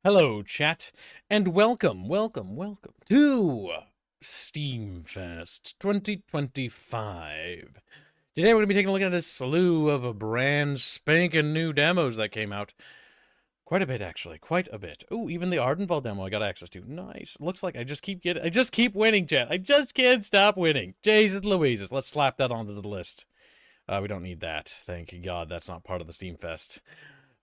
Hello, chat, and welcome to Steam Fest 2025. Today we're going to be taking a look at a slew of brand spanking new demos that came out. Quite a bit, actually. Quite a bit. Ooh, even the Ardenval demo I got access to. Nice. Looks like I just keep winning, chat. I just can't stop winning. Jesus Louises. Let's slap that onto the list. We don't need that. Thank God that's not part of the Steam Fest.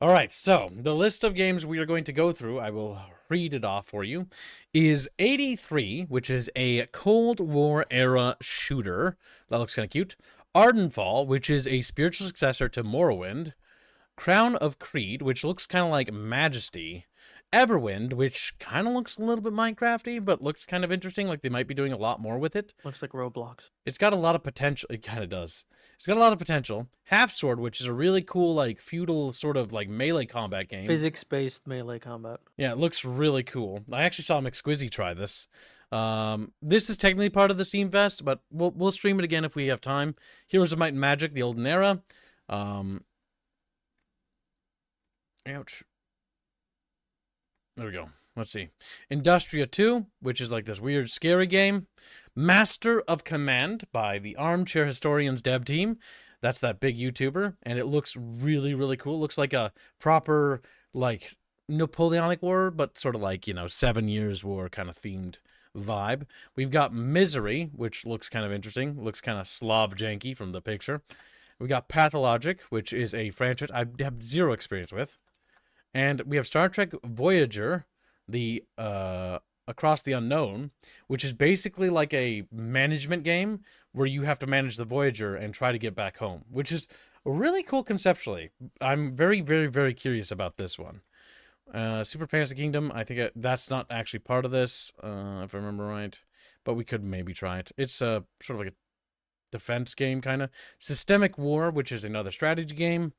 All right, so the list of games we are going to go through, I will read it off for you, is 83, which is a Cold War era shooter. That looks kind of cute. Ardenfall, which is a spiritual successor to Morrowind. Crown of Creed, which looks kind of like Majesty. Everwind, which kind of looks a little bit Minecrafty, but looks kind of interesting, like they might be doing a lot more with it. Looks like Roblox. It's got a lot of potential. It kind of does. It's got a lot of potential. Half Sword, which is a really cool, like, feudal sort of, like, melee combat game. Physics-based melee combat. Yeah, it looks really cool. I actually saw McSquizzy try this. This is technically part of the Steam Fest, but we'll stream it again if we have time. Heroes of Might and Magic, the Olden Era. Ouch. There we go. Let's see. Industria 2, which is like this weird, scary game. Master of Command by the Armchair Historians dev team. That's that big YouTuber, and it looks really, really cool. It looks like a proper, like, Napoleonic War, but sort of like, 7 Years War kind of themed vibe. We've got Misery, which looks kind of interesting. Looks kind of Slav janky from the picture. We've got Pathologic, which is a franchise I have zero experience with. And we have Star Trek Voyager, the Across the Unknown, which is basically like a management game where you have to manage the Voyager and try to get back home, which is really cool conceptually. I'm very, very, very curious about this one. Super Fantasy Kingdom, I think that's not actually part of this, if I remember right, but we could maybe try it. It's sort of like a defense game, kind of. Systemic War, which is another strategy game.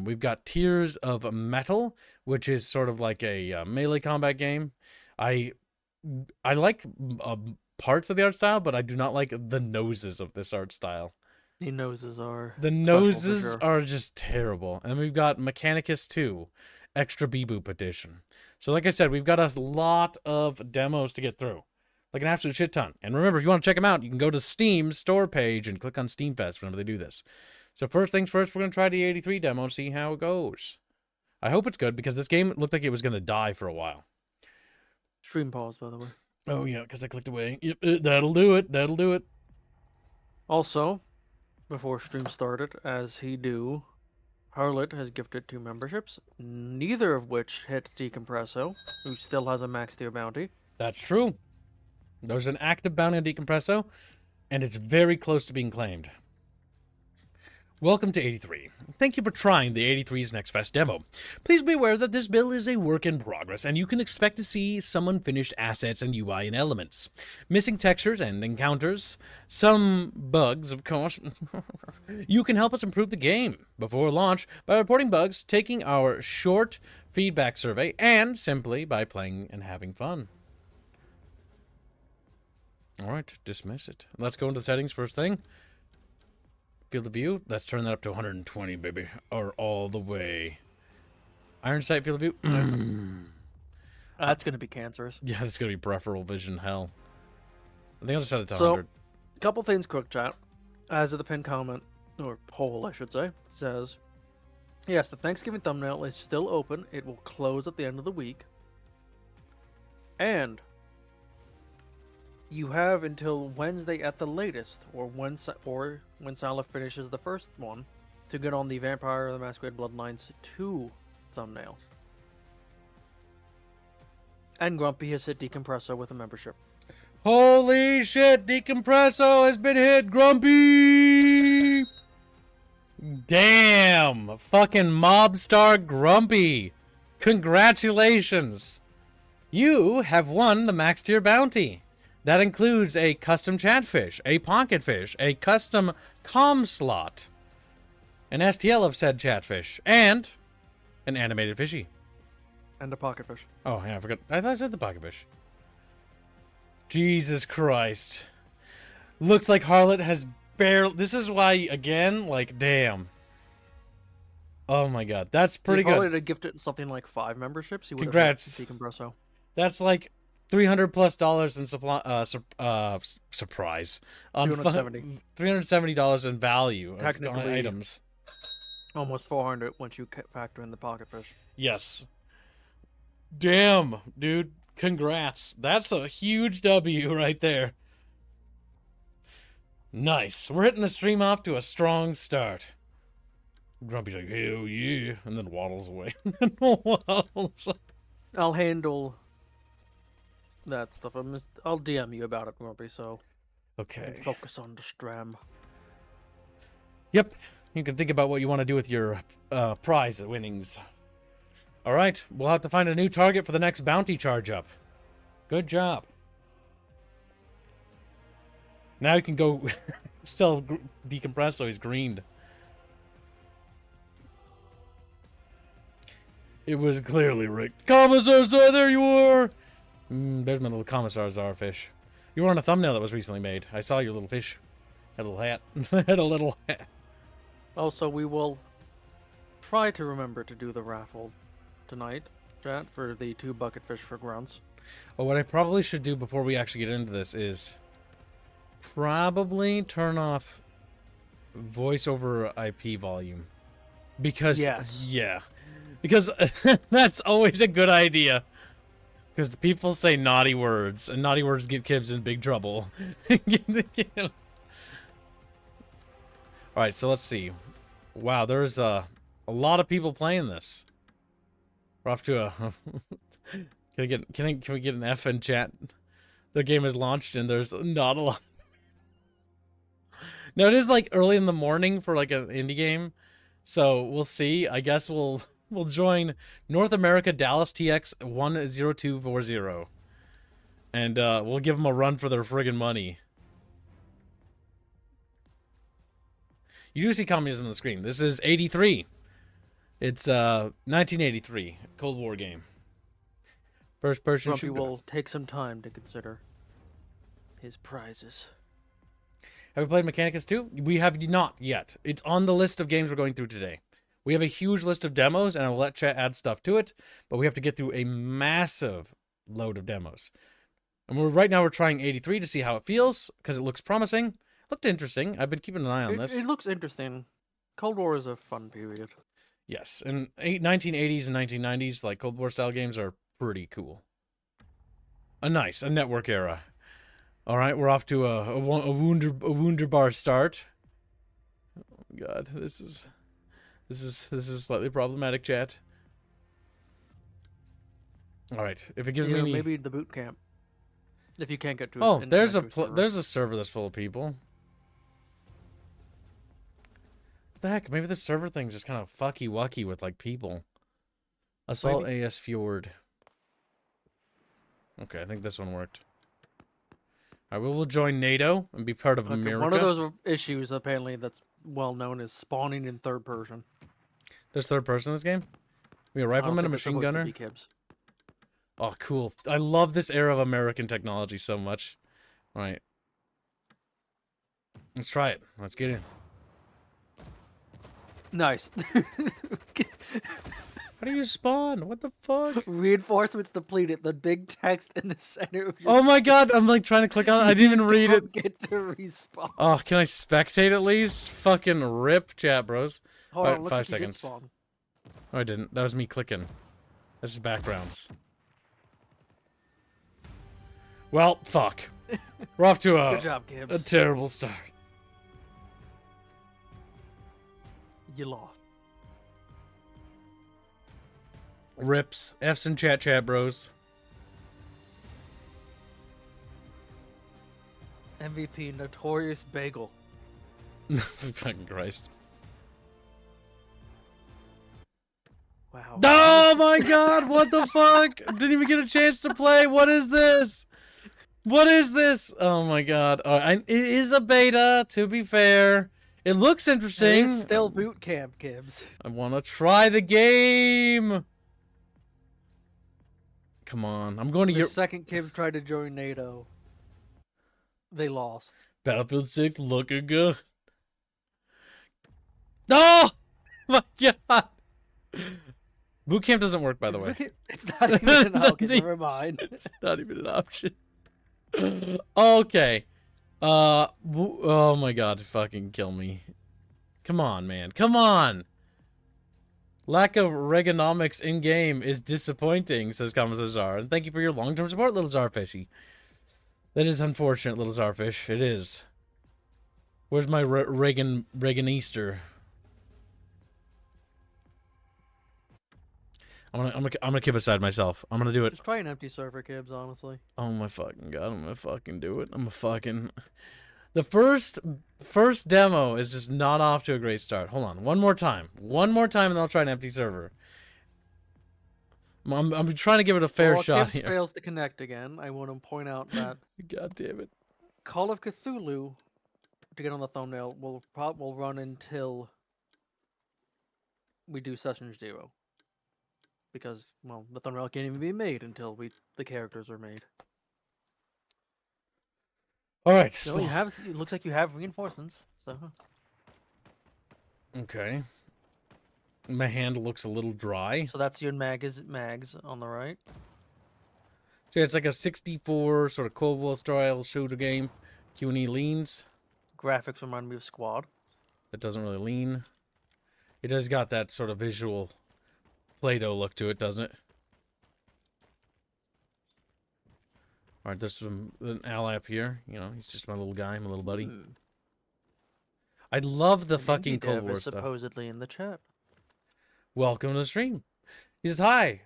We've got Tears of Metal, which is sort of like a melee combat game. I like parts of the art style, but I do not like the noses of this art style. The noses are just terrible. And we've got Mechanicus 2, Extra Beboop Edition. So like I said, we've got a lot of demos to get through. Like an absolute shit ton. And remember, if you want to check them out, you can go to Steam's store page and click on Steam Fest whenever they do this. So first things first, we're going to try the 83 demo and see how it goes. I hope it's good, because this game looked like it was going to die for a while. Stream pause, by the way. Oh, yeah, because I clicked away. Yep, that'll do it. That'll do it. Also, before stream started, as he do, Harlot has gifted 2 memberships, neither of which hit Decompresso, who still has a max tier bounty. That's true. There's an active bounty on Decompresso, and it's very close to being claimed. Welcome to 83. Thank you for trying the 83's Next Fest demo. Please be aware that this build is a work in progress, and you can expect to see some unfinished assets and UI and elements. Missing textures and encounters, some bugs, of course. You can help us improve the game before launch by reporting bugs, taking our short feedback survey, and simply by playing and having fun. Alright, dismiss it. Let's go into the settings first thing. Field of view, let's turn that up to 120, baby. Or all the way. Iron sight field of view. That's going to be cancerous. Yeah, that's going to be peripheral vision hell. I think I'll just set it to So, 100. a couple things quick, chat. As of the pinned comment, or poll, I should say, says, yes, the Thanksgiving thumbnail is still open. It will close at the end of the week. And you have until Wednesday at the latest, or when Salah finishes the first one, to get on the Vampire the Masquerade Bloodlines 2 thumbnail. And Grumpy has hit Decompresso with a membership. Holy shit, Decompresso has been hit, Grumpy! Damn! Fucking Mobstar Grumpy! Congratulations! You have won the max tier bounty. That includes a custom chatfish, a pocket fish, a custom com slot, an STL of said chatfish, and an animated fishy. And a pocket fish. Oh, yeah, I forgot. I thought I said the pocket fish. Jesus Christ. Looks like Harlot has barely... This is why, again, like, damn. Oh my god, that's So pretty you probably good. had to gift it something like 5 memberships. You would have Congrats. hit Decompresso. That's like $300+ in supply. Surprise on $370 in value of Technically, items. almost 400 once you factor in the pocket fish. Yes. Damn, dude. Congrats. That's a huge W right there. Nice. We're hitting the stream off to a strong start. Grumpy's like, hell yeah, and then waddles away. Waddles. I'll handle that stuff. I'll DM you about it, Grumpy, so Okay. focus on the stram. Yep. You can think about what you want to do with your prize winnings. All right. We'll have to find a new target for the next bounty charge up. Good job. Now you can go still decompress, so he's greened. It was clearly rigged. Commissar, there you are! There's my little Commissar Czar fish. You were on a thumbnail that was recently made. I saw your little fish. Had a little hat. Had a little hat. Also, we will try to remember to do the raffle tonight, chat, for the 2 bucket fish for grunts. Oh, what I probably should do before we actually get into this is probably turn off voice over IP volume. Because, yes. Yeah. Because that's always a good idea. Because the people say naughty words, and naughty words get kids in big trouble. Alright, so let's see. Wow, there's a lot of people playing this. We're off to a... Can we get an F in chat? Their game is launched and there's not a lot. No, it is like early in the morning for like an indie game. So we'll see. I guess we'll join North America Dallas TX 10240. And we'll give them a run for their friggin' money. You do see communism on the screen. This is 83. It's 1983 Cold War game. First person Grumpy shooter. will take some time to consider his prizes. Have we played Mechanicus 2? We have not yet. It's on the list of games we're going through today. We have a huge list of demos, and I'll let chat add stuff to it, but we have to get through a massive load of demos. And right now we're trying 83 to see how it feels, because it looks promising. Looked interesting. I've been keeping an eye on this. It looks interesting. Cold War is a fun period. Yes, and 1980s and 1990s, like Cold War style games, are pretty cool. A network era. All right, we're off to a wunderbar start. Oh my god, this is slightly problematic, chat. All right, if it gives me any... maybe the boot camp. If you can't get to Oh, there's a server that's full of people. What the heck? Maybe the server thing's just kind of fucky-wucky with like people. Assault Maybe. AS Fjord. Okay, I think this one worked. All right, we will join NATO and be part of America. One of those issues, apparently, that's well known is spawning in third person. There's third person in this game? We a rifleman, a machine gunner? Oh, cool. I love this era of American technology so much. All right. Let's try it. Let's get in. Nice. How do you spawn? What the fuck? Reinforcements depleted. The big text in the center of your Oh my god, I'm like trying to click on it. I didn't even read it. Get to respawn. Oh, can I spectate at least? Fucking rip, chat bros. Hold All on, right, let's 5 see if you did seconds. spawn. Oh, I didn't. That was me clicking. This is backgrounds. Well, fuck. We're off to Good job, a Gibbs. terrible start. You lost. Rips. F's in chat bros. MVP Notorious Bagel. Fucking Christ. Wow. Oh my god, what the fuck? Didn't even get a chance to play. What is this? What is this? Oh my god. It is a beta, to be fair. It looks interesting. It's still boot camp, Gibbs. I want to try the game. Come on. I'm going to The second Gibbs tried to join NATO. They lost. Battlefield 6 looking good. Oh my god. Boot camp doesn't work, by the way. It's not even an option. Never mind. It's not even an option. Okay. Oh my god, fucking kill me. Come on, man. Come on. Lack of regonomics in-game is disappointing, says Kamazazar. And thank you for your long-term support, little Czarfishy. That is unfortunate, little Czarfish. It is. Where's my Reagan I'm gonna keep aside myself. I'm gonna do it. Just try an empty server, Kibbs, honestly. Oh my fucking god, I'm gonna fucking do it. The first demo is just not off to a great start. Hold on, one more time, and then I'll try an empty server. I'm trying to give it a fair shot Kibbs here. fails to connect again. I want to point out that God damn it. Call of Cthulhu, to get on the thumbnail, will run until we do session 0. Because, well, the thumbnail can't even be made until the characters are made. All right. So it looks like you have reinforcements. So. Okay. My hand looks a little dry. So that's your mags on the right. So it's like a 64 sort of Cobalt style shooter game. Q&E leans. Graphics remind me of Squad. That doesn't really lean. It has got that sort of visual Play-Doh look to it, doesn't it? Alright, there's an ally up here. You know, he's just my little guy, my little buddy. I love the fucking Cold War stuff. Supposedly in the chat. Welcome to the stream. He says, hi.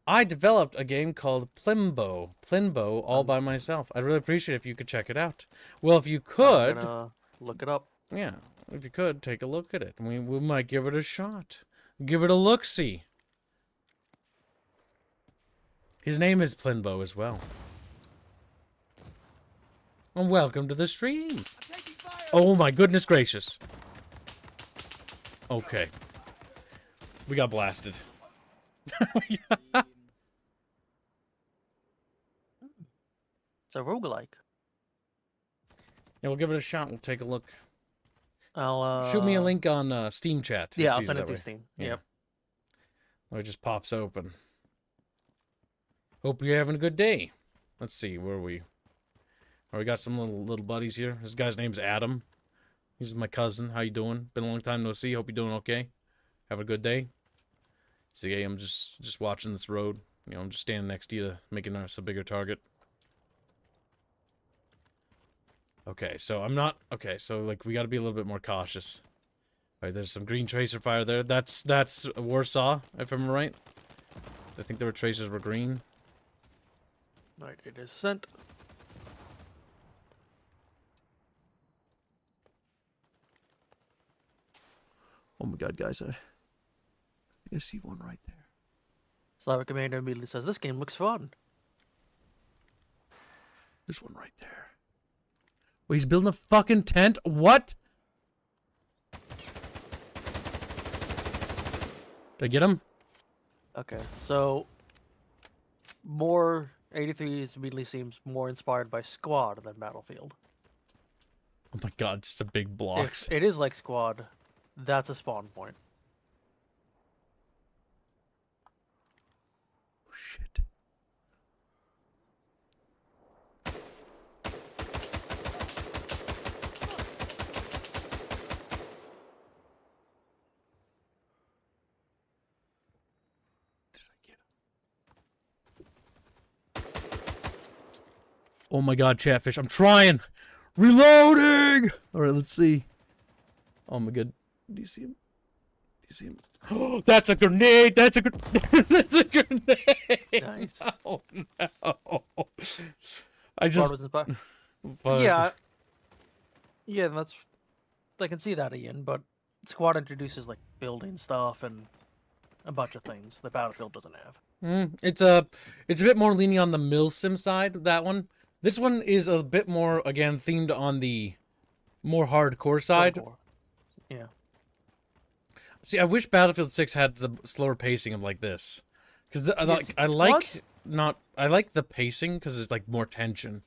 I developed a game called Plimbo. Plimbo all by myself. I'd really appreciate it if you could check it out. Well, if you could... I'm gonna look it up. Yeah, if you could, take a look at it. We might give it a shot. Give it a look-see. His name is Plimbo as well. And welcome to the stream. Oh my goodness gracious. Okay. We got blasted. It's a roguelike. Yeah, we'll give it a shot. We'll take a look. I'll shoot me a link on Steam chat. Yeah, I'll send it to Steam. Yeah. Yep. Oh, it just pops open. Hope you're having a good day. Let's see, where are we? Oh, we got some little buddies here. This guy's name's Adam. He's my cousin. How you doing? Been a long time no see. Hope you're doing okay. Have a good day. See, hey, I'm just watching this road. You know, I'm just standing next to you, making us a bigger target. Okay, so I'm not... Okay, so, like, we gotta be a little bit more cautious. Alright, there's some green tracer fire there. That's Warsaw, if I'm right. I think their tracers were green. Right, it is sent. Oh my god, guys, I think I see one right there. Slavic Commander immediately says, this game looks fun. There's one right there. Wait, he's building a fucking tent? What? Did I get him? Okay, so more 83s immediately seems more inspired by Squad than Battlefield. Oh my god, just a big blocks. If it is like Squad, that's a spawn point. Oh shit. Oh my god, Chatfish, I'm trying! Reloading! Alright, let's see. Oh my god. Do you see him? Do you see him? Oh, that's a grenade! That's a that's a grenade! Nice. Oh no. I just... Yeah. Yeah, that's... I can see that, Ian, but Squad introduces, like, building stuff and a bunch of things that Battlefield doesn't have. It's a bit more leaning on the milsim side, that one. This one is a bit more, again, themed on the more hardcore side. Yeah. See, I wish Battlefield 6 had the slower pacing of like this, because I like the pacing because it's like more tension.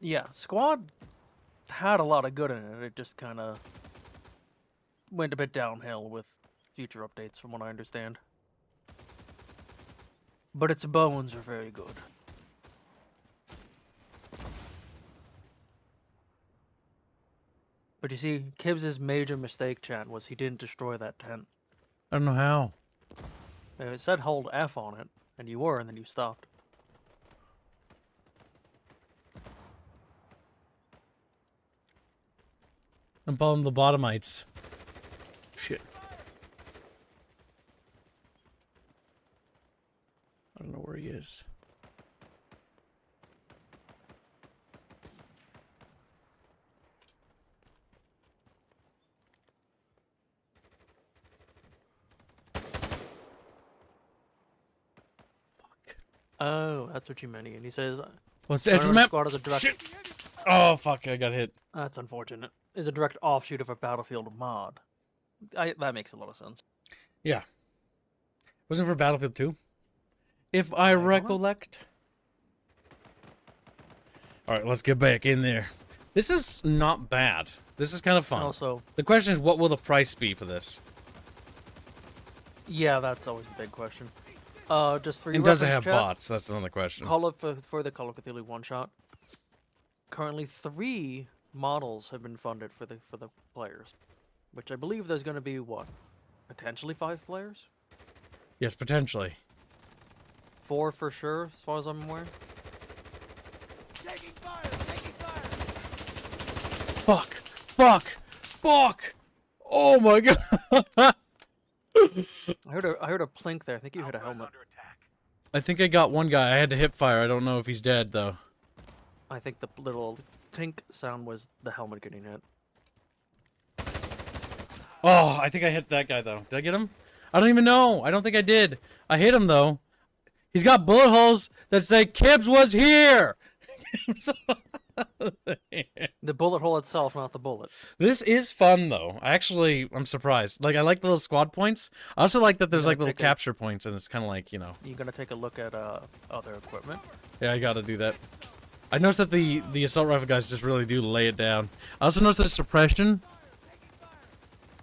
Yeah, Squad had a lot of good in it. It just kind of went a bit downhill with future updates, from what I understand. But its bones are very good. But you see, Kibbs' major mistake, chat, was he didn't destroy that tent. I don't know how. It said hold F on it, and you were, and then you stopped. I'm following the bottomites. Shit. I don't know where he is. Oh, that's what you meant, Ian. He says, What's the edge of the map? Squad is a direct... Shit. Oh, fuck, I got hit. That's unfortunate. Is a direct offshoot of a Battlefield mod. That makes a lot of sense. Yeah. Wasn't it for Battlefield 2? If I recollect. Alright, let's get back in there. This is not bad. This is kind of fun. Also, the question is, what will the price be for this? yeah, that's always the big question. Just for your And does it reference, have chat, bots? That's another question. for the Call of Cthulhu one-shot, currently 3 models have been funded for the players. Which I believe there's going to be, what? Potentially 5 players? Yes, potentially. 4 for sure, as far as I'm aware. Taking fire! Taking fire! Fuck! Fuck! Fuck! Oh my god! I heard a plink there. I think you hit a helmet. I think I got one guy. I had to hip fire. I don't know if he's dead though. I think the little tink sound was the helmet getting hit. Oh, I think I hit that guy though. Did I get him? I don't even know. I don't think I did. I hit him though. He's got bullet holes that say Kibbs was here. The bullet hole itself, not the bullet. This is fun though. I'm surprised. Like I like the little squad points. I also like that there's Yeah, like little take a- capture points, and it's kind of like, you know. You gonna take a look at other equipment? Yeah, I gotta do that. I noticed that the assault rifle guys just really do lay it down. I also noticed that suppression.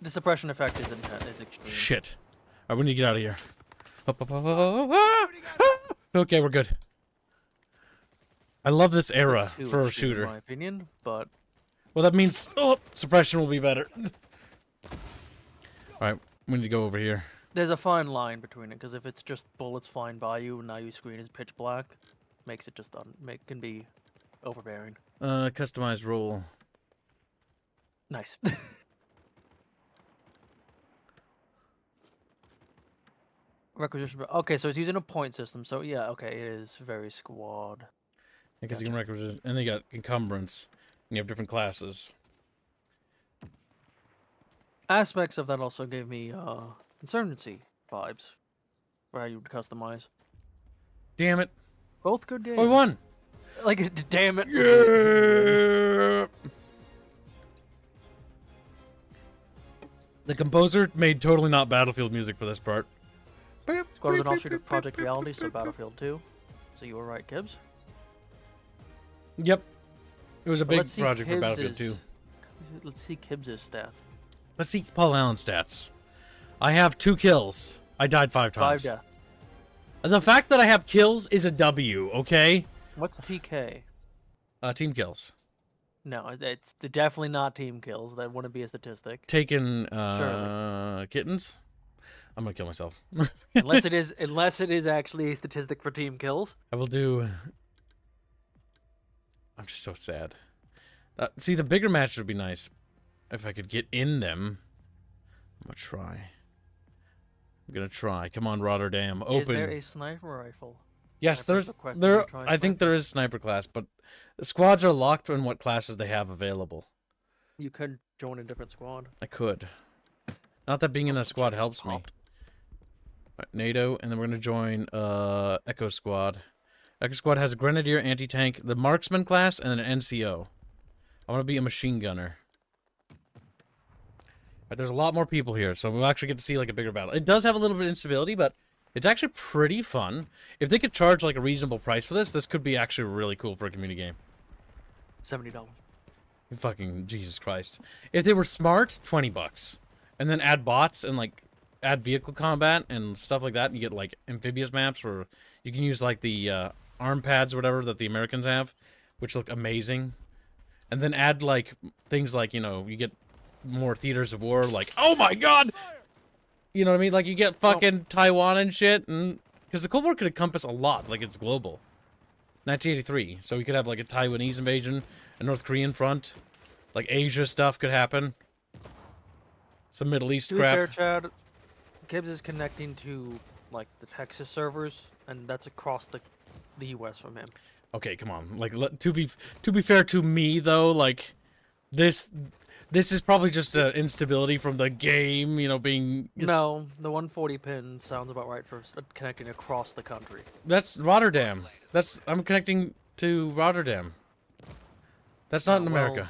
The suppression effect is extreme. Shit. Alright, we need to get out of here. Okay, we're good. I love this era Too for a extreme, shooter. in my opinion, but Well, that means suppression will be better. Alright, we need to go over here. there's a fine line between it, because if it's just bullets flying by you and now your screen is pitch black, makes it just can be overbearing. Customize role. Nice. Requisition. Okay, so it's using a point system. So yeah, okay, it is very squad. Because you can requisite, and they got encumbrance, and you have different classes. Aspects of that also gave me Insurgency vibes, where you would customize. Damn it! Both good games. Oh, we won! Like, damn it. Yeah! The composer made totally not Battlefield music for this part. Squad was an offshoot of Project Reality, so Battlefield 2. So you were right, Gibbs. Yep. It was a big Let's see project for Battlefield Kibbs's- 2. Let's see Gibbs' stats. Let's see Paul Allen's stats. I have 2 kills. I died 5 5 times. deaths. The fact that I have kills is a W, okay? What's TK? Team kills. No, it's definitely not team kills. That wouldn't be a statistic. Taken, Surely. kittens? I'm gonna kill myself. unless it is actually a statistic for team kills. I will do... I'm just so sad. See, the bigger match would be nice if I could get in them. I'm gonna try. I'm gonna try. Come on, Rotterdam. Open. Is there a sniper rifle? Yes, I've there's requested there. you try I think sniper. there is sniper class, but the squads are locked on what classes they have available. You could join a different squad. I could. Not that being in a squad helps me. Hopped. Right, NATO, and then we're gonna join Echo Squad. Echo Squad has a Grenadier, anti-tank, the Marksman class, and an NCO. I want to be a machine gunner. Right, there's a lot more people here, so we'll actually get to see like a bigger battle. It does have a little bit of instability, but it's actually pretty fun. If they could charge like a reasonable price for this be actually really cool for a community game. $70. Fucking Jesus Christ. If they were smart, $20. And then add bots and like add vehicle combat and stuff like that, and you get like amphibious maps where you can use like the arm pads or whatever that the Americans have, which look amazing. And then add like things like, you know, you get more theaters of war, like, oh my god! You know what I mean? Like you get fucking Taiwan and shit, and because the Cold War could encompass a lot, like it's global. 1983, so we could have like a Taiwanese invasion, a North Korean front, like Asia stuff could happen. Some Middle East To be crap. fair, Chad, Gibbs is connecting to like the Texas servers, and that's across the U.S. from him. Okay, come on. Like, to be fair to me though, like this is probably just an instability from the game, you know, being. No, the 140 pin sounds about right for connecting across the country. That's Rotterdam. I'm connecting to Rotterdam. That's not in America.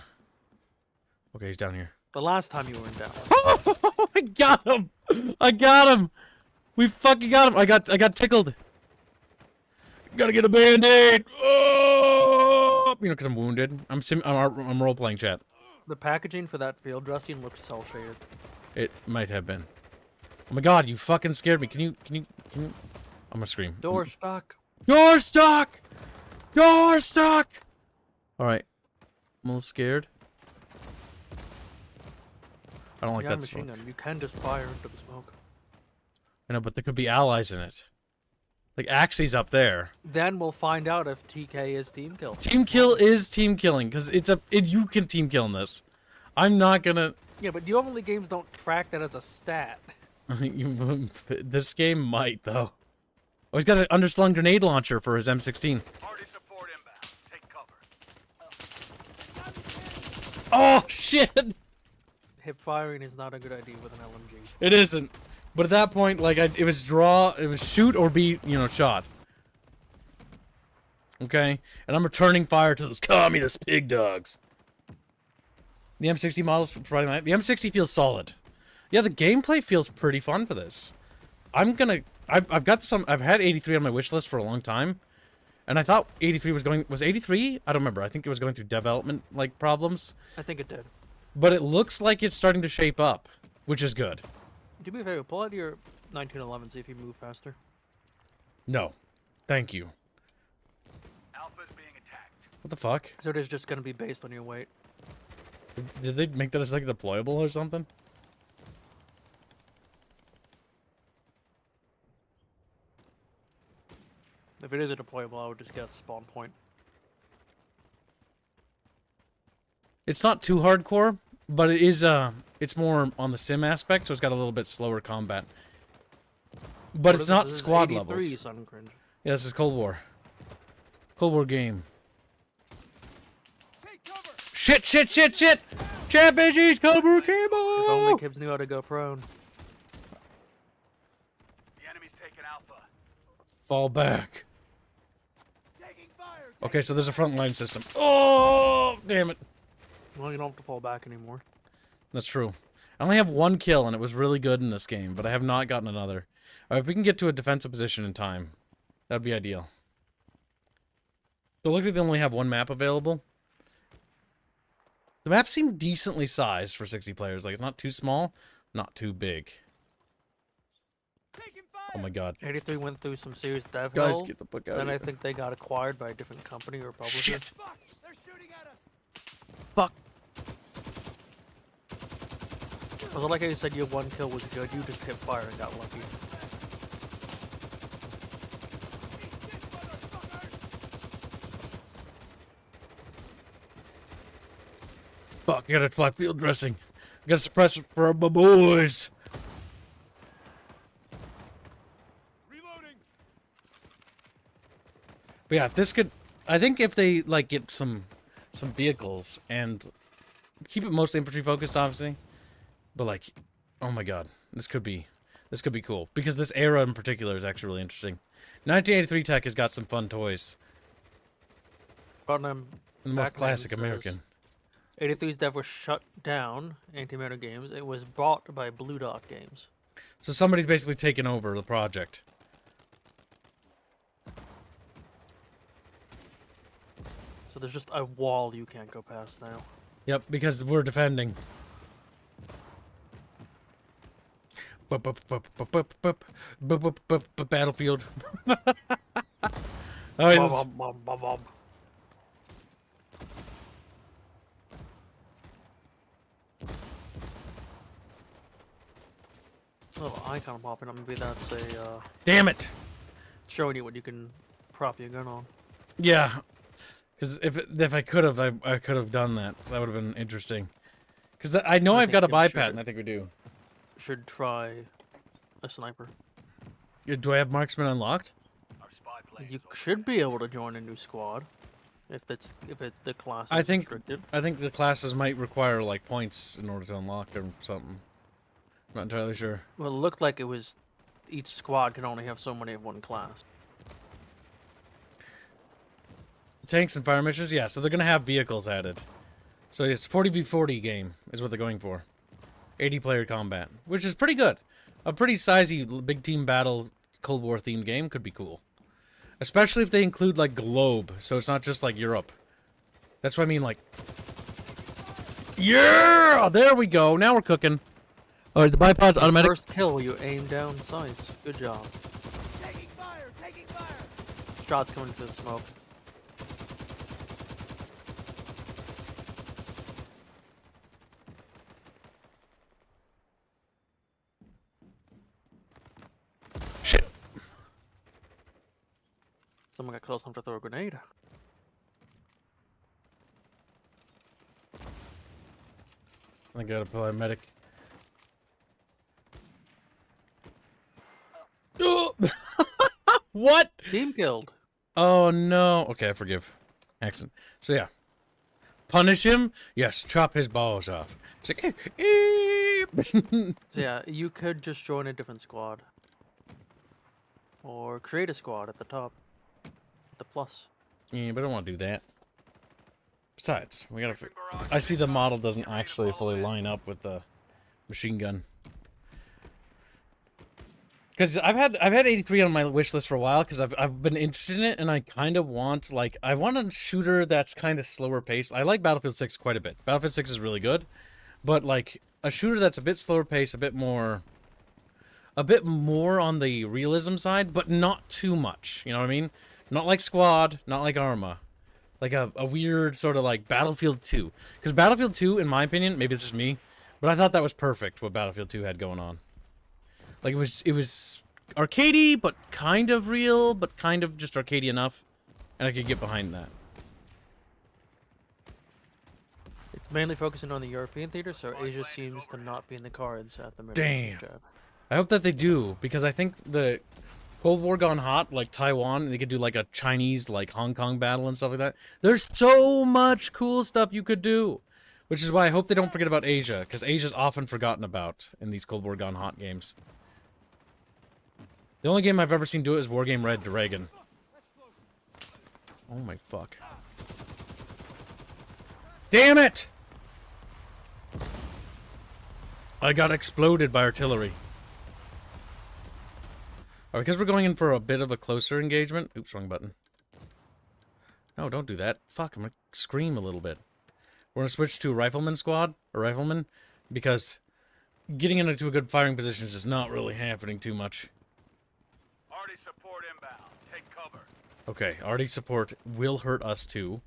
Okay, he's down here. The last time you were in Dallas. Oh, I got him! I got him! We fucking got him! I got tickled. Gotta get a band-aid! Oh! You know, because I'm wounded. I'm role-playing, chat. The packaging for that field dressing looks cel-shaded. It might have been. Oh my god, you fucking scared me. Can you... I'm gonna scream. Door stock. Door stock! Door stock! Alright. I'm a little scared. I don't like that machine smoke. gun. You can just fire into the smoke. I know, but there could be allies in it. Like, Axie's up there. Then we'll find out if TK is team kill. Team kill is team killing, because you can team kill in this. I'm not gonna... Yeah, but normally games don't track that as a stat. This game might, though. Oh, he's got an underslung grenade launcher for his M16. Party support inbound. Take cover. Oh, shit! Hip firing is not a good idea with an LMG. It isn't. But at that point, like, it was shoot or be, you know, shot. Okay? And I'm returning fire to those communist pig dogs. The M60 model's providing that. The M60 feels solid. Yeah, the gameplay feels pretty fun for this. I've got some, I've had 83 on my wish list for a long time. And I thought 83 was 83? I don't remember. I think it was going through development, like, problems. I think it did. But it looks like it's starting to shape up, which is good. Do me a favor, pull out your 1911, see if you move faster. No. Thank you. Alpha's being attacked. What the fuck? So it is just going to be based on your weight. Did they make that as like deployable or something? If it is a deployable, I would just guess spawn point. It's not too hardcore, but it is it's more on the sim aspect, so it's got a little bit slower combat. But it's not squad levels. Sun Cringe. Yeah, this is Cold War. Cold War game. Take cover. Shit, shit, shit, shit! Chatfish Cobra If only Cable! Kibbs knew how to go prone. The enemy's taking Alpha. Fall back. Taking fire. Okay, so there's a front line system. Oh, damn it. Well, you don't have to fall back anymore. That's true. I only have one kill, and it was really good in this game, but I have not gotten another. Alright, if we can get to a defensive position in time, that would be ideal. So it looks like they only have one map available. The map seemed decently sized for 60 players. Like, it's not too small, not too big. Taking fire. Oh my god. 83 went through some serious dev Guys, hell, get the fuck out then of I here. think they got acquired by a different company or publisher. Shit! Fuck. They're shooting at us. Fuck! Was it like how you said your one kill was good, you just hit fire and got lucky. Fuck, I gotta apply field dressing. I gotta suppress it for my boys. Reloading. But yeah, this could... I think if they, like, get some vehicles and keep it mostly infantry focused, obviously. But, like, oh my god. This could be cool. Because this era in particular is actually really interesting. 1983 tech has got some fun toys. But I'm The most Back classic then, American. 83's dev was shut down, Antimatter Games. It was bought by Blue Dot Games. So somebody's basically taken over the project. So there's just a wall you can't go past now. Yep, because we're defending. Battlefield. Oh, it's- Little icon popping up. Maybe that's a damn it. showing you what you can prop your gun on. Yeah, because if I could have, I could have done that. That would have been interesting. Because I know I I've got a think you biped, should. and I think we do. Should try a sniper. Do I have marksman unlocked? Our spy planes You over should be able to join a new squad if the class is I think restricted. I think the classes might require like points in order to unlock or something. Not entirely sure. Well, it looked like it was each squad can only have so many of one class. Tanks and fire missions, yeah. So they're gonna have vehicles added. So it's 40v40 game is what they're going for. 80-player combat, which is pretty good. A pretty sizey big team battle Cold War themed game could be cool. Especially if they include like globe, so it's not just like Europe. That's what I mean, like. Yeah, there we go. Now we're cooking. All right, the bipod's automatic. First kill, you aim down sights. Good job. Taking fire! Taking fire! Shots coming through the smoke. Shit. Someone got close enough to throw a grenade. I gotta pull a medic. Oh. What? Team killed. Oh no. Okay, I forgive. Excellent. So yeah. Punish him? Yes, chop his balls off. It's like, So yeah, you could just join a different squad. Or create a squad at the top. The plus. yeah, but I don't want to do that. Besides, we gotta. I see the model doesn't actually fully line up with the machine gun. Because I've had 83 on my wish list for a while because I've been interested in it and I kind of want I want a shooter that's kind of slower paced. I like Battlefield 6 quite a bit. Battlefield 6 is really good, but like a shooter that's a bit slower paced, a bit more on the realism side, but not too much. You know what I mean? Not like Squad, not like Arma. Like a weird sort of like Battlefield 2. Because Battlefield 2, in my opinion, maybe it's just me, but I thought that was perfect what Battlefield 2 had going on. Like it was arcadey, but kind of real, but kind of just arcadey enough, and I could get behind that. It's mainly focusing on the European theater, so Asia seems to not be in the cards at the moment. Damn. I hope that they do, because I think the Cold War gone hot, like Taiwan, they could do like a Chinese, like Hong Kong battle and stuff like that. There's so much cool stuff you could do, which is why I hope they don't forget about Asia, because Asia's often forgotten about in these Cold War gone hot games. The only game I've ever seen do it is Wargame Red Dragon. Oh my fuck. Damn it! I got exploded by artillery. Alright, because we're going in for a bit of a closer engagement. Oops, wrong button. No, don't do that. Fuck, I'm gonna scream a little bit. We're gonna switch to Rifleman Squad, or Rifleman, because getting into a good firing position is just not really happening too much. Arty support inbound. Take cover. Okay, arty support will hurt us too.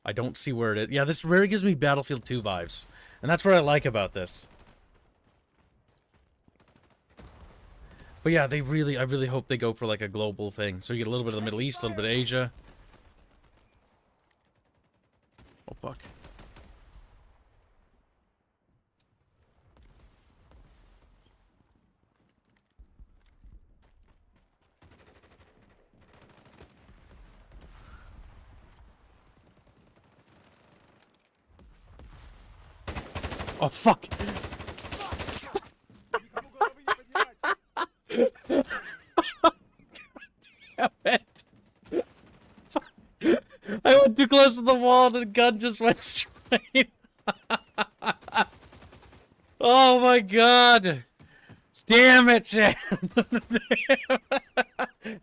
I don't see where it is. Yeah, this really gives me Battlefield 2 vibes. And that's what I like about this. But yeah, I really hope they go for like a global thing. So you get a little bit of the Middle East, a little bit of Asia. Oh, fuck. Oh, fuck! Damn it! I went too close to the wall and the gun just went straight. Oh my god! Damn it, Chad!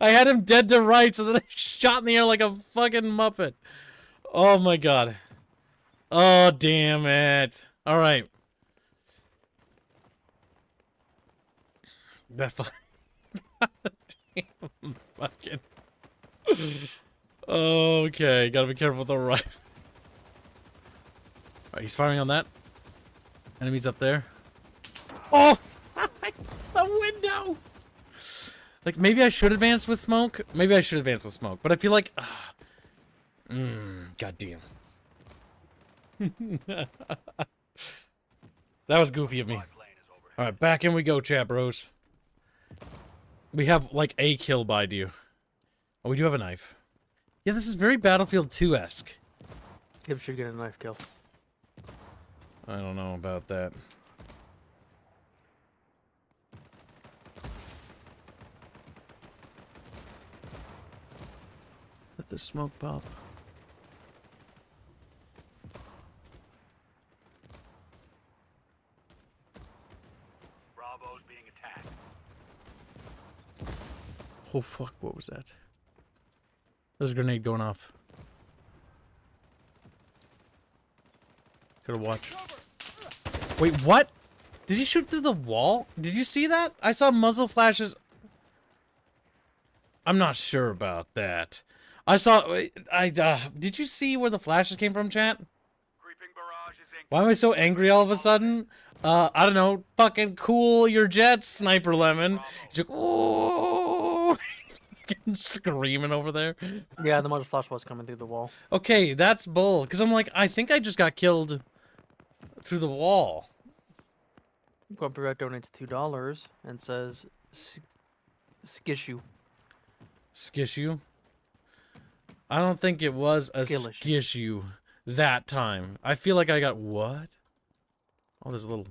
I had him dead to rights and then I shot in the air like a fucking muppet. Oh my god. Oh, damn it. Alright. That damn fucking. Okay, gotta be careful with the right. Alright, he's firing on that. Enemies up there. Oh! The window! Like, maybe I should advance with smoke. Maybe I should advance with smoke. But I feel like... goddamn. That was goofy of me. Alright, back in we go, chat bros. We have, like, a kill by you. Oh, we do have a knife. Yeah, this is very Battlefield 2-esque. Gibbs should get a knife kill. I don't know about that. Let the smoke pop. Bravo's being attacked. Oh fuck, what was that? There's a grenade going off. Gotta watch. Wait, what? Did he shoot through the wall? Did you see that? I saw muzzle flashes. I'm not sure about that. I saw... did you see where the flashes came from, chat? Creeping barrage is in. Why am I so angry all of a sudden? I don't know. Fucking cool your jets, Sniper Lemon. He's like, oh, fucking screaming over there. Yeah, the muzzle flash was coming through the wall. Okay, that's bull. Because I'm like, I think I just got killed through the wall. Grumpy Rat donates $2 and says, "Skishu." Skishu? I don't think it was a Skillish. skishu that time. I feel like I got what? Oh, there's a little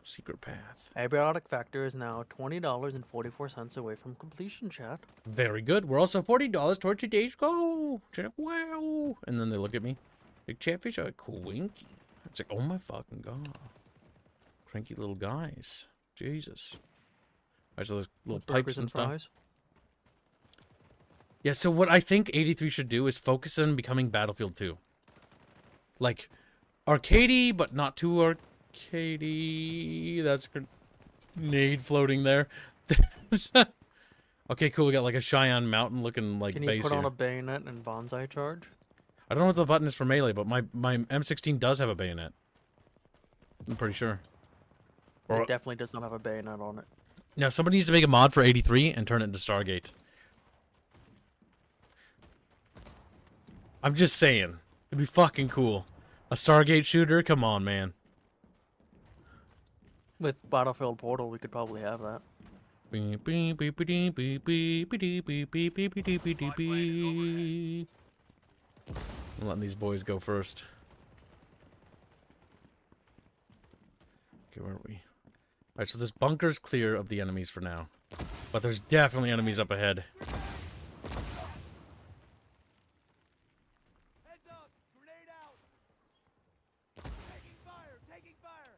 secret path. Abiotic Factor is now $20.44 away from completion, chat. Very good. We're also $40 toward today's goal. Check, wow. And then they look at me. Big Chatfish are quinky. It's like, oh my fucking god. Cranky little guys. Jesus. Alright, so there's little Burgers pipes and and stuff. fries. Yeah, so what I think 83 should do is focus on becoming Battlefield 2. Like, arcadey, but not too arcadey. That's a grenade floating there. Okay, cool. We got like a Cheyenne Mountain looking like Can you base put here. on a bayonet and bonsai charge? I don't know what the button is for melee, but my M16 does have a bayonet. I'm pretty sure. Or, It definitely does not have a bayonet on it. now, somebody needs to make a mod for 83 and turn it into Stargate. I'm just saying. It'd be fucking cool. A Stargate shooter? Come on, man. With Battlefield Portal, we could probably have that. I'm letting these boys go first. Okay, where are we? Alright, so this bunker's clear of the enemies for now. But there's definitely enemies up ahead. Heads up! Grenade out! Taking fire! Taking fire!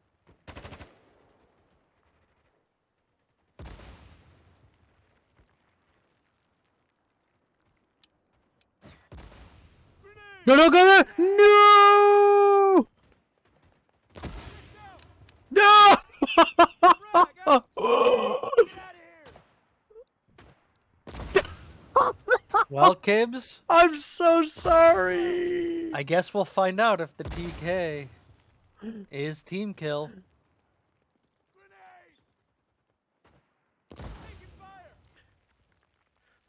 No, no, go there! No! No! Well, Kibbs, I'm so sorry. I guess we'll find out if the TK is team kill.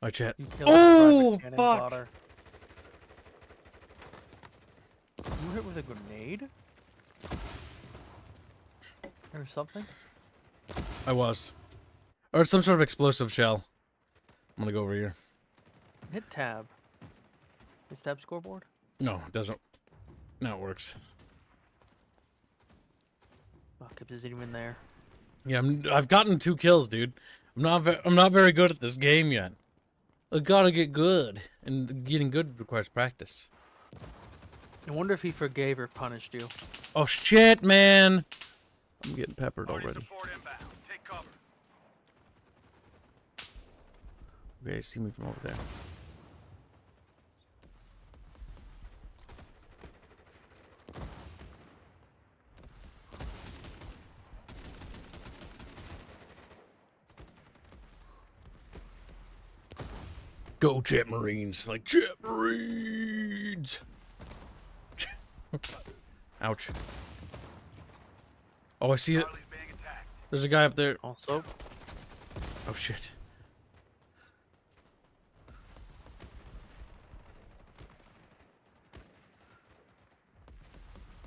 My chat. You killed Oh, Private Cannon fuck. Fodder. You hit with a grenade? Or something? I was. Or some sort of explosive shell. I'm gonna go over here. Hit tab. Is tab scoreboard? No, it doesn't. Now it works. Oh, Kibbs isn't even there. Yeah, I've gotten 2 kills, dude. I'm not very good at this game yet. I gotta get good, and getting good requires practice. I wonder if he forgave or punished you. Oh shit, man! I'm getting peppered already. Support inbound. Take cover. Okay, see me from over there. Go Jet Marines, like Jet Marines. Ouch. Oh, I see it. Charlie's being attacked. There's a guy up there. Also, Oh shit.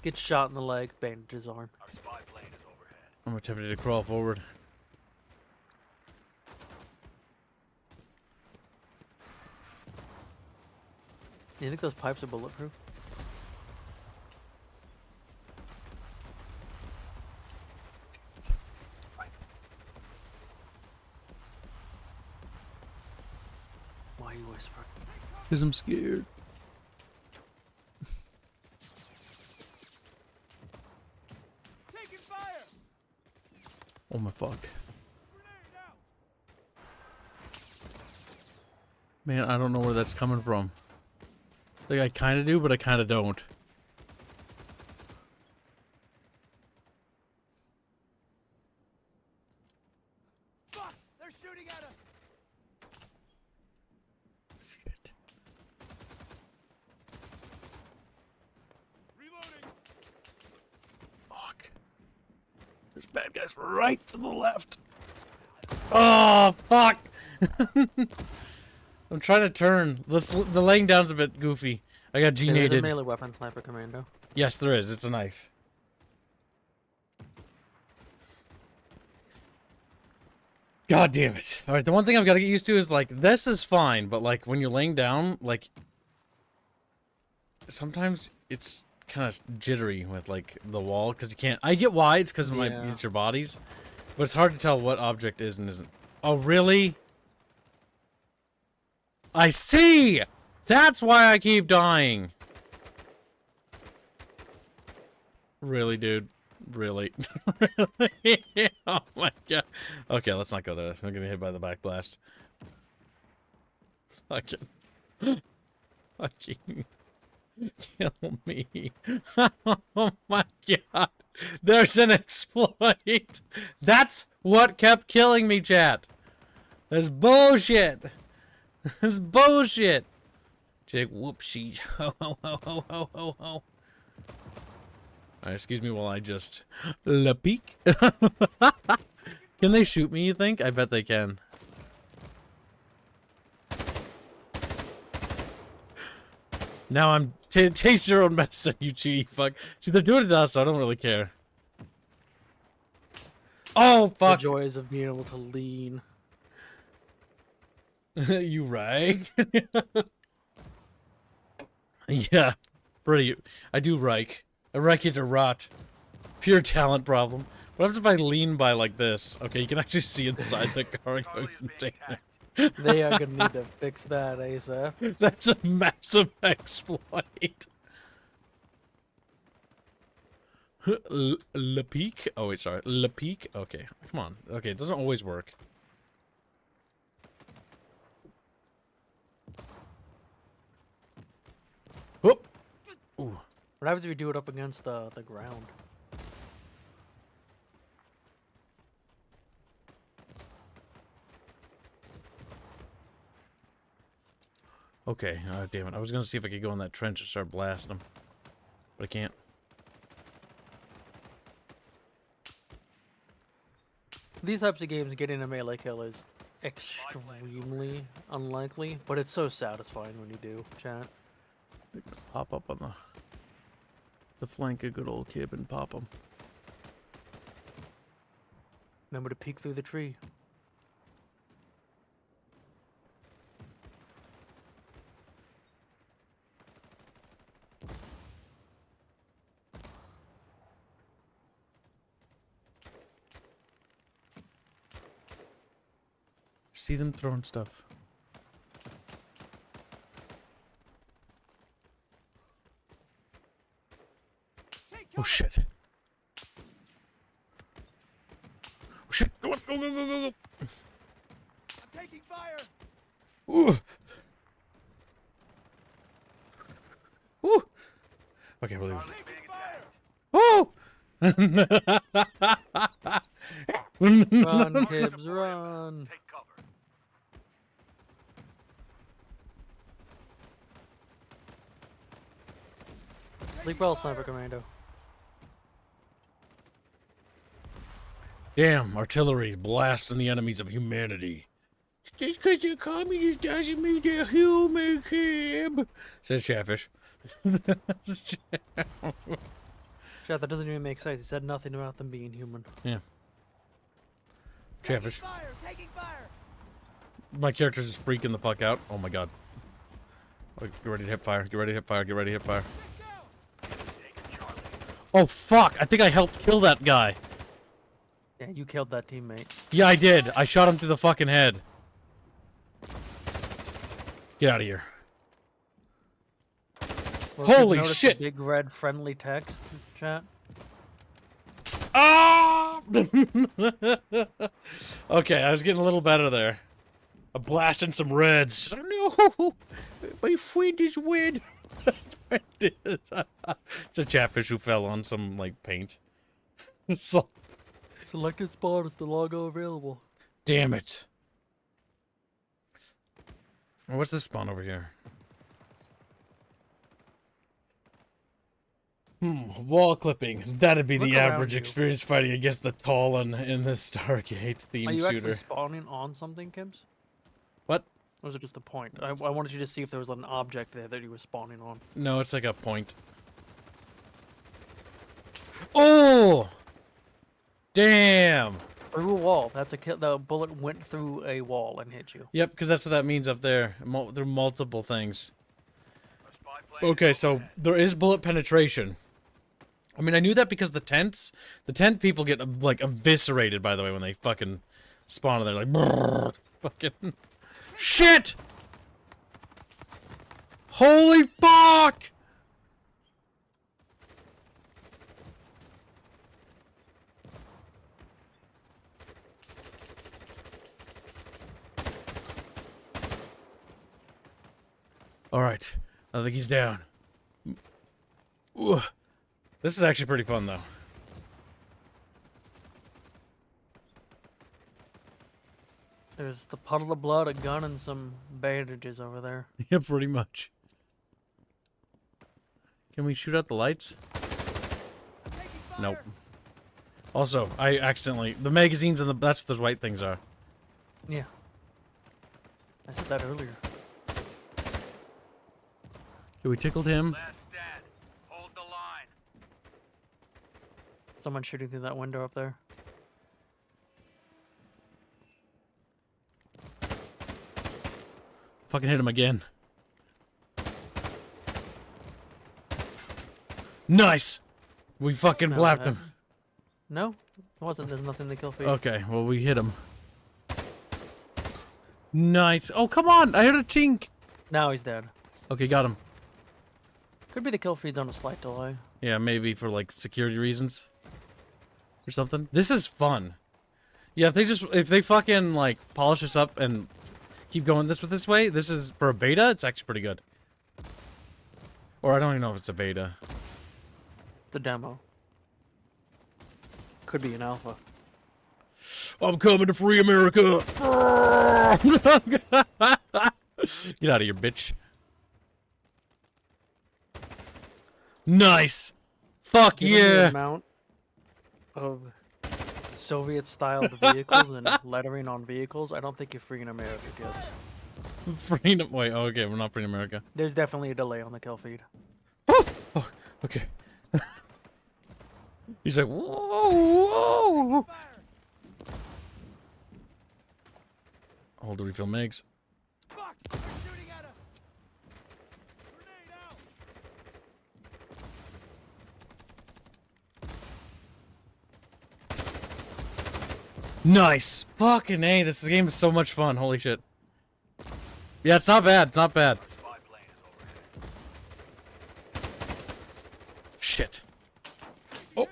gets shot in the leg, bandage his arm. Our spy plane is overhead. I'm attempting to crawl forward. You think those pipes are bulletproof? Why are you whispering? Because I'm scared. Taking fire! Oh my fuck. Grenade out! Man, I don't know where that's coming from. Like, I kind of do, but I kind of don't. Fuck! They're shooting at us! Shit. Reloading! Fuck. There's bad guys right to the left. Oh, fuck. I'm trying to turn. The laying down's a bit goofy. I got There's a G-nated. melee weapon, sniper commando. Yes, there is. It's a knife. God damn it. Alright, the one thing I've got to get used to is, like, this is fine, but, like, when you're laying down, like, sometimes it's kind of jittery with, like, the wall, because you can't... I get why, it's because Yeah. it's your bodies, but it's hard to tell what object is and isn't. Oh, really? I see! That's why I keep dying. Really, dude? Really? Really? Oh my god. Okay, let's not go there. I'm gonna get hit by the back blast. Fucking. Fucking. Kill me. Oh my god. There's an exploit. That's what kept killing me, chat. That's bullshit. That's bullshit. Jake, whoopsie. Ho ho ho ho ho ho ho. Alright, excuse me while I just la peek. Can they shoot me, you think? I bet they can. Now I'm taste your own medicine, you cheaty fuck. See, they're doing it to us, so I don't really care. Oh fuck! The joys of being able to lean. You right? Yeah, pretty. I do rike. I rike it to rot. Pure talent problem. What happens if I lean by like this? Okay, you can actually see inside the cargo Charlie's being container. attacked. They are gonna need to fix that ASAP. That's a massive exploit. Le peak? Oh wait, sorry. Le peak? Okay, come on. Okay, it doesn't always work. Whoop! Ooh. What happens if you do it up against the ground? Okay, damn it. I was gonna see if I could go in that trench and start blasting them. But I can't. These types of games, getting a melee kill is extremely unlikely, but it's so satisfying when you do, chat. Pop up on the flank of good old Kib and pop them. Remember to peek through the tree. See them throwing stuff. Oh shit. Oh shit. Go on, go, go, go, go, go. I'm taking fire! Ooh. Ooh. Okay, we'll leave it. Charlie's being attacked. Ooh. Run, Kibbs, run! Take cover. Sleep well, Sniper Commando. Damn, artillery blasting the enemies of humanity. Just because you're communist doesn't mean they're human, Kim. Says Chatfish. Chat, that doesn't even make sense. He said nothing about them being human. Yeah. Chatfish. Taking fire! My character's just freaking the fuck out. Oh my god. Oh, get ready to hip fire. Get ready to hip fire. Get ready to hip fire. Oh fuck! I think I helped kill that guy. Yeah, you killed that teammate. Yeah, I did. I shot him through the fucking head. Get out of here. Well, did you Holy notice shit! the big red friendly text, chat? Ah! Okay, I was getting a little better there. I'm blasting some reds. No! My friend is red. It's a Chatfish who fell on some, like, paint. So, Selected spawn is the logo available. damn it. What's this spawn over here? Wall clipping. That'd be Look the around average you. experience fighting against the tall and in the Stargate theme Are you shooter. actually spawning on something, Kims? What? Or was it just a point? I wanted you to see if there was an object there that you were spawning on. No, it's like a point. Oh! Damn! Through a wall. That's a kill. The bullet went through a wall and hit you. Yep, because that's what that means up there. Through multiple things. A spy plane Okay, is so overhead. there is bullet penetration. I mean, I knew that because the tent people get, like, eviscerated, by the way, when they fucking spawn in there. Like, brrr, fucking... Shit! Holy fuck! Alright, I think he's down. Ooh. This is actually pretty fun, though. There's the puddle of blood, a gun, and some bandages over there. Yeah, pretty much. Can we shoot out the lights? Nope. Also, I accidentally... The magazines and the... That's what those white things are. Yeah. I said that earlier. Okay, we tickled him. Last stand. Hold the line. Someone shooting through that window up there. Fucking hit him again. Nice! We fucking No, blapped that- him. No, it wasn't. There's nothing to kill feed. Okay, well, we hit him. Nice. Oh, come on! I heard a tink! Now he's dead. Okay, got him. Could be the kill feed's on a slight delay. Yeah, maybe for, like, security reasons. Or something. This is fun. Yeah, if they fucking, like, polish this up and keep going this way, this is, for a beta, it's actually pretty good. Or I don't even know if it's a beta. The demo. Could be an alpha. I'm coming to free America! Get out of here, bitch. Nice! Fuck Given the yeah! amount of Soviet-styled vehicles and lettering on vehicles, I don't think you're freeing America, kids. Freedom. Wait, oh, okay, we're not freeing America. There's definitely a delay on the kill feed. Oh, okay. He's like, whoa, whoa. Hold to refill Megs. Fuck! They're shooting at us! Grenade out! Nice! Fucking A, this game is so much fun, holy shit. Yeah, it's not bad, it's not bad. Spy plane is overhead. Shit. Oh!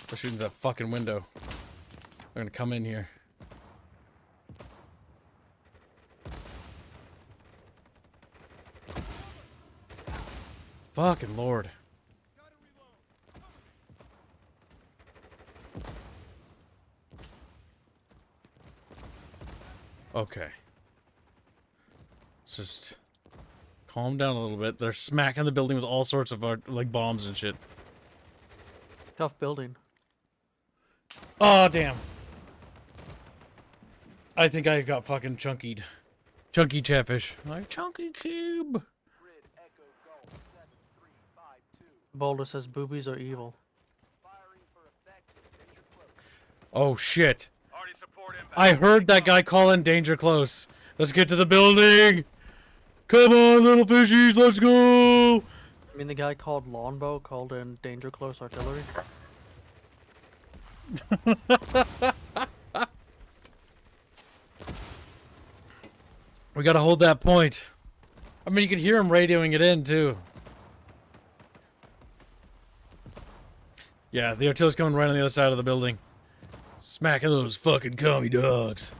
They're shooting that fucking window. They're gonna come in here. Fucking lord. Okay. Let's just Calm down a little bit. They're smacking the building with all sorts of like bombs and shit. Tough building. Oh damn! I think I got fucking chunkied. Chunky chatfish. Like chunky cube. Grid Echo Golf 7352. Boulder says boobies are evil. Firing for effect. Danger close. Oh shit! Already support inbound. I heard that guy call in danger close. Let's get to the building. Come on, little fishies, let's go. I mean, the guy called Longbow called in danger close artillery. We gotta hold that point. I mean, you could hear him radioing it in too. Yeah, the artillery's coming right on the other side of the building. Smacking those fucking commie dogs.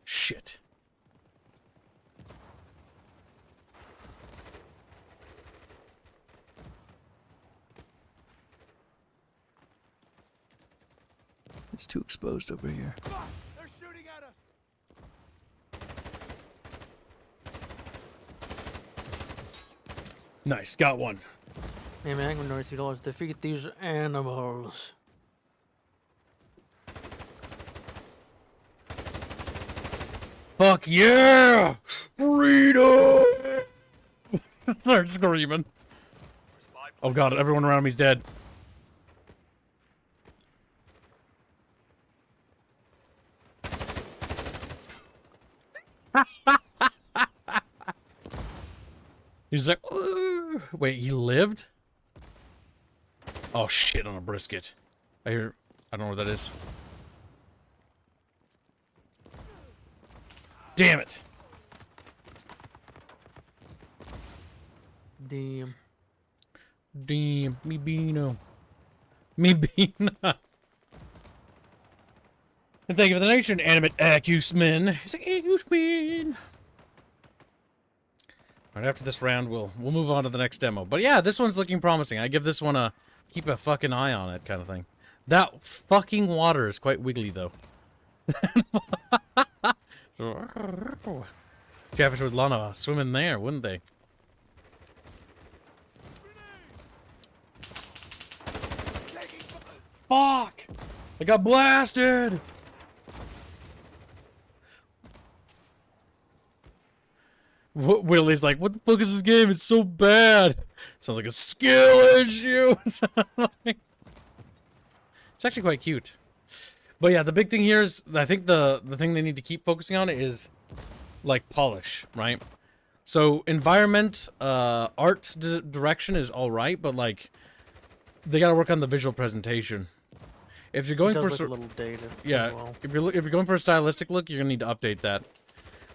Shit. It's too exposed over here. Fuck! They're shooting at us! Nice, got one. Hey man, I'm going to $92. Defeat these animals. Fuck yeah! Freedom! Start screaming. Oh god, everyone around me's dead. He's like, "Ooh." Wait, he lived? Oh shit, on a brisket. I don't know what that is. Damn it. Damn. Damn, me beano. Me beano. And thank you for the nation, animate Accusman. He's like, Accusman. Right after this round, we'll move on to the next demo. But yeah, this one's looking promising. I give this one a keep a fucking eye on it kind of thing. That fucking water is quite wiggly, though. Chatfish would Lana swim in there, wouldn't they? Fuck! I got blasted! Willie's like, what the fuck is this game? It's so bad. Sounds like a skill issue. It's actually quite cute. But yeah, the big thing here is, I think the thing they need to keep focusing on is, like, polish, right? So, environment, art direction is alright, but, like, they gotta work on the visual presentation. If you're going It for does look a little dated. yeah, As well. if you're going for a stylistic look, you're gonna need to update that.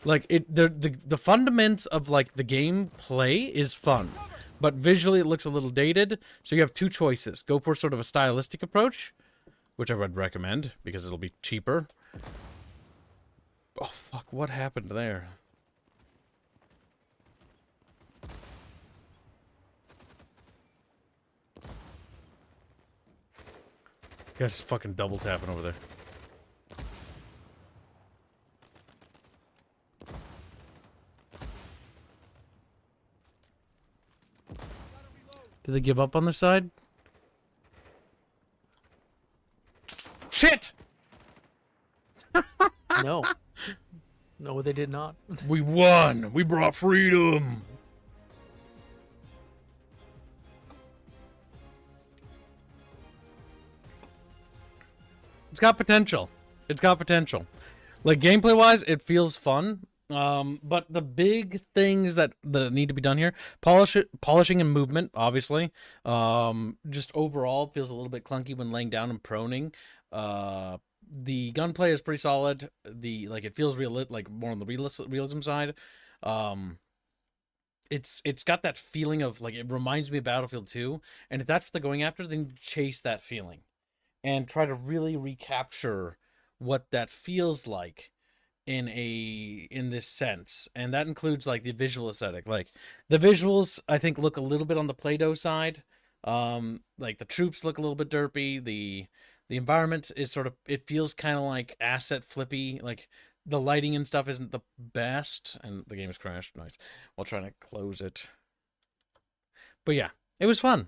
Like the fundaments of like the gameplay is fun, but visually it looks a little dated. So you have two choices: go for sort of a stylistic approach, which I would recommend because it'll be cheaper. Oh fuck! What happened there? Guy's fucking double tapping over there. Did they give up on the side? Shit! No. No, they did not. We won! We brought freedom! It's got potential. It's got potential. Like, gameplay-wise, it feels fun. But the big things that need to be done here, polishing and movement, obviously. Just overall feels a little bit clunky when laying down and proning. The gunplay is pretty solid. It feels like more on the realism side. It's got that feeling of like it reminds me of Battlefield 2, and if that's what they're going after, then chase that feeling and try to really recapture what that feels like in this sense, and that includes like the visual aesthetic. Like the visuals, I think, look a little bit on the Play-Doh side. Like the troops look a little bit derpy. The environment is sort of, it feels kind of like asset flippy. Like the lighting and stuff isn't the best, and the game has crashed. Nice. While trying to close it. But yeah, it was fun.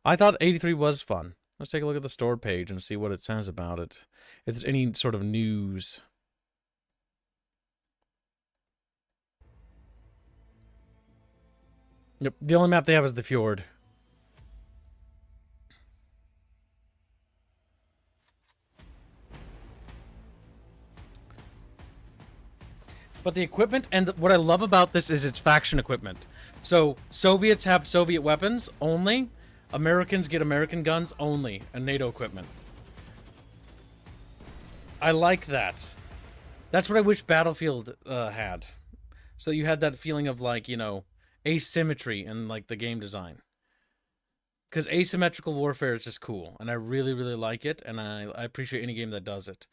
I thought 83 was fun. Let's take a look at the store page and see what it says about it. If there's any sort of news. Yep, the only map they have is the fjord. But the equipment, and what I love about this is it's faction equipment. So Soviets have Soviet weapons only. Americans get American guns only, and NATO equipment. I like that. That's what I wish Battlefield had. So you had that feeling of, like, you know, asymmetry in like the game design. Because asymmetrical warfare is just cool, and I really, really like it, and I appreciate any game that does it.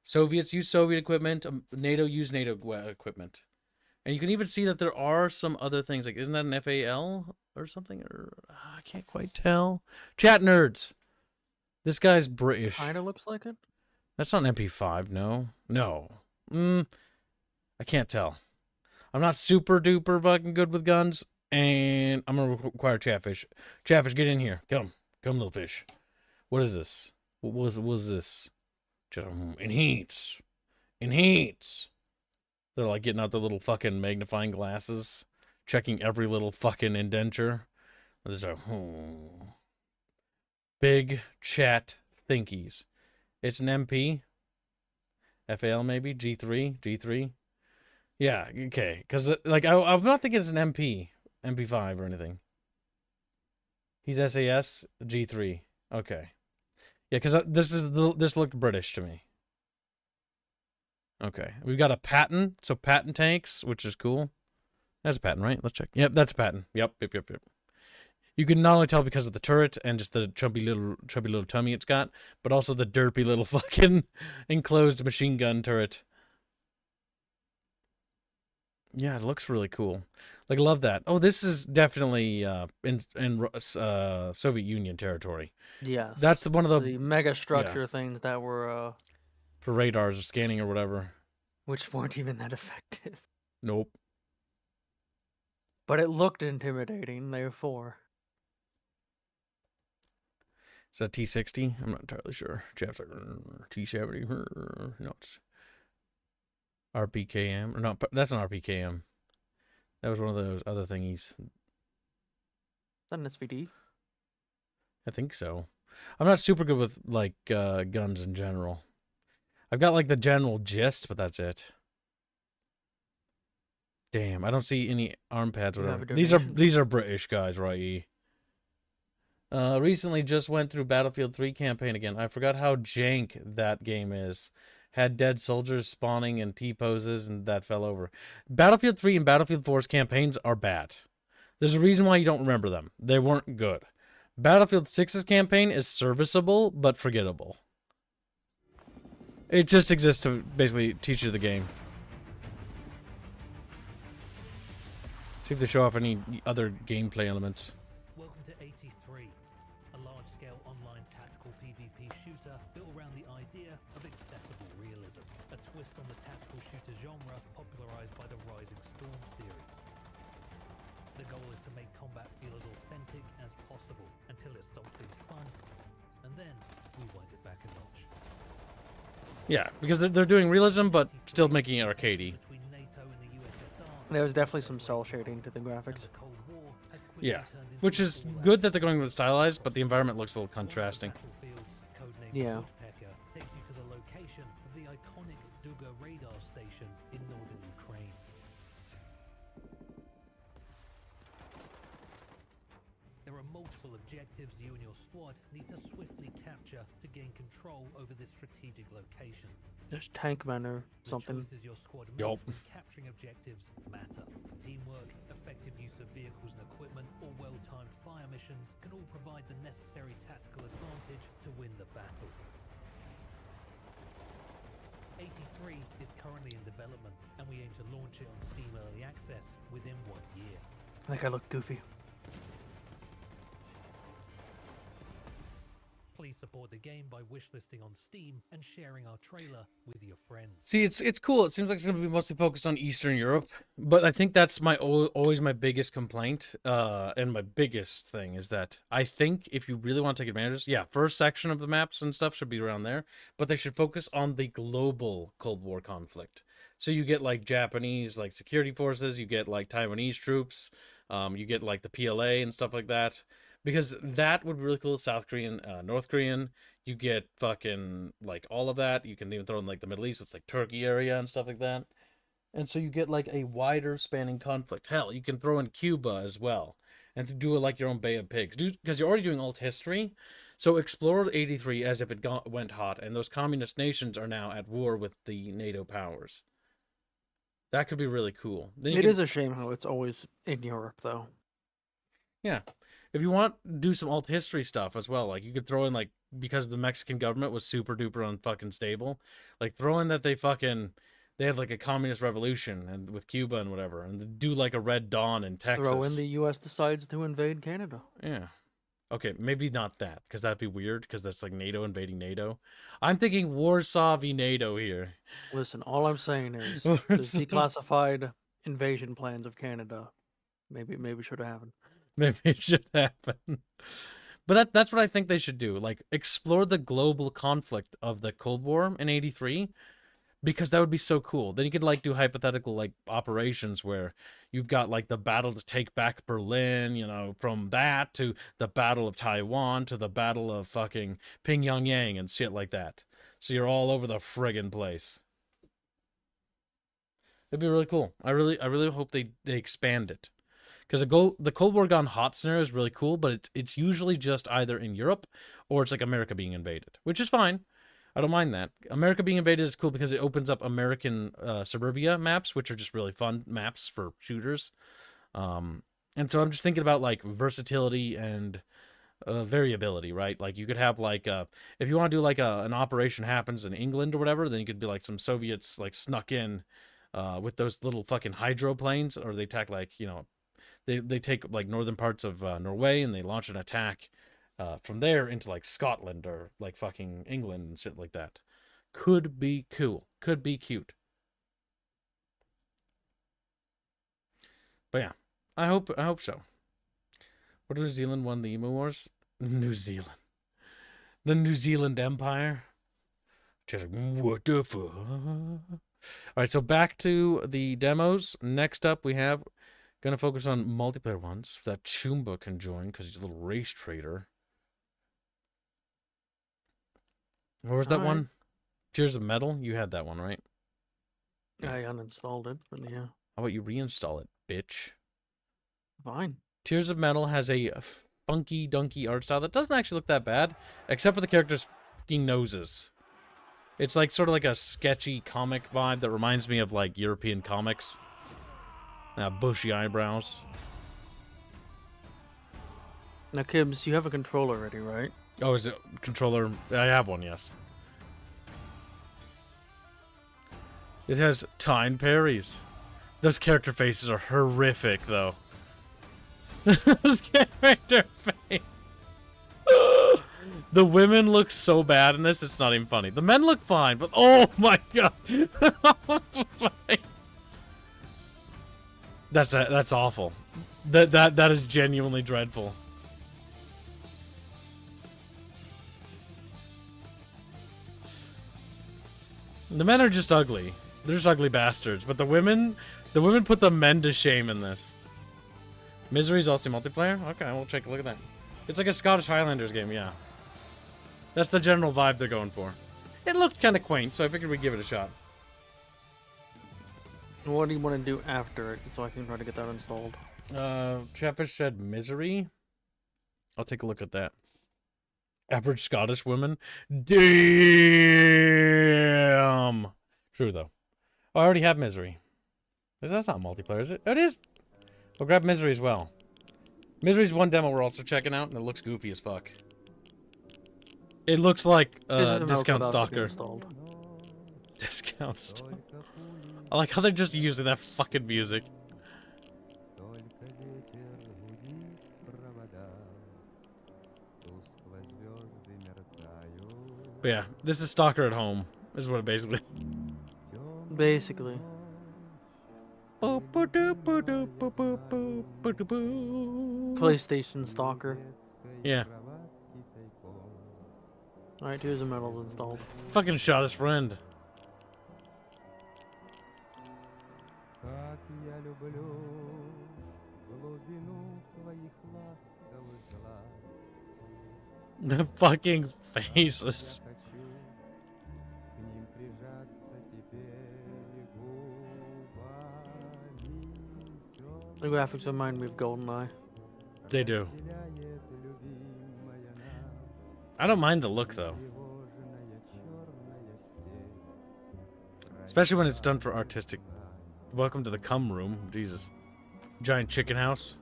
Soviets use Soviet equipment, NATO use NATO equipment. And you can even see that there are some other things, like, isn't that an FAL or something? Or I can't quite tell. Chat nerds! This guy's British. Kinda looks like it. That's not an MP5, no. No. I can't tell. I'm not super duper fucking good with guns, and I'm gonna require Chatfish. Chatfish, get in here. Come, little fish. What is this? What was this? Enhance. They're like getting out their little fucking magnifying glasses, checking every little fucking indenture. There's a big chat thinkies. It's an MP. FAL maybe? G3? Yeah, okay. Because, like, I'm not thinking it's an MP5 or anything. He's SAS, G3. Okay. Yeah, because this looked British to me. Okay. We've got a Patton. So Patton tanks, which is cool. That's a Patton, right? Let's check. Yep, that's a Patton. Yep. You can not only tell because of the turret and just the chubby little tummy it's got, but also the derpy little fucking enclosed machine gun turret. Yeah, it looks really cool. Like, love that. Oh, this is definitely in Soviet Union territory. Yes. That's one of the mega structure things that were for radars or scanning or whatever. which weren't even that effective. Nope. But it looked intimidating, therefore. Is that T60? I'm not entirely sure. Jeff's like, T70. No, it's RPKM. No, that's an RPKM. That was one of those other thingies. Is that an SVD? I think so. I'm not super good with, like, guns in general. I've got, like, the general gist, but that's it. Damn, I don't see any arm pads or whatever. These are British guys, right? Recently just went through Battlefield 3 campaign again. I forgot how jank that game is. Had dead soldiers spawning in T-poses, and that fell over. Battlefield 3 and Battlefield 4's campaigns are bad. There's a reason why you don't remember them. They weren't good. Battlefield 6's campaign is serviceable, but forgettable. It just exists to basically teach you the game. See if they show off any other gameplay elements. Welcome to 83, a large-scale online tactical PvP shooter built around the idea of accessible realism, a twist on the tactical shooter genre popularized by the Rising Storm series. The goal is to make combat feel as authentic as possible until it stops being fun, and then we wind it back a notch. Yeah, because they're doing realism, but still making it arcadey. There was definitely some cell shading to the graphics. Yeah, which is good that they're going with stylized, but the environment looks a little contrasting. Yeah. Takes you to the location of the iconic Duga radar station in northern Ukraine. There are multiple objectives you and your squad need to swiftly capture to gain control over this strategic location. There's tank man or something. The choices your squad makes when capturing objectives matter. Teamwork, effective use of vehicles and equipment, or well-timed fire missions can all provide the necessary tactical advantage to win the battle. 83 is currently in development, and we aim to launch it on Steam Early Access within 1 year. I think I look goofy. Please support the game by wishlisting on Steam and sharing our trailer with your friends. See, it's cool. It seems like it's going to be mostly focused on Eastern Europe, but I think that's always my biggest complaint, and my biggest thing is that I think if you really want to take advantage of this, yeah, first section of the maps and stuff should be around there, but they should focus on the global Cold War conflict. So you get like Japanese like security forces, you get like Taiwanese troops, you get like the PLA and stuff like that. Because that would be really cool. South Korean, North Korean, you get fucking like all of that. You can even throw in like the Middle East with like Turkey area and stuff like that. And so you get like a wider spanning conflict. Hell, you can throw in Cuba as well and to do it like your own Bay of Pigs. Because you're already doing alt history. So explore 83 as if it went hot, and those communist nations are now at war with the NATO powers. That could be really cool. Then It is a shame how it's always in Europe, though. Yeah. If you want to do some alt history stuff as well, like you could throw in like, because the Mexican government was super duper unfucking stable, like throw in that they had like a communist revolution and with Cuba and whatever, and do like a Red Dawn in Texas. Throw in the U.S. decides to invade Canada. Yeah. Okay, maybe not that, because that'd be weird, because that's like NATO invading NATO. I'm thinking Warsaw v. NATO here. Listen, all I'm saying is the declassified invasion plans of Canada maybe should have happened. Maybe it should happen. But that's what I think they should do. Like, explore the global conflict of the Cold War in 83, because that would be so cool. Then you could, like, do hypothetical, like, operations where you've got, like, the battle to take back Berlin, you know, from that to the Battle of Taiwan to the Battle of fucking Pyongyang and shit like that. So you're all over the friggin' place. It'd be really cool. I really hope they expand it. Because the Cold War gone hot scenario is really cool, but it's usually just either in Europe or it's like America being invaded, which is fine. I don't mind that. America being invaded is cool because it opens up American suburbia maps, which are just really fun maps for shooters. And so I'm just thinking about like versatility and variability, right? Like you could have like if you want to do like an operation happens in England or whatever, then you could be like some Soviets like snuck in with those little fucking hydroplanes, or they attack like, you know, they take like northern parts of Norway and they launch an attack from there into like Scotland or like fucking England and shit like that. Could be cool. Could be cute. But yeah, I hope so. What if New Zealand won the Emu Wars? New Zealand. The New Zealand Empire. Just like, what the fuck? Alright, so back to the demos. Next up we have gonna focus on multiplayer ones that Chumba can join because he's a little race trader. Where was that one? Tears of Metal? You had that one, right? I uninstalled it, but yeah. How about you reinstall it, bitch? Fine. Tears of Metal has a funky dunky art style that doesn't actually look that bad, except for the characters' fucking noses. It's like sort of like a sketchy comic vibe that reminds me of like European comics. Bushy eyebrows. Now, Kibbs, you have a controller already, right? Oh, is it controller? I have one, yes. It has Tyne parries. Those character faces are horrific, though. Those character faces. The women look so bad in this, it's not even funny. The men look fine, but oh my god. That's awful. That is genuinely dreadful. The men are just ugly. They're just ugly bastards. But the women put the men to shame in this. Misery's also multiplayer? Okay, we'll take a look at that. It's like a Scottish Highlanders game, yeah. That's the general vibe they're going for. It looked kind of quaint, so I figured we'd give it a shot. What do you want to do after it, so I can try to get that installed? Chatfish said Misery. I'll take a look at that. Average Scottish women. Damn. True, though. Oh, I already have Misery. That's not multiplayer, is it? Oh, it is. We'll grab Misery as well. Misery's one demo we're also checking out, and it looks goofy as fuck. It looks like Discount Stalker. Discounts. I like how they're just using that fucking music. But yeah, this is Stalker at Home, is what it basically. Basically. PlayStation Stalker. Yeah. Alright, here's the medals installed. Fucking shot his friend. The fucking faces. The graphics remind me of GoldenEye. They do. I don't mind the look though. Especially when it's done for artistic. Welcome to the cum room. Jesus. Giant chicken house.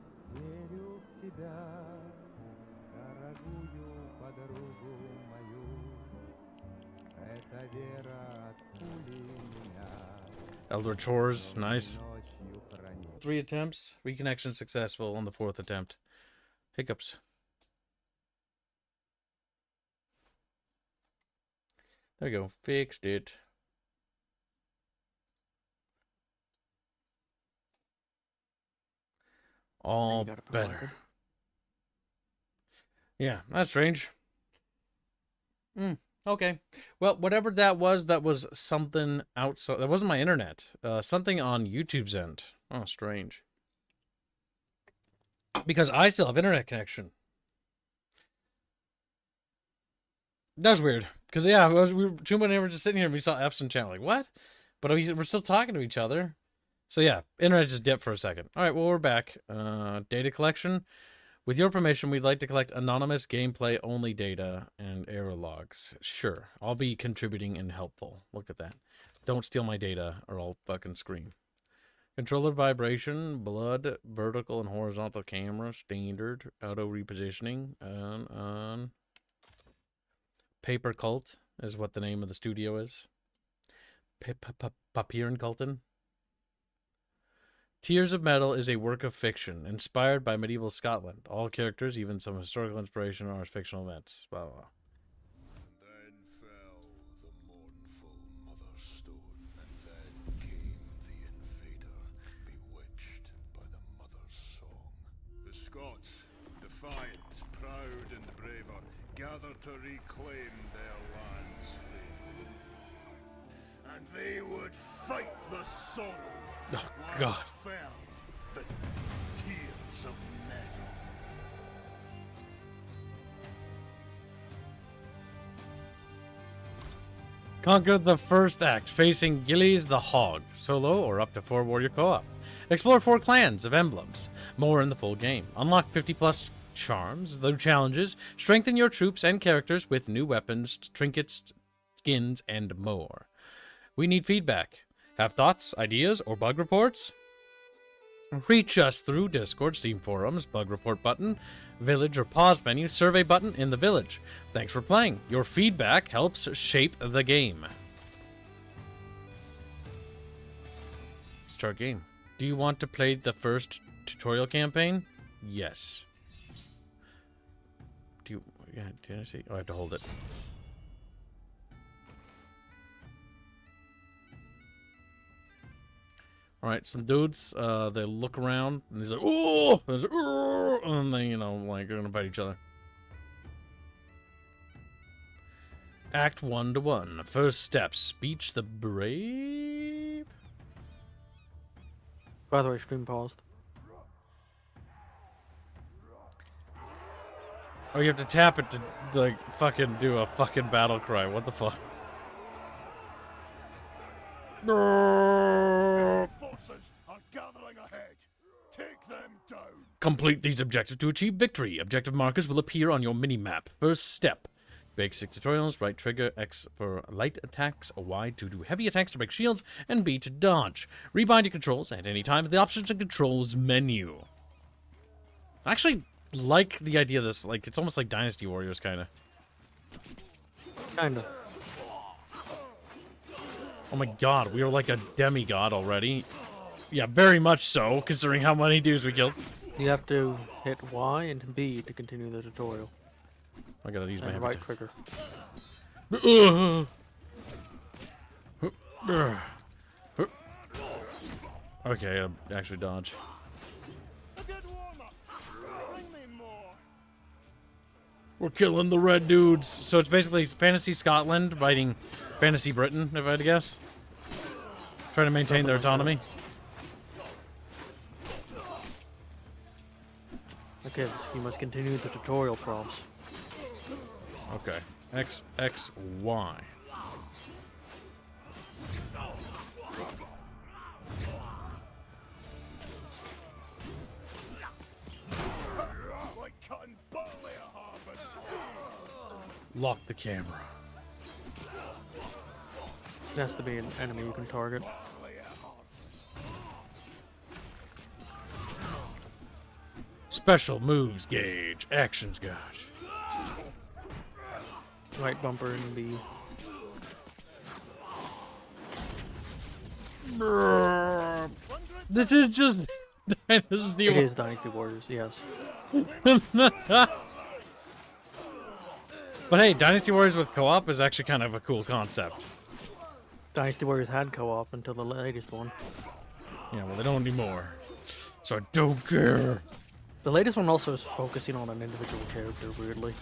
Elder chores. Nice. 3 attempts. Reconnection successful on the 4th attempt. Hiccups. There we go. Fixed it. All better. Yeah, that's strange. Okay. Well, whatever that was something outside. That wasn't my internet. Something on YouTube's end. Oh, strange. Because I still have internet connection. That's weird. Because, yeah, we were 2 minutes, we were just sitting here and we saw F's in chat. Like, what? But we're still talking to each other. So, yeah, internet just dipped for a second. All right, well, we're back. Data collection. With your permission, we'd like to collect anonymous gameplay-only data and error logs. Sure, I'll be contributing and helpful. Look at that. Don't steal my data or I'll fucking scream. Controller vibration, blood, vertical and horizontal camera, standard, auto repositioning, on. Paper Cult is what the name of the studio is. Papier and Culton. Tears of Metal is a work of fiction inspired by medieval Scotland. All characters, even some historical inspiration, are fictional events. Blah, blah, blah. Then fell the mournful mother stone, and then came the invader, bewitched by the mother's song. The Scots, defiant, proud and braver, gathered to reclaim their land's favour. And they would fight the sorrow. Oh, God. Fell the tears of metal. Conquer the first act, facing Gillies the Hog, solo or up to 4 warrior co-op. Explore 4 clans of emblems, more in the full game. Unlock 50 plus charms, new challenges, strengthen your troops and characters with new weapons, trinkets, skins, and more. We need feedback. Have thoughts, ideas, or bug reports? Reach us through Discord, Steam forums, bug report button, village or pause menu, survey button in the village. Thanks for playing. Your feedback helps shape the game. Start game. Do you want to play the first tutorial campaign? Yes. Did I see? Oh, I have to hold it. All right, some dudes, they look around, and he's like, oh, and then, you know, like, they're gonna fight each other. Act 1-1. First steps. Beach the brave. By the way, stream paused. Oh, you have to tap it to, like, fucking do a fucking battle cry. What the fuck? Forces are gathering ahead. Take them down. Complete these objectives to achieve victory. Objective markers will appear on your mini-map. First step. Basic tutorials. Right trigger, X for light attacks, Y to do heavy attacks to break shields, and B to dodge. Rebind your controls at any time with the options and controls menu. I actually like the idea of this. Like, it's almost like Dynasty Warriors, kind of. Kinda. Oh my god, we are like a demigod already. Yeah, very much so, considering how many dudes we killed. You have to hit Y and B to continue the tutorial. I gotta use my And heavy right trigger. Okay, I actually dodge. A good warm-up. Bring me more. We're killing the red dudes. So it's basically Fantasy Scotland fighting Fantasy Britain, if I had to guess. Trying to maintain their autonomy. Okay, so you must continue the tutorial prompts. Okay. X, X, Y. Like cutting barley at harvest. Lock the camera. It has to be an enemy you can target. Special moves gauge. Actions gauge. Right bumper and B. This is just... this is the... It is Dynasty Warriors, yes. But hey, Dynasty Warriors with co-op is actually kind of a cool concept. Dynasty Warriors had co-op until the latest one. Yeah, well, they don't anymore. So I don't care. The latest one also is focusing on an individual character, weirdly.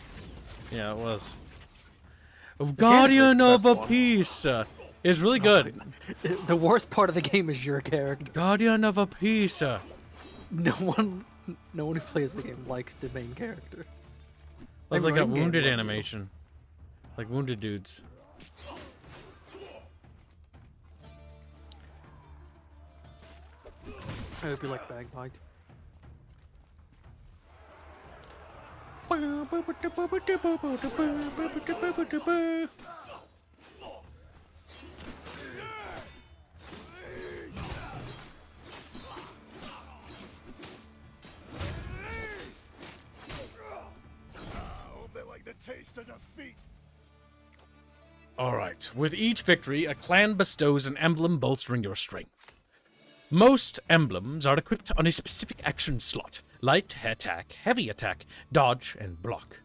Yeah, it was. Guardian the of best a one. Piece is really good. The worst part of the game is your character. Guardian of a Piece. No one who plays the game likes the main character. That's like a in-game wounded love you. animation. Like wounded dudes. I hope you like Bagpipe. I hope they like the taste of defeat. Alright, with each victory, a clan bestows an emblem bolstering your strength. Most emblems are equipped on a specific action slot: light attack, heavy attack, dodge, and block.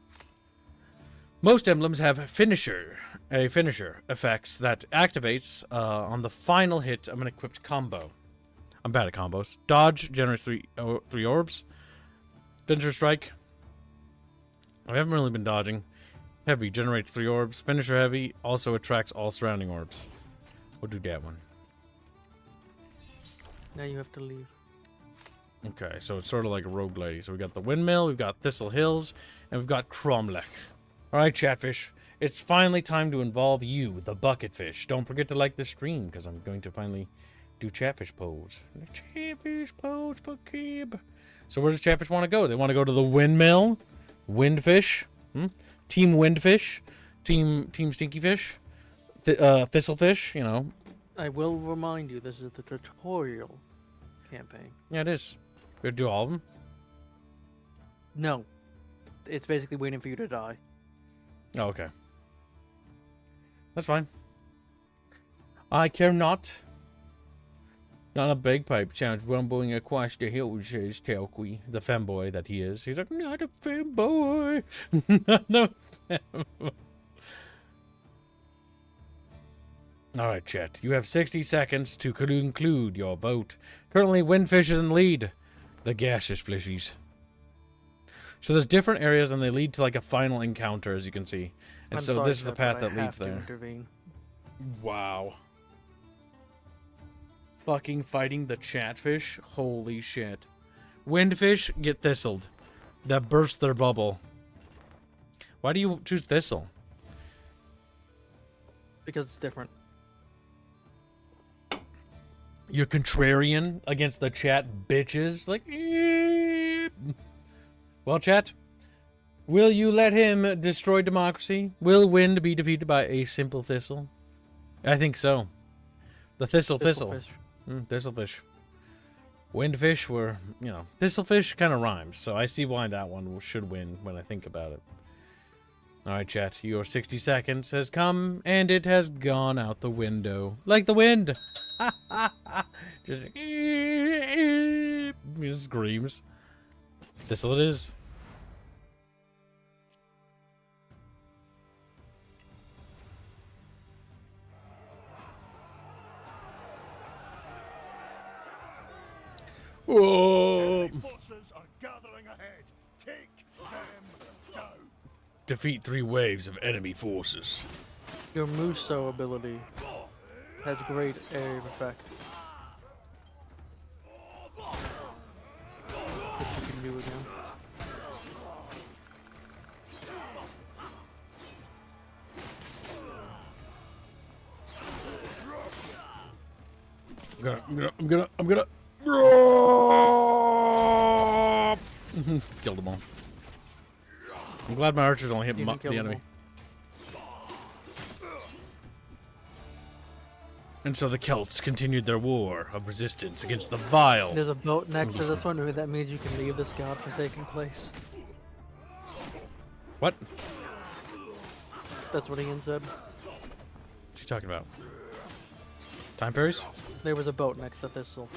Most emblems have a finisher effects that activates on the final hit of an equipped combo. I'm bad at combos. Dodge generates three orbs. Finisher strike. I haven't really been dodging. Heavy generates 3 orbs. Finisher heavy also attracts all surrounding orbs. We'll do that one. Now you have to leave. Okay, so it's sort of like a roguelite. So we got the windmill, we've got Thistle Hills, and we've got Cromlech. Alright, Chatfish. It's finally time to involve you, the bucketfish. Don't forget to like the stream, because I'm going to finally do Chatfish pose. Chatfish pose for Kib. So where does Chatfish want to go? They want to go to the windmill? Windfish? Team Windfish? Team Stinkyfish? Thistlefish, you know. I will remind you, this is the tutorial campaign. Yeah, it is. We have to do all of them? No. It's basically waiting for you to die. Oh, okay. That's fine. I care not. Not a bagpipe sounds rumbling across the hills, says Telqui, the femboy that he is. He's like, not a femboy. Not a femboy. Alright, Chet. You have 60 seconds to conclude your vote. Currently, Windfish is in the lead. The gaseous fishies. So there's different areas and they lead to like a final encounter, as you can see. And I'm so sorry, this is the Seth, path but I that leads have to there. intervene. Wow. Fucking fighting the Chatfish? Holy shit. Windfish get thistled. That bursts their bubble. Why do you choose Thistle? Because it's different. You're contrarian against the chat bitches? Like, well, chat, will you let him destroy democracy? Will Wind be defeated by a simple Thistle? I think so. The Thistle. Thistlefish. Windfish were, you know, Thistlefish kind of rhymes, so I see why that one should win when I think about it. Alright, chat. Your 60 seconds has come, and it has gone out the window. Like the wind! Just... It screams. This all it is. Whoa! Forces are gathering ahead. Take them down. Defeat 3 waves of enemy forces. Your Muso ability has great area of effect. Which you can do again. I'm gonna. Killed them all. I'm glad my archers only hit You can kill the them enemy. And so the Celts continued their war of resistance against the vile. There's a boat next to this one. Maybe that means you can leave this godforsaken place. What? That's what Ian said. What's he talking about? Time parries? There was a boat next to Thistle.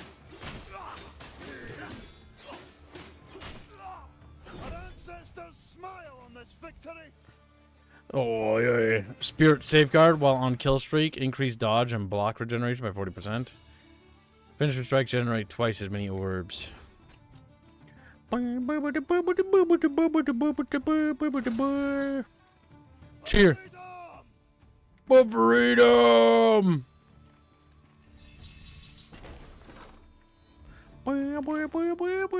Our ancestors smile on this victory. Oh, yeah. Spirit Safeguard while on kill streak. Increase dodge and block regeneration by 40%. Finisher strikes generate twice as many orbs. Cheer. For freedom!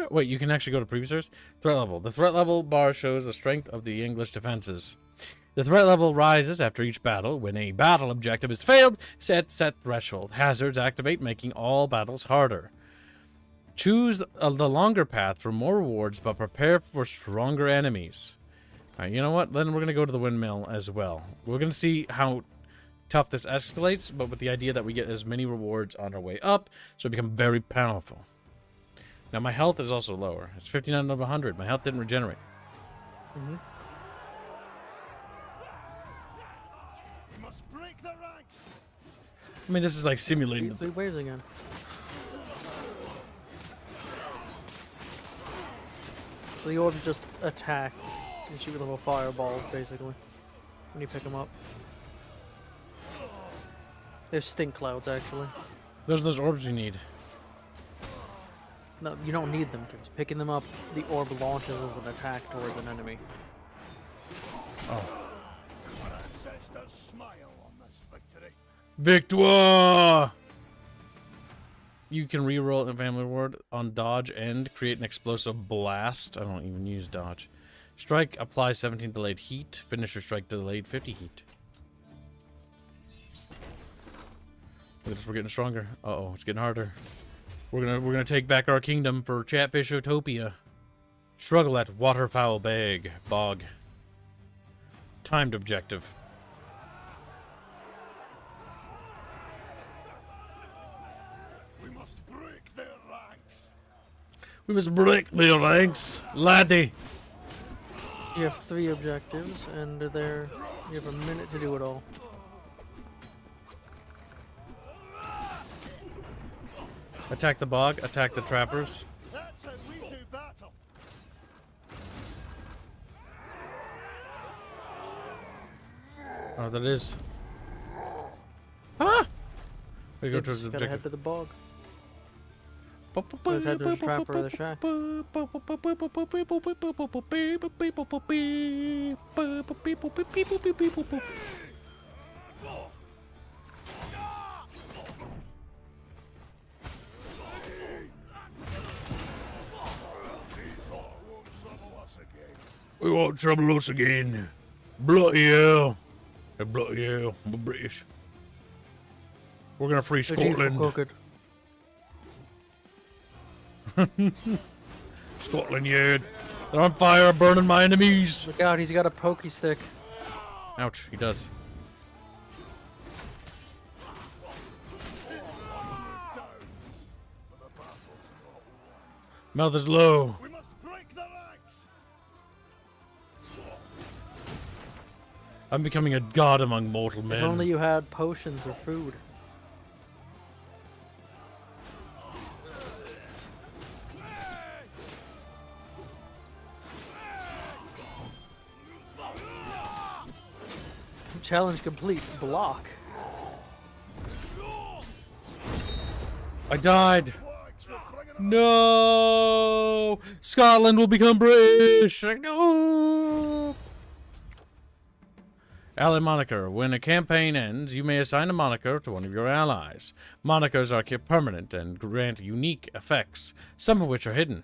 Wait, you can actually go to previous source? Threat level. The threat level bar shows the strength of the English defenses. The threat level rises after each battle. When a battle objective is failed, set threshold. Hazards activate, making all battles harder. Choose the longer path for more rewards, but prepare for stronger enemies. Alright, you know what? Then we're going to go to the windmill as well. We're going to see how tough this escalates, but with the idea that we get as many rewards on our way up, so we become very powerful. Now, my health is also lower. It's 59 out of 100. My health didn't regenerate. Mm-hmm. We must break the ranks. I mean, this is like simulating. Three waves again. So the orbs just attack and shoot little fireballs, basically, when you pick them up. They're stink clouds, actually. Those are those orbs we need. No, you don't need them, because picking them up, the orb launches as an attack towards an enemy. Oh. Our ancestors smile on this victory. Victoire! You can reroll a family reward on dodge and create an explosive blast. I don't even use dodge. Strike applies 17 delayed heat. Finisher strike delayed 50 heat. Look at this, we're getting stronger. Uh-oh, it's getting harder. We're gonna take back our kingdom for Chatfish Utopia. Struggle at Waterfowl Bog. Timed objective. We must break their ranks. We must break their ranks, laddie. You have 3 objectives, and you have a minute to do it all. Attack the bog, attack the trappers. That's how we do battle. Oh, that is. Ah! We go You towards just the gotta head objective. to the bog. Go head to the trapper or the shack. We won't trouble us again. Bloody hell. Bloody hell. We're British. We're gonna free Scotland. Scotland Yard. They're on fire, burning my enemies. Look out, he's got a pokey stick. Ouch, he does. Mouth is low. We must break the ranks. I'm becoming a god among mortal men. If only you had potions or food. Challenge complete. Block. I died. No! Scotland will become British! No! Ally moniker. When a campaign ends, you may assign a moniker to one of your allies. Monikers are permanent and grant unique effects, some of which are hidden.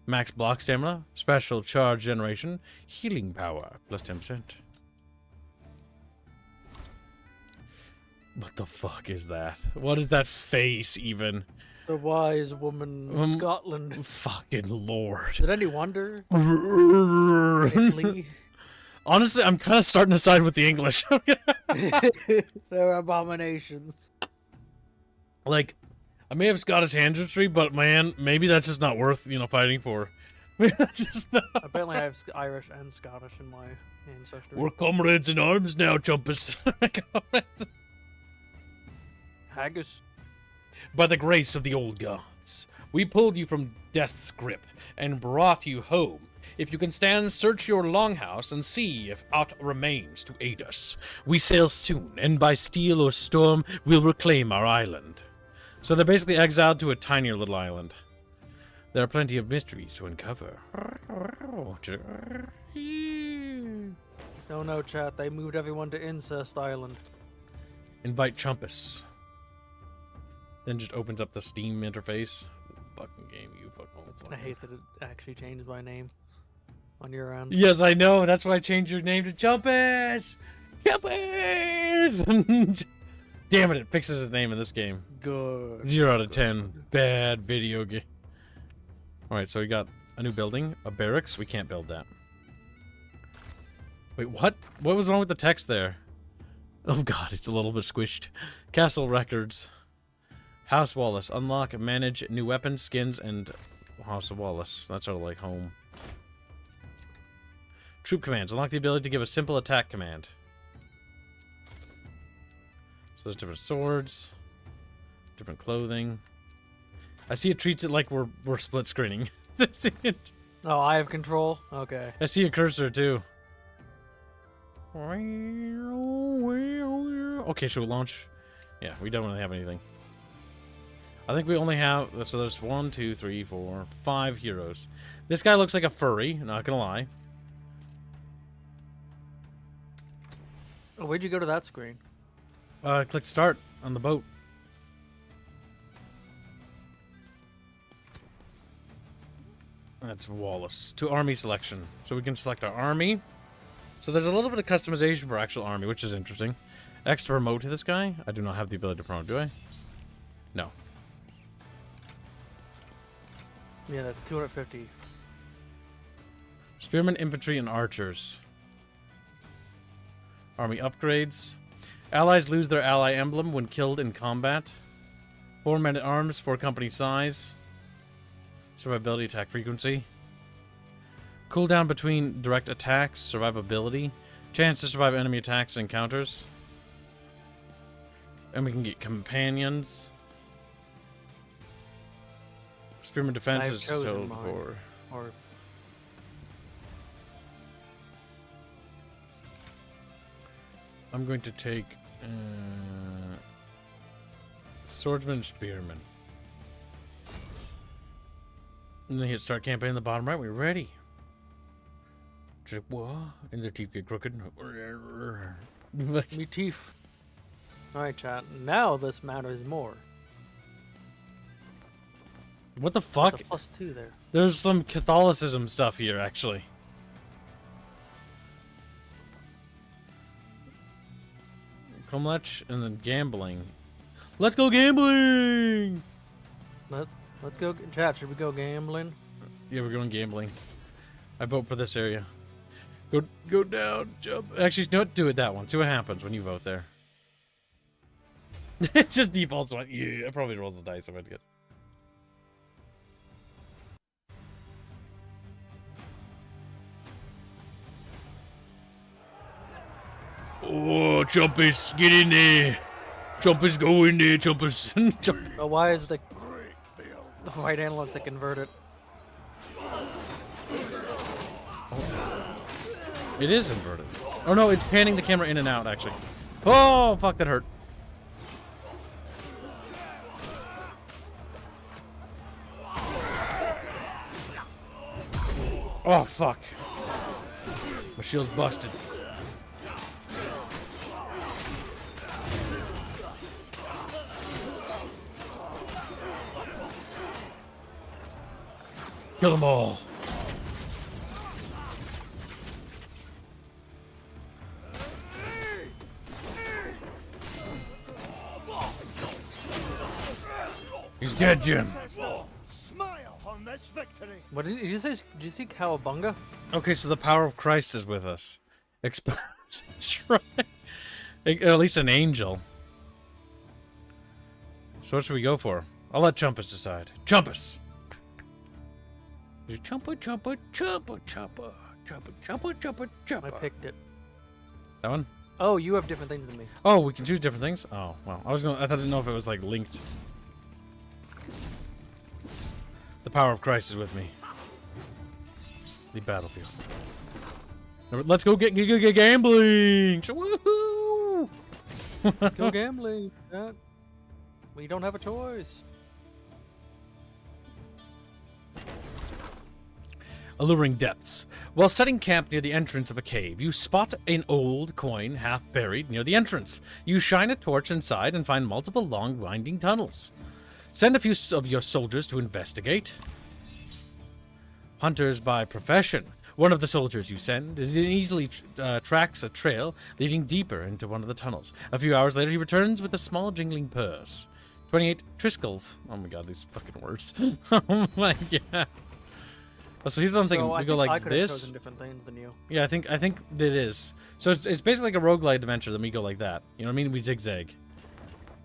Max block stamina, special charge generation, healing power, plus 10%. What the fuck is that? What is that face, even? The wise woman of Scotland. Fucking lord. Did any wonder? Italy? Honestly, I'm kind of starting to side with the English. They're abominations. Like, I may have Scottish ancestry, but man, maybe that's just not worth, fighting for. Just not. Apparently I have Irish and Scottish in my ancestry. We're comrades in arms now, Chumpus. Haggis. By the grace of the old gods, we pulled you from death's grip and brought you home. If you can stand, search your longhouse and see if aught remains to aid us. We sail soon, and by steel or storm, we'll reclaim our island. So they're basically exiled to a tinier little island. There are plenty of mysteries to uncover. Oh no, chat, they moved everyone to Incest Island. Invite Chumpus. Then just opens up the Steam interface. Fucking game, you fucking. I hate that it actually changes my name on your end. Yes, I know. That's why I changed your name to Chumpus. Chumpus. Damn it! It fixes his name in this game. Good. 0 out of 10. Bad video game. All right, so we got a new building, a barracks. We can't build that. Wait, what? What was wrong with the text there? Oh god, it's a little bit squished. Castle records. House Wallace. Unlock and manage new weapons, skins, and House of Wallace. That's sort of like home. Troop commands. Unlock the ability to give a simple attack command. So there's different swords, different clothing. I see it treats it like we're split screening. Oh, I have control? Okay. I see a cursor too. Okay, should we launch? Yeah, we don't really have anything. I think we only have, so there's 1, 2, 3, 4, 5 heroes. This guy looks like a furry, not gonna lie. Oh, where'd you go to that screen? Click start on the boat. That's Wallace. To army selection. So we can select our army. So there's a little bit of customization for actual army, which is interesting. X to promote to this guy. I do not have the ability to promote, do I? No. Yeah, that's 250. Spearmen, infantry, and archers. Army upgrades. Allies lose their ally emblem when killed in combat. 4 men at arms, 4 company size. Survivability, attack frequency. Cooldown between direct attacks, survivability. Chance to survive enemy attacks and encounters. And we can get companions. Spearman defense I've is chosen filled mine. for. Or I'm going to take swordsman, spearman. And then hit start campaign in the bottom right. We're ready. Just what? And their teeth get crooked. me teeth. Alright, chat. Now this matters more. What the fuck? That's a +2 there. There's some Catholicism stuff here, actually. Cromlech and then gambling. Let's go gambling! Let's go, chat. Should we go gambling? Yeah, we're going gambling. I vote for this area. Go down, jump. Actually, you know what? Do it that one. See what happens when you vote there. It just defaults one. Yeah, it probably rolls the dice, I would guess. Oh, Chumpus, get in there. Chumpus, go in there, Chumpus. Oh, why is the right analog stick inverted? It is inverted. Oh no, it's panning the camera in and out, actually. Oh, fuck, that hurt. Oh, fuck. My shield's busted. Kill them all. He's dead, Jim. Smile on this victory. What did you say? Did you see Cowabunga? Okay, so the power of Christ is with us. Expose right. At least an angel. So what should we go for? I'll let Chumpus decide. Chumpus! Chumpa, chumpa, chumpa, chumpa, chumpa, chumpa, chumpa, chumpa. I picked it. That one? Oh, you have different things than me. Oh, we can choose different things? Oh, well. I didn't know if it was like linked. The power of Christ is with me. The battlefield. Let's go get gambling! Woohoo! Let's go gambling. Yeah. We don't have a choice. Alluring depths. While setting camp near the entrance of a cave, you spot an old coin half buried near the entrance. You shine a torch inside and find multiple long winding tunnels. Send a few of your soldiers to investigate. Hunters by profession. One of the soldiers you send easily tracks a trail leading deeper into one of the tunnels. A few hours later, he returns with a small jingling purse. 28 triskels. Oh my god, these fucking words. Oh my god. Oh, so here's what I'm thinking. We go like I could have this. chosen different things than you. Yeah, I think it is. So it's basically like a roguelite adventure. Then we go like that. You know what I mean? We zigzag.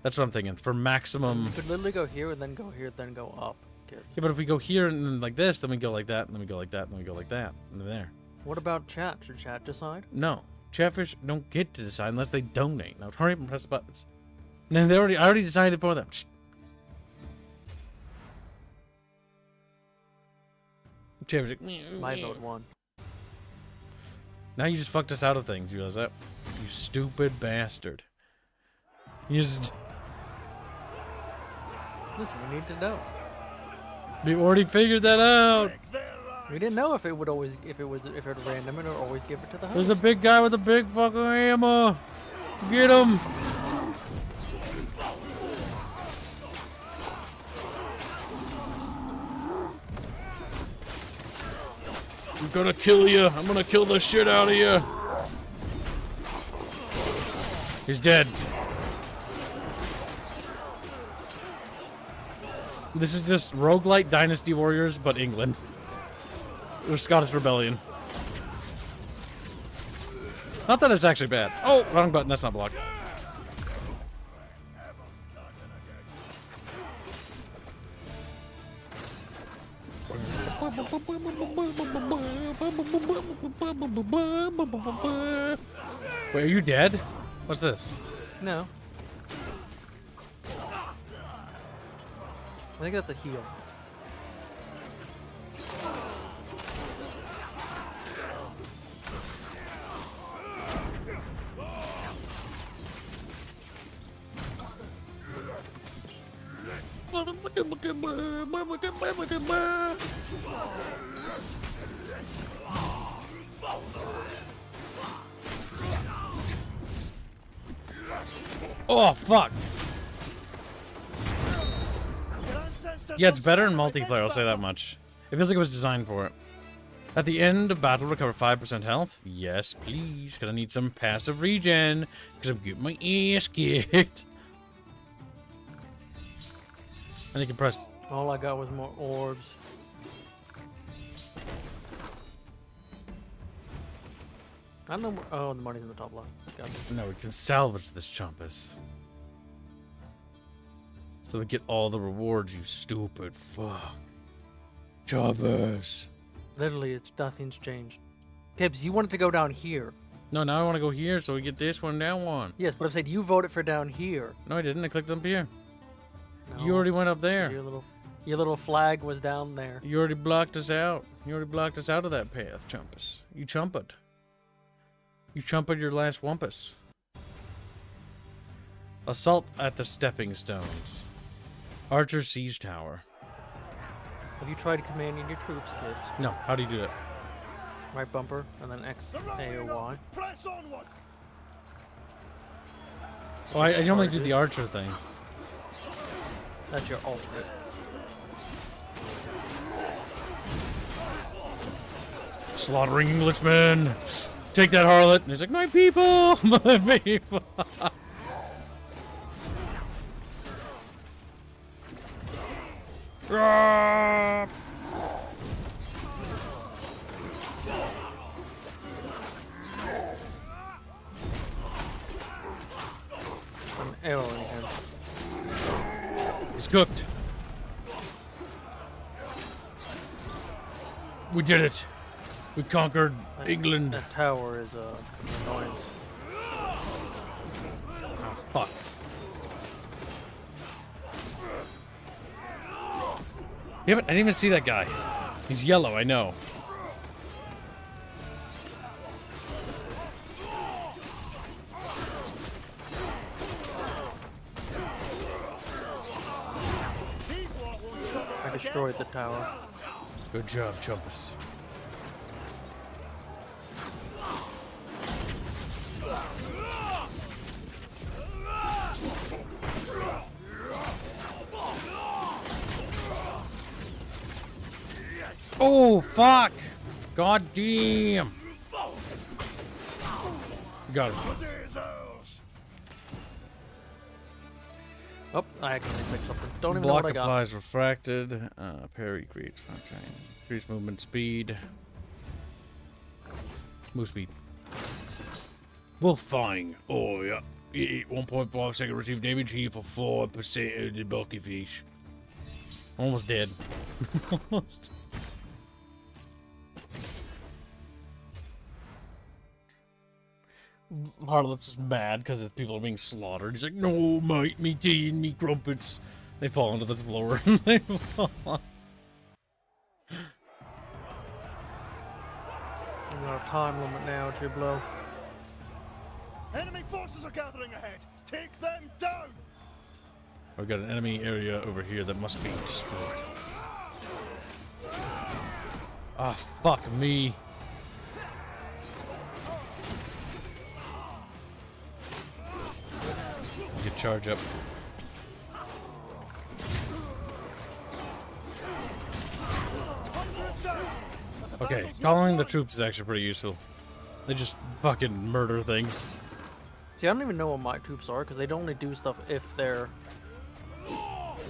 That's what I'm thinking. For maximum. You could literally go here and then go here, then go up. Yeah, but if we go here and then like this, then we go like that, and then we go like that, and then we go like that, and then there. What about chat? Should chat decide? No, Chatfish don't get to decide unless they donate. Now hurry up and press the buttons. No, I already decided for them. Chatfish. My vote won. Now you just fucked us out of things. You realize that? You stupid bastard. You just. Listen, we need to know. We already figured that out. We didn't know if it would always, if it random or always give it to the host. There's a big guy with a big fucking hammer. Get him. I'm gonna kill you. I'm gonna kill the shit out of you. He's dead. This is just roguelite Dynasty Warriors, but England. Or Scottish Rebellion. Not that it's actually bad. Oh, wrong button. That's not blocked. Wait, are you dead? What's this? No. I think that's a heal. Oh, fuck. Yeah, it's better in multiplayer, I'll say that much. It feels like it was designed for it. At the end of battle, recover 5% health? Yes, please, because I need some passive regen, because I'm getting my ass kicked. And you can press... All I got was more orbs. I don't know. Oh, the money's in the top left. Got it. No, we can salvage this Chumpus. So we get all the rewards, you stupid fuck. Chumpus. Literally, nothing's changed. Tibbs, you wanted to go down here. No, now I want to go here so we get this one, that one. Yes, but I said you voted for down here. No, I didn't. I clicked up here. No, You already went up there. Your little flag was down there. You already blocked us out. You already blocked us out of that path, Chumpus. You chumped. You chumped your last wumpus. Assault at the stepping stones. Archer siege tower. Have you tried commanding your troops, kids? No, how do you do that? Right bumper, and then X, A, or Y. Press onward. Oh, I normally do the archer thing. That's your alternate. Slaughtering Englishmen! Take that, harlot! And he's like, my people! My people! Ah! An arrow in him. He's cooked. We did it. We conquered England. That tower is an annoyance. Oh, fuck. Yeah, but I didn't even see that guy. He's yellow, I know. I destroyed the tower. Good job, Chumpus. Oh, fuck! God damn! Got him. Oh, I accidentally picked something. Don't even know Block what I got. applies refracted. Parry creates front chain. Increase movement speed. Move speed. Wolfang. Oh, yeah. 1.5 second receive damage here for 4% of the bulky fish. Almost dead. Almost. Harlot's is mad because people are being slaughtered. He's like, no, mate, me tea and me crumpets. They fall onto the floor. They fall. We've got a time limit now, Giblo. Enemy forces are gathering ahead. Take them down. We've got an enemy area over here that must be destroyed. Ah, fuck me. Get charge up. Okay, calling the troops is actually pretty useful. They just fucking murder things. See, I don't even know what my troops are because they only do stuff if they're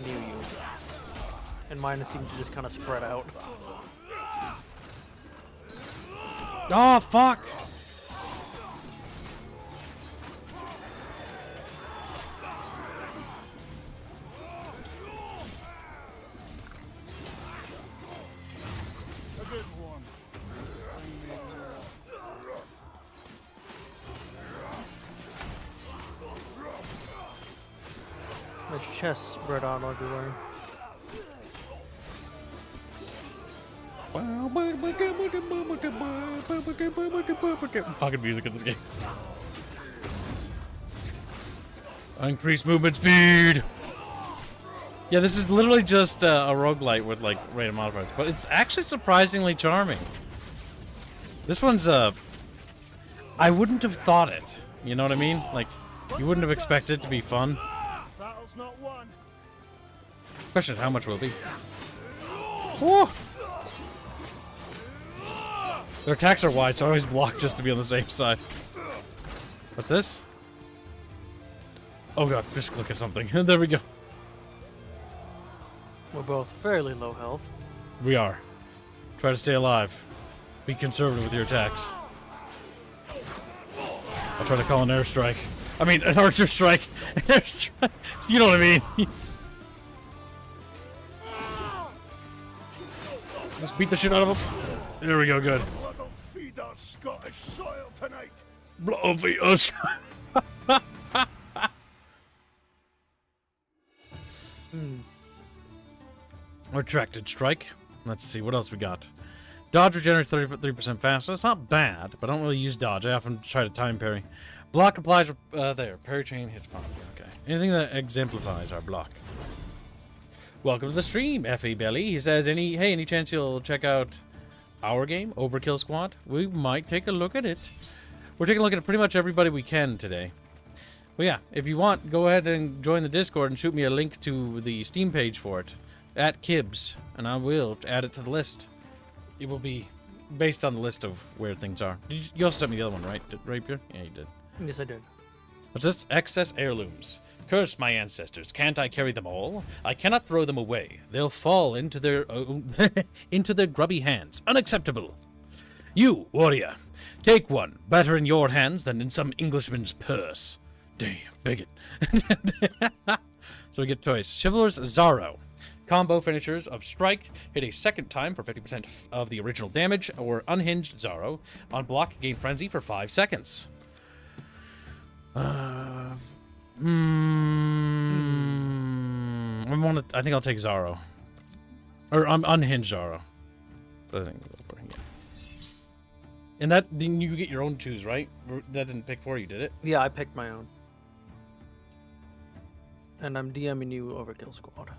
near you. And mine seems to just kind of spread out. Oh, fuck! A good one. There's chests spread out everywhere. Fucking music in this game. Increase movement speed! Yeah, this is literally just a roguelite with like random modifiers, but it's actually surprisingly charming. This one's I wouldn't have thought it. You know what I mean? Like, you wouldn't have expected it to be fun. Battle's not won. Question is, how much will it be? Woo! Their attacks are wide, so I always block just to be on the safe side. What's this? Oh god, just click at something. There we go. We're both fairly low health. We are. Try to stay alive. Be conservative with your attacks. I'll try to call an airstrike. I mean, an archer strike. An airstrike. You know what I mean? Let's beat the shit out of him. There we go, good. Blood will feed our Scottish soil tonight. Bluffy us. Retracted strike. Let's see what else we got. Dodge regenerates 33% faster. That's not bad, but I don't really use dodge. I often try to time parry. Block applies there. Parry chain hits fine. Okay. Anything that exemplifies our block. Welcome to the stream, F.E. Belly. He says, any chance you'll check out our game, Overkill Squad? We might take a look at it. We're taking a look at pretty much everybody we can today. Well, yeah, if you want, go ahead and join the Discord and shoot me a link to the Steam page for it. At Kibs, and I will add it to the list. It will be based on the list of where things are. You also sent me the other one, right, Rapier? Yeah, you did. Yes, I did. What's this? Excess heirlooms. Curse my ancestors. Can't I carry them all? I cannot throw them away. They'll fall into their into their grubby hands. Unacceptable. You, warrior, take one. Better in your hands than in some Englishman's purse. Damn, bigot. So we get toys. Chivalrous Zorro. Combo finishers of Strike hit a second time for 50% of the original damage, or Unhinged Zorro. On block, gain Frenzy for 5 seconds. I think I'll take Zorro. Or Unhinged Zorro. I think yeah. And that, then you get your own choose, right? That didn't pick for you, did it? Yeah, I picked my own. And I'm DMing you Overkill Squad.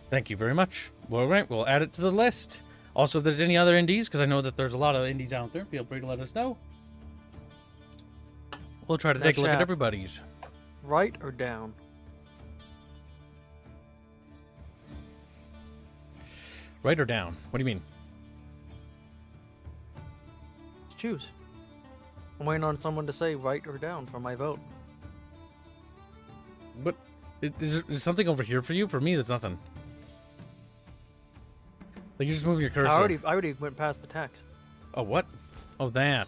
Thank you very much. Well, right, we'll add it to the list. Also, if there's any other indies, because I know that there's a lot of indies out there, feel free to let us know. We'll try to take a look at everybody's. Right or down? Right or down? What do you mean? Let's choose. I'm waiting on someone to say right or down for my vote. But is there something over here for you? For me, there's nothing. Like, you're just moving your cursor. I already went past the text. Oh, what? Oh, that.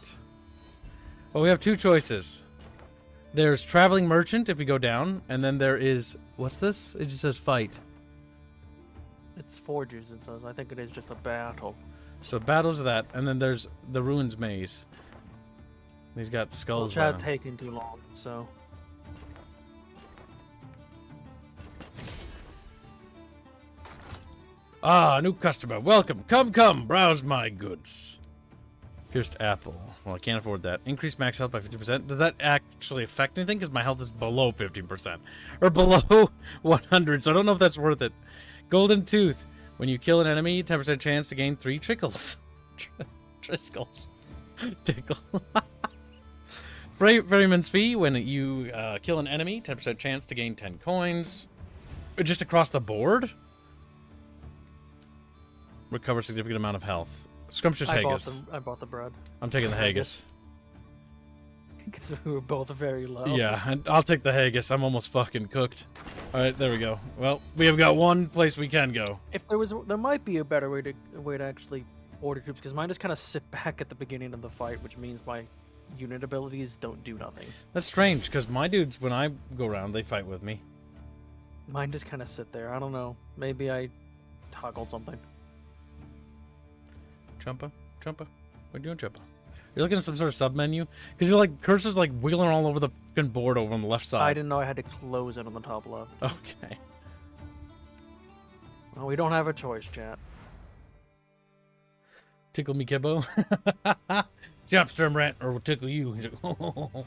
Well, we have two choices. There's Traveling Merchant if we go down, and then there is... What's this? It just says fight. It's Forges, it says. I think it is just a battle. So battles of that, and then there's the Ruins Maze. He's got skulls. Well, Chad's taking too long, so... Ah, new customer. Welcome. Come. Browse my goods. Pierced apple. Well, I can't afford that. Increased max health by 50%. Does that actually affect anything? Because my health is below 15%. Or below 100, so I don't know if that's worth it. Golden tooth. When you kill an enemy, 10% chance to gain 3 trickles. Triskells. Tickle. Ferryman's fee. When you kill an enemy, 10% chance to gain 10 coins. Just across the board? Recover significant amount of health. Scrumptious haggis. I bought the bread. I'm taking the haggis. Because we were both very low. Yeah, and I'll take the haggis. I'm almost fucking cooked. All right, there we go. Well, we have got one place we can go. If there might be a better way to actually order troops, because mine just kind of sit back at the beginning of the fight, which means my unit abilities don't do nothing. That's strange, because my dudes, when I go around, they fight with me. Mine just kind of sit there. I don't know. Maybe I toggled something. Chumpa? What are you doing, Chumpa? You're looking at some sort of sub-menu? Because you're like, cursor's like wiggling all over the fucking board over on the left side. I didn't know I had to close it on the top left. Okay. Well, we don't have a choice, chat. Tickle me, kibbo. Chopstorm rat, or we'll tickle you. He's like, oh.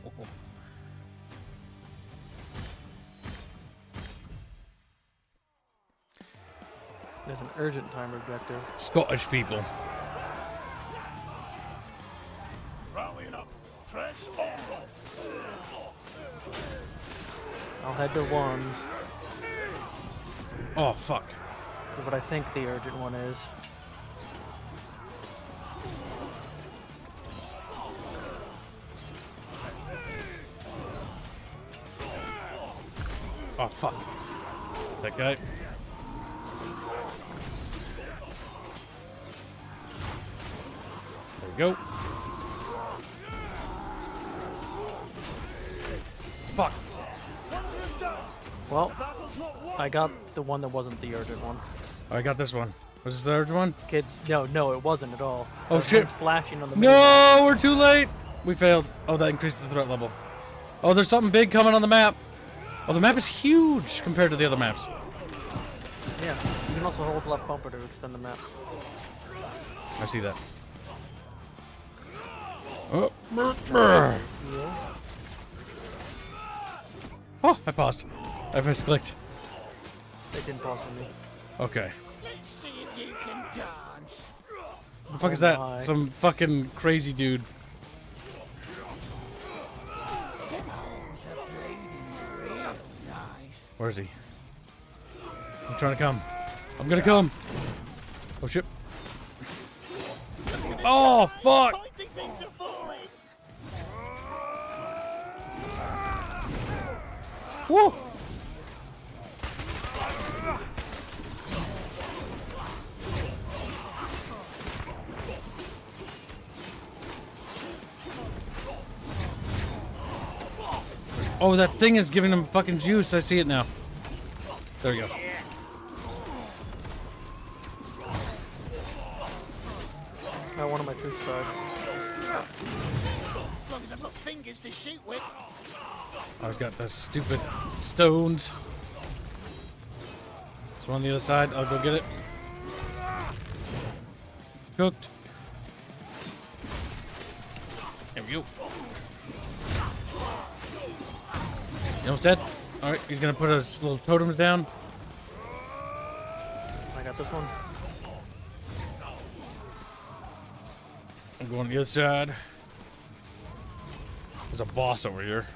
There's an urgent time objective. Scottish people. Rallying up. Press onward. I'll head to 1. Oh, fuck. What I think the urgent one is. Oh, fuck. That guy. There we go. Fuck. Well, I got the one that wasn't the urgent one. Oh, I got this one. Was this the urgent one? Kids, no, it wasn't at all. Oh, The shit. one's flashing on the No, we're too late. we failed. Oh, that increased the threat level. Oh, there's something big coming on the map. Oh, the map is huge compared to the other maps. Yeah, you can also hold left bumper to extend the map. I see that. Oh, brr. Oh, I paused. I misclicked. They didn't pause for me. Okay. Let's see if you can dance. What the fuck is Oh that? my. Some fucking crazy dude. Them holes are bleeding real nice. Where is he? I'm trying to come. I'm gonna come. Oh shit. Oh fuck! Pointy things are falling. Woo! Oh, that thing is giving him fucking juice. I see it now. There we go. One of my troops died. As long as I've got fingers to shoot with. I always got the stupid stones. There's one on the other side. I'll go get it. Cooked. There we go. You almost dead? Alright, he's gonna put his little totems down. I got this one. I'm going to the other side. There's a boss over here.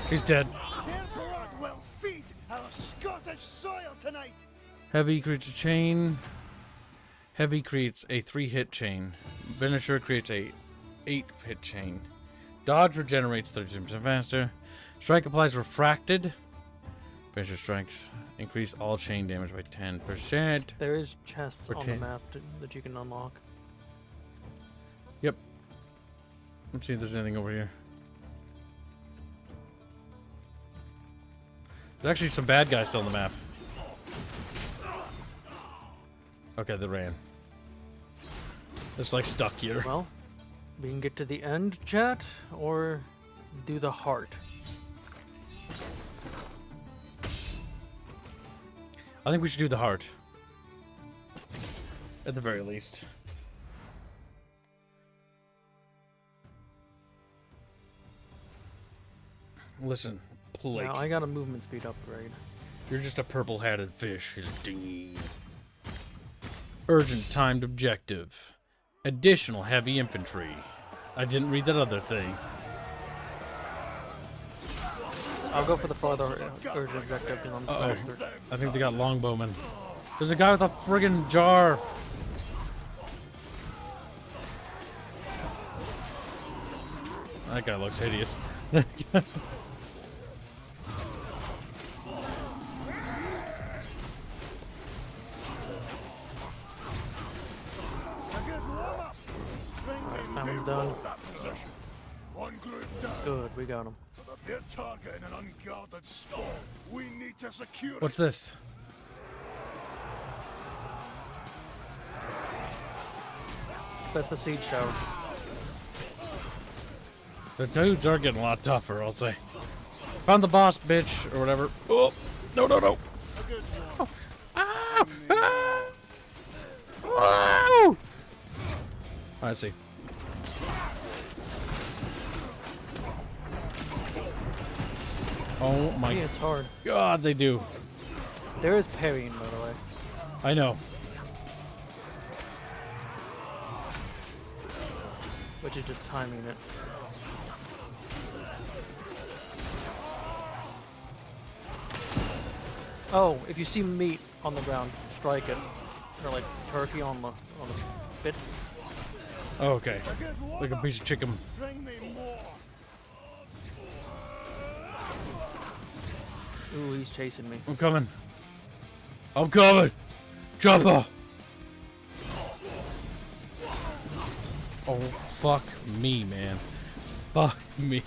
He's dead. Therefore art well feed our Scottish soil tonight. Heavy creates a chain. Heavy creates a 3-hit chain. Finisher creates a 8-hit chain. Dodge regenerates 32% faster. Strike applies refracted. Finisher strikes increase all chain damage by 10%. There is chests Or on the map that you can unlock. Yep. Let's see if there's anything over here. There's actually some bad guys still on the map. Okay, they ran. It's like stuck here. Well, we can get to the end, chat, or do the heart. I think we should do the heart. At the very least. Listen, Blake. Now, I got a movement speed upgrade. You're just a purple-hatted fish. He's dingy. Urgent timed objective. Additional heavy infantry. I didn't read that other thing. I'll go for the farther urgent objective because I'm faster. I think they got longbowmen. There's a guy with a friggin' jar. That guy looks hideous. A good warm up. That one's done. That position. One group down. Good, we got him. They're targeting an unguarded spot. We need to secure it. What's this? That's the siege tower. The dudes are getting a lot tougher, I'll say. Found the boss, bitch, or whatever. Oh, no, no, no. Oh. Ah! Ah! Wow! Alright, see. Oh my Yeah, it's hard. god, they do. There is parrying, by the way. I know. Which is just timing it. Oh, if you see meat on the ground, strike it. Or like turkey on the spit. Oh, okay. A good warm Like a up. piece of chicken. Bring me more. Ooh, he's chasing me. I'm coming. I'm coming. Chopper. Oh, fuck me, man. Fuck me.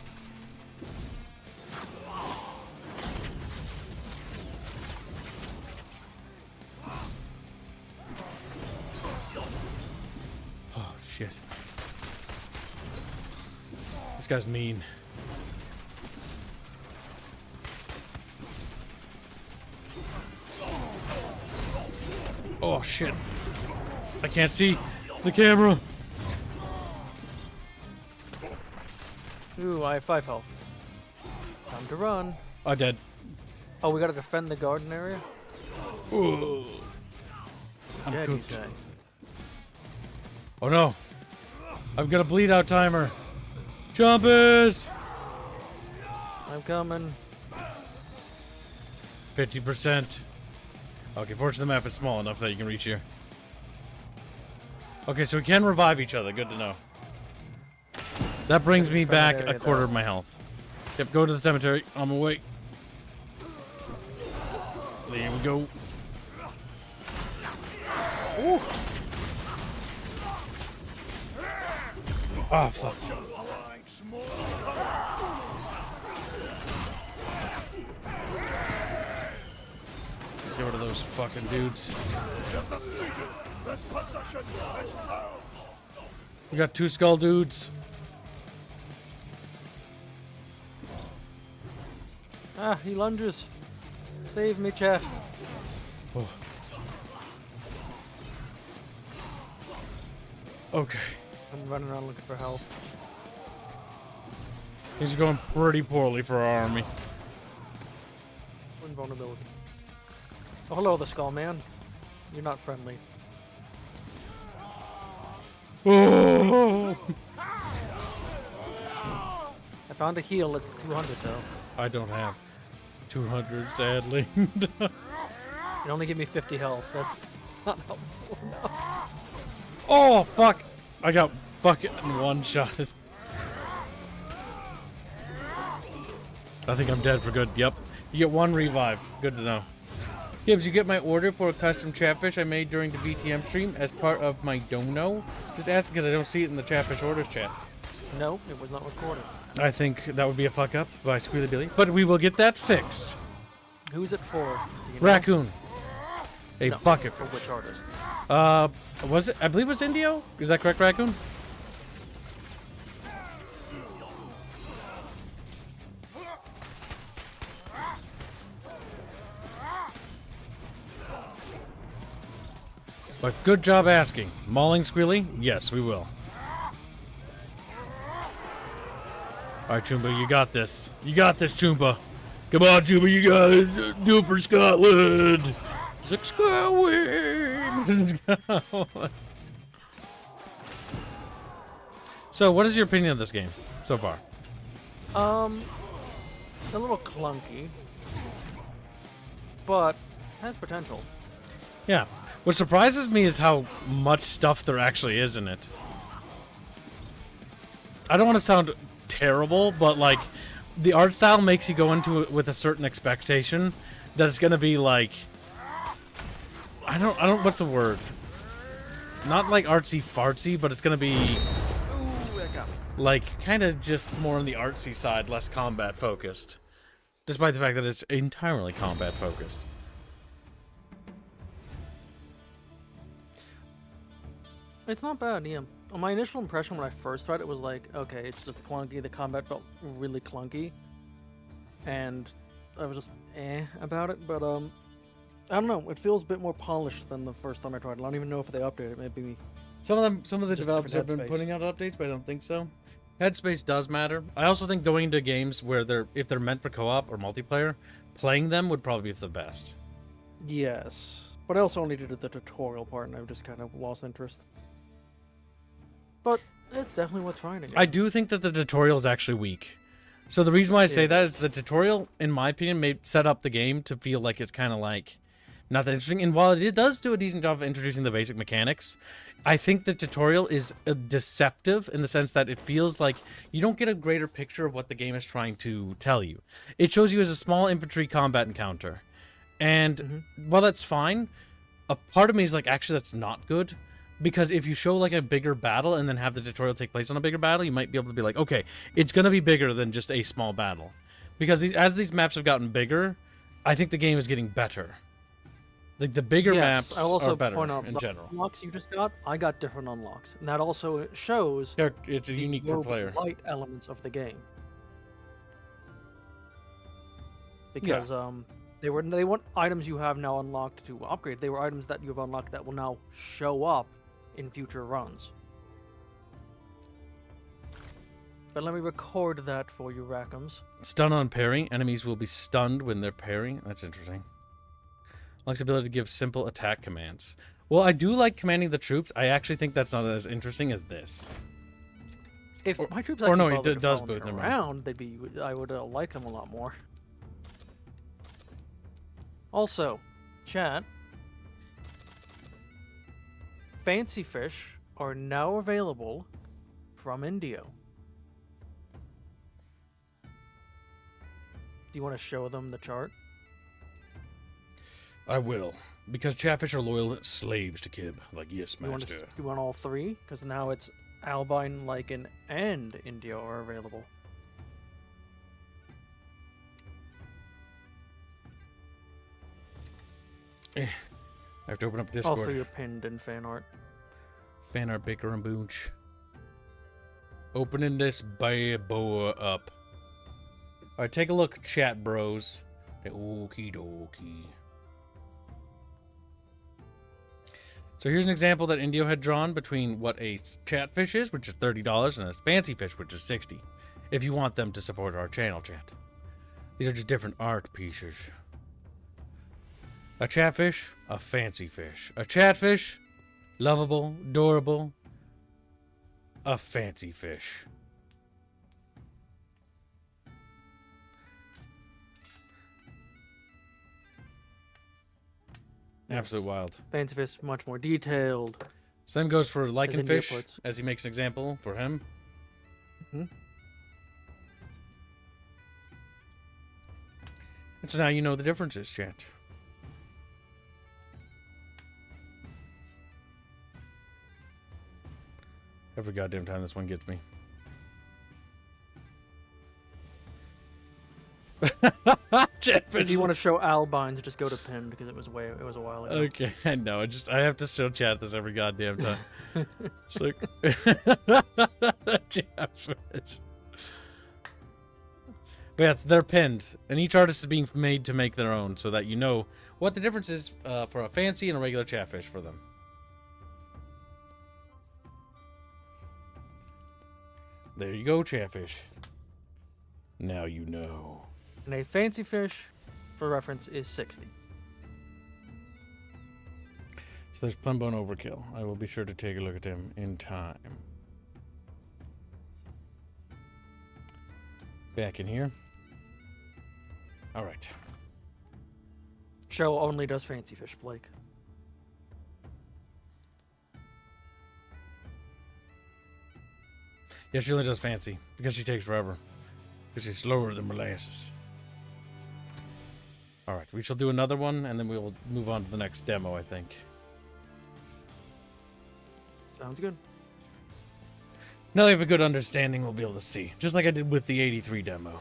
shit. This guy's mean. Oh shit. I can't see the camera. Ooh, I have 5 health. Time to run. I'm dead. Oh, we gotta defend the garden area? Ooh. I'm Yeah, you cooked. say. Oh no. I've got a bleed out timer. Jumpers! I'm coming. 50%. Okay, fortunately the map is small enough that you can reach here. Okay, so we can revive each other. Good to know. That brings me back a quarter of my health. Yep, go to the cemetery. On my way. There we go. Ooh. Oh, fuck. Get rid of those fucking dudes. We got 2 skull dudes. Ah, he lunges. Save me, chat. Oh. Okay. I'm running around looking for health. Things are going pretty poorly for our army. Invulnerability. Oh, hello, the skull man. You're not friendly. Oh! I found a heal. It's 200 though. I don't have 200, sadly. It only give me 50 health. That's not helpful enough. Oh, fuck! I got fucking one-shotted. I think I'm dead for good. Yep. You get 1 revive. Good to know. Gibbs, you get my order for a custom chatfish I made during the VTM stream as part of my dono? Just asking because I don't see it in the chatfish orders chat. No, it was not recorded. I think that would be a fuck up by Squealy Billy, but we will get that fixed. Who's it for? Do you know? Raccoon. A No, bucket for fish. which artist? Was it? I believe it was Indio. Is that correct, Raccoon? But good job asking. Mauling Squealy? Yes, we will. Alright, Choomba, you got this. You got this, Choomba. Come on, Choomba, you got it. Do it for Scotland. 6 Scotland. So, what is your opinion of this game so far? It's a little clunky, but has potential. Yeah. What surprises me is how much stuff there actually is in it. I don't want to sound terrible, but like the art style makes you go into it with a certain expectation that it's gonna be like I don't what's the word? Not like artsy fartsy, but it's gonna be Ooh, that got me. like kind of just more on the artsy side, less combat focused. Despite the fact that it's entirely combat focused. It's not bad, yeah. My initial impression when I first tried it was like, okay, it's just clunky. The combat felt really clunky, and I was just about it. But I don't know. It feels a bit more polished than the first time I tried it. I don't even know if they updated it. Maybe Some of the Just developers have different been headspace. putting out updates, but I don't think so. Headspace does matter. I also think going into games where if they're meant for co-op or multiplayer, playing them would probably be the best. yes. But I also only did the tutorial part, and I've just kind of lost interest. But it's definitely worth trying again. I do think that the tutorial is actually weak. So the reason why I say It that is the tutorial, in my opinion, made set up the game to feel like it's kind of like not that interesting. And while it does do a decent job of introducing the basic mechanics, I think the tutorial is deceptive in the sense that it feels like you don't get a greater picture of what the game is trying to tell you. It shows you as a small infantry combat encounter. And while that's fine, a part of me is like, actually, that's not good. Because if you show like a bigger battle and then have the tutorial take place on a bigger battle, you might be able to be like, okay, it's going to be bigger than just a small battle. Because as these maps have gotten bigger, I think the game is getting better. Like the bigger Yes, maps I'll also are better point out in the general. unlocks you just got. I got different unlocks, and that also shows It's the unique for player. light elements of the game. Because they weren't items you have now unlocked to upgrade. They were items that you have unlocked that will now show up in future runs. But let me record that for you, Rackums. Stun on parry. Enemies will be stunned when they're parrying. That's interesting. Unlocks the ability to give simple attack commands. Well, I do like commanding the troops. I actually think that's not as interesting as this. If my troops or actually no, it bothered to does follow me both, never mind. around, I would like them a lot more. Also, chat, fancy fish are now available from Indio. Do you want to show them the chart? I will. Because chatfish are loyal slaves to Kib. Like, yes, You want, master. you want all three? Because now it's Albine, Lycan, and Indio are available. I have to open up All Discord. three are pinned in fan art. Fan art, Bicker and Boonch. Opening this bad boy up. Alright, take a look, chat bros. Okie dokie. So here's an example that Indio had drawn between what a chatfish is, which is $30, and a fancy fish, which is $60. If you want them to support our channel, chat. These are just different art pieces. A chatfish, a fancy fish. A chatfish, lovable, adorable. A fancy fish. Absolute wild. Fancy fish, much more detailed. Same goes for lichen Indio fish, puts. as he makes an example for him. Mhm. And so now you know the differences, chat. Every goddamn time this one gets me. If you want to show Albines, just go to pinned because it was a while ago. Okay, I know. I have to still chat this every goddamn time. It's like chatfish. But yeah, they're pinned, and each artist is being made to make their own, so that you know what the difference is for a fancy and a regular chatfish for them. There you go, chatfish. Now you know. And a fancy fish, for reference, is 60. So there's Plumbone Overkill. I will be sure to take a look at them in time. Back in here. Alright. Show only does fancy fish, Blake. Yeah, she only does fancy, because she takes forever. Because she's slower than molasses. Alright, we shall do another one, and then we'll move on to the next demo, I think. Sounds good. Now that we have a good understanding, we'll be able to see. Just like I did with the 83 demo.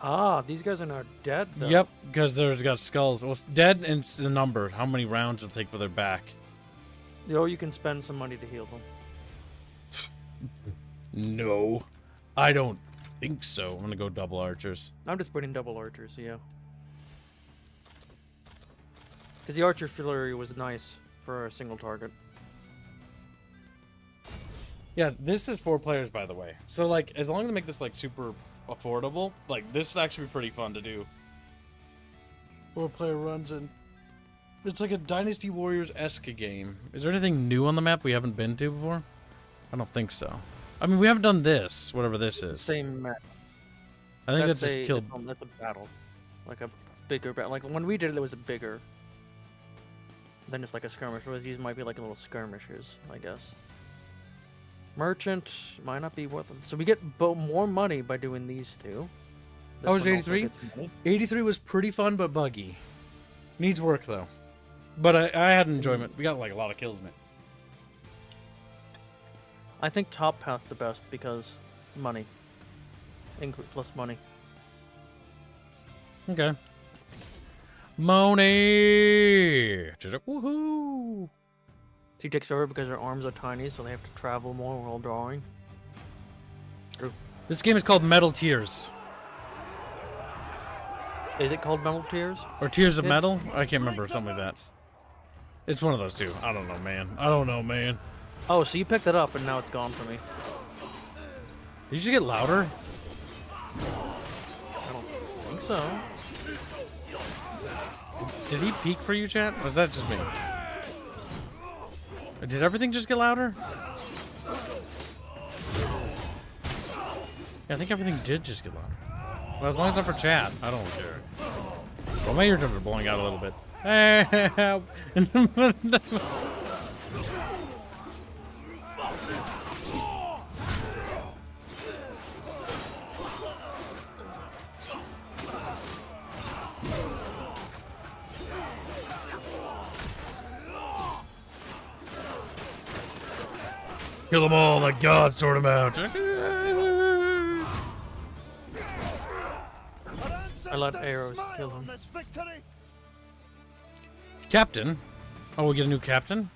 Ah, these guys are now dead, though. Yep, because they've got skulls. Well, it's dead and it's the number. How many rounds it'll take for their back. Or you can spend some money to heal them. No, I don't think so. I'm gonna go double archers. I'm just putting double archers, yeah. Because the archer flurry was nice for a single target. Yeah, this is 4 players, by the way. So, like, as long as they make this, like, super affordable, like, this would actually be pretty fun to do. 4-player runs, and it's like a Dynasty Warriors-esque game. Is there anything new on the map we haven't been to before? I don't think so. I mean, we haven't done this, whatever this is. Same map. I think that's just killed. That's a battle. Like a bigger battle. Like when we did it, it was a bigger than just like a skirmish. Whereas these might be like little skirmishers, I guess. Merchant might not be worth it. So we get more money by doing these two. Oh, was one also 83? gets money. 83 was pretty fun, but buggy. Needs work, though. But I had enjoyment. We got, like, a lot of kills in it. I think top path's the best because money. Plus money. Okay. Moni! She's like, woohoo! She takes over because her arms are tiny, so they have to travel more while drawing. This game is called Metal Tears. Is it called Metal Tears? Or Tears of It's- Metal? I can't remember, something like that. It's one of those two. I don't know, man. I don't know, man. Oh, so you picked it up and now it's gone for me. Did you just get louder? I don't think so. Did he peak for you, chat? Or was that just me? Did everything just get louder? Yeah, I think everything did just get louder. Well, as long as it's not for chat, I don't care. Well, my eardrums are blowing out a little bit. Kill them all like God, sort them out. I let arrows kill him. Captain? Oh, we get a new captain?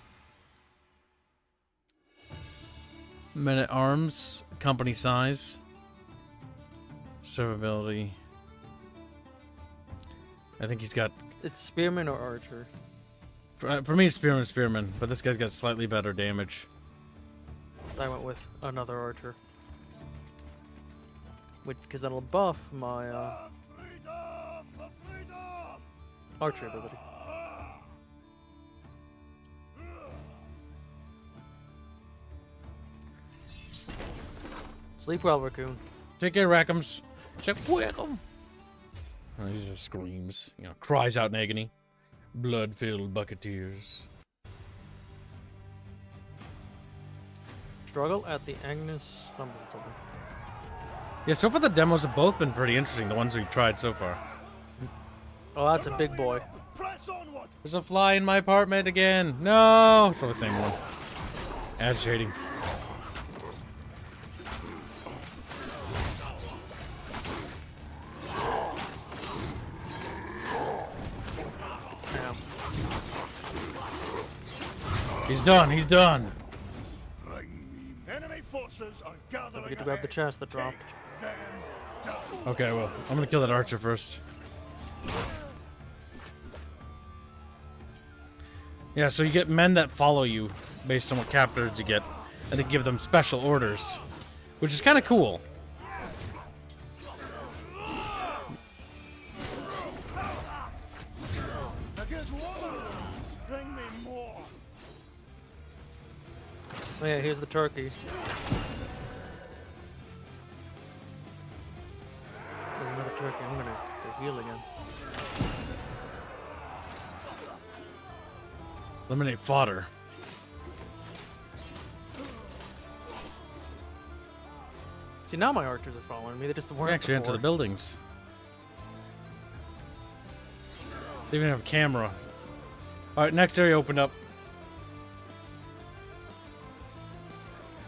Men at arms, company size, survivability. I think he's got. It's spearman or archer. For me, spearman, but this guy's got slightly better damage. I went with another archer. Because that'll buff my archer ability. Sleep well, raccoon. Take care, Rackums. Check welcome. Oh, he just screams, you know, cries out in agony. Blood-filled bucketeers. Struggle at the Agnes something. Yeah, so far the demos have both been pretty interesting, the ones we've tried so far. Oh, that's a big boy. Press onward. There's a fly in my apartment again. No! It's probably the same one. Agitating. Damn. He's done, he's done. Enemy forces are Don't gathering forget to grab the ahead. chest that dropped. Them down. Okay, well, I'm gonna kill that archer first. Yeah, so you get men that follow you based on what captors you get, and they give them special orders, which is kind of cool. Now get water. Bring me more. Oh yeah, here's the turkey. There's another turkey. I'm gonna go heal again. Eliminate fodder. See, now my archers are following me. They just We weren't actually enter the before. buildings. They even have a camera. Alright, next area opened up.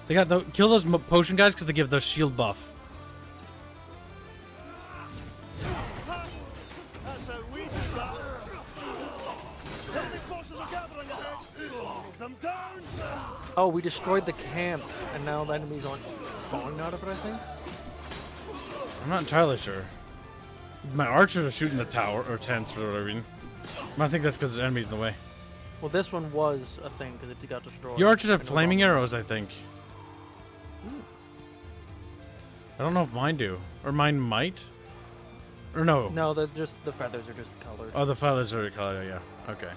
They got the kill those potion guys because they give the shield buff. That's how we do that. Enemy forces are gathering ahead. Knock them down. Oh, we destroyed the camp, and now the enemies aren't spawning out of it, I think? I'm not entirely sure. My archers are shooting the tower or tents for whatever reason. I think that's because there's enemies in the way. Well, this one was a thing because it got destroyed. Your archers have And it was flaming on- arrows, I think. I don't know if mine do. Or mine might? Or no. No, they're just the feathers are just colored. Oh, the feathers are colored, yeah. Okay.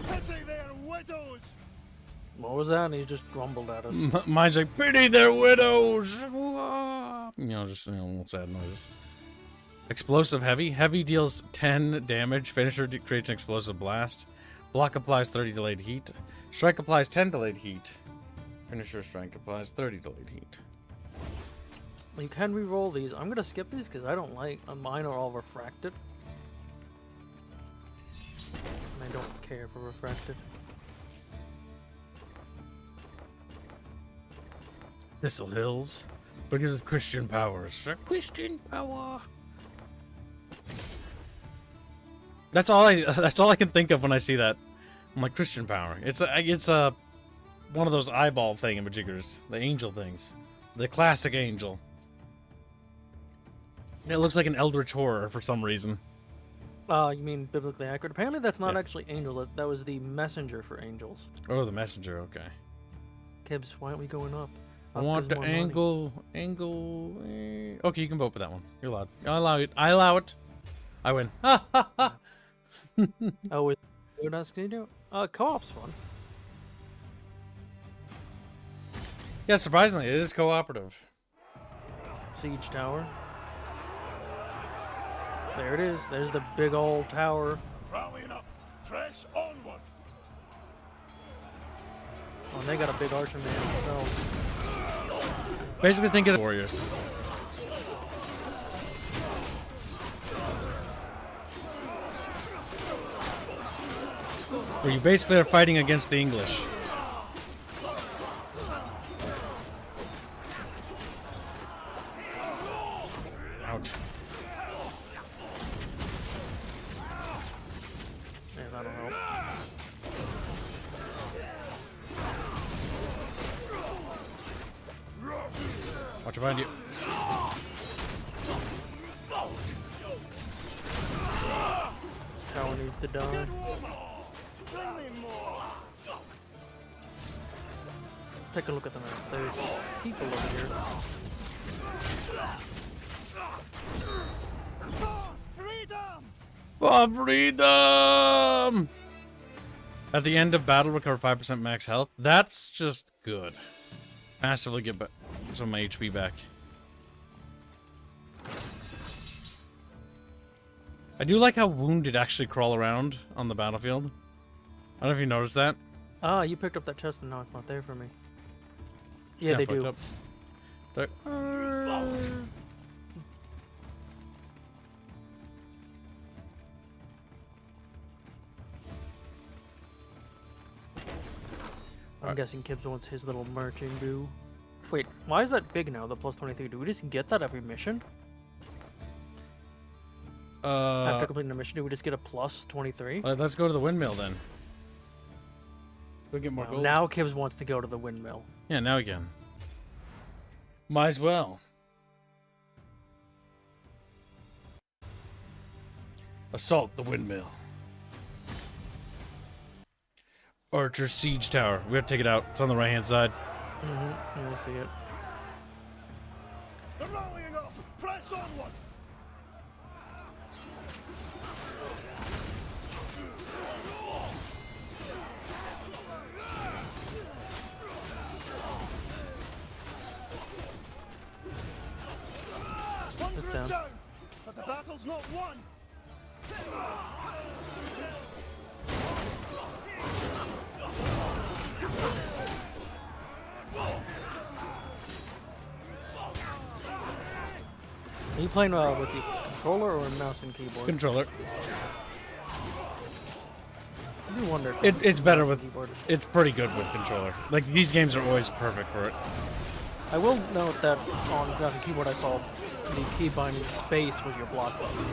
Pity their widows. What was that? And he just grumbled at us. Mine's like, pity their widows! You know, just, you know, little sad noises. Explosive heavy. Heavy deals 10 damage. Finisher creates an explosive blast. Block applies 30 delayed heat. Strike applies 10 delayed heat. Finisher strike applies 30 delayed heat. You can re-roll these. I'm gonna skip these because I don't like. Mine are all refracted. And I don't care for refracted. Thistle Hills. Look at the Christian powers. Christian power. That's all I can think of when I see that. I'm like, Christian power. It's one of those eyeball thingamajiggers, the angel things, the classic angel. It looks like an eldritch horror for some reason. You mean biblically accurate? Apparently, that's not Yeah. actually angel. That was the messenger for angels. Oh, the messenger. Okay. Kibbs, why aren't we going up? I Up want is the more money. angle. Okay, you can vote for that one. You're allowed. I allow it. I allow it. I win. Ha ha ha. Oh, what else can you do? Co-op's fun. Yeah, surprisingly, it is cooperative. Siege tower. There it is. There's the big old tower. Rallying up. Press onward. Oh, and they got a big archer man themselves. Basically, think of warriors. Where you basically are fighting against the English. Ouch. Yeah, that'll help. Watch behind you. This tower needs to die. Let's take a look at the map. There's people over here. Freedom! For freedom! At the end of battle, recover 5% max health. That's just good. Massively get some of my HP back. I do like how wounded actually crawl around on the battlefield. I don't know if you noticed that. Ah, you picked up that chest and now it's not there for me. Yeah, they Fucked do. up. They're- I'm Alright. guessing Kibbs wants his little marching goo. Wait, why is that big now, the plus 23? Do we just get that every mission? After completing a mission, do we just get a plus 23? Let's go to the windmill then. Go get more gold. Now Kibbs wants to go to the windmill. Yeah, now again. Might as well. Assault the windmill. Archer siege tower. We have to take it out. It's on the right hand side. Mm-hmm. I see it. They're rallying up. Press onward. One It's group down. down, but the battle's not won. Are you playing with the controller or mouse and keyboard? Controller. I do wonder. It's better with. Keyboard. It's pretty good with controller. Like these games are always perfect for it. I will note that on mouse and keyboard I saw the key binding space was your block button.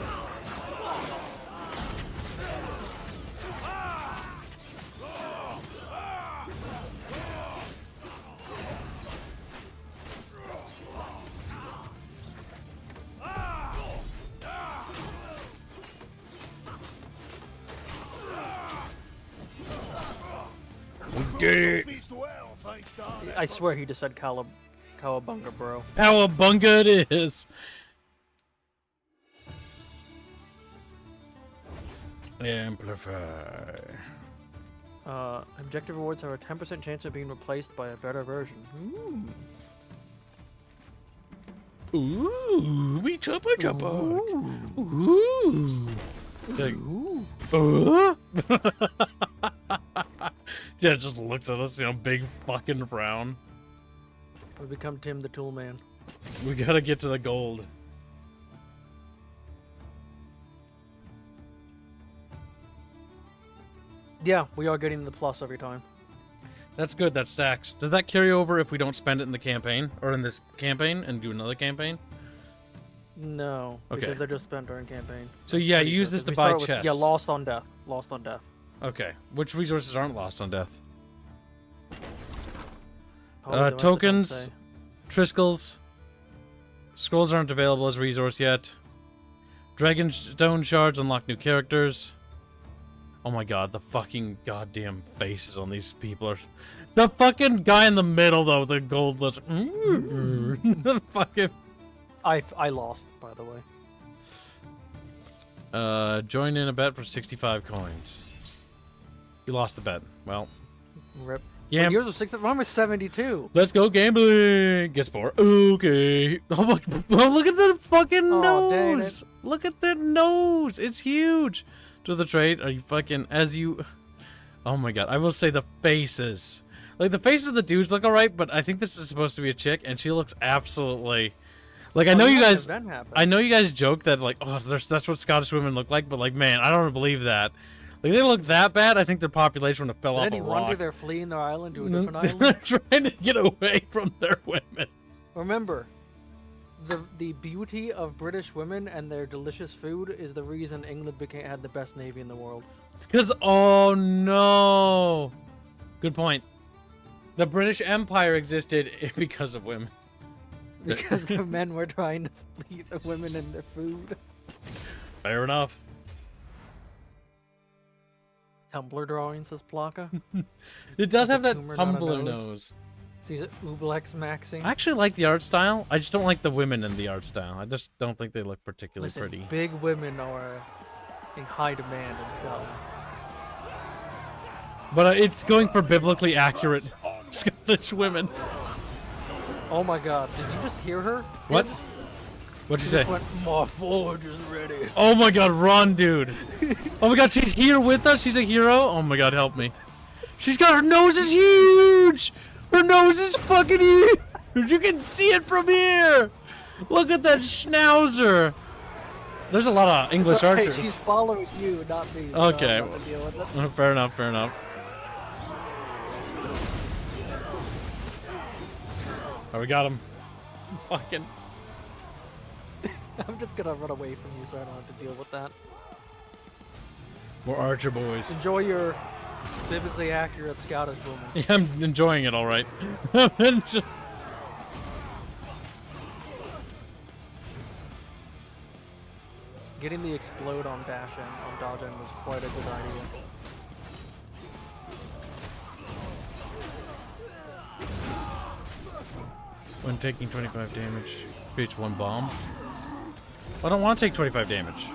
Did it. Feast well, thanks to our I swear he just said Cowabunga, bro. Cowabunga it is. Amplify. Objective rewards have a 10% chance of being replaced by a better version. Ooh. Ooh, we chopper. Ooh. Ooh. Ooh. Yeah, it just looks at us, you know, big fucking frown. We become Tim the Tool Man. We gotta get to the gold. Yeah, we are getting the plus every time. That's good, that stacks. Does that carry over if we don't spend it in the campaign? Or in this campaign and do another campaign? No, Okay. because they're just spent during campaign. So yeah, Pretty you use sure, this 'cause to we buy start with- chests. Yeah, lost on death. Lost on death. Okay. Which resources aren't lost on death? Probably the ones that don't Tokens, say. Triskells. Scrolls aren't available as a resource yet. Dragonstone shards unlock new characters. Oh my god, the fucking goddamn faces on these people are... The fucking guy in the middle, though, the gold list. The fucking... I lost, by the way. Join in a bet for 65 coins. You lost the bet. Well, Rip. yeah. Well, yours was 6. Mine was 72. Let's go gambling. Gets more. Okay. Oh my! Oh, look at the fucking Aw, dang nose. Look at their nose. It's huge. To the trade. Are you fucking as you? Oh my god! I will say the faces. Like the faces of the dudes look alright, but I think this is supposed to be a chick, and she looks absolutely. Like I know you guys. I know you guys joke that like, oh, that's what Scottish women look like, but like, man, I don't believe that. Like they look that bad. I think their population would have fell off a Any rock. wonder they're fleeing their island to a different They're island? trying to get away from their women. Remember, the beauty of British women and their delicious food is the reason England had the best navy in the world. Because, oh no. Good point. The British Empire existed because of women. Because the men were trying to flee the women and their food. Fair enough. Tumblr drawing, says Plaka. It does With have a that tumor, not a Tumblr nose. nose. Sees it Ublex maxing. I actually like the art style. I just don't like the women in the art style. I just don't think they look particularly Listen, pretty. big women are in high demand in Scotland. But it's going for biblically accurate Scottish women. Oh my god, did you just hear her? What? Gibbs? What'd you She say? just went, my forge is ready. Oh my god, run, dude. Oh my god, she's here with us. She's a hero. Oh my god, help me. She's got her nose is huge. Her nose is fucking huge. You can see it from here. Look at that schnauzer. There's a lot of English It's okay, archers. she's following you, not me. So Okay. I'm not gonna deal with it. Fair enough, fair enough. Oh, we got him. Fucking. I'm just gonna run away from you so I don't have to deal with that. We're archer boys. Enjoy your biblically accurate Scottish woman. Yeah, I'm enjoying it all right. Getting the explode on dash end, on dodge end was quite a good idea. When taking 25 damage, creates one bomb. I don't want to take 25 damage.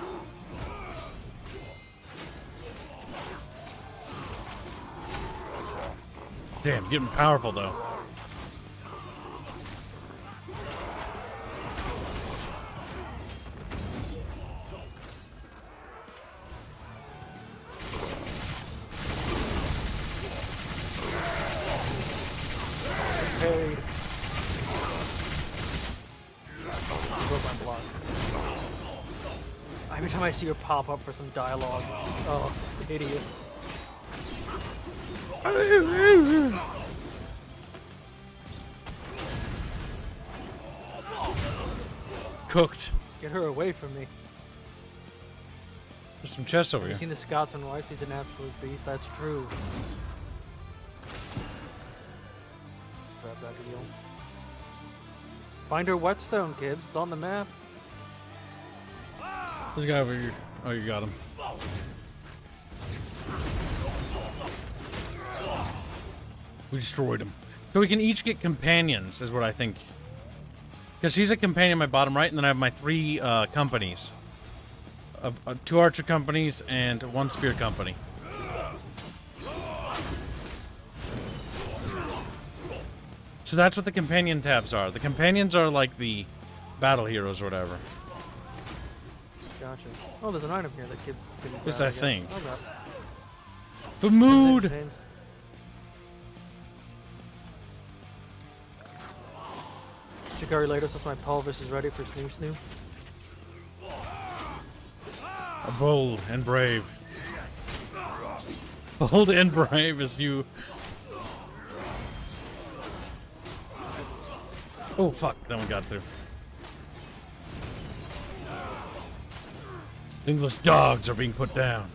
Damn, getting powerful though. Parried. Broke my block. Every time I see her pop up for some dialogue, oh, it's idiots. Cooked. Get her away from me. There's some chests over You here. seen the Scotsman wife? He's an absolute beast. That's true. Grab that heal. Find her whetstone, Gibbs. It's on the map. This guy over here. Oh, you got him. We destroyed him. So we can each get companions, is what I think. Because she's a companion in my bottom right, and then I have my 3 companies. Of 2 archer companies and 1 spear company. So that's what the companion tabs are. The companions are like the battle heroes or whatever. Gotcha. Oh, there's an item here that Gibbs can grab, Yes, I guess. think. Okay. The mood! Shikari later since my pelvis is ready for snoo snoo. Bold and brave. Bold and brave as you. Oh fuck, that one got through. English dogs are being put down.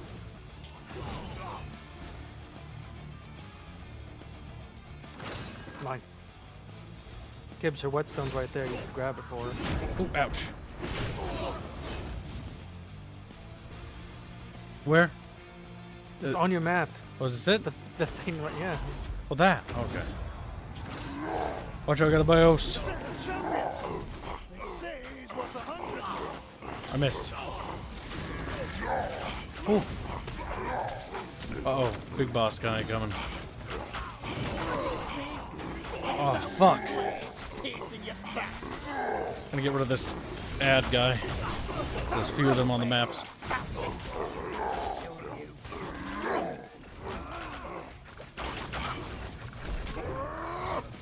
Mine. Gibbs, her whetstone's right there. You should grab it for her. Oh, ouch. Where? It's on your map. Was this it? The thing right, yeah. Oh, that. Okay. Watch out, I got a bios. They say he's worth 100. I missed. Oh. Uh-oh. Big boss guy coming. Oh, fuck. I'm gonna get rid of this ad guy. There's few of them on the maps.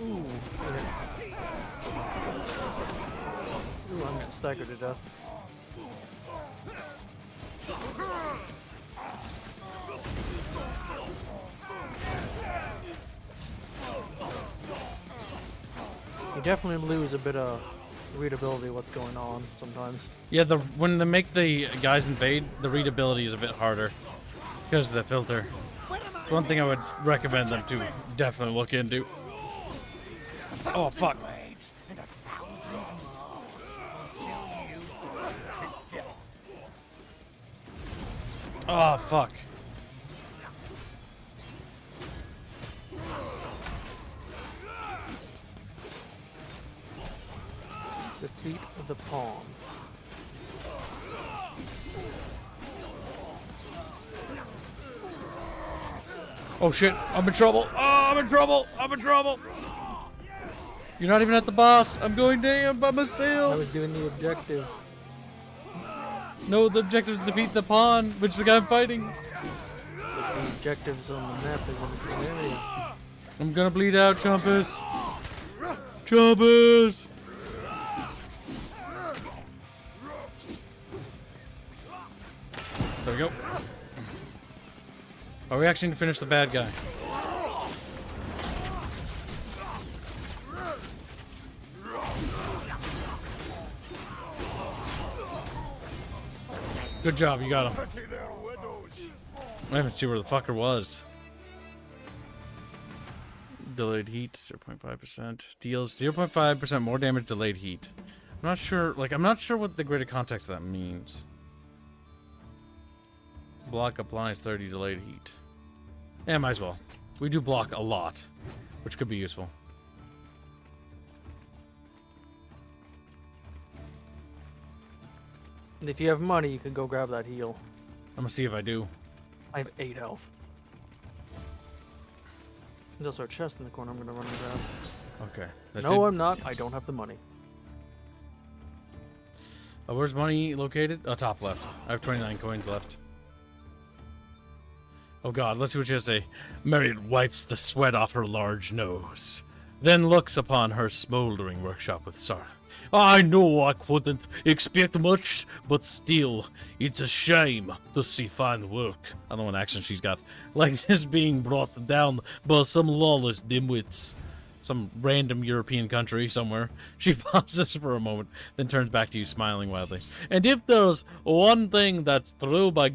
Ooh, I'm getting staggered to death. You definitely lose a bit of readability what's going on sometimes. Yeah, when they make the guys invade, the readability is a bit harder because of the filter. It's one thing I would recommend them to definitely look into. Oh, fuck. Oh, fuck. Defeat of the pawn. Oh shit, I'm in trouble. Oh, I'm in trouble. I'm in trouble. You're not even at the boss. I'm going down by I myself. was doing the objective. No, the objective is to defeat the pawn, which is the guy I'm fighting. But the objectives on the map is in the different area. I'm gonna bleed out, Chompus. Chompus! There we go. Are we actually gonna finish the bad guy? Good job, you got him. I haven't seen where the fucker was. Delayed heat, 0.5%. Deals 0.5% more damage, delayed heat. I'm not sure, I'm not sure what the greater context of that means. Block applies 30 delayed heat. Yeah, might as well. We do block a lot, which could be useful. And if you have money, you can go grab that heal. I'm gonna see if I do. I have 8 health. There's also a chest in the corner I'm gonna run and grab. Okay. That No, I'm not. I don't have the money. where's money located? Oh, top left. I have 29 coins left. Oh god, let's see what she has to say. Marriott wipes the sweat off her large nose, then looks upon her smoldering workshop with sorrow. I know I couldn't expect much, but still, it's a shame to see fine work. I don't know what accent she's got. Like this being brought down by some lawless dimwits. Some random European country somewhere. She pauses for a moment, then turns back to you smiling wildly. And if there's one thing that's true by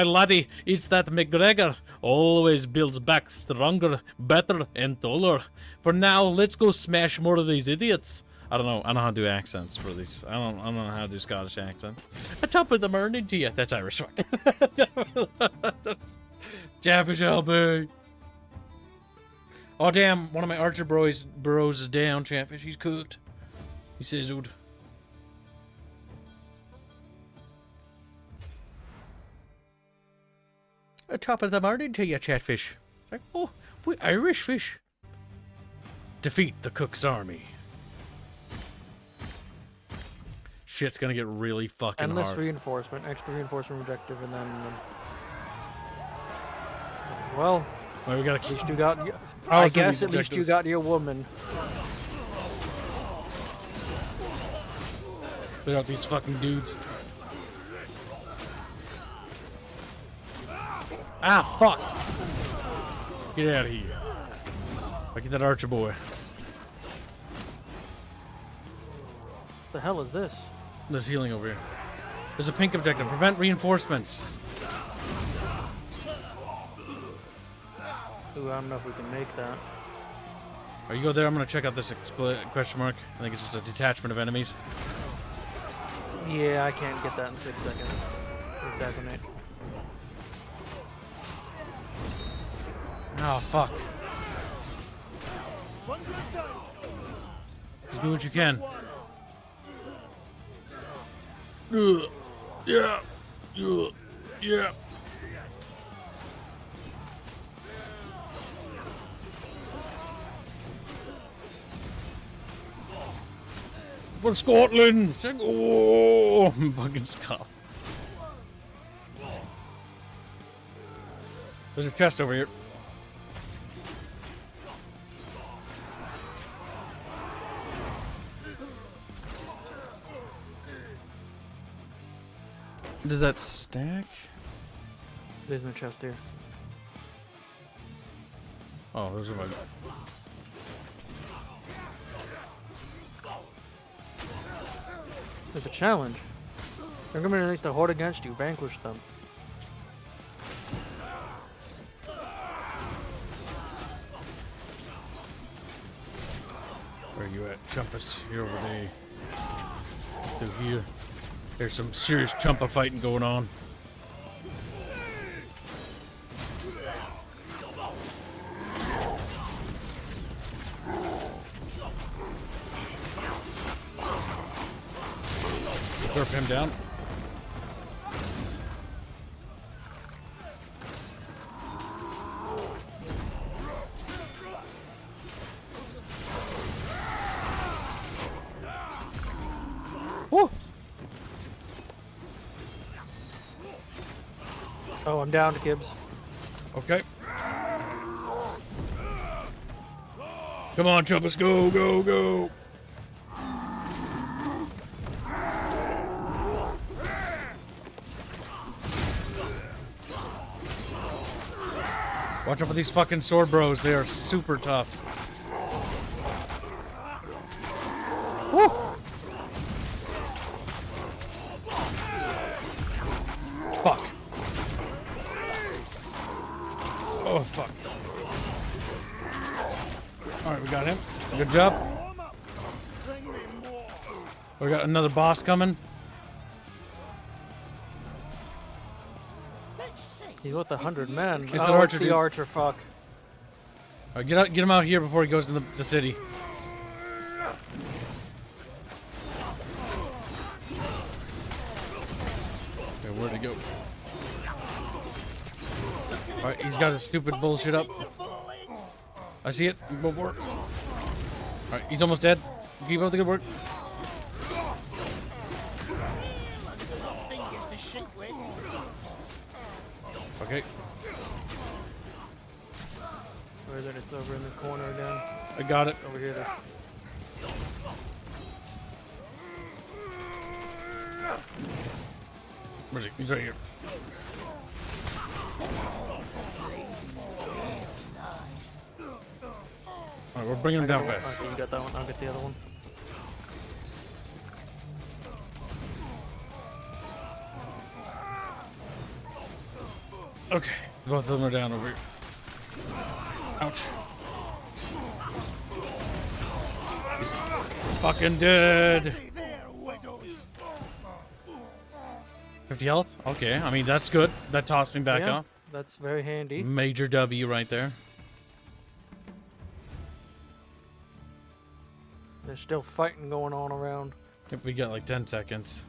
laddie, it's that McGregor always builds back stronger, better, and taller. For now, let's go smash more of these idiots. I don't know how to do accents for these. I don't know how to do Scottish accent. A top of the morning to you. That's Irish. Jaffa shall be. Oh damn, one of my archer burrows is down, Chatfish. He's cooked. He sizzled. A top of the morning to you, Chatfish. Like, oh, we Irish fish. Defeat the Cook's army. Shit's gonna get really fucking Endless hard. reinforcement, extra reinforcement objective, and then... well, Well, we gotta at keep... least you got... I I was thinking guess at least you objectives. got your woman. Clear out these fucking dudes. Ah, fuck! Get out of here. Get that archer boy. The hell is this? There's healing over here. There's a pink objective. Prevent reinforcements. Ooh, I don't know if we can make that. Are you go there? I'm gonna check out this question mark. I think it's just a detachment of enemies. Yeah, I can't get that in 6 seconds. Assassinate. Oh, fuck. Just do what you can. Yeah. Yeah. For Scotland! Oh, fucking Scotland. There's a chest over here. Does that stack? There's no chest here. Oh, those are my... There's a challenge. They're coming to release the horde against you. Vanquish them. Where are you at? Chumpus. You're over there. Through here. There's some serious chumpa fighting going on. Derp him down. Woo! Oh, I'm down, Gibbs. Okay. Come on, Chumpus, go, go, go! Watch out for these fucking sword bros. They are super tough. Woo! Fuck. Oh, fuck. Alright, we got him. Good job. We got another boss coming. He's with 100 men. It's that oh, archer it's the dude. archer, fuck. Alright, get him out here before he goes to the city. Okay, where'd he go? Alright, he's got his stupid bullshit up. I see it. Go for it. Alright, he's almost dead. Keep up the good work. Okay. Where is it? It's over in the corner again. I got it. Over here. Where's he? He's right here. Alright, we're bringing him down fast. Okay, you got that one. I'll get the other one. Okay, both of them are down over here. Ouch. He's fucking dead. 50 health? Okay, I mean, that's good. That tossed me back Yeah, up. that's very handy. Major W right there. There's still fighting going on around. Yep, we got like 10 seconds.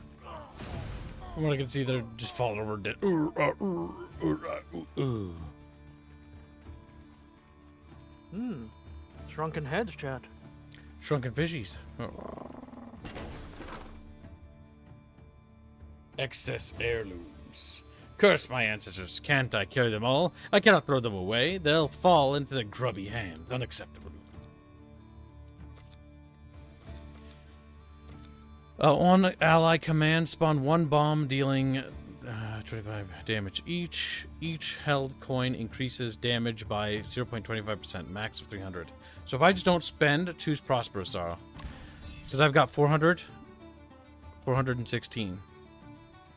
From what I can see, they're just falling over dead. Shrunken heads, chat. Shrunken fishies. Oh. Excess heirlooms. Curse my ancestors. Can't I carry them all? I cannot throw them away. They'll fall into the grubby hands. Unacceptable. On ally command, spawn 1 bomb, dealing 25 damage each. Each held coin increases damage by 0.25%, max of 300. So if I just don't spend, choose Prosperous Sorrow. Because I've got 416.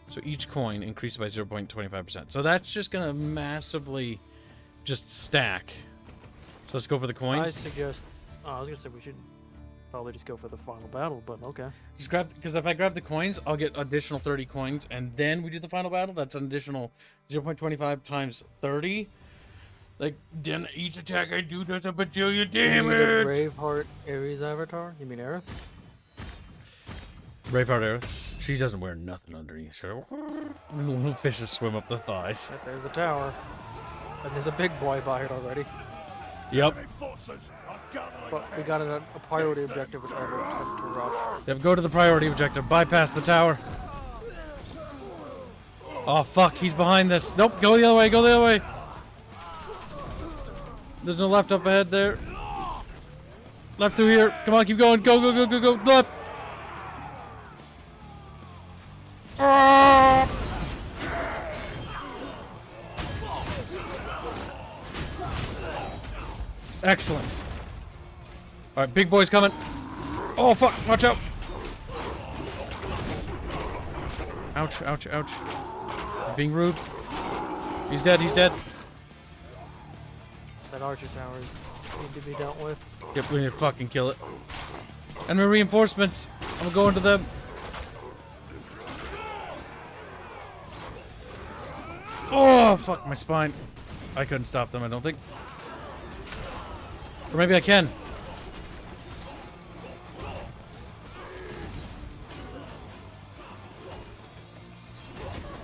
So each coin increases by 0.25%. So that's just going to massively just stack. So let's go for the I coins. suggest. Oh, I was gonna say we should probably just go for the final battle, but okay. Just grab, because if I grab the coins, I'll get additional 30 coins, and then we do the final battle. That's an additional 0.25 times 30. Like, then each attack I do does a bajillion damage. Braveheart Ares avatar? You mean Aerith? Braveheart Aerith. She doesn't wear nothing underneath. Sure. Little fishes swim up the thighs. Right, there's the tower. And there's a big boy by it already. Yep. But we got a priority objective which I will attempt to rush. Yep, go to the priority objective. Bypass the tower. Oh, fuck. He's behind this. Nope, go the other way. Go the other way. There's no left up ahead there. Left through here. Come on, keep going. Go, go, go, go, go. Left. Ah! Excellent. Alright, big boy's coming. Oh, fuck. Watch out. Ouch, ouch, ouch. Being rude. He's dead, he's dead. That archer towers need to be dealt with. Yep, we need to fucking kill it. Enemy reinforcements. I'm going to them. Oh, fuck my spine. I couldn't stop them, I don't think. Or maybe I can.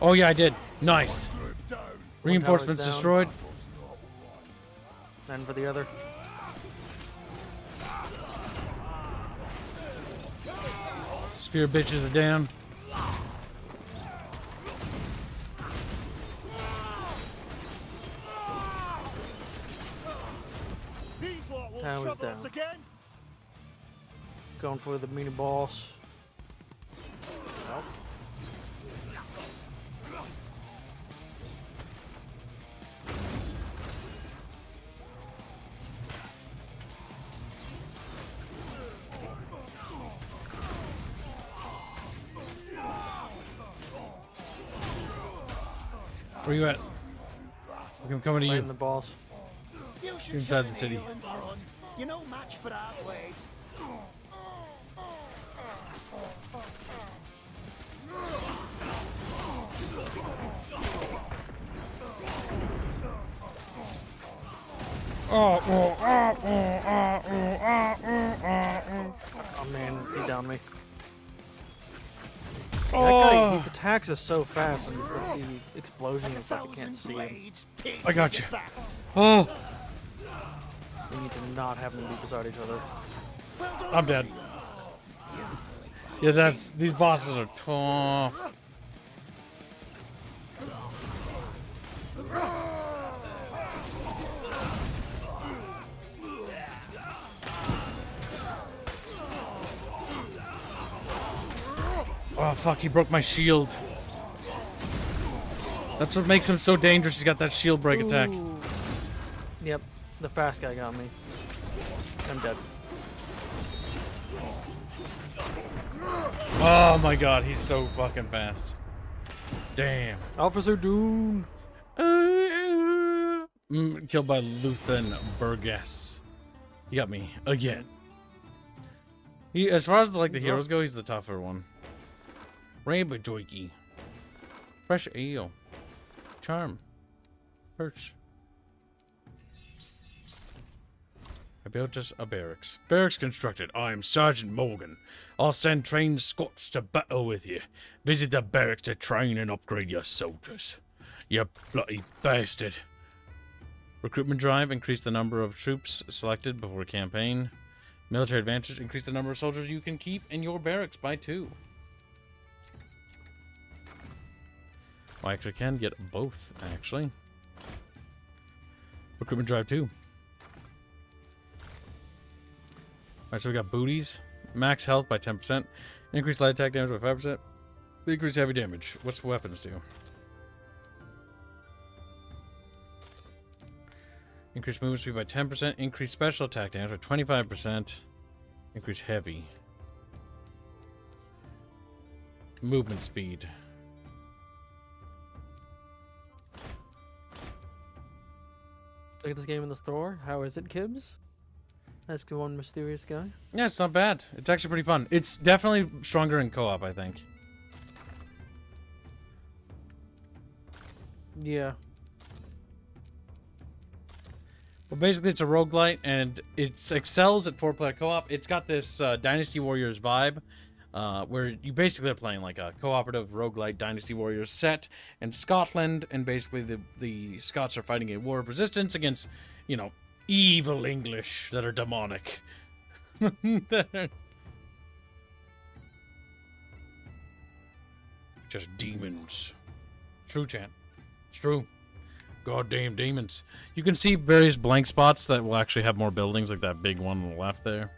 Oh yeah, I did. Nice. Reinforcements down. destroyed. And for the other. Spear bitches are down. Tower's down. Going for the mini boss. Nope. Where you at? I'm coming to Fighting you. the boss. Inside the city. You know, match for our blades. Oh man, he downed me. That Oh, guy, his attacks are so fast, and the explosion is like you can't see him. I got you. Oh, We need to not have them be beside each other. I'm dead. Yeah, these bosses are tough. Oh fuck, he broke my shield. That's what makes him so dangerous. He's got that shield break attack. Ooh. Yep, the fast guy got me. I'm dead. Oh my god, he's so fucking fast. Damn. Officer Dune! Killed by Luthen Burgess. He got me again. He, as far as the heroes go, he's the tougher one. Rainbow Joikey. Fresh ale. Charm. Perch. I built us a barracks. Barracks constructed. I am Sergeant Morgan. I'll send trained Scots to battle with you. Visit the barracks to train and upgrade your soldiers. You bloody bastard. Recruitment drive. Increase the number of troops selected before campaign. Military advantage. Increase the number of soldiers you can keep in your barracks by 2. Well, I actually can get both, actually. Recruitment drive 2. Alright, so we got booties. Max health by 10%. Increase light attack damage by 5%. Increase heavy damage. What's weapons do? Increase movement speed by 10%. Increase special attack damage by 25%. Increase heavy. Movement speed. Look at this game in the store. How is it, Kibbs? Ask one mysterious guy. Yeah, it's not bad. It's actually pretty fun. It's definitely stronger in co-op, I think. Yeah. Well, basically, it's a roguelite, and it excels at 4-player co-op. It's got this Dynasty Warriors vibe, where you basically are playing like a cooperative roguelite Dynasty Warriors set in Scotland, and basically the Scots are fighting a war of resistance against, you know, evil English that are demonic. Just demons. True, chant. It's true. Goddamn demons. You can see various blank spots that will actually have more buildings, like that big one on the left there.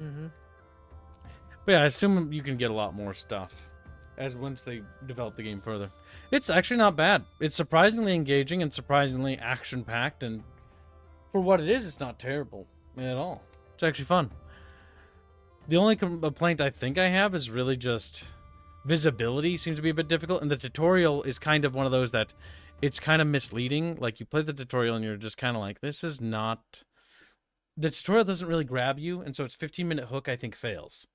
Mm-hmm. But yeah, I assume you can get a lot more stuff as once they develop the game further. It's actually not bad. It's surprisingly engaging and surprisingly action-packed, and for what it is, it's not terrible at all. It's actually fun. The only complaint I think I have is really just visibility seems to be a bit difficult, and the tutorial is kind of one of those that it's kind of misleading. Like, you play the tutorial and you're just kind of like, this is not... The tutorial doesn't really grab you, and so its 15-minute hook, I think, fails.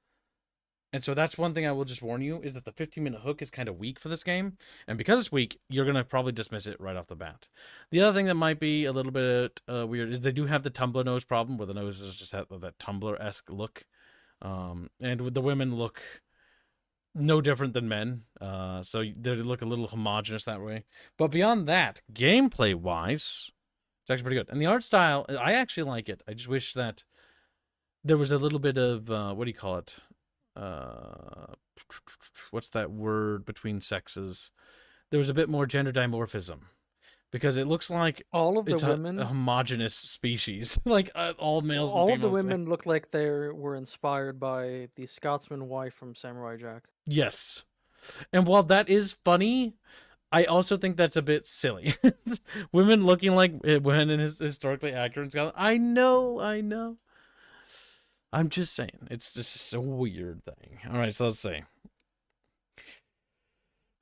And so that's one thing I will just warn you, is that the 15-minute hook is kind of weak for this game. And because it's weak, you're going to probably dismiss it right off the bat. The other thing that might be a little bit weird is they do have the Tumblr nose problem, where the noses just have that Tumblr-esque look. And the women look no different than men. So they look a little homogenous that way. But beyond that, gameplay-wise, it's actually pretty good. And the art style, I actually like it. I just wish that there was a little bit of, what do you call it? What's that word between sexes? There was a bit more gender dimorphism, because it looks like All of the it's women, a homogenous species, like all males and all females. of the women look like they were inspired by the Scotsman wife from Samurai Jack. Yes, and while that is funny, I also think that's a bit silly. Women looking like women in historically accurate Scotland. I know. I'm just saying, it's just a weird thing. All right, so let's see.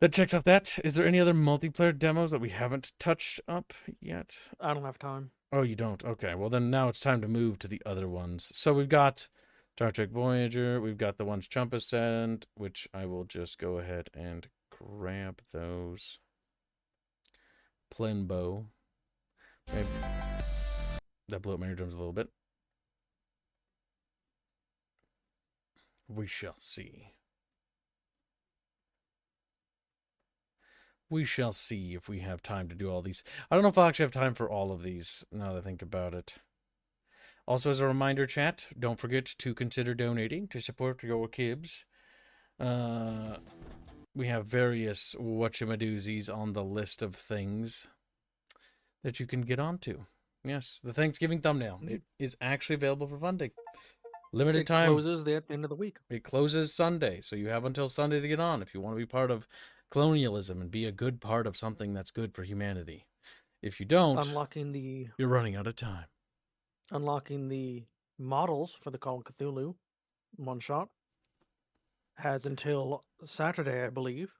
That checks off that. Is there any other multiplayer demos that we haven't touched up yet? I don't have time. Oh, you don't? Okay, well then now it's time to move to the other ones. So we've got Star Trek Voyager. We've got the ones Chumpus sent, which I will just go ahead and grab those. Plinbo. Maybe that blew up my eardrums a little bit. We shall see. We shall see if we have time to do all these. I don't know if I'll actually have time for all of these, now that I think about it. Also, as a reminder, chat, don't forget to consider donating to support your Kibbs. We have various whatchamadoozies on the list of things that you can get onto. Yes, the Thanksgiving thumbnail. It is actually available for funding. Limited time. It closes at the end of the week. It closes Sunday, so you have until Sunday to get on if you want to be part of colonialism and be a good part of something that's good for humanity. If you don't, you're running out of time. Unlocking the models for the Call of Cthulhu one shot has until Saturday, I believe.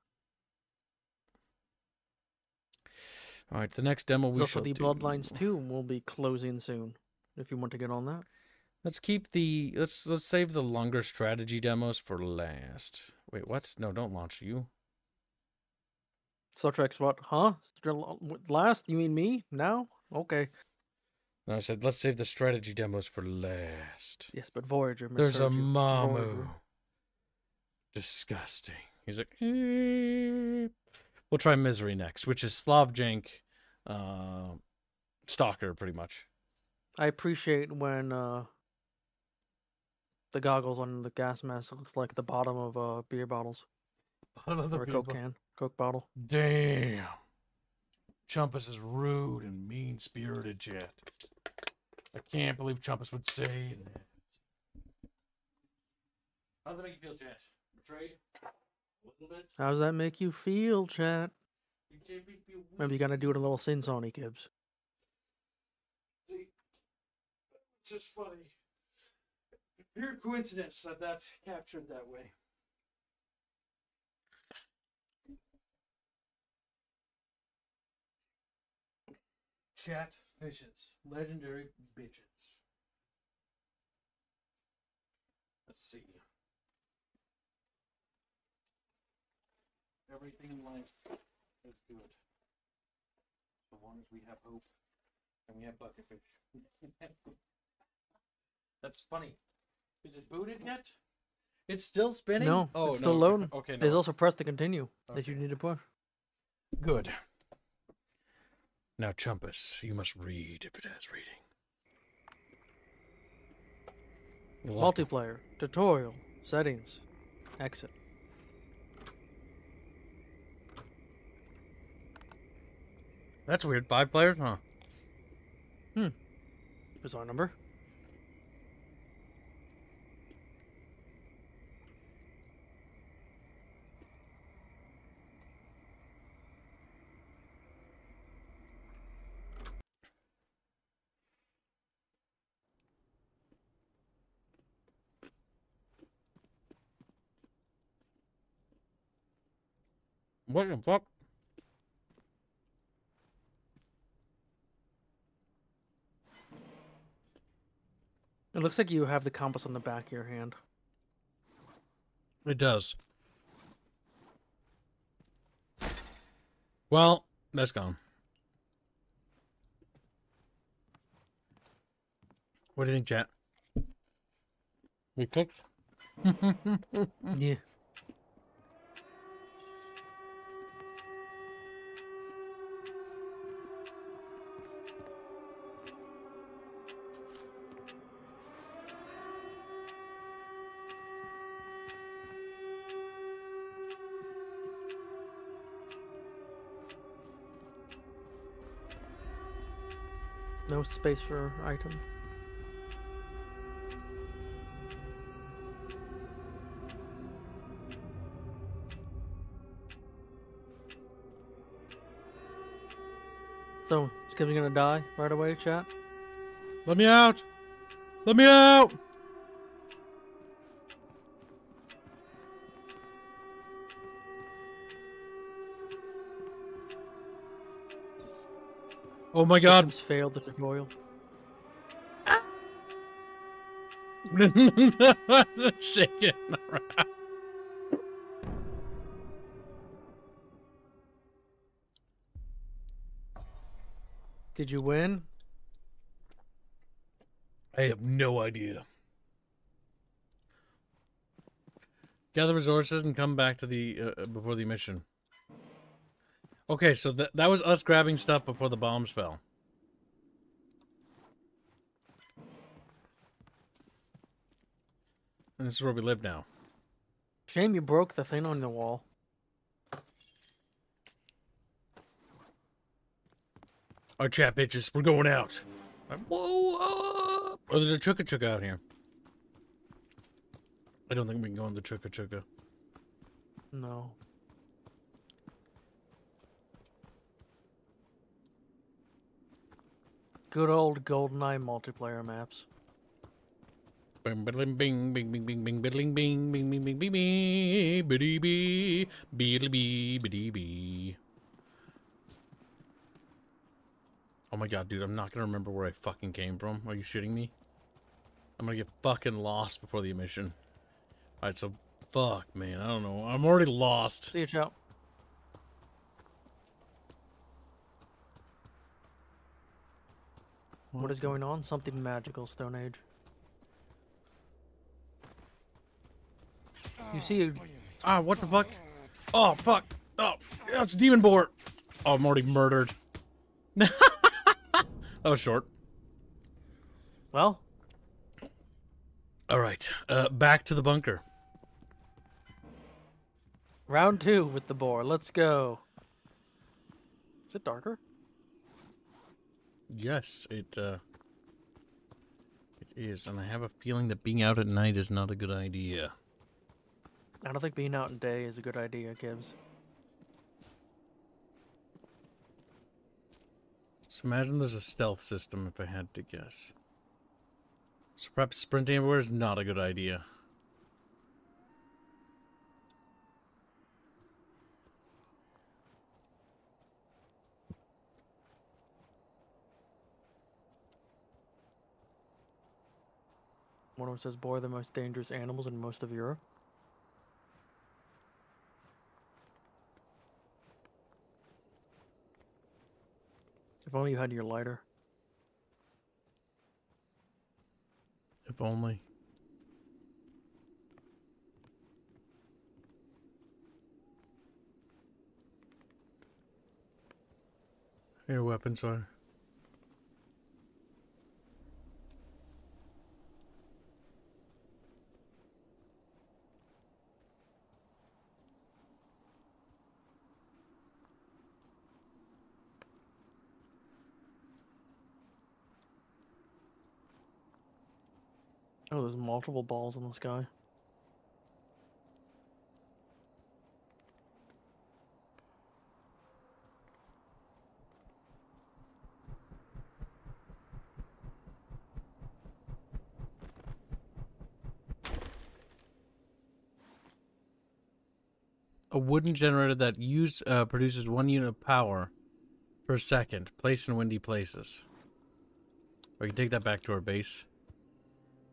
All right, the next demo we shall the do. Bloodlines 2 will be closing soon, if you want to get on that. Let's keep the let's save the longer strategy demos for last. Wait, what? No, don't launch you. Star Trek SWAT, huh? Last? You mean me? Now? Okay. No, I said let's save the strategy demos for last. Yes, but Voyager. There's a Mamu. Voyager. Disgusting. He's like, We'll try Misery next, which is Slavjank, Stalker, pretty much. I appreciate when the goggles on the gas mask looks like the bottom of beer bottles. Bottom of the or a Coke can, Coke bottle. Damn. Chumpus is rude and mean-spirited, chat. I can't believe Chumpus would say that. How does that make you feel, Chad? Betrayed? A little bit? How does that make you feel, chat? You can't make me feel Remember, you gotta do it a little sing-songy, Gibbs. See, it's just funny. Pure coincidence that that's captured that way. Chat fishes. Legendary bitches. Let's see. Everything in life is good. So long as we have hope and we have bucketfish. That's funny. Is it booted yet? It's still spinning? No, Oh, it's still no. loading. Okay, no. There's also press to continue that Okay. you need to push. Good. Now, Chumpus, you must read if it has reading. Multiplayer, tutorial, settings, exit. That's weird. 5 players? Huh. Bizarre number. What the fuck? It looks like you have the compass on the back of your hand. It does. Well, that's gone. What do you think, chat? We cooked? Yeah. No space for item. So, Skip's gonna die right away, chat? Let me out! Let me out! Oh my god. Skip's failed the tutorial. Shaking around. Did you win? I have no idea. Gather resources and come back to the before the mission. Okay, so that was us grabbing stuff before the bombs fell. And this is where we live now. Shame you broke the thing on the wall. Alright, chat bitches, we're going out. Whoa! Oh, there's a chukka chukka out here. I don't think we can go on the chukka chukka. No. Good old GoldenEye multiplayer maps. Bing bing bing bing bing bing bing bing bing bing bing bing bing bing biddy bee biddy bee biddy bee. Oh my god, dude, I'm not gonna remember where I fucking came from. Are you shitting me? I'm gonna get fucking lost before the mission. Alright, so fuck, man, I don't know. I'm already lost. See you, chat. What is going on? Something magical, Stone Age. You see, Ah, what the fuck? Oh, fuck. Oh, yeah, it's a demon boar. Oh, I'm already murdered. That was short. well, All right, back to the bunker. round 2 with the boar. Let's go. Is it darker? Yes, it is, and I have a feeling that being out at night is not a good idea. I don't think being out in day is a good idea, Gibbs. So imagine there's a stealth system if I had to guess. So perhaps sprinting everywhere is not a good idea. One of them says, boar are the most dangerous animals in most of Europe. If only you had your lighter. If only. Your weapons are. Oh, there's multiple balls in the sky. A wooden generator that produces 1 unit of power per second, placed in windy places. We can take that back to our base.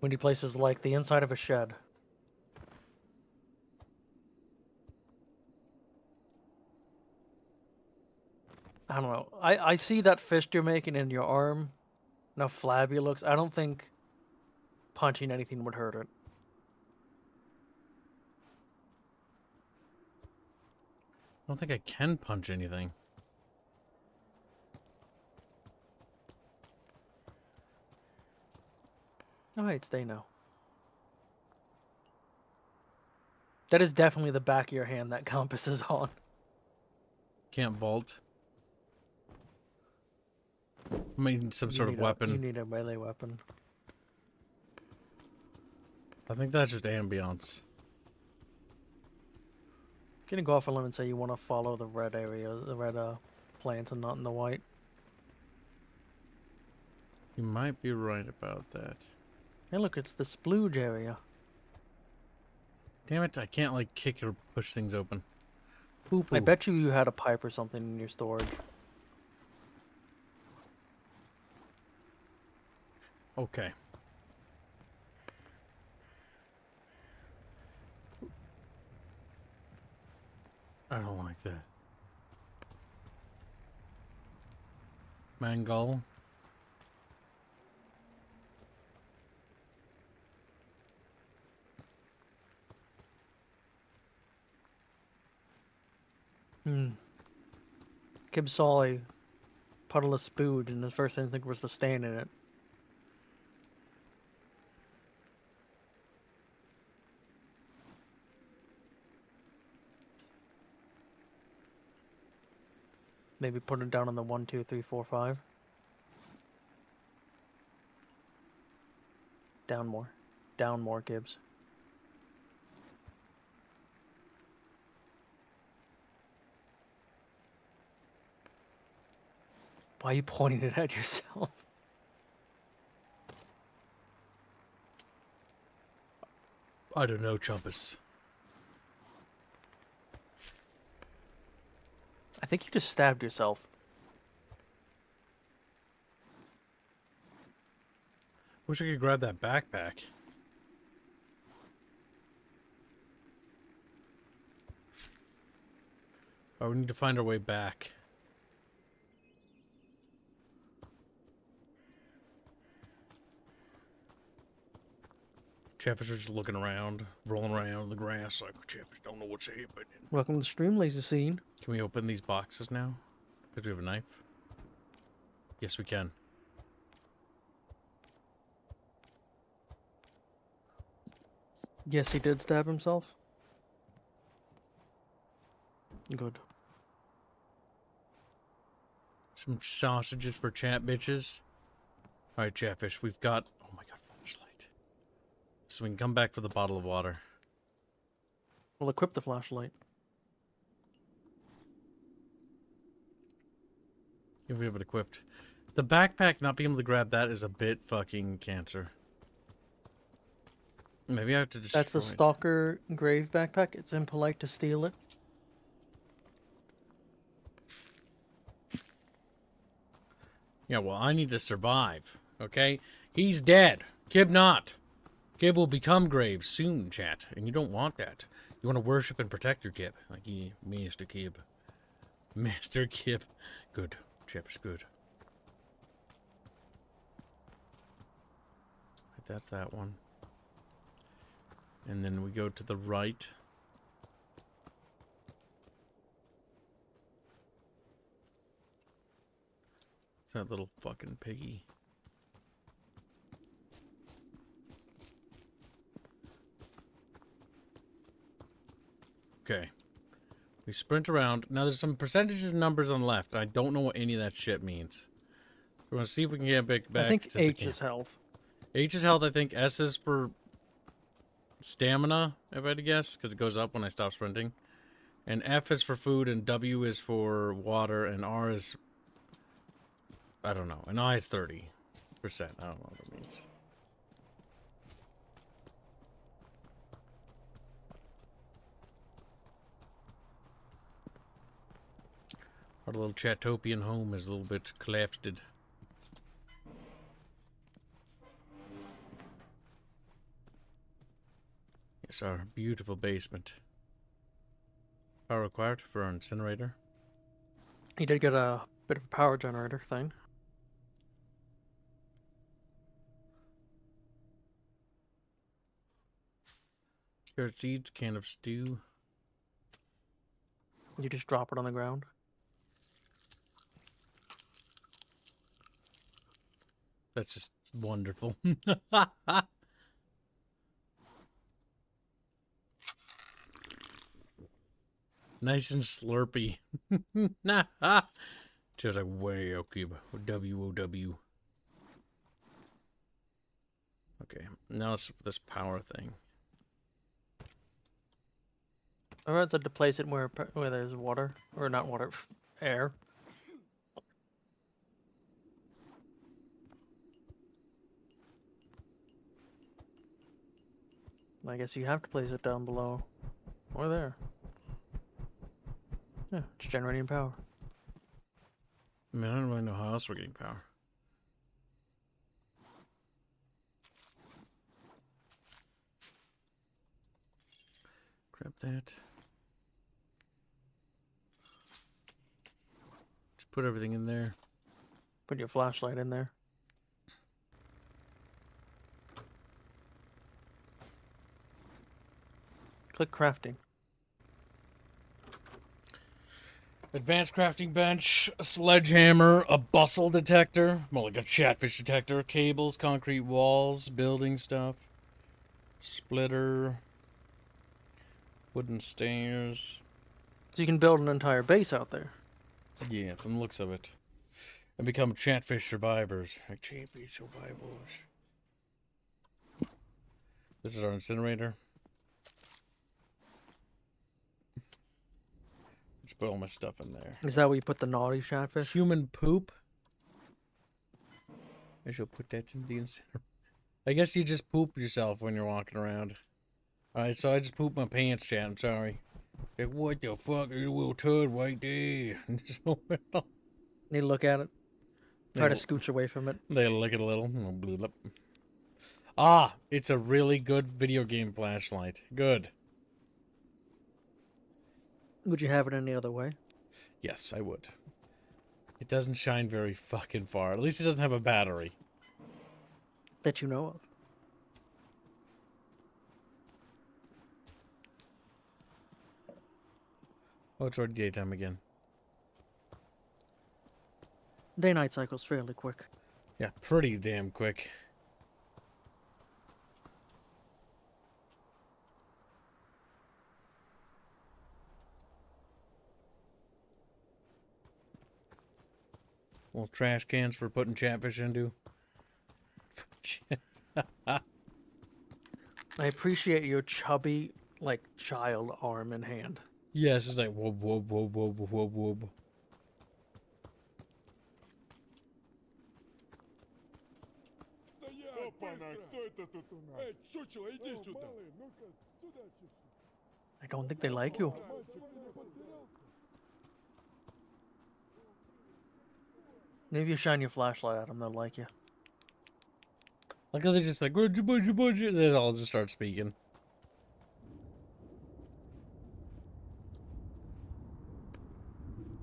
Windy places like the inside of a shed. I don't know. I see that fist you're making in your arm, and how flabby it looks. I don't think punching anything would hurt it. I don't think I can punch anything. Oh, hey, it's day now. That is definitely the back of your hand that compass is on. Can't vault. I mean, some sort of weapon. You need a melee weapon. I think that's just ambiance. Gonna go off a limb and say you want to follow the red area, the red plants, and not in the white. You might be right about that. Hey, look, it's the splooge area. Damn it, I can't, like, kick or push things open. Poo-poo. I bet you had a pipe or something in your storage. Okay. I don't like that. Mangal. Kib saw a puddle of spooge, and his first instinct was to stand in it. Maybe put it down on the 1, 2, 3, 4, 5. Down more. Down more, Gibbs. Why are you pointing it at yourself? I don't know, Chumpus. I think you just stabbed yourself. Wish I could grab that backpack. Oh, we need to find our way back. Chatfish are just looking around, rolling around in the grass like Chatfish don't know what's happening. Welcome to the stream, lazy scene. Can we open these boxes now? Because we have a knife? Yes, we can. Yes, he did stab himself. Good. Some sausages for chat bitches. Alright, Chatfish, we've got... Oh my god, flashlight. So we can come back for the bottle of water. We'll equip the flashlight. If we have it equipped. The backpack, not being able to grab that is a bit fucking cancer. Maybe I have to destroy That's the Stalker Grave backpack. It's impolite to steal it. Yeah, well, I need to survive, okay? He's dead. Kib not. Kib will become Grave soon, chat, and you don't want that. You want to worship and protect your Kib. Like, yeah, Master Kib. Master Kib. Good. Chip's good. Right, that's that one. And then we go to the right. It's that little fucking piggy. Okay. We sprint around. Now there's some percentages and numbers on the left. I don't know what any of that shit means. We want to see if we can get back I think to H the is health. H is health, I think. S is for stamina, if I had to guess, because it goes up when I stop sprinting. And F is for food, and W is for water, and R is... I don't know. And I is 30%. I don't know what it means. Our little Chatopian home is a little bit collapsed. Yes, our beautiful basement. Power required for our incinerator. He did get a bit of a power generator thing. Carrot seeds, can of stew. You just drop it on the ground. That's just wonderful. Nice and slurpy. Just like way okay, W-O-W. Okay, now let's this power thing. I want to place it where there's water, or not water, air. I guess you have to place it down below, or there. Yeah, it's generating power. I mean, I don't really know how else we're getting power. Grab that. Just put everything in there. Put your flashlight in there. Click crafting. Advanced crafting bench, a sledgehammer, a bustle detector, more like a chatfish detector, cables, concrete walls, building stuff, splitter, wooden stairs. So you can build an entire base out there. Yeah, from the looks of it. And become chatfish survivors. Like chatfish survivors. This is our incinerator. Just put all my stuff in there. Is that where you put the naughty chatfish? Human poop. I shall put that in the incinerator. I guess you just poop yourself when you're walking around. Alright, so I just pooped my pants, chat. I'm sorry. Like, what the fuck is a little turd right there? So, Need to look at it. Try to Yeah. scooch away from it. they lick it a little. Bleep. Ah, it's a really good video game flashlight. Good. Would you have it any other way? Yes, I would. It doesn't shine very fucking far. At least it doesn't have a battery. That you know of. Oh, it's already daytime again. Day-night cycle's fairly quick. Yeah, pretty damn quick. Little trash cans for putting chatfish into. I appreciate your chubby like child arm and hand. Yeah, it's just like whoop whoop whoop whoop whoop whoop. Стоять! Опа-на, кто это тут у нас? Эй, чучело, иди сюда! Ну-ка, сюда чуть-чуть. I don't think they like you. Мальчик, ты не потерялся? Maybe if you shine your flashlight at them, they'll like you. Like how they just like budget, and they all just start speaking.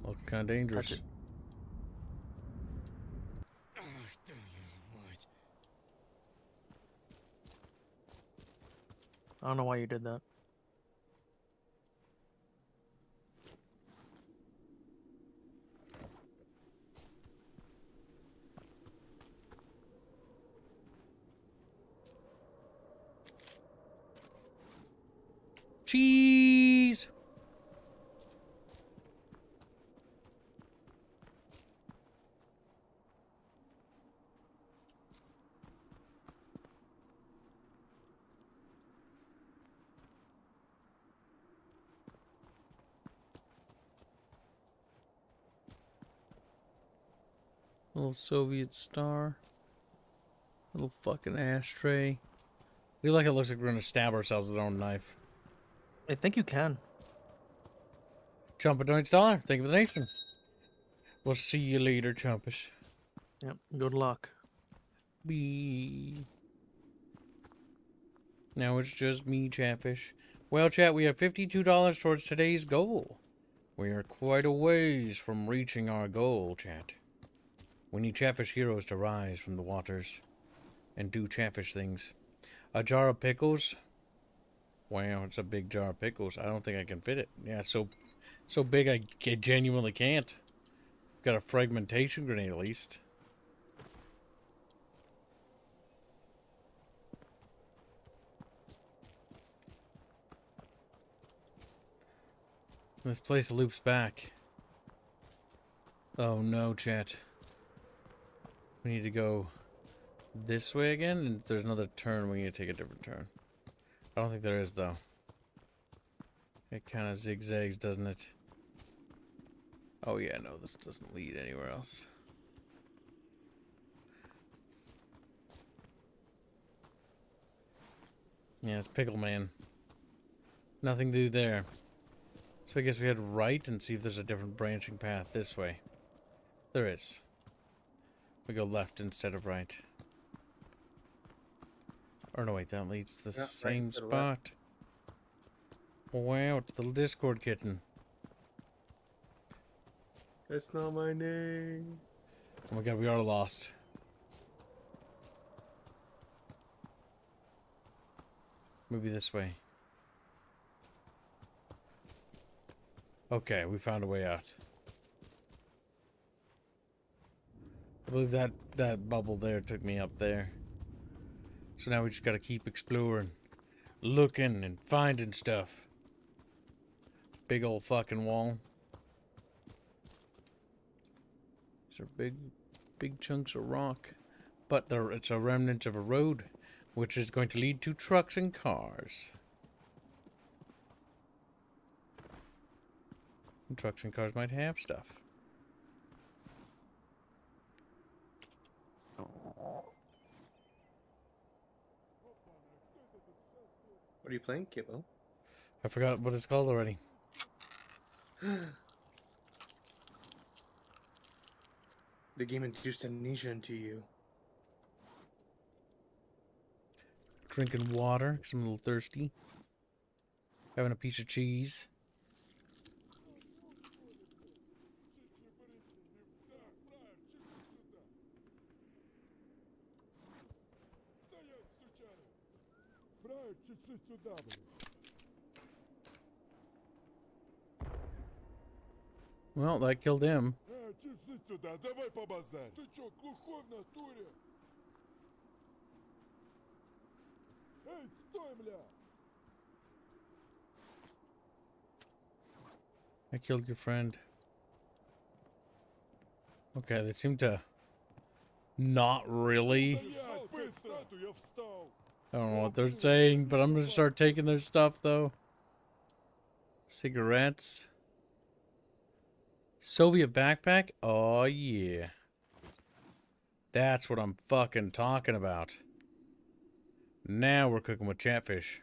Looking kind of dangerous. Touch it. I don't know why you did that. Cheese. Little Soviet star. Little fucking ashtray. We like it looks like we're gonna stab ourselves with our own knife. I think you can. Chumpah donates $1. Thank you for the nation. We'll see you later, Chumpus. Yep. Good luck. Be. Now it's just me, Chatfish. Well, chat, we have $52 towards today's goal. We are quite a ways from reaching our goal, chat. We need Chatfish heroes to rise from the waters and do Chatfish things. A jar of pickles. Wow, it's a big jar of pickles. I don't think I can fit it. Yeah, it's so big I genuinely can't. Got a fragmentation grenade at least. This place loops back. Oh no, chat. We need to go this way again, and if there's another turn, we need to take a different turn. I don't think there is, though. It kind of zigzags, doesn't it? Oh yeah, no, this doesn't lead anywhere else. Yeah, it's Pickle Man. Nothing to do there. So I guess we head right and see if there's a different branching path this way. There is. We go left instead of right. Or no, wait, that leads to the same right to the spot. Wow, it's the Discord kitten. That's not my name. Oh my god, we are lost. Maybe this way. Okay, we found a way out. I believe that bubble there took me up there. So now we just gotta keep exploring. Looking and finding stuff. Big old fucking wall. These are big chunks of rock. But it's a remnant of a road, which is going to lead to trucks and cars. And trucks and cars might have stuff. What are you playing, Kibble? I forgot what it's called already. The game induced amnesia into you. Drinking water, because I'm a little thirsty. Having a piece of cheese. Стоять, сучары! Фраер, чуть-чуть сюда, блин. Well, that killed him. Чуть-чуть сюда, давай побазарь. Ты чё, глухой в натуре? Эй, стой, бля! I killed your friend. Okay, they seem to not really. Стоять, быстро! Я встал! I don't know what they're saying, but I'm gonna start taking their stuff though. Cigarettes. Soviet backpack? Oh, yeah. That's what I'm fucking talking about. Now we're cooking with Chatfish.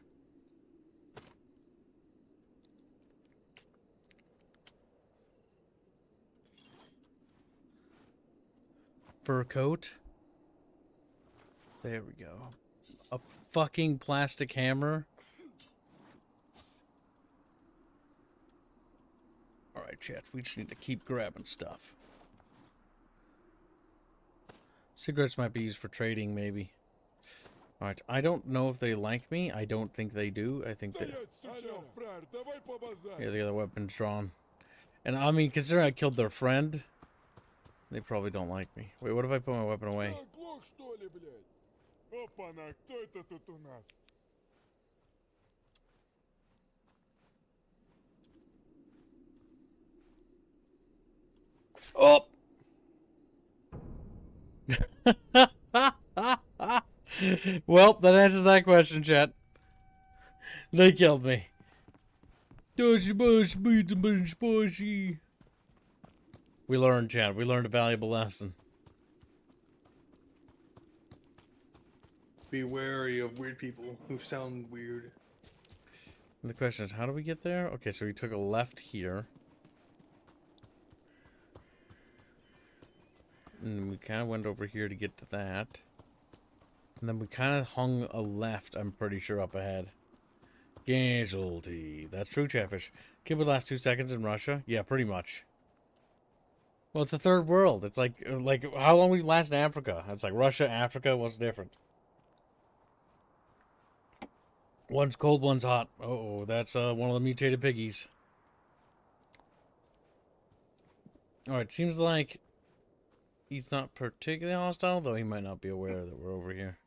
Fur coat. There we go. A fucking plastic hammer. Alright, chat. We just need to keep grabbing stuff. Cigarettes might be used for trading, maybe. Alright, I don't know if they like me. I don't think they do. I think that... Yeah, they got the weapons drawn. And I mean, considering I killed their friend, they probably don't like me. Wait, what if I put my weapon away? Oh! Well, that answers that question, chat. They killed me. We learned, chat. We learned a valuable lesson. Be wary of weird people who sound weird. And the question is, how do we get there? Okay, so we took a left here. And we kind of went over here to get to that. And then we kind of hung a left, I'm pretty sure, up ahead. Casualty. That's true, Chatfish. Kid would last 2 seconds in Russia? Yeah, pretty much. Well, it's a third world. It's like how long we last in Africa? It's like Russia, Africa, what's different? One's cold, one's hot. Uh-oh, that's one of the mutated piggies. Alright, seems like he's not particularly hostile, though he might not be aware that we're over here.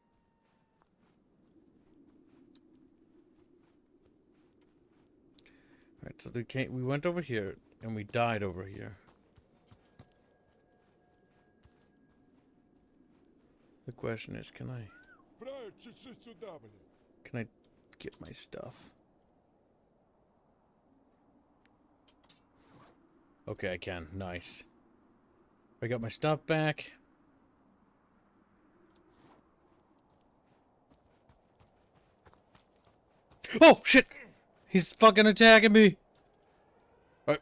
Alright, so we went over here, and we died over here. The question is, can I get my stuff? Okay, I can. Nice. I got my stuff back. Oh, shit! He's fucking attacking me! Alright.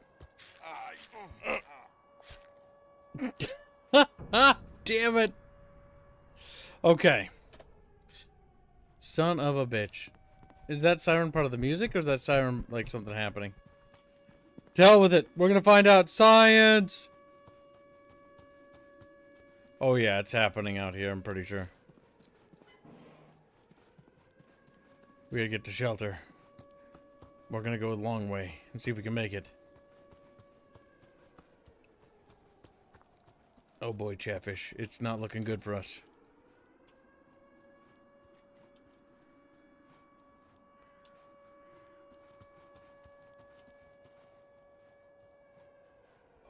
Damn it! Okay. Son of a bitch. Is that siren part of the music, or is that siren like something happening? To hell with it. We're gonna find out. Science! Oh yeah, it's happening out here, I'm pretty sure. We gotta get to shelter. We're gonna go a long way and see if we can make it. Oh boy, Chatfish. It's not looking good for us.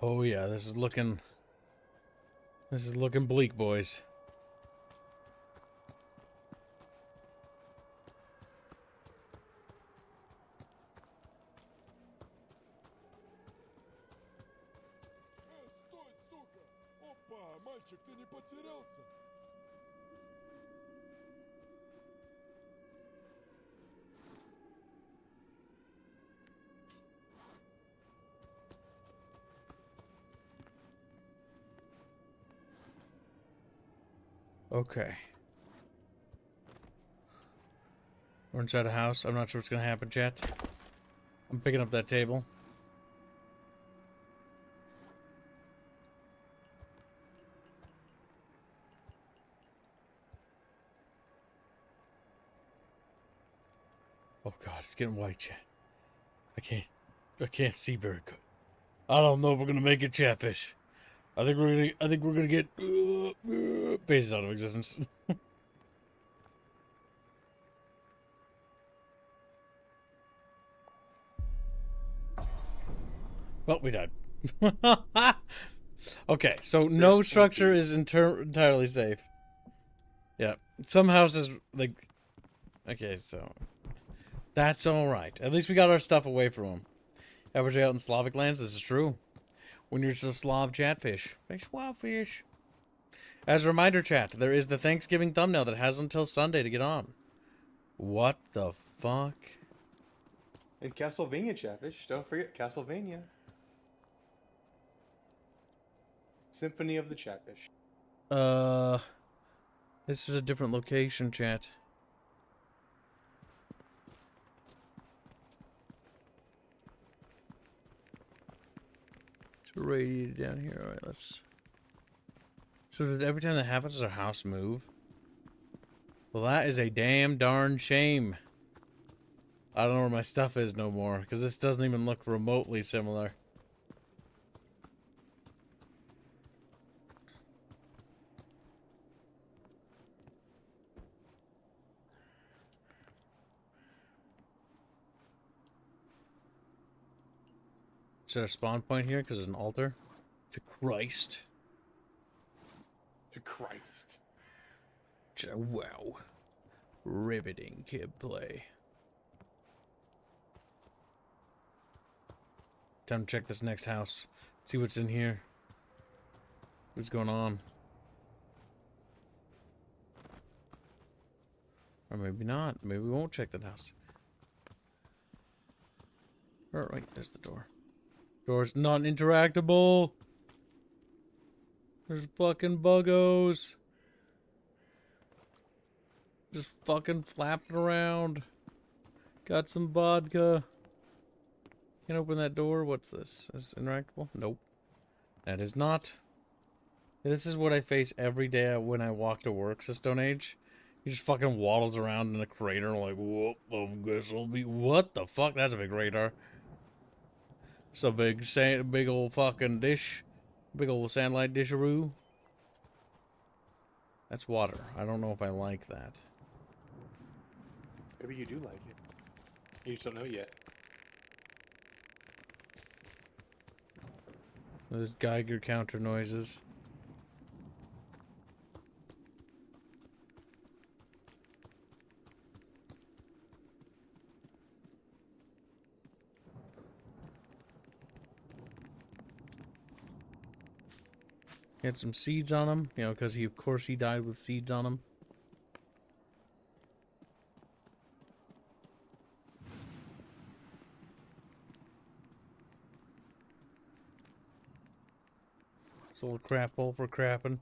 Oh yeah, this is looking bleak, boys. Okay. We're inside a house. I'm not sure what's gonna happen, chat. I'm picking up that table. Oh god, it's getting white, chat. I can't see very good. I don't know if we're gonna make it, Chatfish. I think we're gonna get phases out of existence. Well, we died. Okay, so no structure is entirely safe. Yeah, some houses like. Okay, so that's all right. At least we got our stuff away from them. Average out in Slavic lands, this is true. When you're just a Slav chatfish. Fish. As a reminder, chat, there is the Thanksgiving thumbnail that has until Sunday to get on. What the fuck? And Castlevania Chatfish. Don't forget Castlevania. Symphony of the Chatfish. This is a different location, chat. It's radiated down here. Alright, let's... So does every time that happens, does our house move? Well, that is a damn darn shame. I don't know where my stuff is no more, because this doesn't even look remotely similar. Is there a spawn point here because there's an altar? To Christ. To Christ. Wow. Riveting kid play. Time to check this next house. See what's in here. What's going on. Or maybe not. Maybe we won't check that house. Alright, there's the door. Door's not interactable. There's fucking buggos. Just fucking flapping around. Got some vodka. Can't open that door. What's this? Is this interactable? Nope. That is not. This is what I face every day when I walk to work, Stone Age. He just fucking waddles around in a crater like, whoop, I guess I'll be... What the fuck? That's a big radar. It's a big old fucking dish. Big old sandlight disharoo. That's water. I don't know if I like that. Maybe you do like it. You just don't know yet. There's Geiger counter noises. He had some seeds on him, you know, because of course he died with seeds on him. It's a little crap hole for crapping.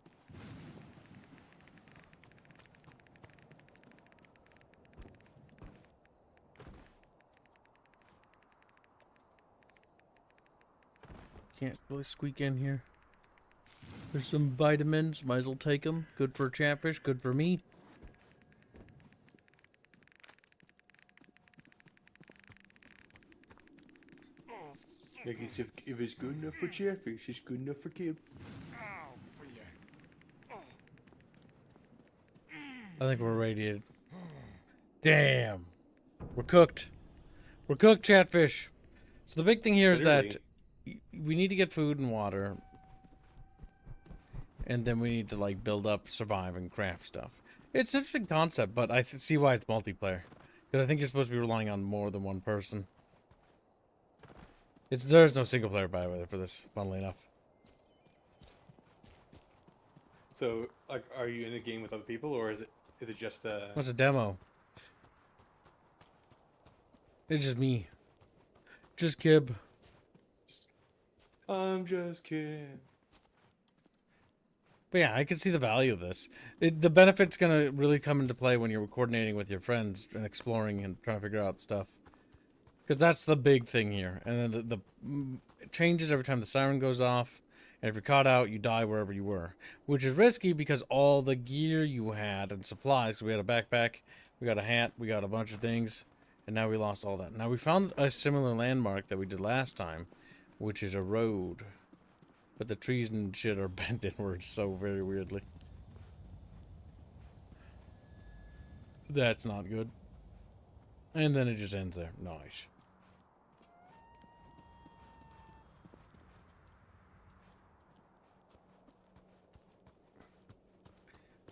Can't really squeak in here. There's some vitamins. Might as well take them. Good for chatfish. Good for me. Like if it's good enough for Chatfish, it's good enough for Kib. I think we're radiated. Damn. We're cooked. We're cooked, chatfish. So the big thing here is that we need to get food and water. And then we need to, like, build up, survive, and craft stuff. It's an interesting concept, but I see why it's multiplayer. Because I think you're supposed to be relying on more than one person. There's no single player, by the way, for this, funnily enough. So, like, are you in a game with other people, or is it just What's a demo? It's just me. Just Kib. I'm just kidding. But yeah, I can see the value of this. The benefit's going to really come into play when you're coordinating with your friends and exploring and trying to figure out stuff. Because that's the big thing here. And then it changes every time the siren goes off. And if you're caught out, you die wherever you were. Which is risky because all the gear you had and supplies, we had a backpack, we got a hat, we got a bunch of things. And now we lost all that. Now we found a similar landmark that we did last time, which is a road. But the trees and shit are bent inwards so very weirdly. That's not good. And then it just ends there. Nice.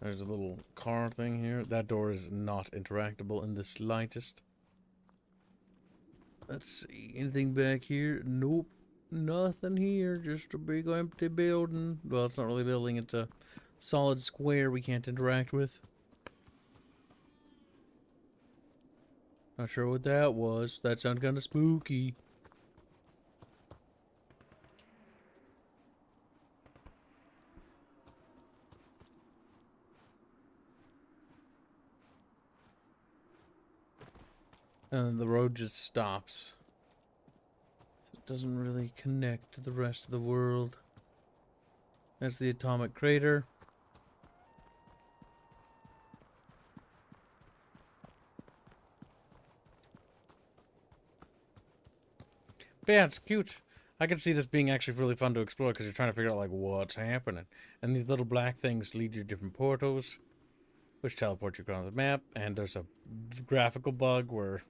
There's a little car thing here. That door is not interactable in the slightest. Let's see. Anything back here? Nope. Nothing here. Just a big empty building. Well, it's not really a building. It's a solid square we can't interact with. Not sure what that was. That sounded kind of spooky. And the road just stops. It doesn't really connect to the rest of the world. That's the atomic crater. But yeah, it's cute. I can see this being actually really fun to explore because you're trying to figure out like what's happening. And these little black things lead you to different portals, which teleport you across the map. And there's a graphical bug where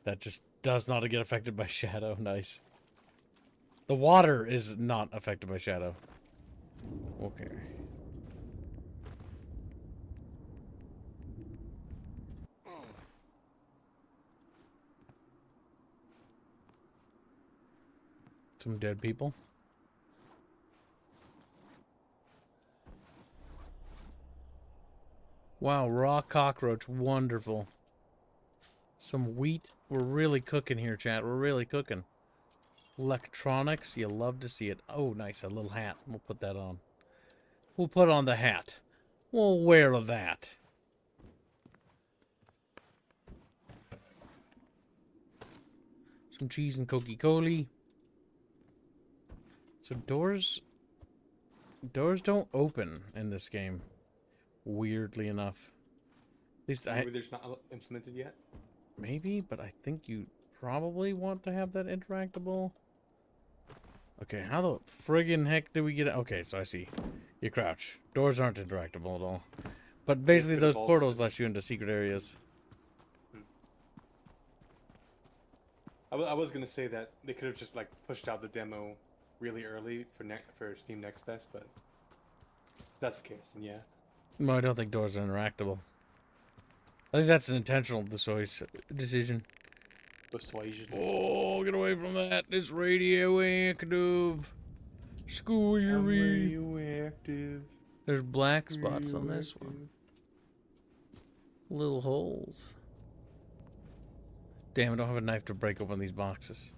that just does not get affected by shadow. Nice. The water is not affected by shadow. Okay. Some dead people. Wow, raw cockroach. Wonderful. Some wheat. We're really cooking here, chat. We're really cooking. Electronics. You love to see it. Oh, nice. A little hat. We'll put that on. We'll put on the hat. We'll wear that. Some cheese and Coca-Cola. So doors don't open in this game. Weirdly enough. At least Maybe they're just not implemented yet. Maybe, but I think you probably want to have that interactable. Okay, how the friggin' heck did we get it? Okay, so I see. You crouch. Doors aren't interactable at all. But basically those portals let you into secret areas. I was gonna say that they could have just like pushed out the demo really early for Steam Next Fest, but if that's the case, then yeah. No, I don't think doors are interactable. I think that's an intentional decision. Persuasion. Oh, get away from that. It's radioactive. Squeery. Radioactive. There's black spots on this one. Little holes. Damn, I don't have a knife to break open these boxes.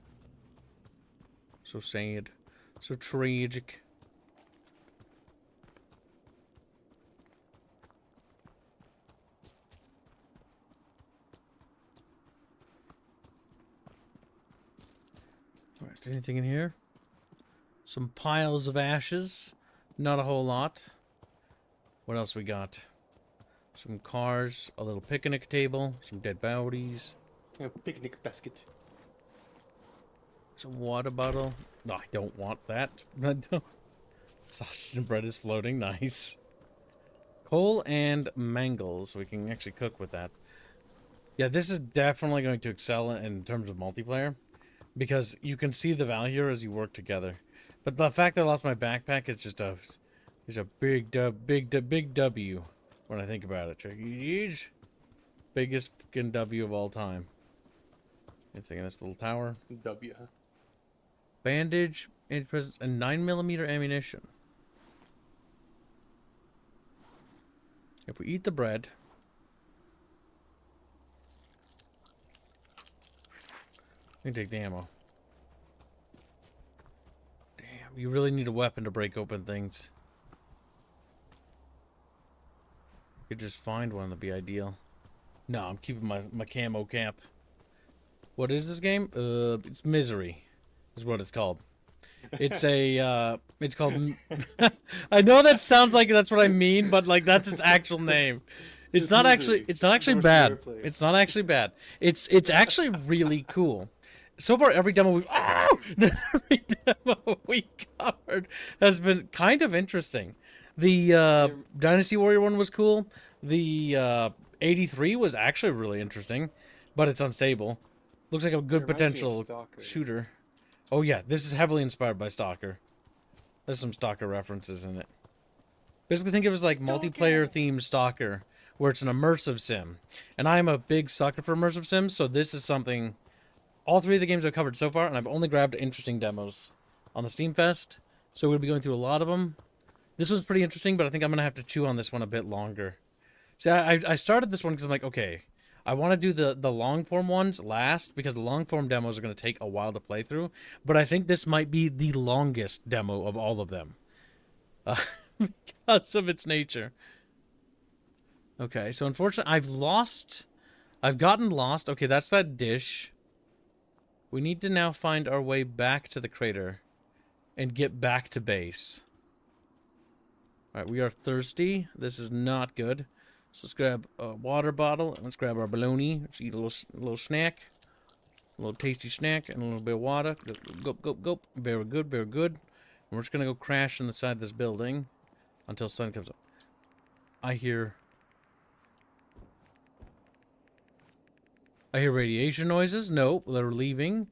So sad. So tragic. Alright, anything in here? Some piles of ashes. Not a whole lot. What else we got? Some cars, a little picnic table, some dead bodies. A picnic basket. Some water bottle. No, I don't want that. I don't. Sausage and bread is floating. Nice. Coal and mangles. We can actually cook with that. Yeah, this is definitely going to excel in terms of multiplayer. Because you can see the value here as you work together. But the fact that I lost my backpack is just a big W when I think about it. Check it. Biggest fucking W of all time. Anything in this little tower? W. Bandage and 9mm ammunition. If we eat the bread, we can take the ammo. Damn, you really need a weapon to break open things. You could just find one, that'd be ideal. No, I'm keeping my camo cap. What is this game? It's Misery, is what it's called. It's a, it's called, I know that sounds like that's what I mean, but like that's its actual name. It's not actually bad. It's not actually bad. It's actually really cool. So far, every demo we covered has been kind of interesting. The Dynasty Warrior one was cool. The 83 was actually really interesting, but it's unstable. Looks like a good potential shooter. Oh yeah, this is heavily inspired by Stalker. There's some Stalker references in it. Basically, think of it as like multiplayer themed Stalker, where it's an immersive sim. And I'm a big sucker for immersive sims, so this is something all 3 of the games I've covered so far, and I've only grabbed interesting demos on the Steam Fest. So we'll be going through a lot of them. This one's pretty interesting, but I think I'm going to have to chew on this one a bit longer. See, I started this one because I'm like, okay, I want to do the long-form ones last, because the long-form demos are going to take a while to play through. But I think this might be the longest demo of all of them. Because of its nature. Okay, so unfortunately, I've gotten lost. Okay, that's that dish. We need to now find our way back to the crater and get back to base. Alright, we are thirsty. This is not good. So let's grab a water bottle. And let's grab our bologna. Let's eat a little snack. A little tasty snack and a little bit of water. Go, go, go. Very good, very good. And we're just going to go crash on the side of this building until sun comes up. I hear radiation noises. Nope, they're leaving.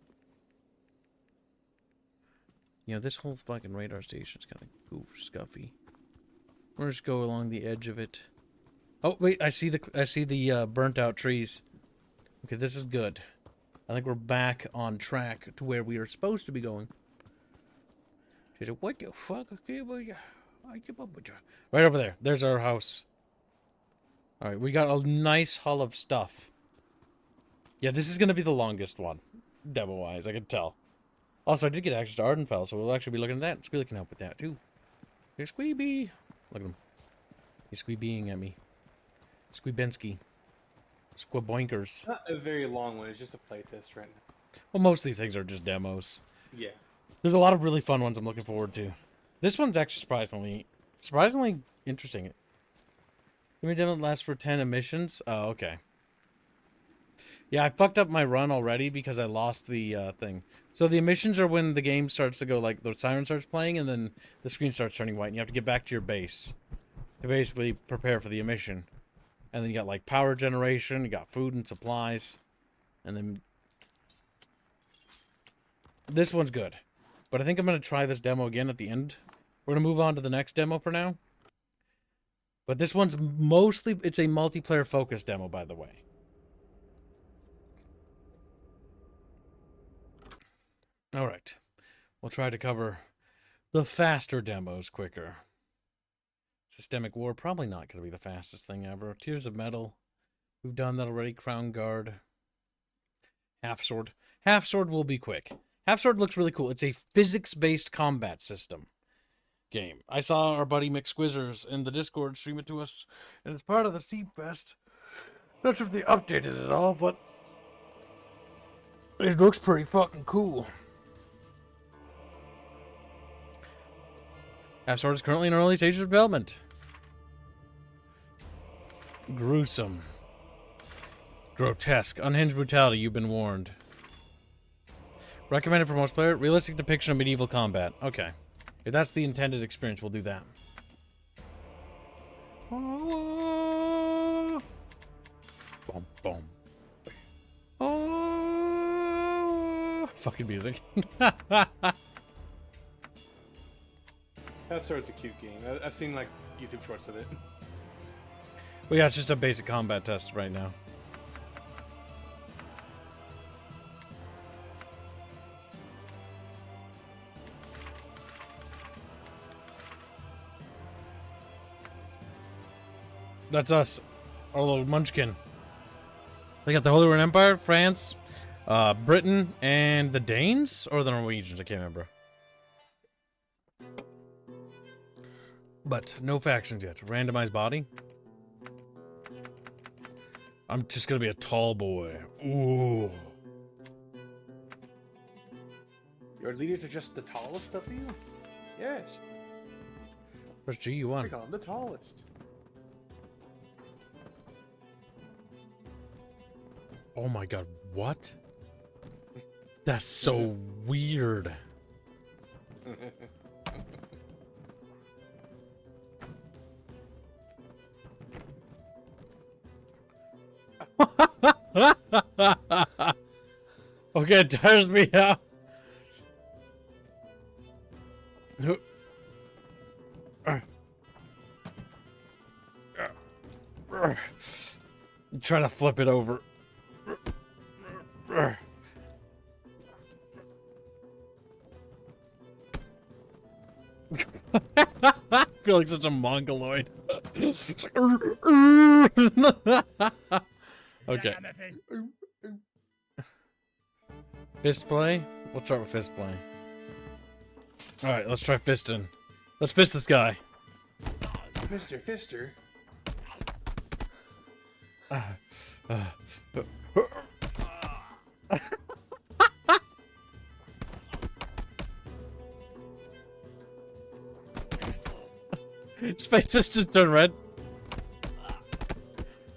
You know, this whole fucking radar station's kind of scuffy. We'll just go along the edge of it. Oh wait, I see the burnt out trees. Okay, this is good. I think we're back on track to where we are supposed to be going. She said, "What the fuck? Right over there. There's our house. All right, we got a nice haul of stuff. Yeah, this is gonna be the longest one, demo-wise. I can tell. Also, I did get access to Ardenfell, so we'll actually be looking at that. Squealy can help with that too. Here's Squeeby. Look at him. He's squeebeing at me. Squeebensky. Squaboinkers. Not a very long one. It's just a playtest right now. Well, most of these things are just demos. Yeah. There's a lot of really fun ones I'm looking forward to. This one's actually surprisingly interesting. Give me a demo that lasts for 10 emissions. Oh, okay. Yeah, I fucked up my run already because I lost the thing. So the emissions are when the game starts to go, like, the siren starts playing and then the screen starts turning white and you have to get back to your base to basically prepare for the emission. And then you got, like, power generation, you got food and supplies. And then this one's good. But I think I'm going to try this demo again at the end. We're going to move on to the next demo for now. But this one's mostly, it's a multiplayer focused demo, by the way. All right. We'll try to cover the faster demos quicker. Systemic War, probably not going to be the fastest thing ever. Tears of Metal, we've done that already. Crown Guard. Half Sword. Half Sword will be quick. Half Sword looks really cool. It's a physics-based combat system game. I saw our buddy McSquizzers in the Discord stream it to us, and it's part of the Steam Fest. Not sure if they updated it all, but it looks pretty fucking cool. Half Sword is currently in early stages of development. Gruesome. Grotesque. Unhinged brutality, you've been warned. Recommended for most players. Realistic depiction of medieval combat. Okay. If that's the intended experience, we'll do that. Oh. Boom, boom. Oh. Fucking music. Half Sword's a cute game. I've seen like YouTube shorts of it. Well, yeah, it's just a basic combat test right now. That's us, our little munchkin. They got the Holy Roman Empire, France, Britain, and the Danes, or the Norwegians, I can't remember. But no factions yet. Randomized body. I'm just gonna be a tall boy. Ooh. Your leaders are just the tallest of you? Yes. Where's G you want? I call them the tallest. Oh my god, what? That's so weird. Okay, it tires me out. Try to flip it over. feel like such a mongoloid. It's like, okay. Fist play? We'll start with fist play. Alright, let's try fisting. Let's fist this guy. Mr. Fister. His face just turned red.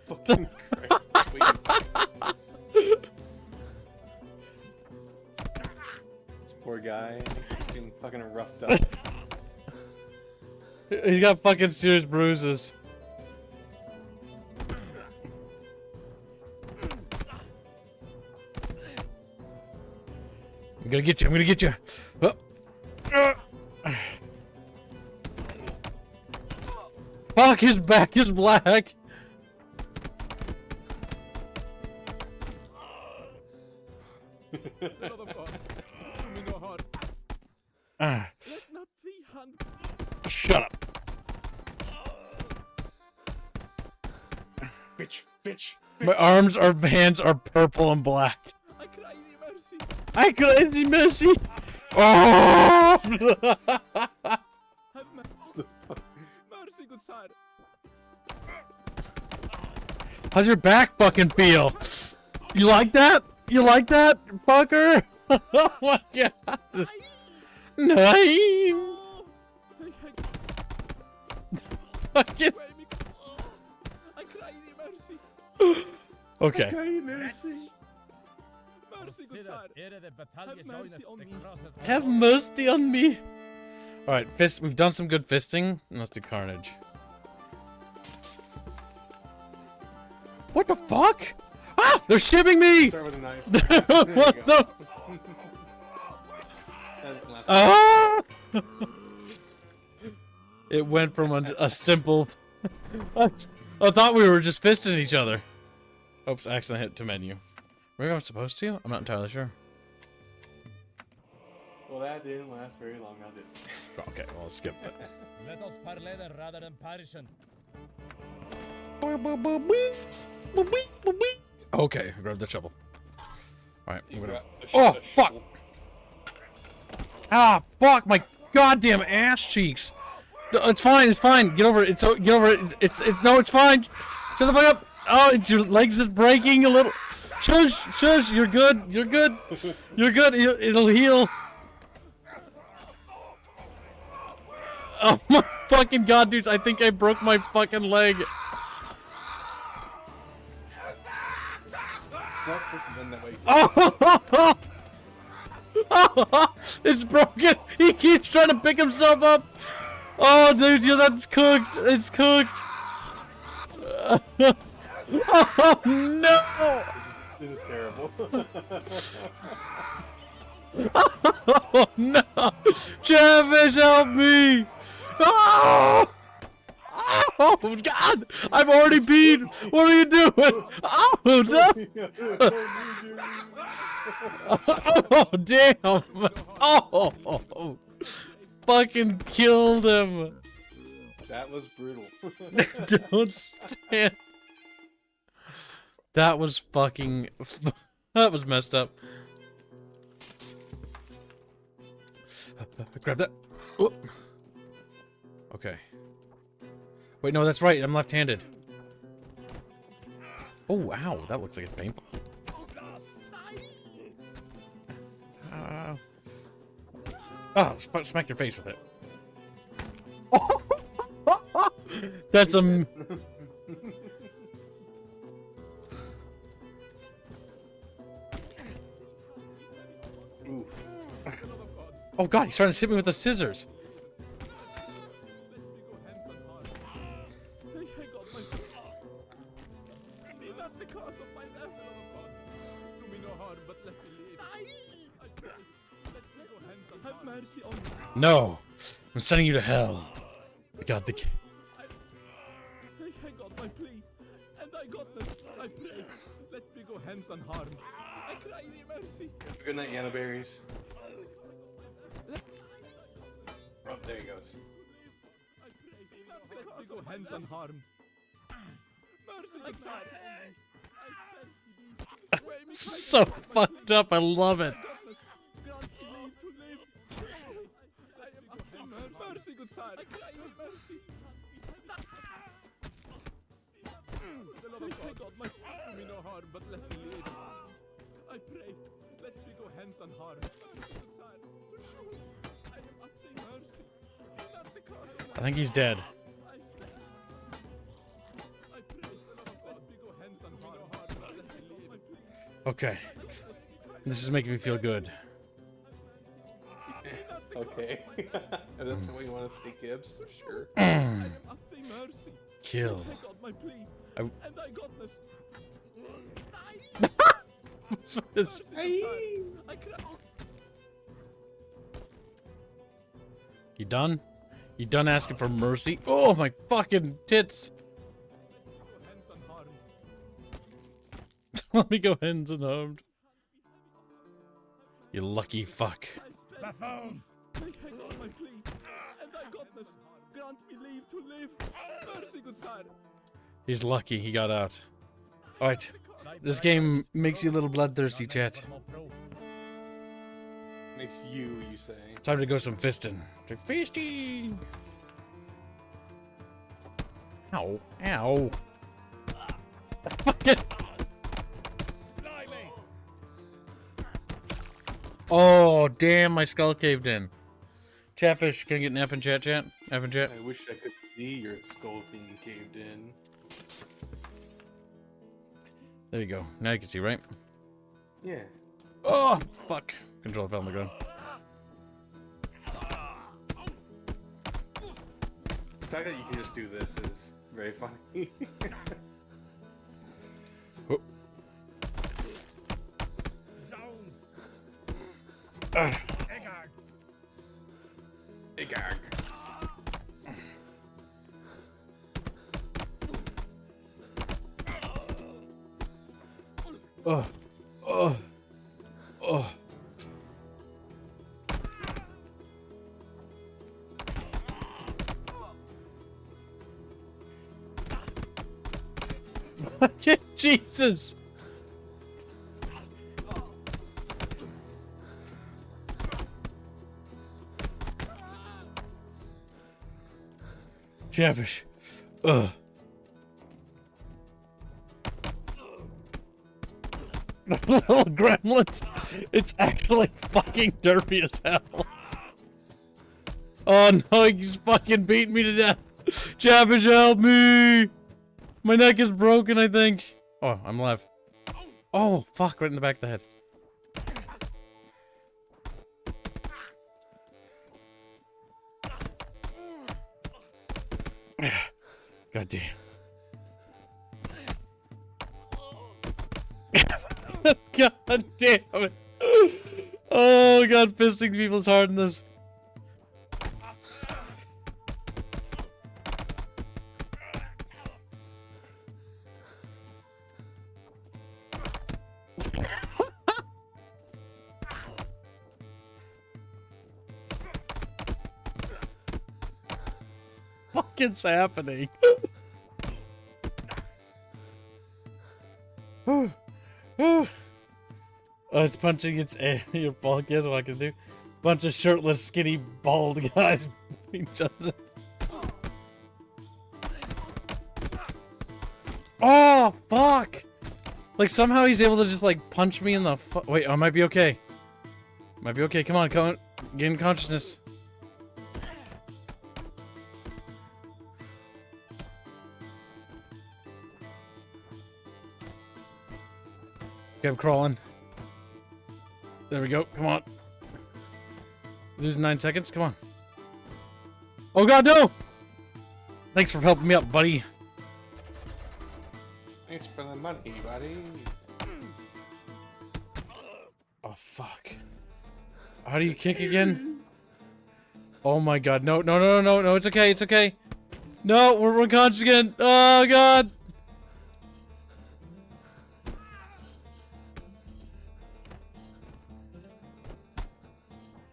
Fucking Christ. This poor guy. He's getting fucking roughed up. He's got fucking serious bruises. I'm gonna get you. I'm gonna get you. Fuck, his back is black. Shut up. Bitch, bitch. My arms, our hands are purple and black. I cry the mercy. Oh! Mercy, good sire. How's your back fucking feel? You like that? You like that, fucker? Oh my god. Nine. Fucking. Okay. Mercy. Mercy, good sire. Have mercy on me. Have mercy on me. Alright, fist. We've done some good fisting. Let's do carnage. What the fuck? Ah! They're shivving me! Start with a knife. What the? Ah! It went from a simple. I thought we were just fisting each other. Oops, I accidentally hit to menu. Maybe I'm supposed to? I'm not entirely sure. Well, that didn't last very long, now did it? Okay, well, I'll skip that. Let us parley rather than perishing. Okay, I grabbed the shovel. Alright, I'm gonna. Oh, fuck! Ah, fuck my goddamn ass cheeks! It's fine, it's fine. Get over it. Get over it. It's no, it's fine. Shut the fuck up. Oh, it's your legs is breaking a little. Shush, shush. You're good. You're good. You're good. It'll heal. Oh my fucking god, dudes! I think I broke my fucking leg. Not supposed to end that way. Oh, it's broken. He keeps trying to pick himself up. Oh, dude, that's cooked. It's cooked. Oh no! This is terrible. Oh no! Chatfish, help me! Oh! Oh God! I'm already beat. What are you doing? Oh no! Oh damn! Oh! Fucking killed him. That was brutal. Don't stand. That was fucking. That was messed up. Grab that. Oh. Okay. Wait, no, that's right. I'm left-handed. Oh, wow. That looks like it's painful. Oh, smack your face with it. That's a... Oh god, he's trying to hit me with the scissors. No, I'm sending you to hell. I got the. I got my plea, and I got this. I pray. Let me go hence unharmed. I cry thee mercy. Good night, Yana Berries. Oh, there he goes. Let me go hands unharmed. Mercy, good sir. This is so fucked up. I love it. Grant me leave to live. I am nothing. Mercy, good sir. I cry for mercy. For the love of God, my do me no harm, but let me live. I pray, let me go hands unharmed. Mercy, good sir. For sure, I am nothing. Mercy. Not because of I think he's dead. I stand. I pray, for the love of God, me go hands unharmed, but let me live. Okay. This is making me feel good. Okay. If that's what you want to say, Gibbs. Sure. I am nothing. Mercy. Kill. I got my plea. I- And I got this. This- I cry. You done? You done asking for mercy? Oh, my fucking tits. Hands unharmed. Let me go hands unarmed. You lucky fuck. I got my plea. And I got this. Grant me leave to live. Mercy, good sir. He's lucky he got out. Alright. This game makes you a little bloodthirsty, chat. Makes you say. Time to go some fisting. Fisting! Ow. Ow. Fucking. Oh, damn, my skull caved in. Chatfish, can I get an F in chat, chat? F in chat? I wish I could see your skull being caved in. There you go. Now you can see, right? Yeah. Oh, fuck. Controller fell on the ground. The fact that you can just do this is very funny. Oh. Ah. Hey, gag. Oh. Oh. Oh. Jesus. Chatfish. Ugh. The little gremlins. It's actually fucking derpy as hell. Oh no, he's fucking beating me to death. Chatfish, help me! My neck is broken, I think. Oh, I'm alive. Oh, fuck, right in the back of the head. God damn. God damn it. Oh god, fisting people is hard in this. Fucking's happening? Oh, it's punching its your ball. Guess what I can do? Bunch of shirtless, skinny, bald guys each other. Oh fuck! Like somehow he's able to just like punch me in the wait. I might be okay. Might be okay. Come on, come on. Gain consciousness. Okay, I'm crawling. There we go. Come on. Losing 9 seconds. Come on. Oh god, no! Thanks for helping me out, buddy. Thanks for the money, buddy. Oh fuck. How do you kick again? Oh my god. No, no, no, no, no. It's okay. It's okay. No, we're unconscious again. Oh god.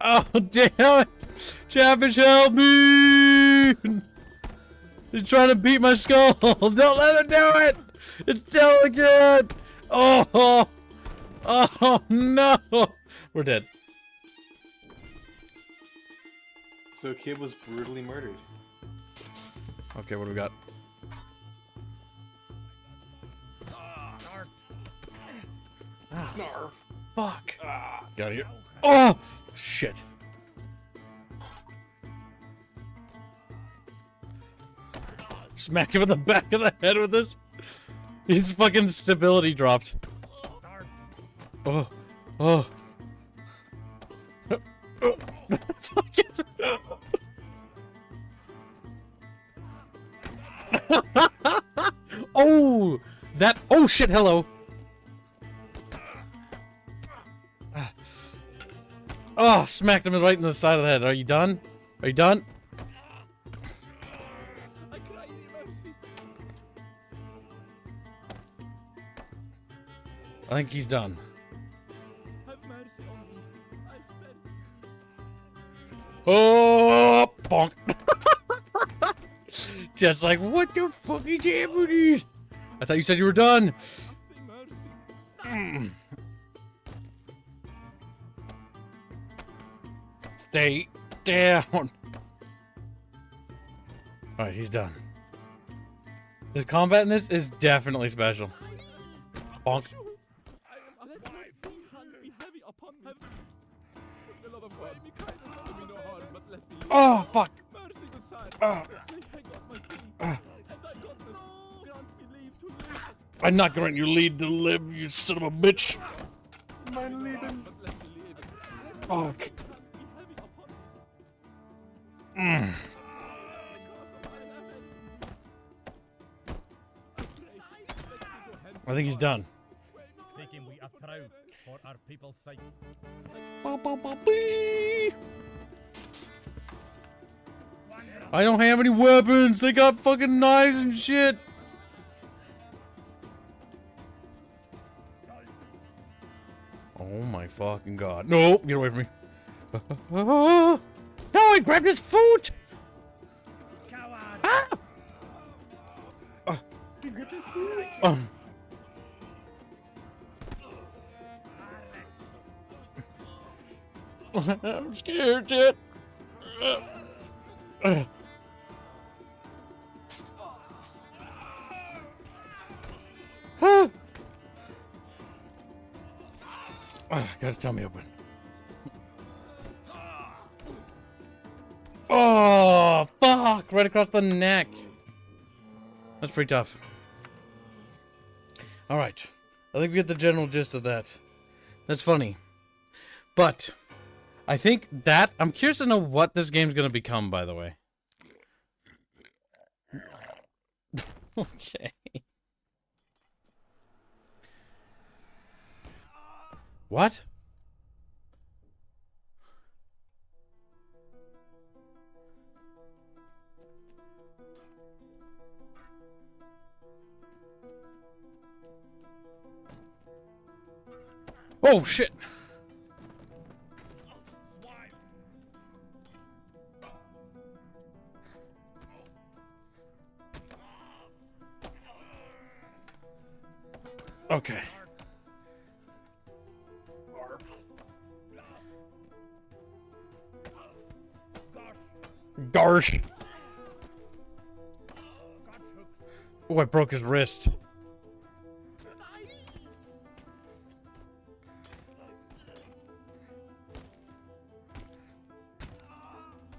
Oh damn it. Chatfish, help me! He's trying to beat my skull. Don't let him do it. It's delicate. Oh. Oh no. We're dead. So kid was brutally murdered. Okay, what do we got? Ah, fuck. Get out of here. Oh, shit. Smack him in the back of the head with this. His fucking stability dropped. Oh, oh. Fuck it. Oh, that. Oh shit. Hello. Oh, smacked him right in the side of the head. Are you done? Are you done? I cry thee mercy. I think he's done. Have mercy on me. I spare thee. Oh, bonk. Just like, what the fuck is happening? I thought you said you were done. Have thee mercy. Stay down. Alright, he's done. The combat in this is definitely special. Bonk. I am let my hand be heavy upon heaven. For the love of God, me kindness unto me no harm, but let me live. Oh, fuck. Mercy, good sire. Oh. May hang up my plea, and thy godness grant me leave to live. I'm not granting you lead to live, you son of a bitch. My leaving. But let me live. Fuck. Be heavy upon me. Mm. I think he's done. Seeking we are proud for our people's sake. I don't have any weapons. They got fucking knives and shit. Oh my fucking god. No, get away from me. No, I grabbed his foot. Ah! He gripped his foot. I'm scared, shit. Got his tummy open. Oh, fuck! Right across the neck. That's pretty tough. Alright. I think we get the general gist of that. That's funny. But I think that I'm curious to know what this game's gonna become, by the way. Okay. What? Oh shit. Okay. Garsh. Oh, I broke his wrist.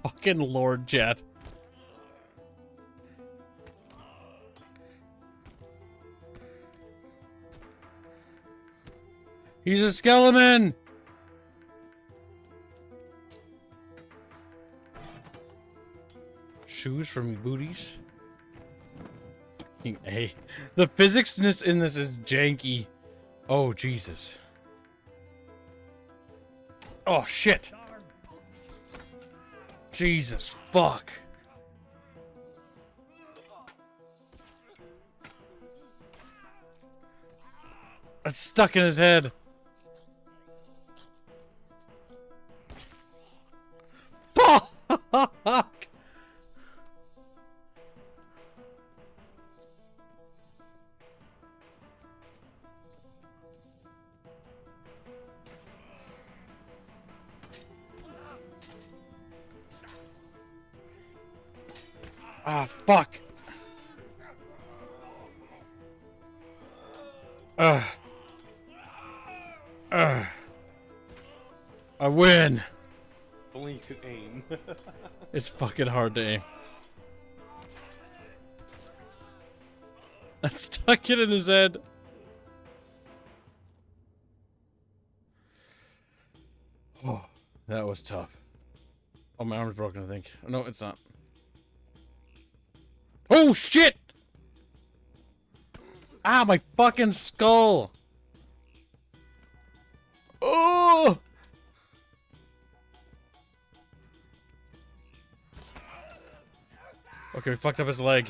Fucking Lord Jet. He's a skeleton! Shoes for me booties. Hey, the physicsness in this is janky. Oh, Jesus. Oh, shit. Jesus, fuck. It's stuck in his head. Fuck! Ah, fuck. I win. If only you could aim. It's fucking hard to aim. I stuck it in his head. Oh, that was tough. Oh, my arm's broken, I think. No, it's not. Oh, shit! Ah, my fucking skull! Oh! Okay, we fucked up his leg.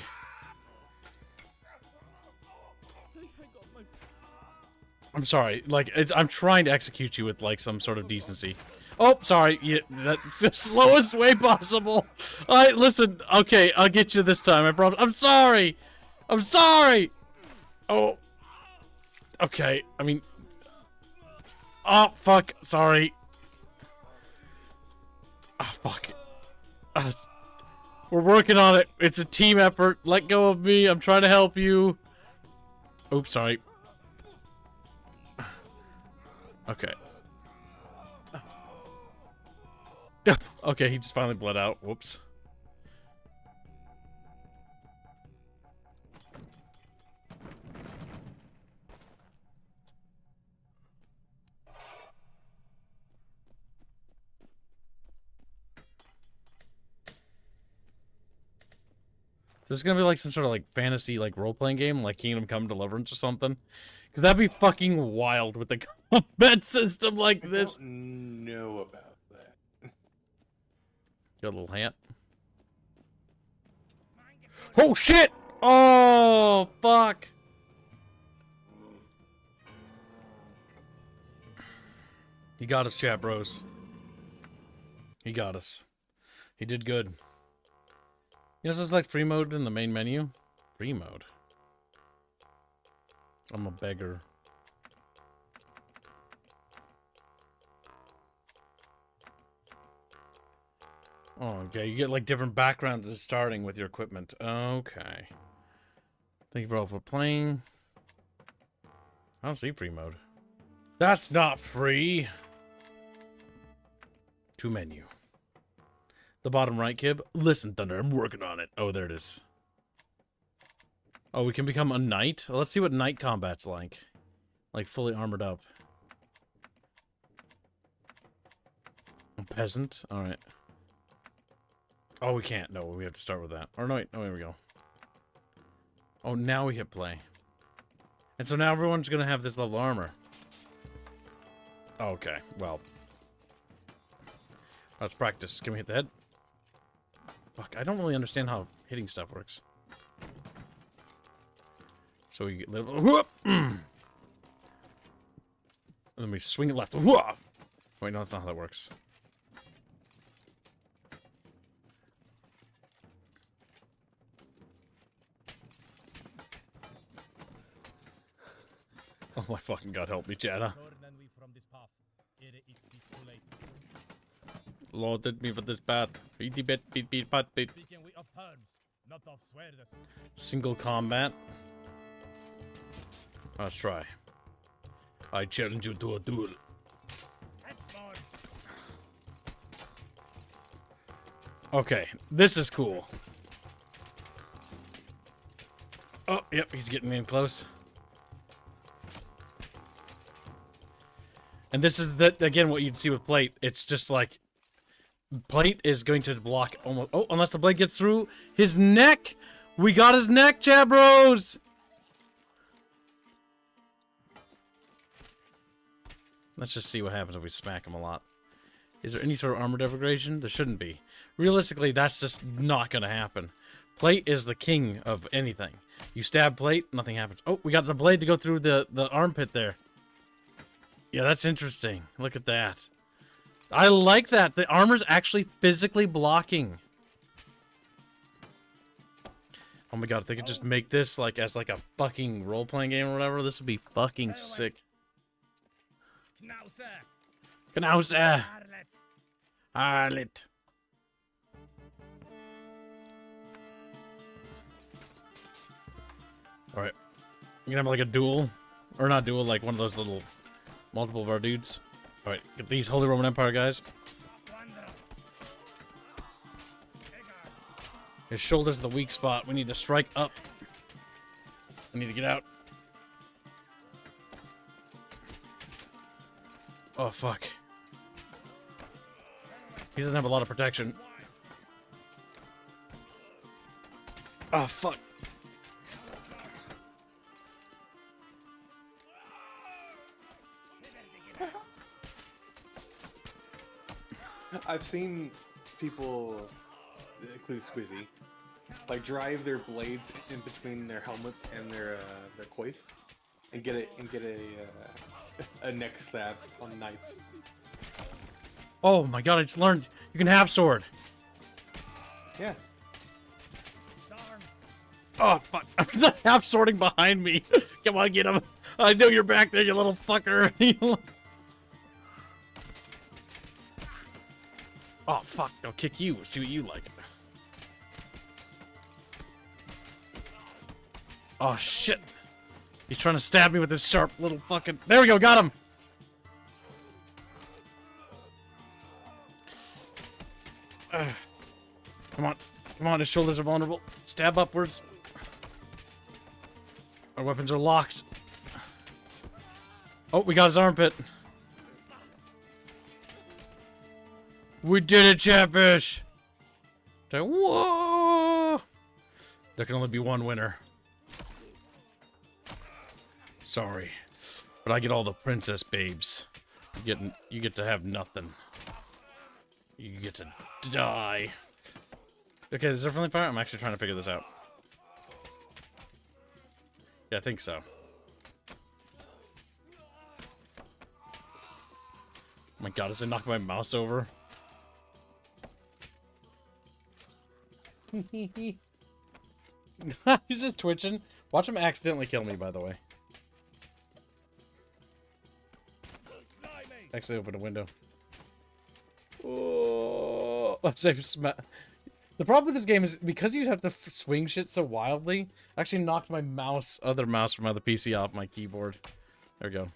I'm sorry. Like, I'm trying to execute you with, like, some sort of decency. Oh, sorry. Yeah, that's the slowest way possible. Alright, listen. Okay, I'll get you this time. I promise. I'm sorry. I'm sorry. Oh. Okay, I mean... Oh, fuck. Sorry. Oh, fuck. We're working on it. It's a team effort. Let go of me. I'm trying to help you. Oops, sorry. Okay. Okay, he just finally bled out. Whoops. So this is gonna be like some sort of like fantasy like role-playing game, like Kingdom Come Deliverance or something. Because that'd be fucking wild with a combat system like this. I don't know about that. Got a little hat. Oh shit! Oh fuck! He got us, chat bros. He got us. He did good. You know, so it's like free mode in the main menu. Free mode. I'm a beggar. Oh, okay. You get like different backgrounds as starting with your equipment. Okay. Thank you for all for playing. I don't see free mode. That's not free. To menu. The bottom right, Kib. Listen, Thunder, I'm working on it. Oh, there it is. Oh, we can become a knight? Well, let's see what knight combat's like. Like, fully armored up. A peasant? Alright. Oh, we can't. No, we have to start with that. Or no, wait. Oh, here we go. Oh, now we hit play. And so now everyone's gonna have this level armor. Okay, well. Let's practice. Can we hit the head? Fuck, I don't really understand how hitting stuff works. So we get little whoop, and then we swing it left. Whoop. Wait, no, that's not how that works. Oh my fucking god, help me, Jada. Loaded me for this path. Beat bit, beat, pat, beat. Single combat. Let's try. I challenge you to a duel. Okay, this is cool. Oh, yep, he's getting in close. And this is the again what you'd see with plate. It's just like plate is going to block almost. Oh, unless the blade gets through his neck. We got his neck, chat bros. Let's just see what happens if we smack him a lot. Is there any sort of armor degradation? There shouldn't be. Realistically, that's just not going to happen. Plate is the king of anything. You stab plate, nothing happens. Oh, we got the blade to go through the armpit there. Yeah, that's interesting. Look at that. I like that. The armor's actually physically blocking. Oh my god, if they could just make this like as like a fucking role-playing game or whatever, this would be fucking sick. Knauser. Harlot. Alright. You can have like a duel. Or not duel, like one of those little multiple of our dudes. Alright, get these Holy Roman Empire guys. His shoulder's the weak spot. We need to strike up. I need to get out. Oh, fuck. He doesn't have a lot of protection. Oh, fuck. I've seen people, including Squizzy, like drive their blades in between their helmet and their coif, and get a neck stab on knights. Oh my god, I just learned you can half sword. Yeah. Oh, fuck. Half swording behind me. Come on, get him. I know you're back there, you little fucker. Oh, fuck. I'll kick you. See what you like. Oh, shit. He's trying to stab me with this sharp little fucking... There we go, got him! Come on. Come on, his shoulders are vulnerable. Stab upwards. Our weapons are locked. Oh, we got his armpit. We did it, Chatfish! Whoa! There can only be one winner. Sorry. But I get all the princess babes. You get to have nothing. You get to die. Okay, is there friendly fire? I'm actually trying to figure this out. Yeah, I think so. Oh my god, does it knock my mouse over? He's just twitching. Watch him accidentally kill me, by the way. Actually open a window. Oh, let's say the problem with this game is because you have to swing shit so wildly. I actually knocked my other mouse from my other PC off my keyboard. There we go.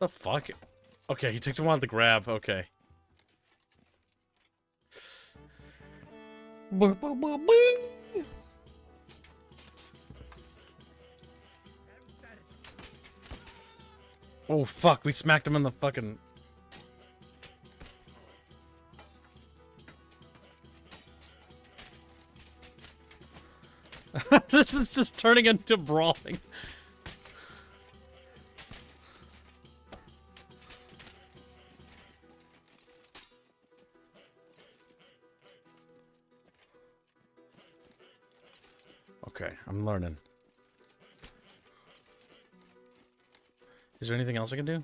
The fuck? Okay, he takes a while to grab. Okay. Oh fuck, we smacked him in the fucking... This is just turning into brawling. Okay, I'm learning. Is there anything else I can do?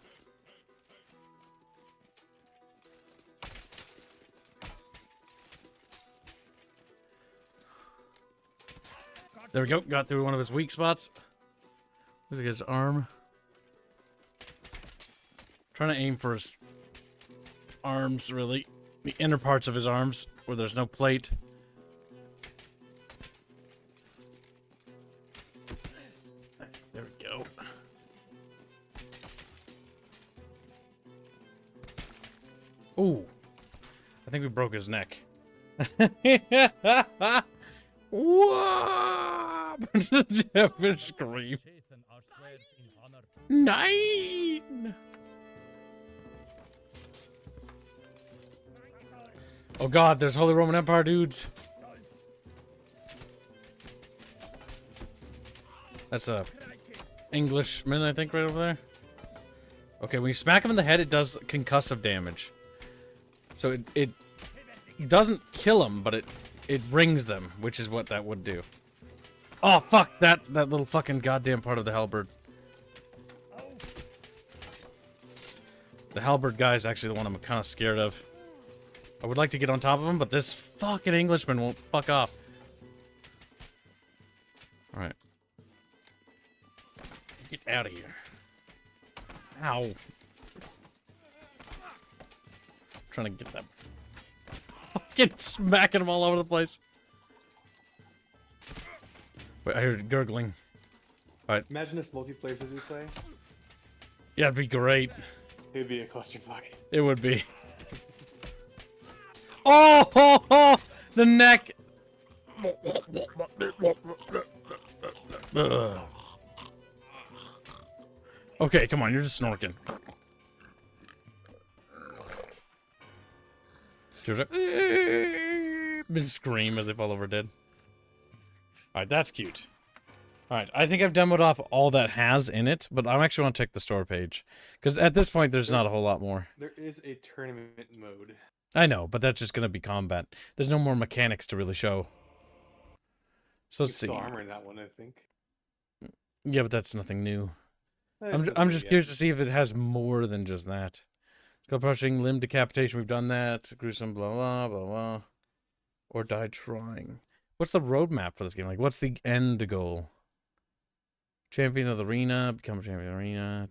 There we go. Got through one of his weak spots. Looks like his arm. Trying to aim for his arms, really. The inner parts of his arms, where there's no plate. There we go. Ooh. I think we broke his neck. Whoa! Chatfish scream. 9! Oh god, there's Holy Roman Empire dudes. That's a Englishman, I think, right over there. Okay, when you smack him in the head, it does concussive damage. So it doesn't kill him, but it rings them, which is what that would do. Oh fuck, that little fucking goddamn part of the halberd. The halberd guy is actually the one I'm kind of scared of. I would like to get on top of him, but this fucking Englishman won't fuck off. Alright. Get out of here. Ow. Trying to get them. Fucking smacking them all over the place. Wait, I heard gurgling. Imagine this multiplayer as we play. Yeah, it'd be great. It'd be a clusterfuck. It would be. Oh, ho, ho, the neck. Ugh. Okay, come on, you're just snorking. She was like, scream as they fall over dead. Alright, that's cute. Alright, I think I've demoed off all that has in it, but I actually want to check the store page. Because at this point, there's not a whole lot more. There is a tournament mode. I know, but that's just going to be combat. There's no more mechanics to really show. So let's see. Still armor in that one, I think. Yeah, but that's nothing new. That's I'm just yet. curious to see if it has more than just that. Skull crushing, limb decapitation, we've done that. Gruesome, blah, blah, blah, blah. Or die trying. What's the roadmap for this game? Like, what's the end goal? Champion of the arena, become champion of the arena.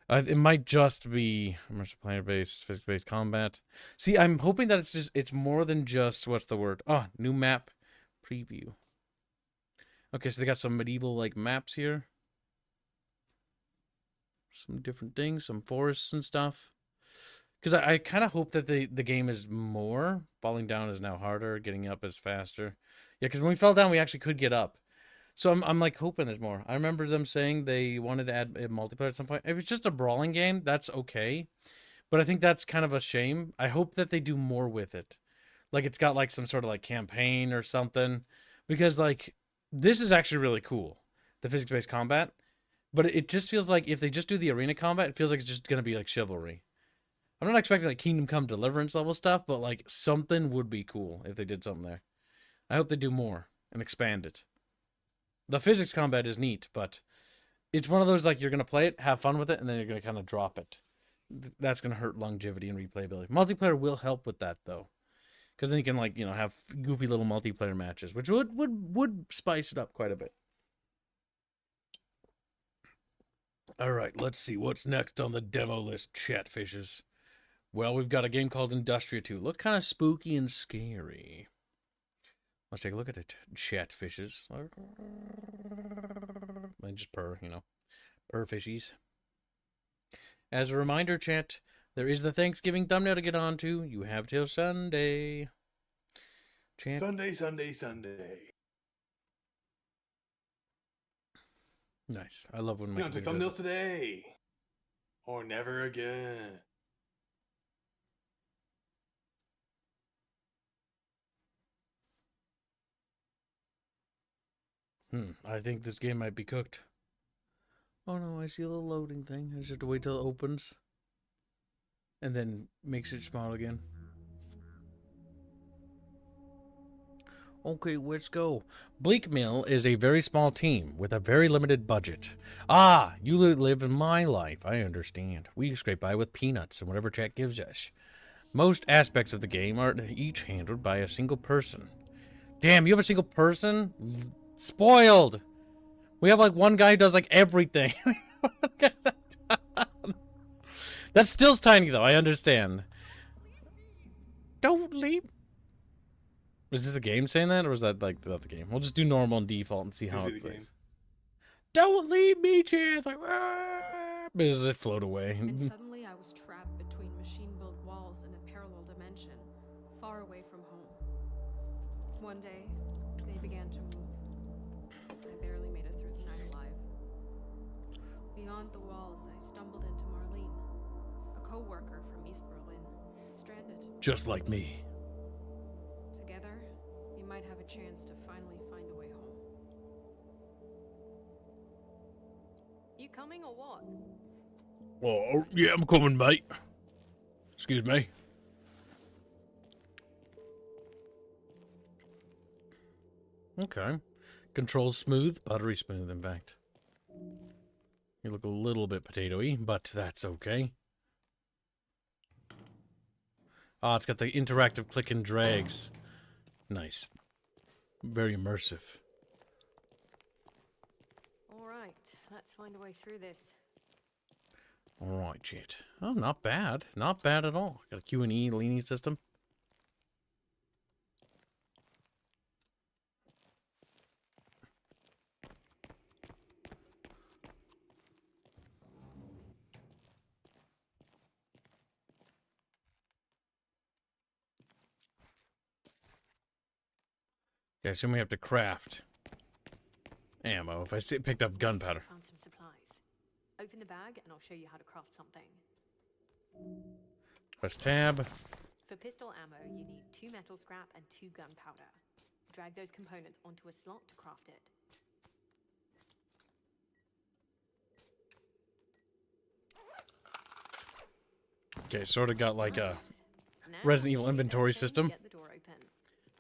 It might just be immersive player-based, physics-based combat. See, I'm hoping that it's more than just, what's the word? Oh, new map preview. Okay, so they got some medieval, like, maps here. Some different things, some forests and stuff. Because I kind of hope that the game is more. Falling down is now harder. Getting up is faster. Yeah, because when we fell down, we actually could get up. So I'm like hoping there's more. I remember them saying they wanted to add a multiplayer at some point. If it's just a brawling game, that's okay. But I think that's kind of a shame. I hope that they do more with it. Like it's got like some sort of like campaign or something. Because like this is actually really cool. The physics-based combat. But it just feels like if they just do the arena combat, it feels like it's just going to be like chivalry. I'm not expecting like Kingdom Come Deliverance level stuff, but like something would be cool if they did something there. I hope they do more and expand it. The physics combat is neat, but it's one of those like you're going to play it, have fun with it, and then you're going to kind of drop it. That's going to hurt longevity and replayability. Multiplayer will help with that though. Because then you can like, you know, have goofy little multiplayer matches, which would spice it up quite a bit. All right, let's see what's next on the demo list, Chatfishes. Well, we've got a game called Industria 2. Look kind of spooky and scary. Let's take a look at it, Chatfishes. And just purr, you know. Purr fishies. As a reminder, chat, there is the Thanksgiving thumbnail to get onto. You have till Sunday. Chat. Sunday. Nice. I love when You my know, thumbnails today. Or never again. I think this game might be cooked. Oh no, I see a little loading thing. I just have to wait till it opens. And then makes it small again. Okay, let's go. Bleak Mill is a very small team with a very limited budget. Ah, you live in my life. I understand. We scrape by with peanuts and whatever chat gives us. Most aspects of the game are each handled by a single person. Damn, you have a single person? Spoiled! We have like one guy who does like everything. That still's tiny though, I understand. Don't leave. Is this the game saying that, or is that like not the game? We'll just do normal and default and see how it plays. Don't leave me, Chance! Like, but does it float away? And suddenly I was trapped between machine-built walls in a parallel dimension, far away from home. One day, they began to move. I barely made it through the night alive. Beyond the walls, I stumbled into Marlene, a co-worker from East Berlin, stranded. Just like me. Together, we might have a chance to finally find a way home. You coming or what? Oh, yeah, I'm coming, mate. Excuse me. Okay. Controls smooth, buttery smooth, in fact. You look a little bit potatoey, but that's okay. Ah, it's got the interactive click and drags. Nice. Very immersive. All right, let's find a way through this. Alright, chat. Oh, not bad. Not bad at all. Got a Q&E leaning system. Okay, so we have to craft ammo. If I picked up gunpowder. Found some supplies. Open the bag and I'll show you how to craft something. Press tab. For pistol ammo, you need 2 metal scrap and 2 gunpowder. Drag those components onto a slot to craft it. Okay, sort of got like a Nice. Now, Resident Evil shoot that inventory thing, system. get the door open.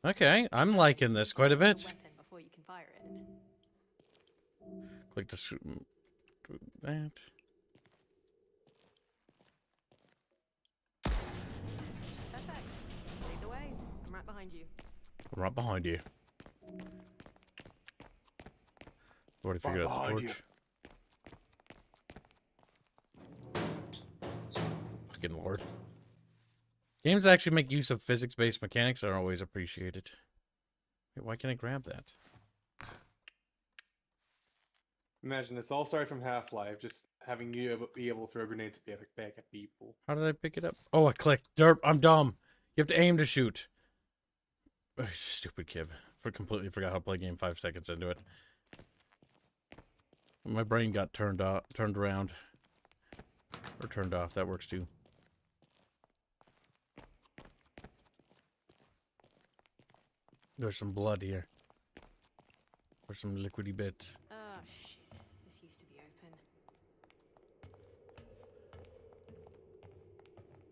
Okay, I'm liking this quite a Open the bit. weapon before you can fire it. Click the do that. Perfect. Lead the way. I'm right behind you. I'm right behind you. Already figured out the behind you. torch. Fucking lord. Games that actually make use of physics-based mechanics are always appreciated. Wait, why can't I grab that? Imagine this all started from Half-Life, just having you be able to throw grenades back at people. How did I pick it up? Oh, I clicked. Derp, I'm dumb. You have to aim to shoot. Ugh, stupid kid. Completely forgot how to play game 5 seconds into it. My brain got turned around. Or turned off. That works too. There's some blood here. Or some liquidy bits. Oh, shit. This used to be open.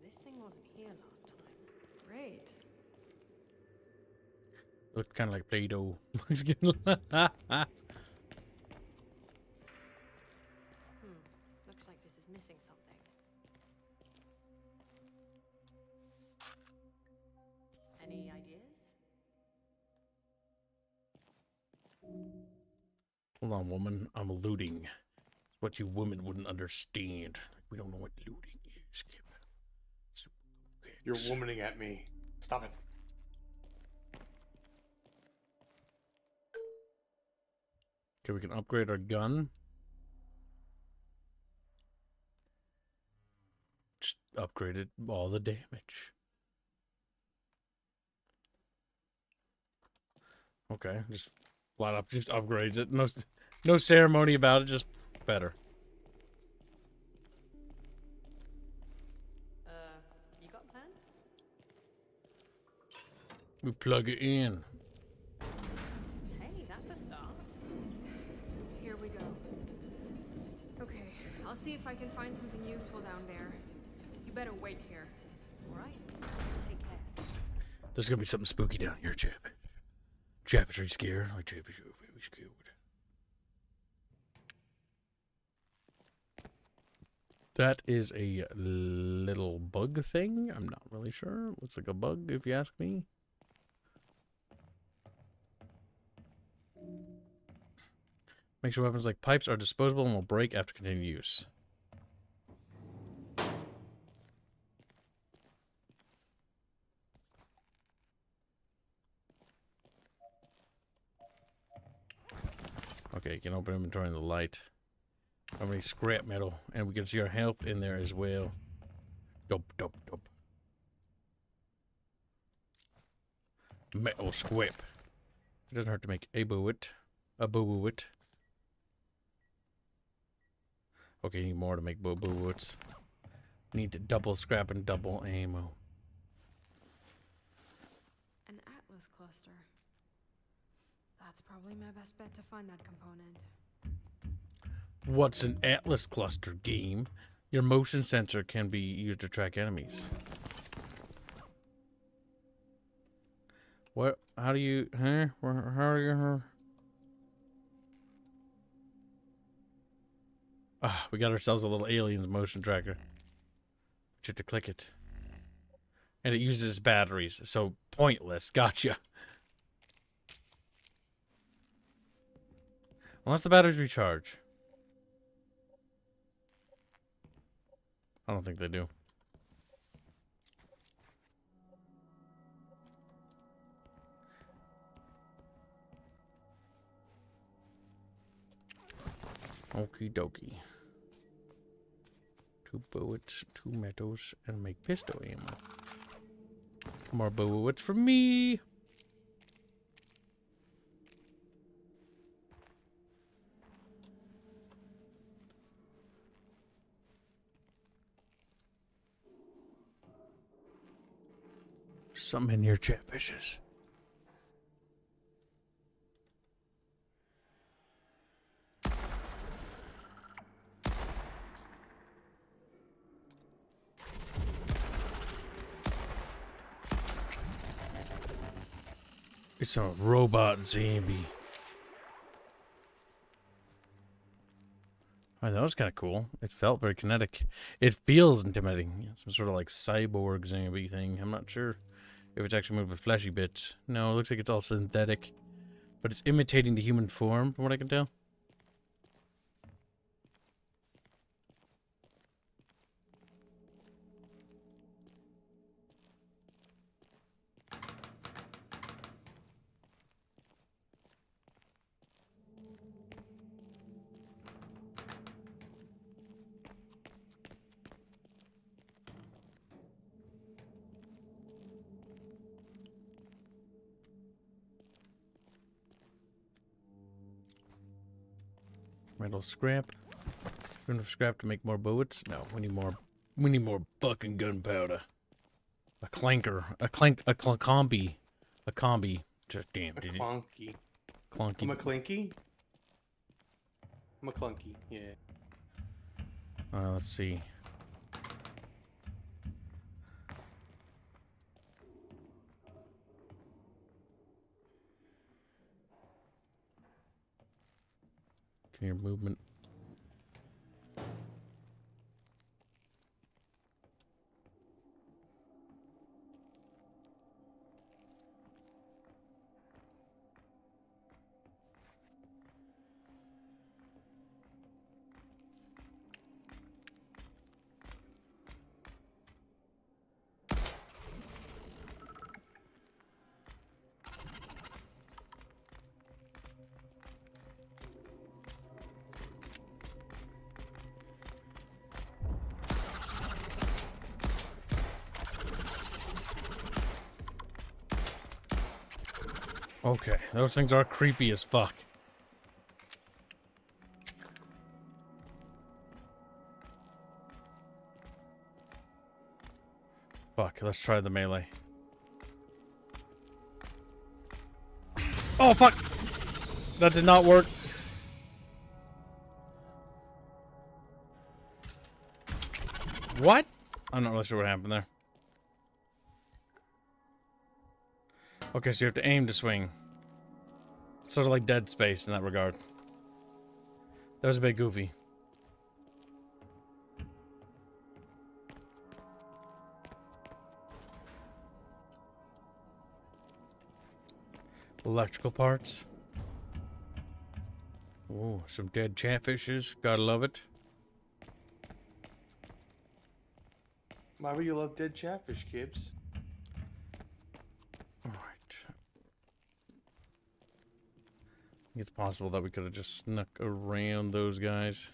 This thing wasn't here last time. Great. Looked kind of like Play-Doh. Looks like this is missing something. Any ideas? Hold on, woman. I'm looting. It's what you women wouldn't understand. We don't know what looting is, Kip. You're womaning at me. Stop it. Okay, we can upgrade our gun. Just upgraded all the damage. Okay, just flat up, just upgrades it. No ceremony about it, just better. You got a plan? We plug it in. Hey, that's a start. Here we go. Okay, I'll see if I can find something useful down there. You better wait here. All right. Take care. There's gonna be something spooky down here, Chaffish. Chaffish, are you scared? Like Chaffish, you're very scared. That is a little bug thing. I'm not really sure. Looks like a bug, if you ask me. Make sure weapons like pipes are disposable and will break after continued use. Okay, you can open inventory in the light. How many scrap metal? And we can see our health in there as well. Dope. Metal scrap. It doesn't hurt to make a bullet. Okay, need more to make bullets. Need to double scrap and double ammo. An Atlas cluster. That's probably my best bet to find that component. What's an Atlas cluster game? Your motion sensor can be used to track enemies. What? How do you? Huh? How are you? Ah, we got ourselves a little aliens motion tracker. You have to click it, and it uses batteries, so pointless. Gotcha. Unless the batteries recharge. I don't think they do. Okie dokie. 2 bullets, 2 metals, and make pistol ammo. More bullets for me. Summon your chatfishes. It's a robot zombie. Oh, that was kind of cool. It felt very kinetic. It feels intimidating. Some sort of like cyborg zombie thing. I'm not sure if it's actually moved with fleshy bits. No, it looks like it's all synthetic. But it's imitating the human form, from what I can tell. Metal scrap. Enough scrap to make more bullets? No, we need more. We need more fucking gunpowder. A clanker, a combi, a combi. Just damn, A did clunky. Clunky. I'm a clinky? I'm a clunky, yeah. Let's see. Can your movement? Okay, those things are creepy as fuck. Fuck, let's try the melee. Oh, fuck! That did not work. What? I'm not really sure what happened there. Okay, so you have to aim to swing. Sort of like Dead Space in that regard. That was a bit goofy. Electrical parts. Oh, some dead chatfishes. Gotta love it. Why would you love dead chatfish, Kibbs? Alright. It's possible that we could have just snuck around those guys.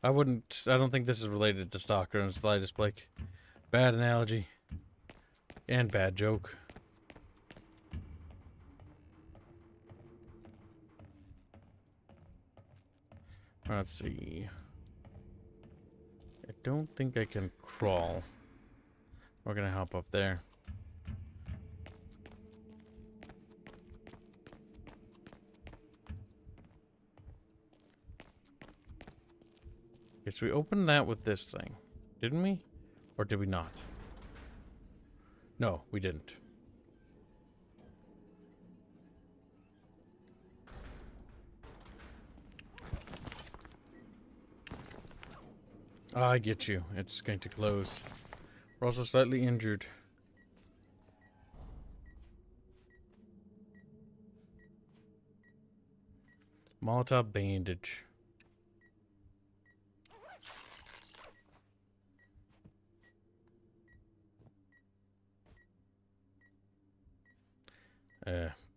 I don't think this is related to Stalker in the slightest, Blake. Bad analogy. And bad joke. Let's see. I don't think I can crawl. We're gonna hop up there. Okay, so we opened that with this thing, didn't we? Or did we not? No, we didn't. I get you. It's going to close. We're also slightly injured. Molotov bandage.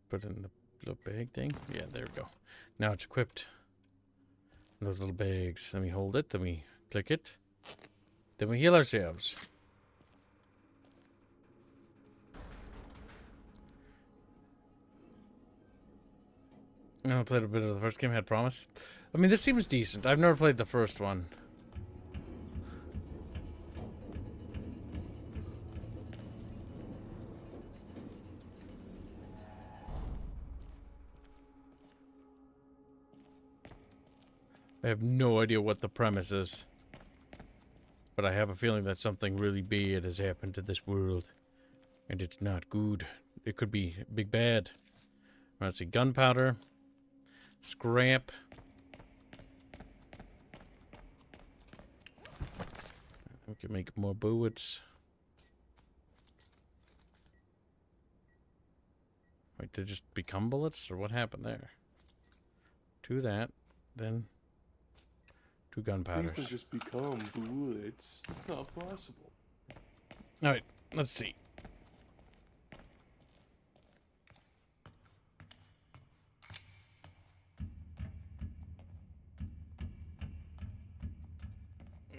Put in the little bag thing. Yeah, there we go. Now it's equipped. Those little bags. Then we hold it. Then we click it. Then we heal ourselves. I played a bit of the first game. Had promise. I mean, this seems decent. I've never played the first one. I have no idea what the premise is. But I have a feeling that something really bad has happened to this world. And it's not good. It could be big bad. Let's see, gunpowder. Scrap. We can make more bullets. Wait, did it just become bullets? Or what happened there? To that, then... two gunpowders. People just become bullets. It's not possible. Alright, let's see.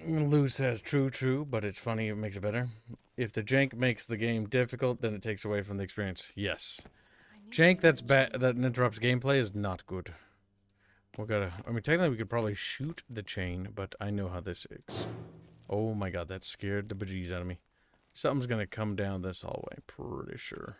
Lou says true, but it's funny, it makes it better. If the jank makes the game difficult, then it takes away from the experience. Yes. Jank that's bad that interrupts gameplay is not good. We gotta, I mean, technically we could probably shoot the chain, but I know how this is. Oh my god, that scared the bejeez out of me. Something's gonna come down this hallway, pretty sure.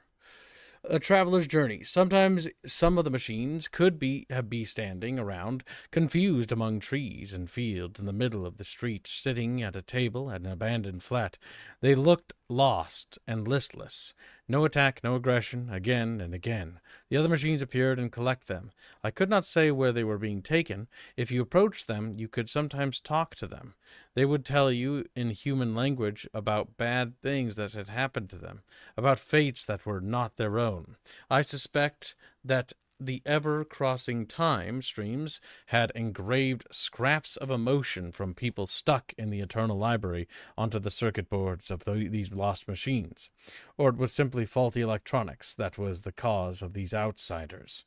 A traveler's journey. Sometimes some of the machines could be standing around, confused among trees and fields in the middle of the street, sitting at a table at an abandoned flat. They looked lost and listless. No attack, no aggression, again and again. The other machines appeared and collect them. I could not say where they were being taken. If you approached them, you could sometimes talk to them. They would tell you in human language about bad things that had happened to them, about fates that were not their own. I suspect that the ever-crossing time streams had engraved scraps of emotion from people stuck in the eternal library onto the circuit boards of these lost machines. Or it was simply faulty electronics that was the cause of these outsiders.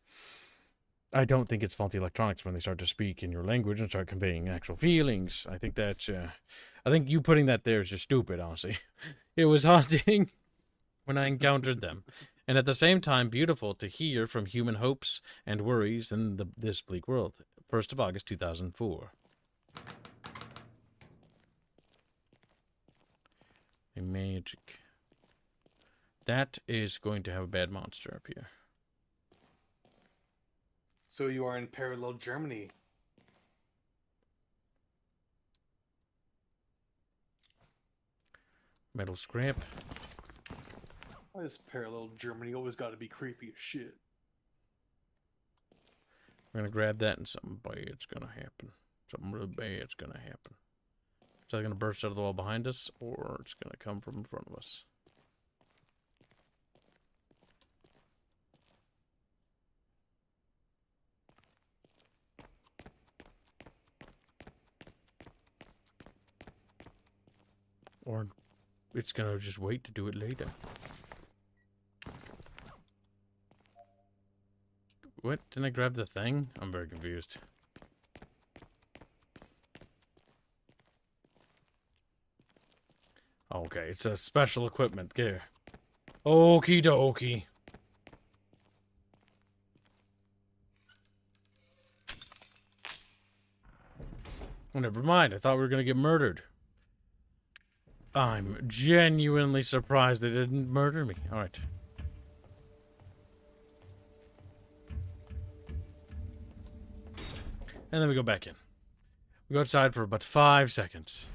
I don't think it's faulty electronics when they start to speak in your language and start conveying actual feelings. I think that's, I think you putting that there is just stupid, honestly. It was haunting when I encountered them, and at the same time beautiful to hear from human hopes and worries in this bleak world. 1st of August, 2004. A magic. That is going to have a bad monster up here. So you are in parallel Germany. Metal scrap. Why is parallel Germany always got to be creepy as shit? We're going to grab that and something bad's going to happen. Something really bad's going to happen. It's either going to burst out of the wall behind us, or it's going to come from in front of us. Or it's going to just wait to do it later. What? Didn't I grab the thing? I'm very confused. Okay, it's a special equipment gear. Okie dokie. Oh, never mind. I thought we were going to get murdered. I'm genuinely surprised they didn't murder me. Alright. And then we go back in. We go outside for about 5 seconds.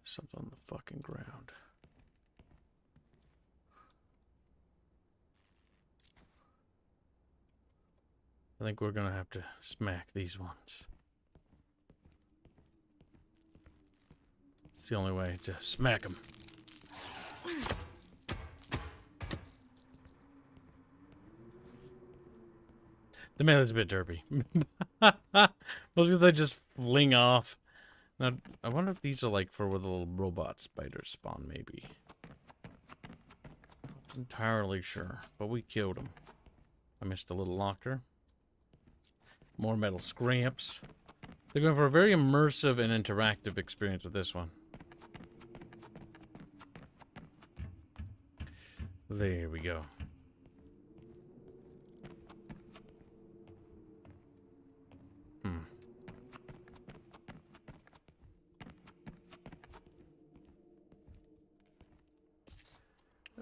Something on the fucking ground. I think we're gonna have to smack these ones. It's the only way to smack them. The melee's a bit derpy. Most of they just fling off. Now, I wonder if these are like for where the little robot spiders spawn, maybe. Not entirely sure, but we killed them. I missed a little locker. More metal scraps. They're going for a very immersive and interactive experience with this one. There we go.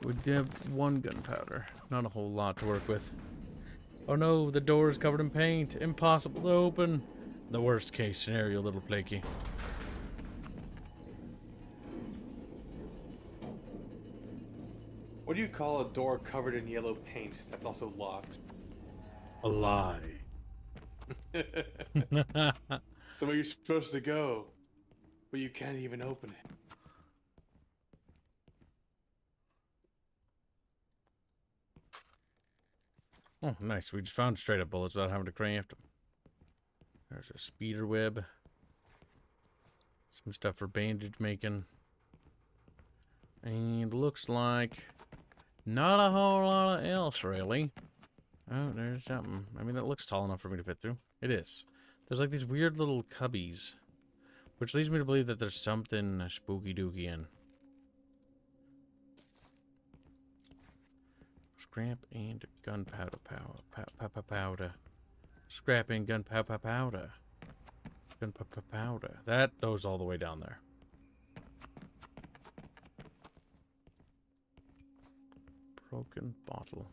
We have 1 gunpowder. Not a whole lot to work with. Oh no, the door is covered in paint. Impossible to open. The worst case scenario, little flaky. What do you call a door covered in yellow paint that's also locked? A lie. Somewhere you're supposed to go, but you can't even open it. Oh, nice. We just found straight up bullets without having to craft them. There's a speeder web. Some stuff for bandage making. And looks like not a whole lot else, really. Oh, there's something. I mean, that looks tall enough for me to fit through. It is. There's like these weird little cubbies, which leads me to believe that there's something spooky dooky in. Scrap and gunpowder powder. Scrap and gunpowder powder. Gunpowder powder. That goes all the way down there. Broken bottle.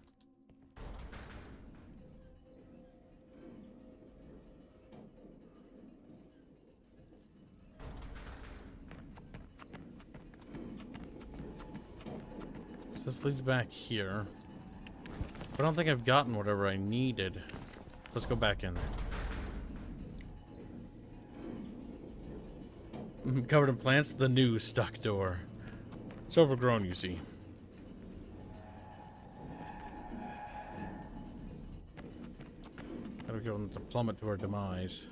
So this leads back here. I don't think I've gotten whatever I needed. Let's go back in there. Covered in plants, the new stuck door. It's overgrown, you see. Gotta go to plummet to our demise.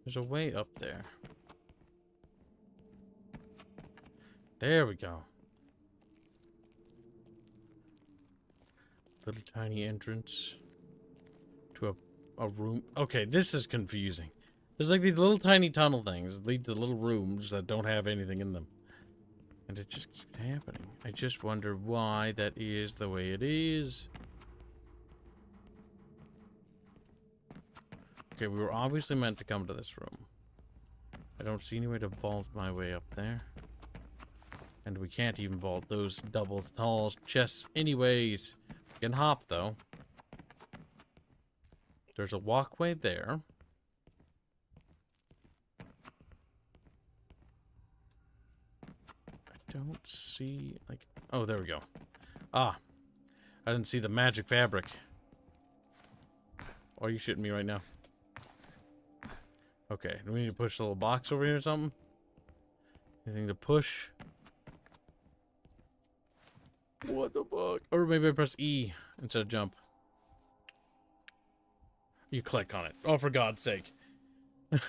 There's a way up there. There we go. Little tiny entrance to a room. Okay, this is confusing. There's like these little tiny tunnel things that lead to little rooms that don't have anything in them. And it just keeps happening. I just wonder why that is the way it is. Okay, we were obviously meant to come to this room. I don't see any way to vault my way up there. And we can't even vault those double tall chests anyways. We can hop, though. There's a walkway there. I don't see, like... Oh, there we go. Ah. I didn't see the magic fabric. Or are you shitting me right now? Okay, do we need to push the little box over here or something? Anything to push? What the fuck? Or maybe I press E instead of jump. You click on it. Oh, for God's sake. The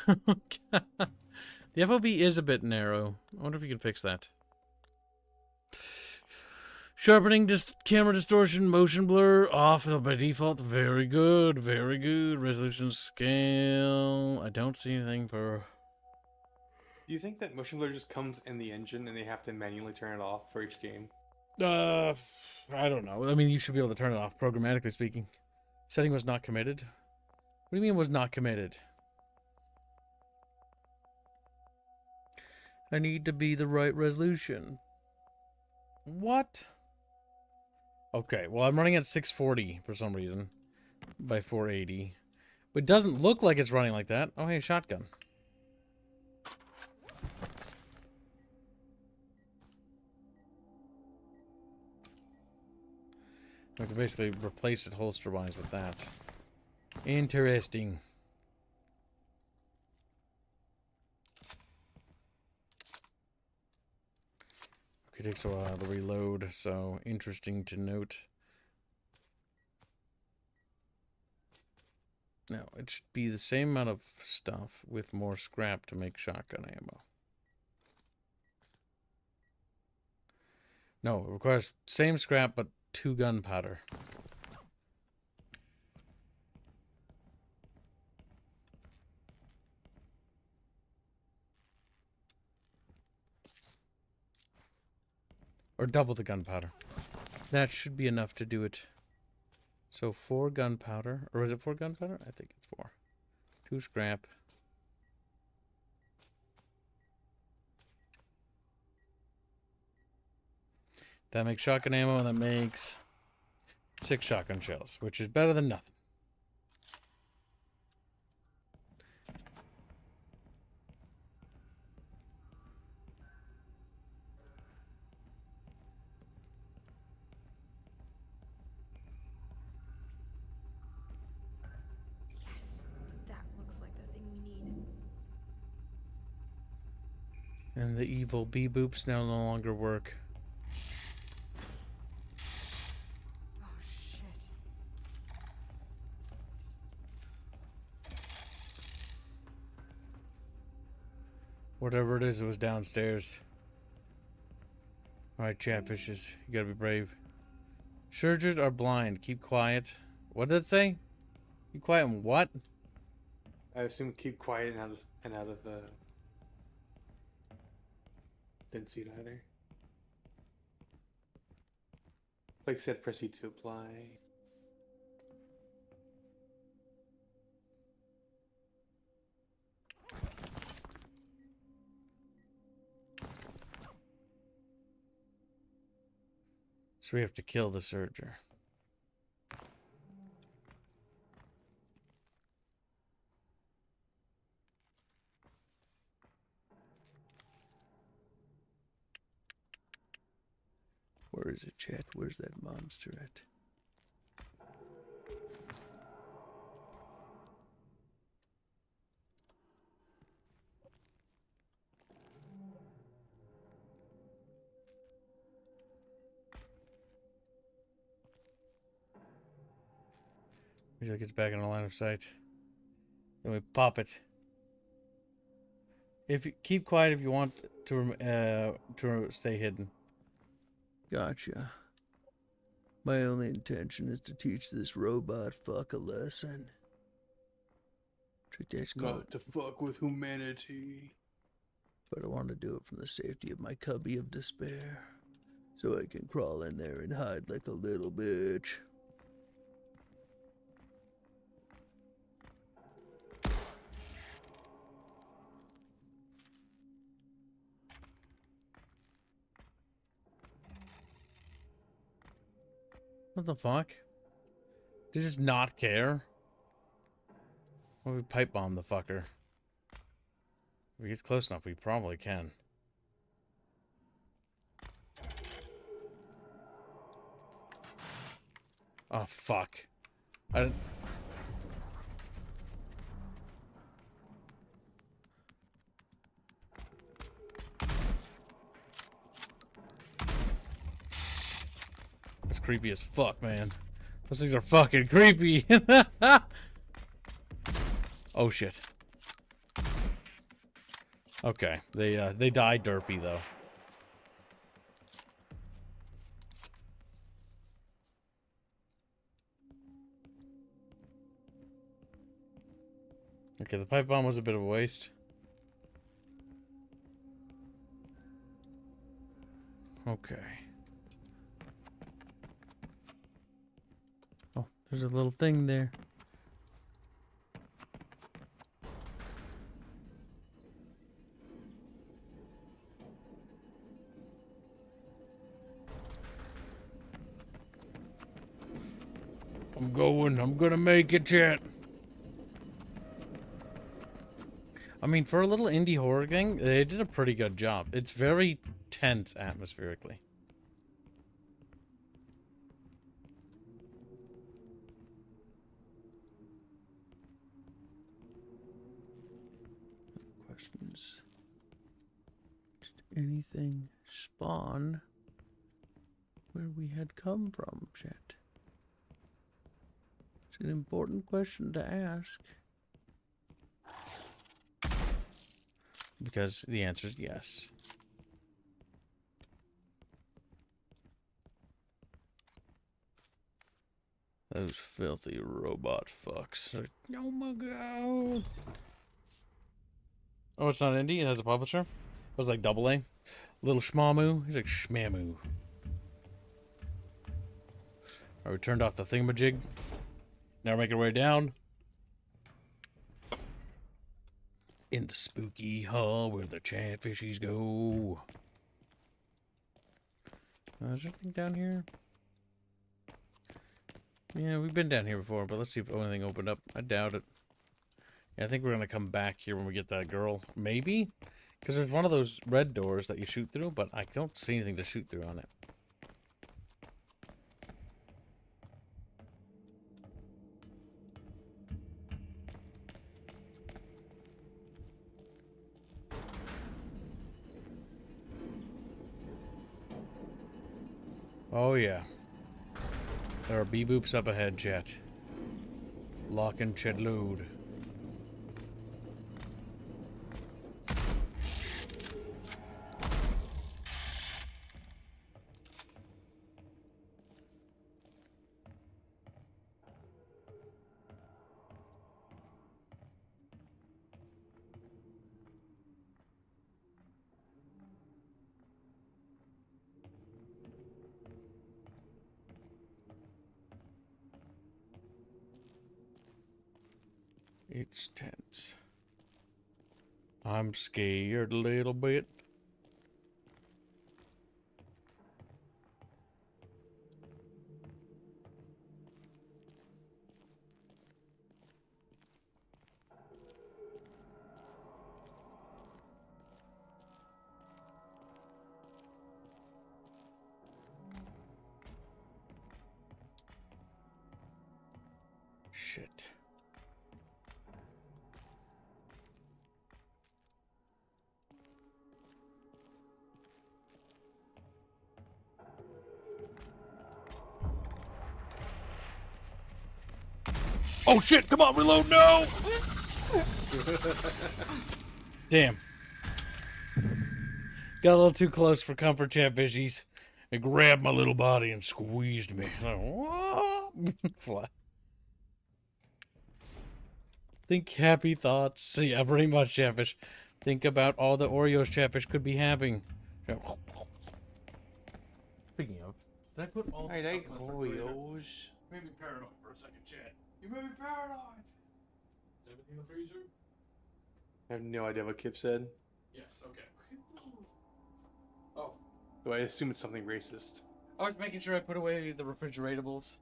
FOV is a bit narrow. I wonder if you can fix that. Sharpening, camera distortion, motion blur, off by default. Very good, very good. Resolution scale. I don't see anything for... Do you think that motion blur just comes in the engine and they have to manually turn it off for each game? I don't know. I mean, you should be able to turn it off, programmatically speaking. Setting was not committed. What do you mean was not committed? I need to be the right resolution. What? Okay, well, I'm running at 640 for some reason. By 480. But it doesn't look like it's running like that. Oh, hey, shotgun. I can basically replace it holster-wise with that. Interesting. Okay, it takes a while to reload, so interesting to note. Now, it should be the same amount of stuff with more scrap to make shotgun ammo. No, it requires same scrap, but 2 gunpowder. Or double the gunpowder. That should be enough to do it. So 4 gunpowder. Or is it 4 gunpowder? I think it's 4. 2 scrap. That makes shotgun ammo, and that makes 6 shotgun shells, which is better than nothing. Yes, that looks like the thing we need. And the evil bee boops now no longer work. Oh shit. Whatever it is, it was downstairs. Alright, chatfishes. You gotta be brave. Surgers are blind. Keep quiet. What did it say? Keep quiet and what? I assume keep quiet and out of the. Didn't see it either. Like said, press E to apply. So we have to kill the surger. Where is it, chat? Where's that monster at? Wait till it gets back in the line of sight. Then we pop it. If you keep quiet if you want to stay hidden. Gotcha. My only intention is to teach this robot fuck a lesson. That's called. Not to fuck with humanity. But I want to do it from the safety of my cubby of despair. So I can crawl in there and hide like a little bitch. What the fuck? Did he just not care? What if we pipe bomb the fucker? If he gets close enough, we probably can. Oh, fuck. I didn't... That's creepy as fuck, man. Those things are fucking creepy. Oh, shit. Okay, they die derpy, though. Okay, the pipe bomb was a bit of a waste. Okay. Oh, there's a little thing there. I'm gonna make it, chat. I mean, for a little indie horror game, they did a pretty good job. It's very tense atmospherically. Questions? Did anything spawn where we had come from, chat? It's an important question to ask. Because the answer is yes. Those filthy robot fucks. Oh my god. Oh, it's not indie? It has a publisher? It was like AA. Little Schmamu. He's like Schmamu. Alright, we turned off the thingamajig. Now we're making our way down. In the spooky hall where the chatfishies go. Is there anything down here? Yeah, we've been down here before, but let's see if anything opened up. I doubt it. Yeah, I think we're going to come back here when we get that girl. Maybe? Because there's one of those red doors that you shoot through, but I don't see anything to shoot through on it. Oh, yeah. There are bee-boops up ahead, chat. Lock and ched load. It's tense. I'm scared a little bit. Shit. Oh shit, come on, reload, no! Damn. Got a little too close for comfort, chatfishies. It grabbed my little body and squeezed me. Fly. Think happy thoughts. Yeah, pretty much, chatfish. Think about all the Oreos chatfish could be having. Speaking of, did I put all the I like stuff in the refrigerator? Oreos. Made me paranoid for a second, chat. You made me paranoid. Is everything in the freezer? I have no idea what Kip said. Yes, okay. Oh. So I assume it's something racist. I was making sure I put away the refrigeratables.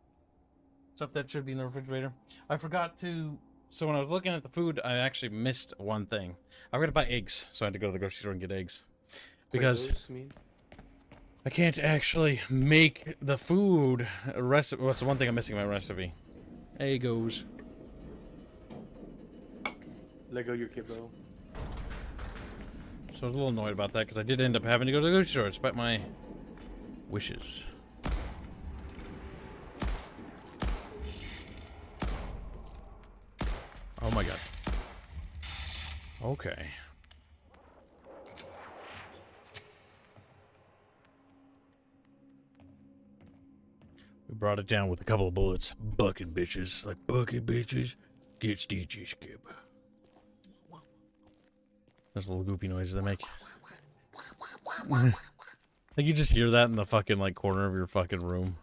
Stuff that should be in the refrigerator. I forgot to... So when I was looking at the food, I actually missed one thing. I forgot to buy eggs, so I had to go to the grocery store and get eggs. Because... Quotas, you mean? I can't actually make the food a recipe. What's the one thing I'm missing in my recipe? Egos. Lego your kibbo. So I was a little annoyed about that because I did end up having to go to the grocery store despite my wishes. Oh my god. Okay. We brought it down with a couple of bullets. Bucket bitches. Like bucket bitches. Get stitches, kid. Those little goopy noises they make. Like you just hear that in the fucking like corner of your fucking room.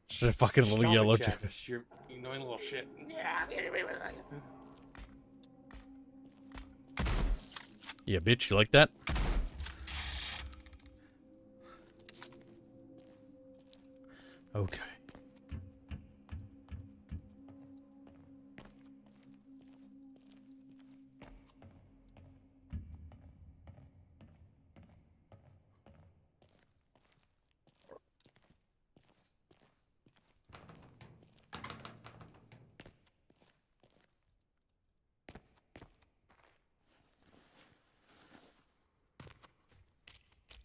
Just a fucking little Stop yellow it, chip. Chavis. You're annoying little shit. Yeah, bitch, you like that? Okay.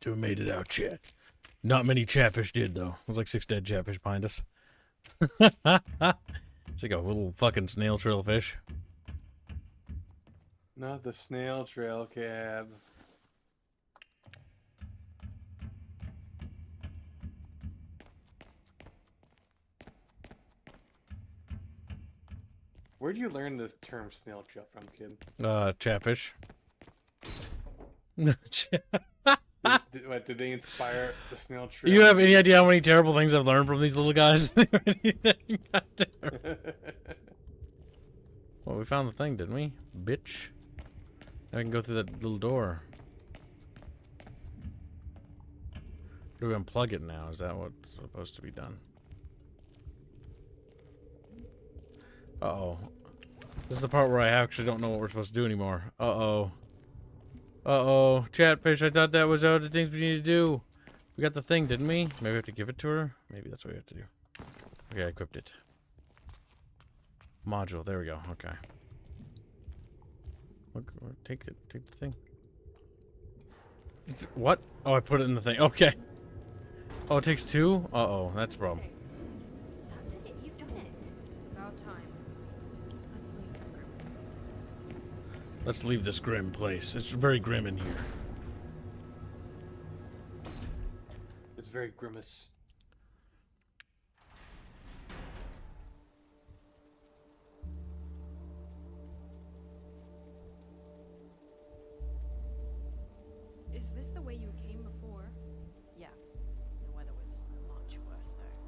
We made it out, chat. Not many chatfish did, though. There's like 6 dead chatfish behind us. It's like a little fucking snail trail fish. Not the snail trail cab. Where'd you learn the term snail trail from, kid? Chatfish. Did Did they inspire the snail trail? You have any idea how many terrible things I've learned from these little guys? Well, we found the thing, didn't we? Bitch. Now we can go through that little door. Do we unplug it now? Is that what's supposed to be done? Uh-oh. This is the part where I actually don't know what we're supposed to do anymore. Uh-oh. Uh-oh. Chatfish, I thought that was all the things we need to do. We got the thing, didn't we? Maybe we have to give it to her? Maybe that's what we have to do. Okay, I equipped it. Module, there we go. Okay. Look, take it. Take the thing. What? Oh, I put it in the thing. Okay. Oh, it takes two? Uh-oh, that's a problem. That's it, you've done it. About time. Let's leave this grim place. Let's leave this grim place. It's very grim in here. It's very grimace. Is this the way you came before? Yeah. The weather was much worse though.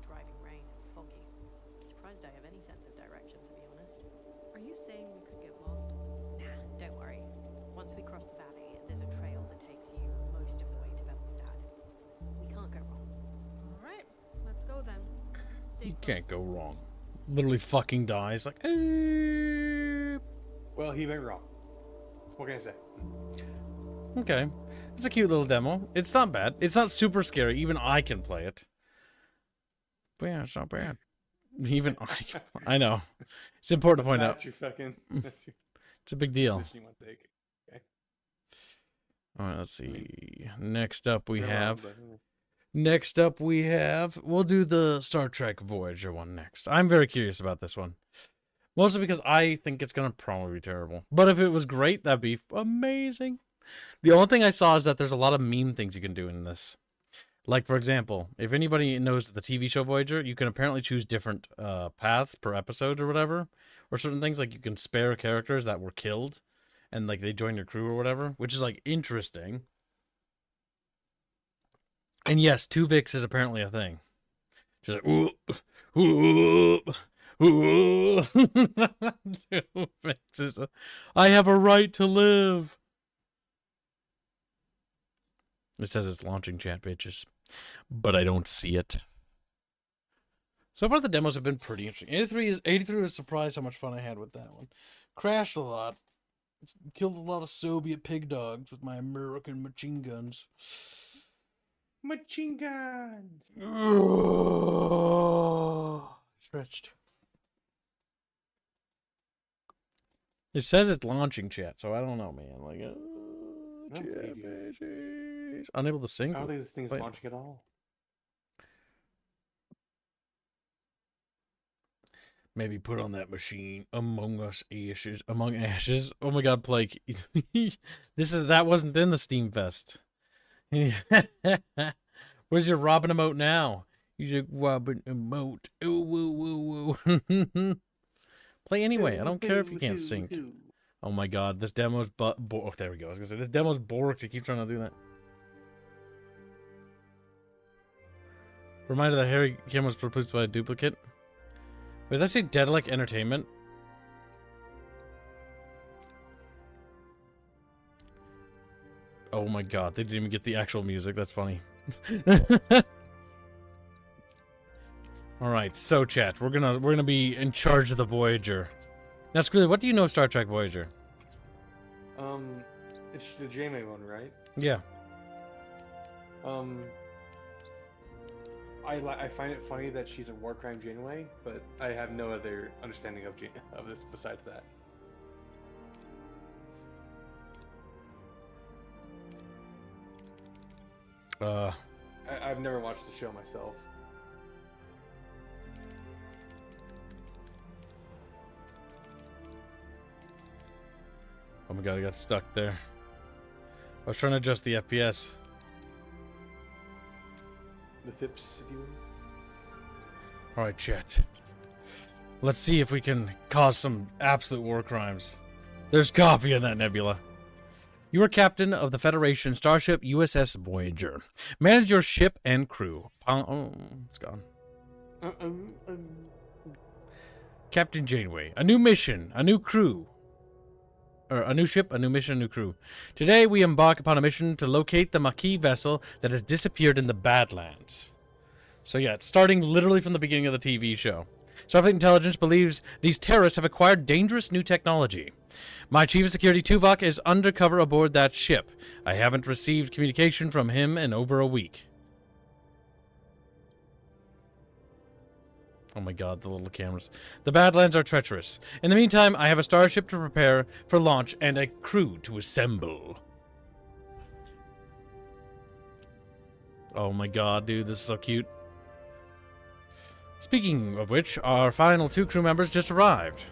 Driving rain and foggy. I'm surprised I have any sense of direction, to be honest. Are you saying we could get lost? Nah, don't worry. Once we cross the valley, there's a trail that takes you most of the way to Bemelstad. We can't go wrong. Alright, let's go then. Stay You can't close. go wrong. Literally fucking dies. Like, Well, he went wrong. What can I say? okay. It's a cute little demo. It's not bad. It's not super scary. Even I can play it. But yeah, it's not bad. Even I know. It's important to point out. That's your fucking. That's your It's a big deal. position you want to take. Okay. All right, let's see. Next up we You're have... wrong, but- Next up we have... We'll do the Star Trek Voyager one next. I'm very curious about this one. Mostly because I think it's going to probably be terrible. But if it was great, that'd be amazing. The only thing I saw is that there's a lot of meme things you can do in this. Like, for example, if anybody knows the TV show Voyager, you can apparently choose different paths per episode or whatever. Or certain things, like you can spare characters that were killed and like they join your crew or whatever, which is like interesting. And yes, 2Vix is apparently a thing. She's like, ooh, ooh, ooh. 2Vix is I have a right to live. It says it's launching chat, bitches. But I don't see it. So far, the demos have been pretty interesting. 83 was surprised how much fun I had with that one. Crashed a lot. Killed a lot of Soviet pig dogs with my American machine guns. Machine guns. Stretched. It says it's launching chat, so I don't know, man. Like, don't believe you. bitches. Unable to sync. I don't think this thing's Wait. launching at all. Maybe put on that machine among ashes. Oh my god, Blake. That wasn't in the Steam Fest. Where's your Robin emote now? You should Robin emote. Ooh, woo, woo, woo. Play anyway. I don't care if you can't sync. Oh my god, this demo's oh, there we go. I was gonna say this demo's borked. You keep trying to do that. Reminder that Harry Kim was replaced by a duplicate. Wait, did I say Dedalic Entertainment? Oh my god, they didn't even get the actual music. That's funny. All right, so chat, we're gonna be in charge of the Voyager. Now, Squirrely, what do you know of Star Trek Voyager? It's the Janeway one, right? Yeah. I find it funny that she's a war crime Janeway, but I have no other understanding of this besides that. I've never watched the show myself. Oh my god, I got stuck there. I was trying to adjust the FPS. The FIPS, if you will. Alright, chat. Let's see if we can cause some absolute war crimes. There's coffee in that nebula. You are captain of the Federation starship USS Voyager. Manage your ship and crew. Oh, it's gone. Captain Janeway. A new mission, a new crew. Or a new ship, a new mission, a new crew. Today we embark upon a mission to locate the Maquis vessel that has disappeared in the Badlands. So yeah, it's starting literally from the beginning of the TV show. Starfleet Intelligence believes these terrorists have acquired dangerous new technology. My Chief of Security Tuvok is undercover aboard that ship. I haven't received communication from him in over a week. Oh my god, the little cameras. The Badlands are treacherous. In the meantime, I have a starship to prepare for launch and a crew to assemble. Oh my god, dude, this is so cute. Speaking of which, our final 2 crew members just arrived.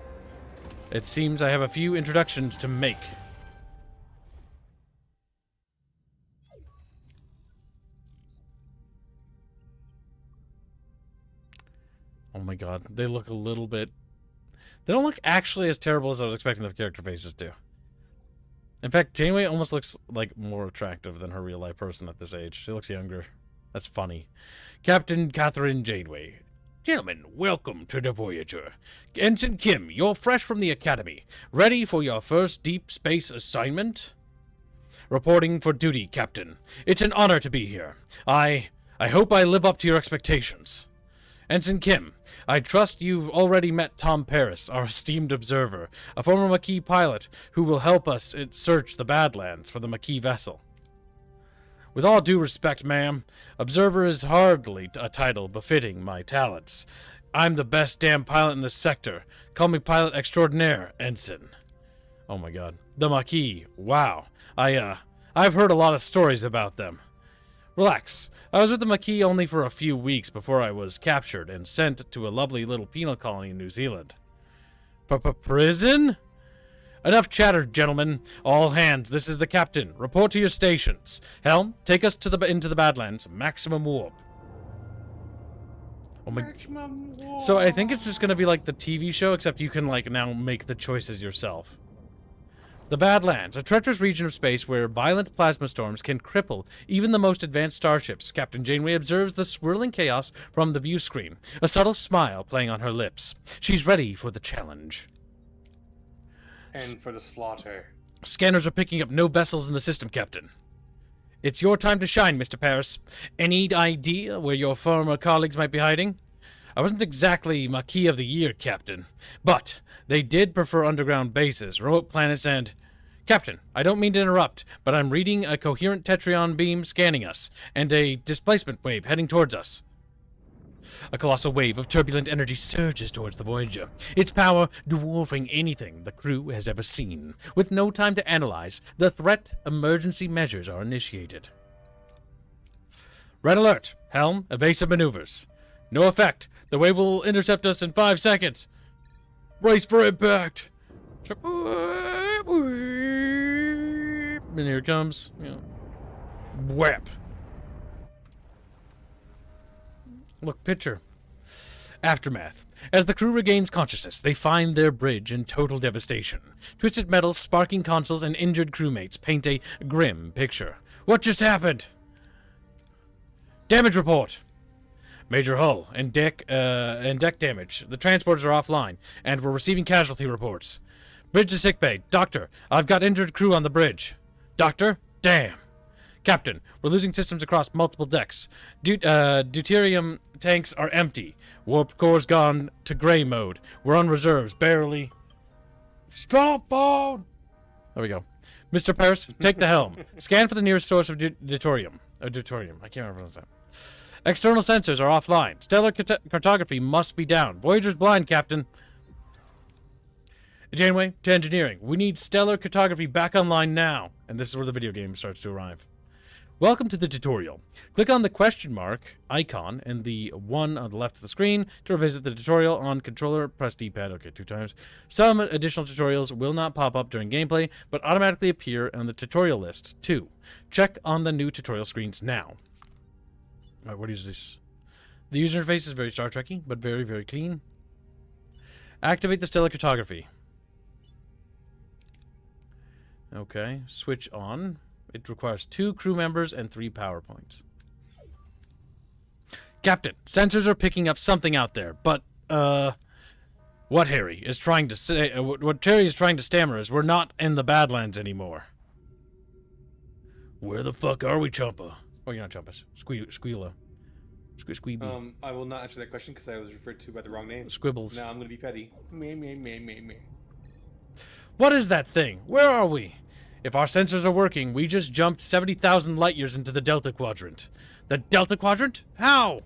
It seems I have a few introductions to make. Oh my god, they look a little bit... They don't look actually as terrible as I was expecting the character faces to. In fact, Janeway almost looks like more attractive than her real-life person at this age. She looks younger. That's funny. Captain Catherine Janeway. Gentlemen, welcome to the Voyager. Ensign Kim, you're fresh from the Academy. Ready for your first deep space assignment? Reporting for duty, Captain. It's an honor to be here. I hope I live up to your expectations. Ensign Kim, I trust you've already met Tom Paris, our esteemed observer, a former Maquis pilot who will help us search the Badlands for the Maquis vessel. With all due respect, ma'am, observer is hardly a title befitting my talents. I'm the best damn pilot in the sector. Call me pilot extraordinaire, Ensign. Oh my god. The Maquis. Wow. I've heard a lot of stories about them. Relax. I was with the Maquis only for a few weeks before I was captured and sent to a lovely little penal colony in New Zealand. Prison? Enough chatter, gentlemen. All hands, this is the captain. Report to your stations. Helm, take us to into the Badlands. Maximum warp. Oh my... So I think it's just going to be like the TV show, except you can like now make the choices yourself. The Badlands, a treacherous region of space where violent plasma storms can cripple even the most advanced starships. Captain Janeway observes the swirling chaos from the view screen, a subtle smile playing on her lips. She's ready for the challenge. And for the slaughter. Scanners are picking up no vessels in the system, Captain. It's your time to shine, Mr. Paris. Any idea where your former colleagues might be hiding? I wasn't exactly Maquis of the Year, Captain, but they did prefer underground bases, remote planets, and... Captain, I don't mean to interrupt, but I'm reading a coherent Tetrion beam scanning us, and a displacement wave heading towards us. A colossal wave of turbulent energy surges towards the Voyager, its power dwarfing anything the crew has ever seen. With no time to analyze, the threat emergency measures are initiated. Red alert! Helm, evasive maneuvers. No effect. The wave will intercept us in 5 seconds. Brace for impact! And here it comes. Whap! Look, picture. Aftermath. As the crew regains consciousness, they find their bridge in total devastation. Twisted metals, sparking consoles, and injured crewmates paint a grim picture. What just happened? Damage report. Major hull and deck damage. The transporters are offline, and we're receiving casualty reports. Bridge to sickbay. Doctor, I've got injured crew on the bridge. Doctor? Damn. Captain, we're losing systems across multiple decks. Deuterium tanks are empty. Warp core's gone to gray mode. We're on reserves, barely. Stop phone! There we go. Mr. Paris, take the helm. Scan for the nearest source of deuterium. Deuterium. I can't remember that. External sensors are offline. Stellar cartography must be down. Voyager's blind, Captain. Janeway, to engineering. We need stellar cartography back online now. And this is where the video game starts to arrive. Welcome to the tutorial. Click on the question mark icon and the one on the left of the screen to revisit the tutorial on controller. Press D-pad, okay, 2 times. Some additional tutorials will not pop up during gameplay, but automatically appear on the tutorial list, too. Check on the new tutorial screens now. Alright, what is this? The user interface is very Star Trek-y, but very, very clean. Activate the stellar cartography. Okay, switch on. It requires 2 crew members and 3 power points. Captain, sensors are picking up something out there, but, what Harry is trying to say, what Terry is trying to stammer is we're not in the Badlands anymore. Where the fuck are we, Chompa? Oh, you're not Chompus. Squeala. Squeeby. I will not answer that question because I was referred to by the wrong name. Squibbles. Now I'm gonna be petty. Me. What is that thing? Where are we? If our sensors are working, we just jumped 70,000 light years into the Delta Quadrant. The Delta Quadrant? How?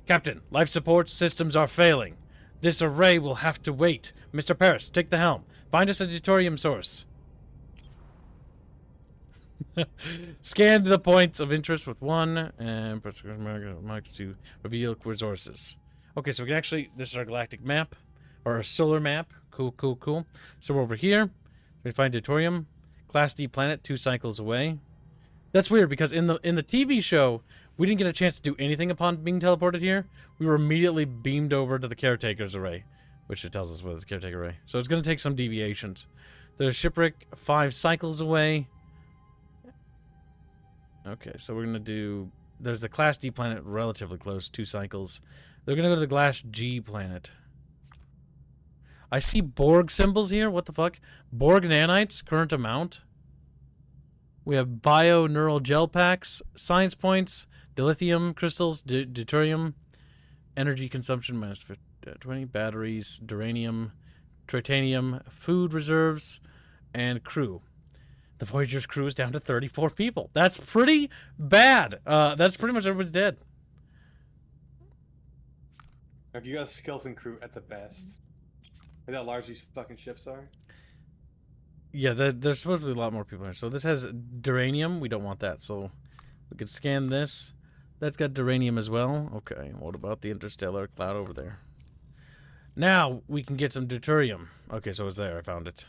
Captain, life support systems are failing. This array will have to wait. Mr. Paris, take the helm. Find us a deuterium source. Scan the points of interest with 1 and mark to reveal resources. Okay, so we can actually, this is our galactic map, or our solar map. Cool. So we're over here. We find deuterium, Class D planet, 2 cycles away. That's weird because in the TV show, we didn't get a chance to do anything upon being teleported here. We were immediately beamed over to the caretaker's array, which it tells us what is the caretaker array. So it's going to take some deviations. There's shipwreck 5 cycles away. Okay, so we're going to do... There's the Class D planet relatively close, 2 cycles. They're going to go to the Class G planet. I see Borg symbols here. What the fuck? Borg nanites, current amount. We have bio-neural gel packs, science points, dilithium crystals, deuterium, energy consumption minus 20, batteries, duranium, tritanium, food reserves, and crew. The Voyager's crew is down to 34 people. That's pretty bad. That's pretty much everybody's dead. Like, you got a skeleton crew at the best. Look how large these fucking ships are. Yeah, there's supposed to be a lot more people here. So this has duranium. We don't want that. So we could scan this. That's got duranium as well. Okay, what about the interstellar cloud over there? Now we can get some deuterium. Okay, so it's there. I found it.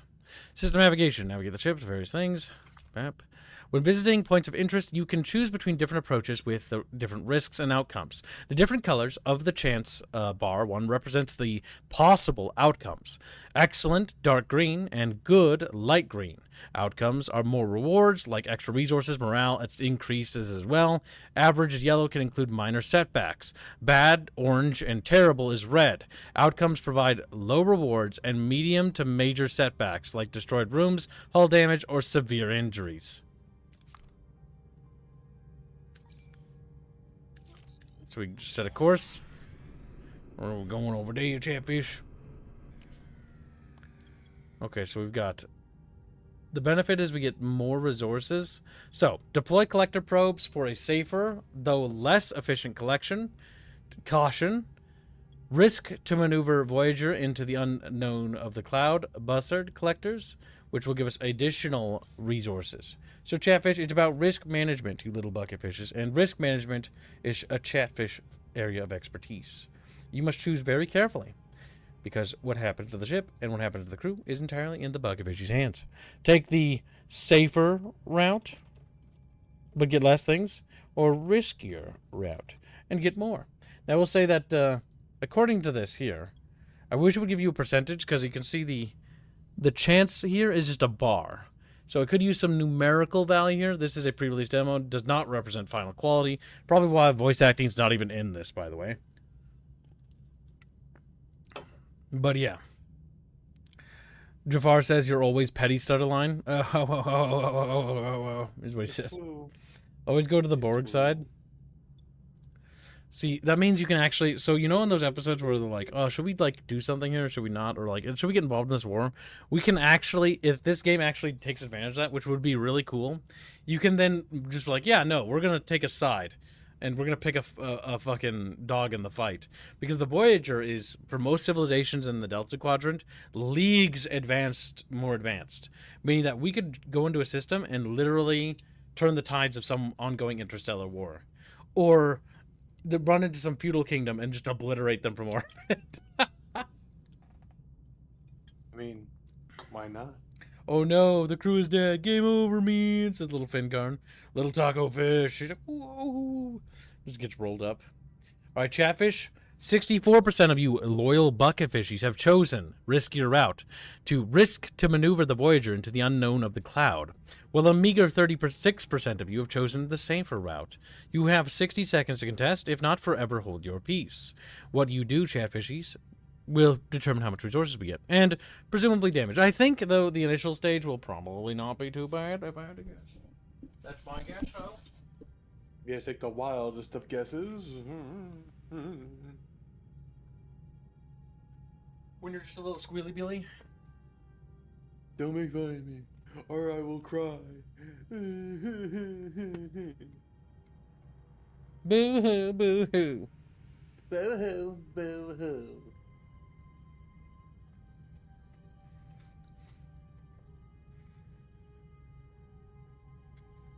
System navigation. Navigate the ships, various things. Map. When visiting points of interest, you can choose between different approaches with the different risks and outcomes. The different colors of the chance bar one represents the possible outcomes. Excellent, dark green, and good, light green. Outcomes are more rewards, like extra resources, morale, it increases as well. Average yellow can include minor setbacks. Bad, orange, and terrible is red. Outcomes provide low rewards and medium to major setbacks, like destroyed rooms, hull damage, or severe injuries. So we just set a course. We're going over there, Chatfish. Okay, so we've got... The benefit is we get more resources. So, deploy collector probes for a safer, though less efficient collection. Caution. Risk to maneuver Voyager into the unknown of the cloud. Buzzard collectors, which will give us additional resources. So, Chatfish, it's about risk management, you little bucket fishes. And risk management is a Chatfish area of expertise. You must choose very carefully, because what happens to the ship and what happens to the crew is entirely in the bucket fish's hands. Take the safer route, but get less things, or riskier route, and get more. Now, I will say that, according to this here, I wish it would give you a percentage, because you can see the chance here is just a bar. So it could use some numerical value here. This is a pre-release demo. It does not represent final quality. Probably why voice acting is not even in this, by the way. But yeah. Jafar says you're always petty, Stutterline. Is what he said. Always go to the Borg side. See, that means you can actually... So, you know in those episodes where they're like, oh, should we, like, do something here or should we not? Or, like, should we get involved in this war? We can actually... If this game actually takes advantage of that, which would be really cool, you can then just be like, yeah, no, we're going to take a side. And we're going to pick a fucking dog in the fight. Because the Voyager is, for most civilizations in the Delta Quadrant, leagues more advanced. Meaning that we could go into a system and literally turn the tides of some ongoing interstellar war. Or... run into some feudal kingdom and just obliterate them from orbit. I mean, why not? Oh no, the crew is dead. Game over, me. Says little Fincarn. Little taco fish. She's like, whoa. Just gets rolled up. All right, Chatfish. 64% of you loyal bucket fishies have chosen riskier route to risk to maneuver the Voyager into the unknown of the cloud, while a meager 36% of you have chosen the safer route. You have 60 seconds to contest, if not forever hold your peace. What you do, chat fishies, will determine how much resources we get, and presumably damage. I think, though, the initial stage will probably not be too bad, if I had to guess. That's my guess, though. You gotta take the wildest of guesses. When you're just a little squealy Billy. Don't make fun of me, or I will cry. Boo-hoo, boo-hoo. Boo-hoo, boo-hoo.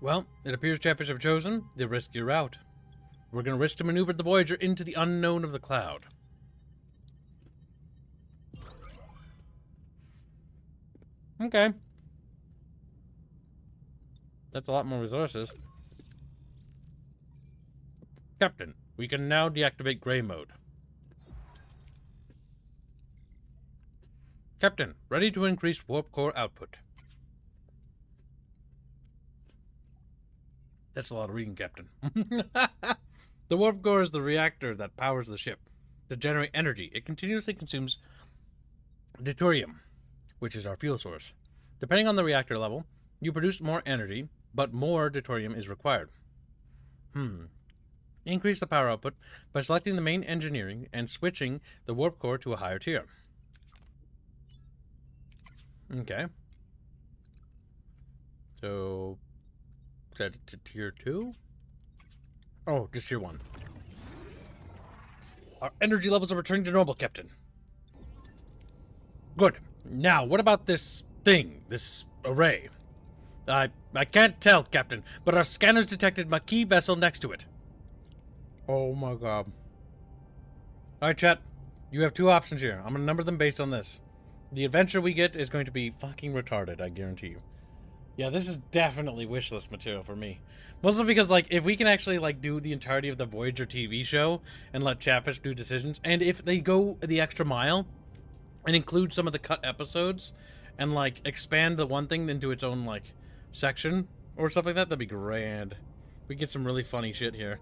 Well, it appears Chatfish have chosen the riskier route. We're going to risk to maneuver the Voyager into the unknown of the cloud. Okay. That's a lot more resources. Captain, we can now deactivate gray mode. Captain, ready to increase warp core output. That's a lot of reading, Captain. The warp core is the reactor that powers the ship. To generate energy, it continuously consumes deuterium, which is our fuel source. Depending on the reactor level, you produce more energy, but more deuterium is required. Increase the power output by selecting the main engineering and switching the warp core to a higher tier. Okay. So, set it to tier 2? Oh, just tier 1. Our energy levels are returning to normal, Captain. Good. Now, what about this thing, this array? I can't tell, Captain, but our scanners detected a key vessel next to it. Oh my god. Alright, chat. You have two options here. I'm gonna number them based on this. The adventure we get is going to be fucking retarded, I guarantee you. Yeah, this is definitely wishlist material for me. Mostly because, like, if we can actually, like, do the entirety of the Voyager TV show and let Chatfish do decisions, and if they go the extra mile and include some of the cut episodes and, like, expand the one thing into its own, like, section or stuff like that, that'd be grand. We get some really funny shit here.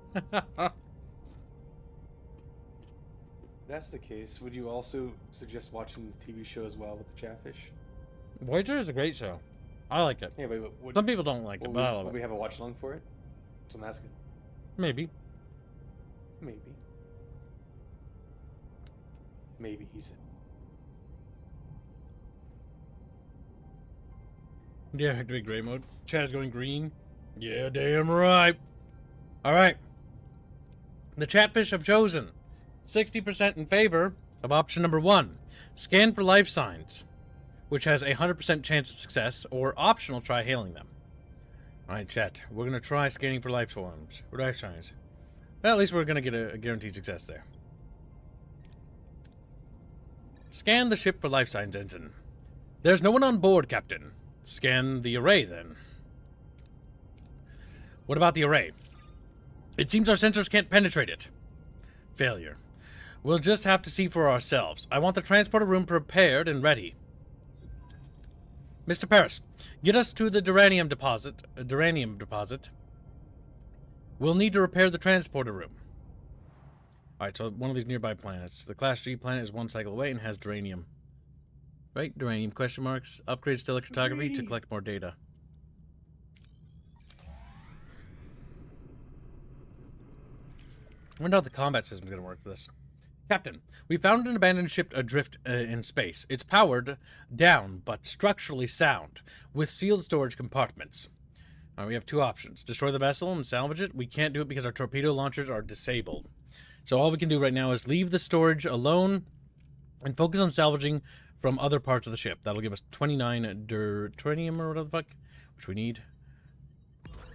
That's the case. Would you also suggest watching the TV show as well with the Chatfish? Voyager is a great show. I like it. Yeah, but Some people don't like it, but I love Will it. we have a watch along for it? So I'm asking. Maybe. Maybe. Maybe, he said. Yeah, activate gray mode. Chat is going green. Yeah, damn right. Alright. The Chatfish have chosen 60% in favor of option number 1. Scan for life signs, which has a 100% chance of success, or optional, try hailing them. Alright, chat. We're going to try scanning for life forms, or life signs. Well, at least we're going to get a guaranteed success there. Scan the ship for life signs, Ensign. There's no one on board, Captain. Scan the array, then. What about the array? It seems our sensors can't penetrate it. Failure. We'll just have to see for ourselves. I want the transporter room prepared and ready. Mr. Paris, get us to the duranium deposit. We'll need to repair the transporter room. Alright, so one of these nearby planets. The Class G planet is one cycle away and has duranium. Right? Duranium, question marks. Upgrade stellar cartography to collect more data. I wonder how the combat system is going to work for this. Captain, we found an abandoned ship adrift in space. It's powered down, but structurally sound, with sealed storage compartments. We have two options. Destroy the vessel and salvage it. We can't do it because our torpedo launchers are disabled. So all we can do right now is leave the storage alone and focus on salvaging from other parts of the ship. That'll give us 29 deuterium or whatever the fuck, which we need.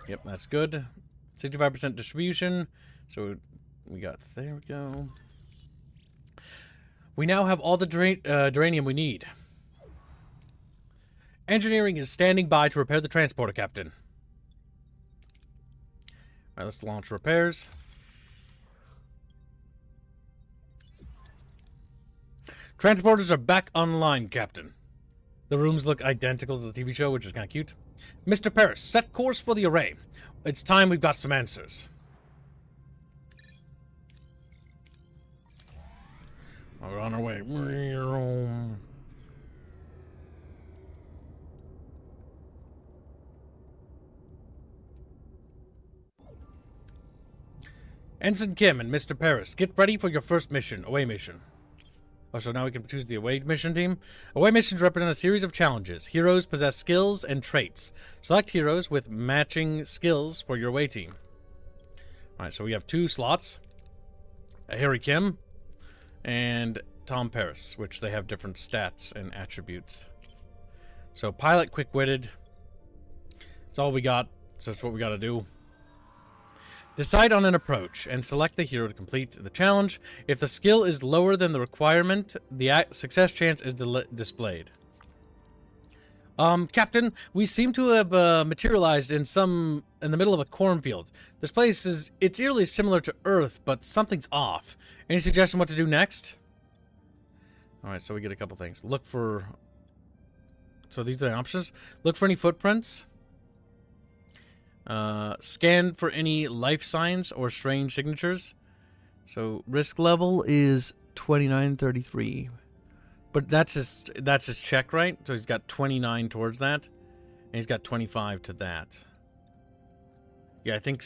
Yep, that's good. 65% distribution. So we got, there we go. We now have all the duranium we need. Engineering is standing by to repair the transporter, Captain. Alright, let's launch repairs. Transporters are back online, Captain. The rooms look identical to the TV show, which is kind of cute. Mr. Paris, set course for the array. It's time we've got some answers. We're on our way. Ensign Kim and Mr. Paris, get ready for your first mission, away mission. Oh, so now we can choose the away mission team. Away missions represent a series of challenges. Heroes possess skills and traits. Select heroes with matching skills for your away team. Alright, so we have 2 slots. Harry Kim and Tom Paris, which they have different stats and attributes. So pilot, quick-witted. That's all we got, so that's what we got to do. Decide on an approach and select the hero to complete the challenge. If the skill is lower than the requirement, the success chance is displayed. Captain, we seem to have materialized in the middle of a cornfield. This place it's eerily similar to Earth, but something's off. Any suggestion what to do next? Alright, so we get a couple things. Look for... So these are the options. Look for any footprints. Scan for any life signs or strange signatures. So risk level is 2933. But that's his check, right? So he's got 29 towards that. And he's got 25 to that. Yeah, I think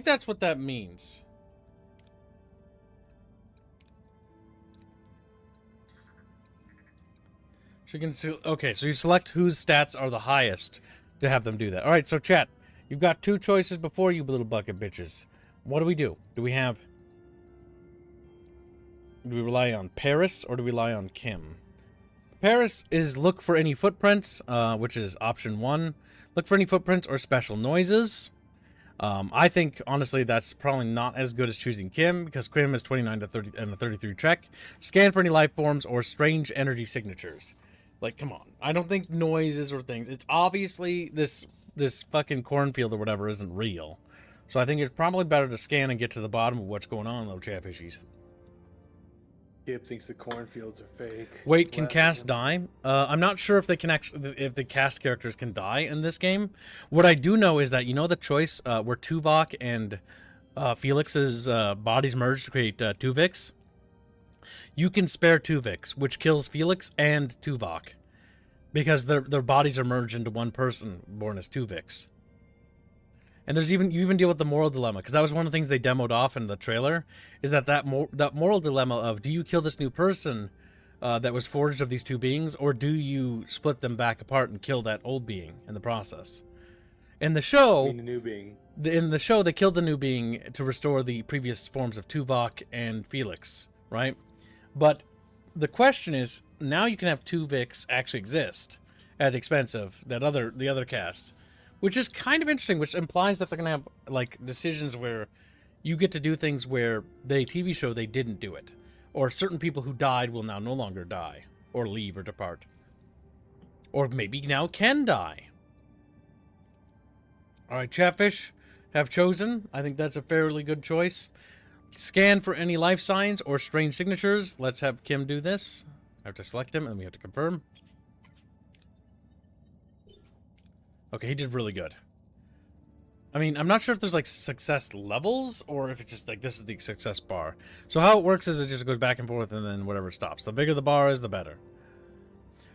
that's what that means. So you can okay, so you select whose stats are the highest to have them do that. Alright, so chat. You've got 2 choices before you, little bucket bitches. What do we do? Do we rely on Paris or do we rely on Kim? Paris is look for any footprints, which is option 1. Look for any footprints or special noises. I think, honestly, that's probably not as good as choosing Kim, because Kim is 29 to 30 and a 33 check. Scan for any life forms or strange energy signatures. Like, come on. I don't think noises or things. It's obviously this fucking cornfield or whatever isn't real. So I think it's probably better to scan and get to the bottom of what's going on, little chatfishies. Gib thinks the cornfields are fake. Wait, can cast die? I'm not sure if they can if the cast characters can die in this game. What I do know is that, you know, the choice where Tuvok and Felix's bodies merge to create Tuvix? You can spare Tuvix, which kills Felix and Tuvok. Because their bodies are merged into one person born as Tuvix. And you even deal with the moral dilemma, because that was one of the things they demoed off in the trailer, is that moral dilemma of, do you kill this new person that was forged of these 2 beings, or do you split them back apart and kill that old being in the process? In the show, the new being. In the show, they killed the new being to restore the previous forms of Tuvok and Felix, right? But the question is, now you can have Tuvix actually exist at the expense of the other cast. Which is kind of interesting, which implies that they're going to have, like, decisions where you get to do things where the TV show they didn't do it. Or certain people who died will now no longer die. Or leave or depart. Or maybe now can die. Alright, Chatfish have chosen. I think that's a fairly good choice. Scan for any life signs or strange signatures. Let's have Kim do this. I have to select him and we have to confirm. Okay, he did really good. I mean, I'm not sure if there's, like, success levels, or if it's just, like, this is the success bar. So how it works is it just goes back and forth, and then whatever stops. The bigger the bar is, the better.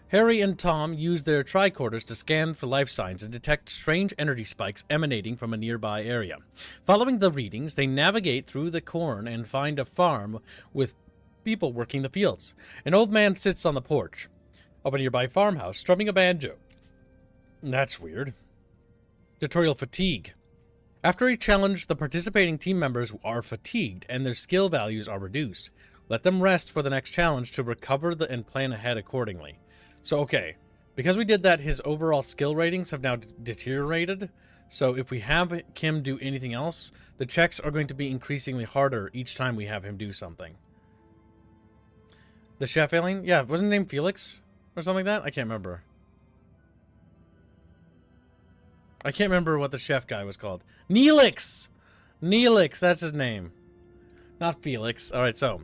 Harry and Tom use their tricorders to scan for life signs and detect strange energy spikes emanating from a nearby area. Following the readings, they navigate through the corn and find a farm with people working the fields. An old man sits on the porch of a nearby farmhouse, strumming a banjo. That's weird. Tutorial fatigue. After a challenge, the participating team members are fatigued and their skill values are reduced. Let them rest for the next challenge to recover and plan ahead accordingly. So, okay. Because we did that, his overall skill ratings have now deteriorated. So if we have Kim do anything else, the checks are going to be increasingly harder each time we have him do something. The chef alien? Yeah, wasn't his name Felix? Or something like that? I can't remember. I can't remember what the chef guy was called. Neelix! Neelix, that's his name. Not Felix. Alright, so.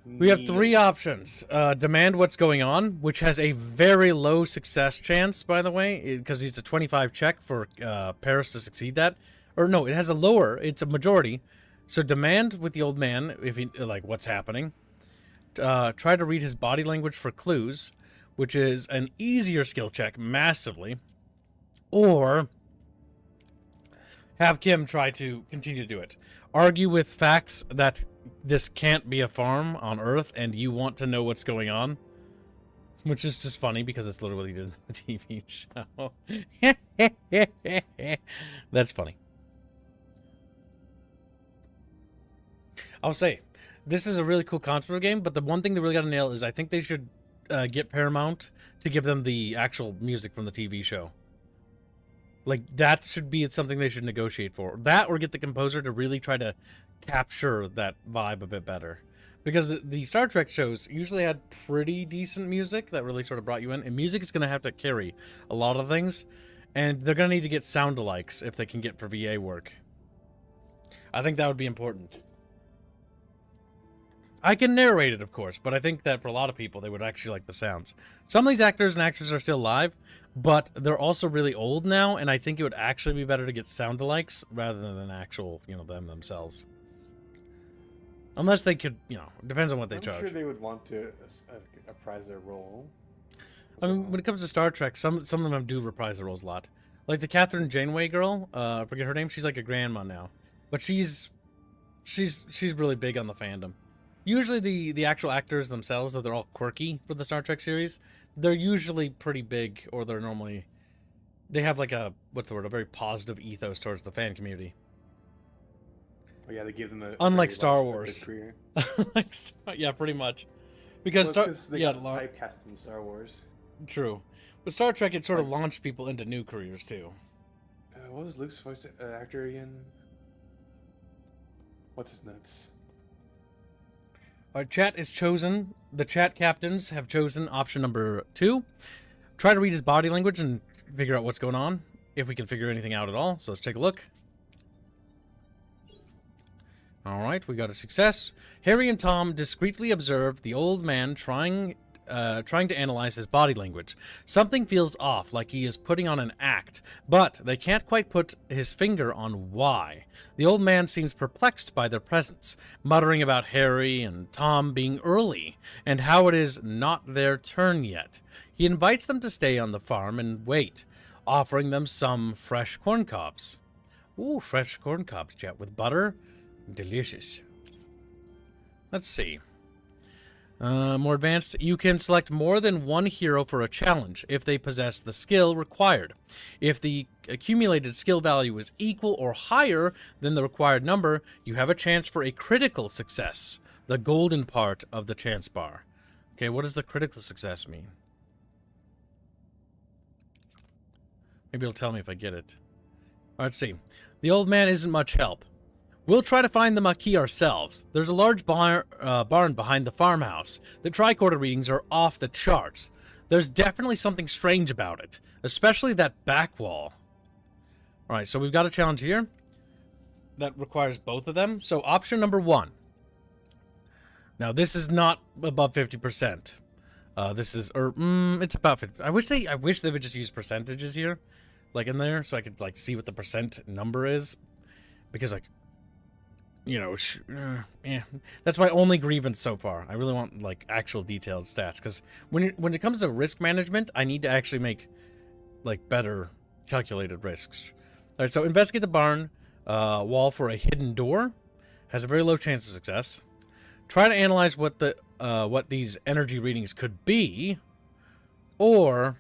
We have three options. Demand what's going on, which has a very low success chance, by the way, because it's a 25 check for Paris to succeed that. Or no, it has a lower, it's a majority. So demand with the old man, if he, like, what's happening. Try to read his body language for clues, which is an easier skill check, massively. Or have Kim try to continue to do it. Argue with facts that this can't be a farm on Earth and you want to know what's going on. Which is just funny because it's literally the TV show. That's funny. I'll say, this is a really cool concept of a game, but the one thing they really got to nail is I think they should get Paramount to give them the actual music from the TV show. Like, that should be something they should negotiate for. That, or get the composer to really try to capture that vibe a bit better. Because the Star Trek shows usually had pretty decent music that really sort of brought you in. And music is going to have to carry a lot of things. And they're going to need to get sound-alikes if they can get for VA work. I think that would be important. I can narrate it, of course, but I think that for a lot of people, they would actually like the sounds. Some of these actors and actresses are still alive, but they're also really old now, and I think it would actually be better to get sound-alikes rather than actual, them themselves. Unless they could, depends on what they charge. I'm sure they would want to reprise their role. I mean, when it comes to Star Trek, some of them do reprise their roles a lot. Like the Catherine Janeway girl, I forget her name, she's like a grandma now. But she's really big on the fandom. Usually the actual actors themselves, though they're all quirky for the Star Trek series, they're usually pretty big, or they have like a very positive ethos towards the fan community. Oh yeah, they give them unlike Star Wars. Yeah, pretty much. Because they got typecast in Star Wars. True. With Star Trek, it sort of launched people into new careers too. What was Luke's voice actor again? What's his nuts? Our chat is chosen. The chat captains have chosen option number 2. Try to read his body language and figure out what's going on, if we can figure anything out at all. So let's take a look. All right, we got a success. Harry and Tom discreetly observe the old man trying to analyze his body language. Something feels off, like he is putting on an act, but they can't quite put his finger on why. The old man seems perplexed by their presence, muttering about Harry and Tom being early, and how it is not their turn yet. He invites them to stay on the farm and wait, offering them some fresh corn cobs. Ooh, fresh corn cobs, chat, with butter. Delicious. Let's see. More advanced, you can select more than one hero for a challenge if they possess the skill required. If the accumulated skill value is equal or higher than the required number, you have a chance for a critical success, the golden part of the chance bar. Okay, what does the critical success mean? Maybe it'll tell me if I get it. All right, let's see. The old man isn't much help. We'll try to find the Maquis ourselves. There's a large barn behind the farmhouse. The tricorder readings are off the charts. There's definitely something strange about it, especially that back wall. All right, so we've got a challenge here that requires both of them. So option number 1. Now, this is not above 50%. This is, it's about 50. I wish they would just use percentages here, like in there, so I could like see what the percent number is, because like, that's my only grievance so far. I really want like actual detailed stats, because when it comes to risk management, I need to actually make like better calculated risks. All right, so investigate the barn wall for a hidden door. Has a very low chance of success. Try to analyze what these energy readings could be, or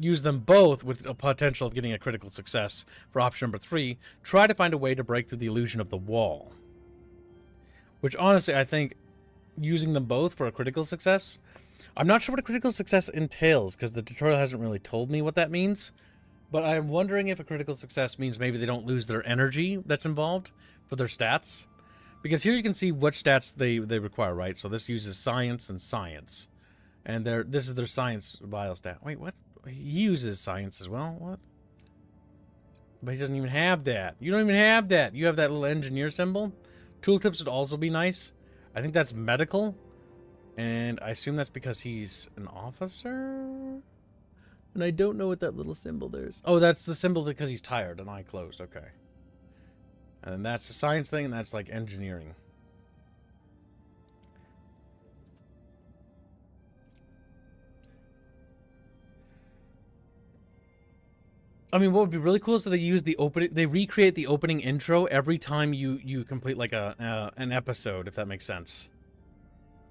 use them both with a potential of getting a critical success for option number 3. Try to find a way to break through the illusion of the wall. Which honestly, I think using them both for a critical success, I'm not sure what a critical success entails, because the tutorial hasn't really told me what that means. But I'm wondering if a critical success means maybe they don't lose their energy that's involved for their stats. Because here you can see which stats they require, right? So this uses science and science. And this is their science vial stat. Wait, what? He uses science as well. What? But he doesn't even have that. You don't even have that. You have that little engineer symbol. Tooltips would also be nice. I think that's medical. And I assume that's because he's an officer? And I don't know what that little symbol there is. Oh, that's the symbol because he's tired and eye closed. Okay. And that's a science thing, and that's like engineering. I mean, what would be really cool is that they use the opening, they recreate the opening intro every time you complete like an episode, if that makes sense.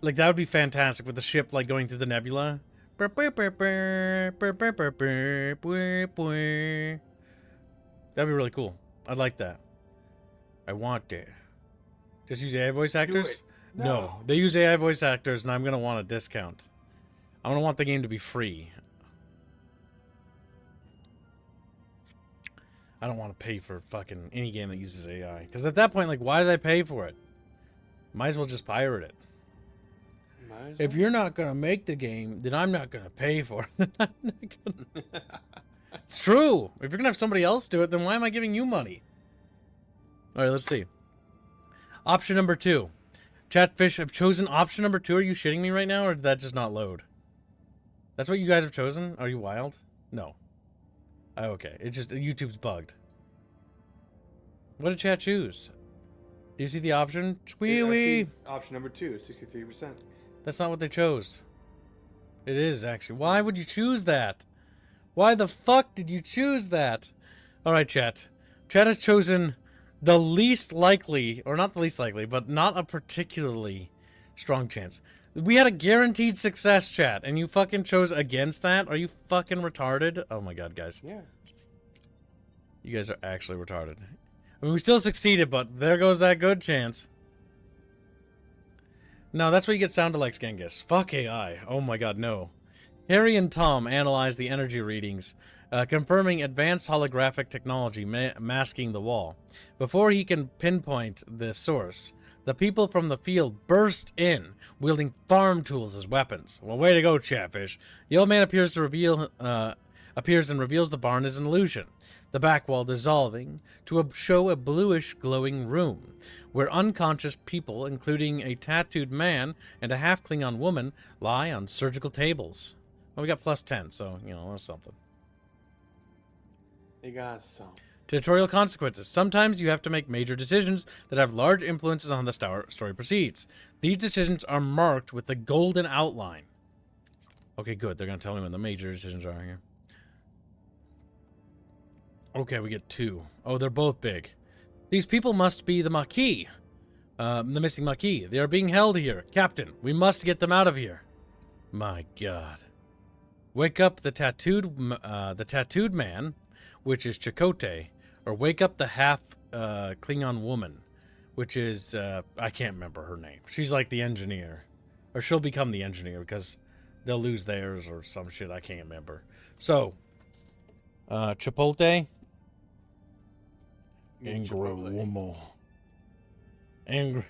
Like that would be fantastic with the ship like going through the nebula. That'd be really cool. I'd like that. I want it. Just use AI voice actors? No, they use AI voice actors, and I'm gonna want a discount. I'm gonna want the game to be free. I don't want to pay for fucking any game that uses AI. Because at that point, like, why did I pay for it? Might as well just pirate it. If you're not going to make the game, then I'm not going to pay for it. It's true. If you're going to have somebody else do it, then why am I giving you money? All right, let's see. Option number 2. Chatfish, I've chosen option number 2. Are you shitting me right now, or did that just not load? That's what you guys have chosen? Are you wild? No. Oh, okay. It's just YouTube's bugged. What did chat choose? Do you see the option? Wee. Option number 2, 63%. That's not what they chose. It is, actually. Why would you choose that? Why the fuck did you choose that? Alright, chat. Chat has chosen the least likely, or not the least likely, but not a particularly strong chance. We had a guaranteed success, chat, and you fucking chose against that? Are you fucking retarded? Oh my god, guys. Yeah. You guys are actually retarded. I mean, we still succeeded, but there goes that good chance. No, that's where you get sound-alikes, Genghis. Fuck AI. Oh my god, no. Harry and Tom analyzed the energy readings, confirming advanced holographic technology masking the wall. Before he can pinpoint the source, the people from the field burst in, wielding farm tools as weapons. Well, way to go, Chatfish. The old man appears and reveals the barn is an illusion. The back wall dissolving to show a bluish glowing room, where unconscious people, including a tattooed man and a half Klingon woman, lie on surgical tables. Well, we got plus 10, so, you know, that's something. You got some. Tutorial consequences. Sometimes you have to make major decisions that have large influences on the story proceeds. These decisions are marked with the golden outline. Okay, good. They're going to tell me when the major decisions are here. Okay, we get 2. Oh, they're both big. These people must be the Maquis. The missing Maquis. They are being held here. Captain, we must get them out of here. My god. Wake up the tattooed man, which is Chakotay, or wake up the half Klingon woman, which is I can't remember her name. She's like the engineer, or she'll become the engineer because they'll lose theirs or some shit. I can't remember. So, Chipotle, angry woman, angry.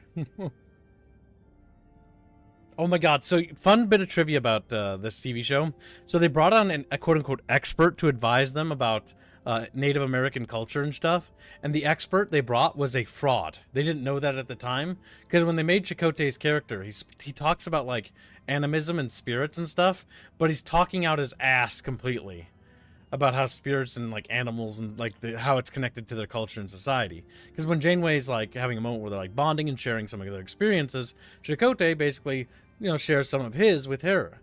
Oh my god, so fun bit of trivia about this TV show. So they brought on a quote-unquote expert to advise them about Native American culture and stuff, and the expert they brought was a fraud. They didn't know that at the time, because when they made Chakotay's character, he talks about, like, animism and spirits and stuff, but he's talking out his ass completely about how spirits and, like, animals and, like, how it's connected to their culture and society. Because when Janeway's, like, having a moment where they're, like, bonding and sharing some of their experiences, Chakotay basically, you know, shares some of his with her.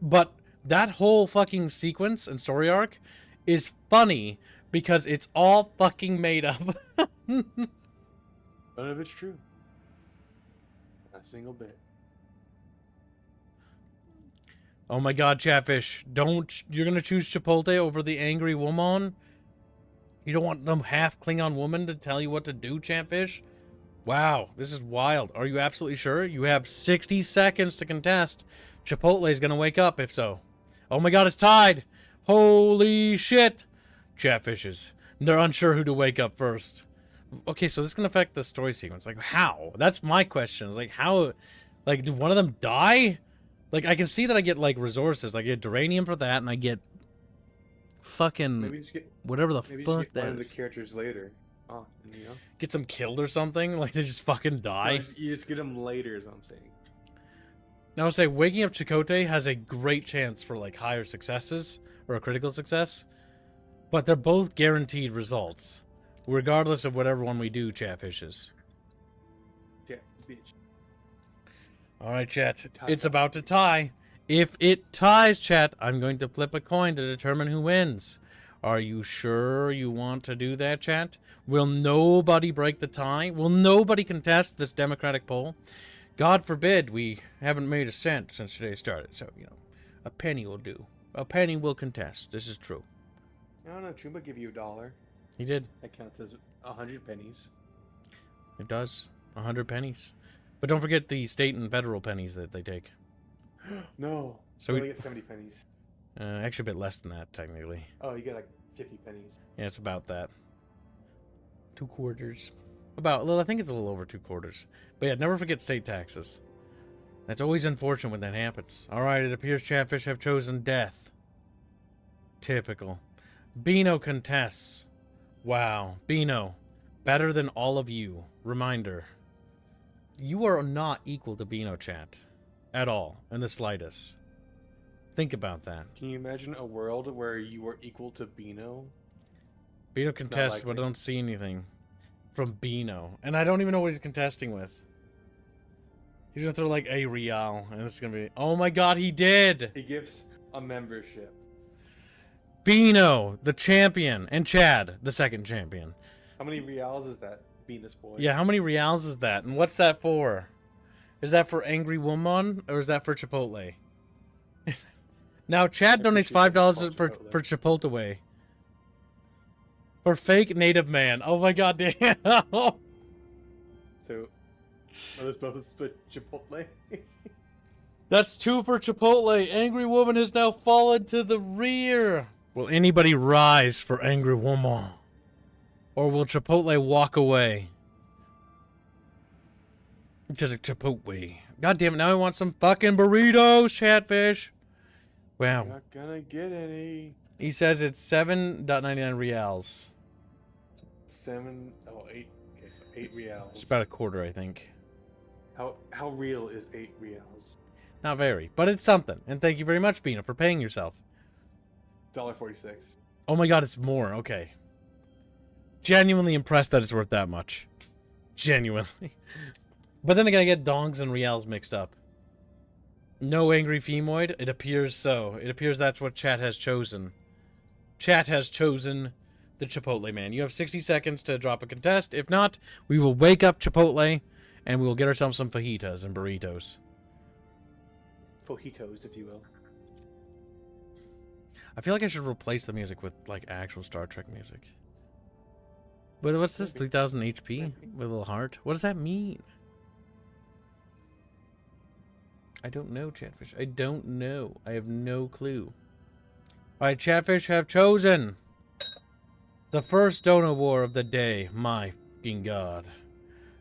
But that whole fucking sequence and story arc is funny because it's all fucking made up. None of it's true. Not a single bit. Oh my god, Chatfish. You're gonna choose Chipotle over the angry woman? You don't want some half Klingon woman to tell you what to do, Chatfish? Wow, this is wild. Are you absolutely sure? You have 60 seconds to contest. Chipotle's gonna wake up if so. Oh my god, it's tied! Holy shit! Chatfishes. They're unsure who to wake up first. Okay, so this can affect the story sequence. Like, how? That's my question. It's like, how? Like, do one of them die? Like, I can see that I get, like, resources. I get duranium for that, and I get fucking Maybe just get, whatever the maybe fuck just get that one of is. the characters later Oh, you know? Gets them killed or something? Like they just fucking die? You just get them later, is what I'm saying. Now, I'll say waking up Chakotay has a great chance for like higher successes or a critical success, but they're both guaranteed results, regardless of whatever one we do, Chatfishes. Yeah, bitch. All right, chat. It's about to tie. If it ties, chat, I'm going to flip a coin to determine who wins. Are you sure you want to do that, chat? Will nobody break the tie? Will nobody contest this democratic poll? God forbid we haven't made a cent since today started, so, you know, a penny will do. A penny will contest. This is true. I don't know, Chumba give you $1. He did. That counts as 100 pennies. It does. 100 pennies. But don't forget the state and federal pennies that they take. No. So you we only get 70 pennies. Actually a bit less than that, technically. Oh, you get like 50 pennies. Yeah, it's about that. 2 quarters. About, well, I think it's a little over 2 quarters. But yeah, never forget state taxes. That's always unfortunate when that happens. Alright, it appears Chatfish have chosen death. Typical. Beano contests. Wow. Beano. Better than all of you. Reminder. You are not equal to Beano, chat. At all. In the slightest. Think about that. Can you imagine a world where you were equal to Beano? Beano contests, but I don't see anything from Beano. And I don't even know what he's contesting with. He's gonna throw like a real, and it's gonna be, oh my god, he did! He gives a membership. Beano, the champion, and Chad, the second champion. How many reals is that, Venus boy? Yeah, how many reals is that? And what's that for? Is that for Angry Woman, or is that for Chipotle? Now, Chad donates $5 for Chipotle. For fake native man. Oh my god, damn. So, are those both for Chipotle? That's 2 for Chipotle. Angry Woman has now fallen to the rear. Will anybody rise for Angry Woman? Or will Chipotle walk away? Just a Chipotle. God damn it, now I want some fucking burritos, Chatfish. Wow. Not gonna get any. He says it's 7.99 reals. 8. Okay, so 8 reals. It's about a quarter, I think. How real is 8 reals? Not very, but it's something. And thank you very much, Bina, for paying yourself. $1.46. Oh my god, it's more. Okay. Genuinely impressed that it's worth that much. Genuinely. But then again, I get dongs and reals mixed up. No angry femoid? It appears so. It appears that's what chat has chosen. Chat has chosen the Chipotle man. You have 60 seconds to drop a contest. If not, we will wake up Chipotle and we will get ourselves some fajitas and burritos. Fajitos, if you will. I feel like I should replace the music with, like, actual Star Trek music. But what's this? 3000 HP? With a little heart? What does that mean? I don't know, Chatfish. I don't know. I have no clue. Alright, Chatfish have chosen the first donor war of the day. My fucking god.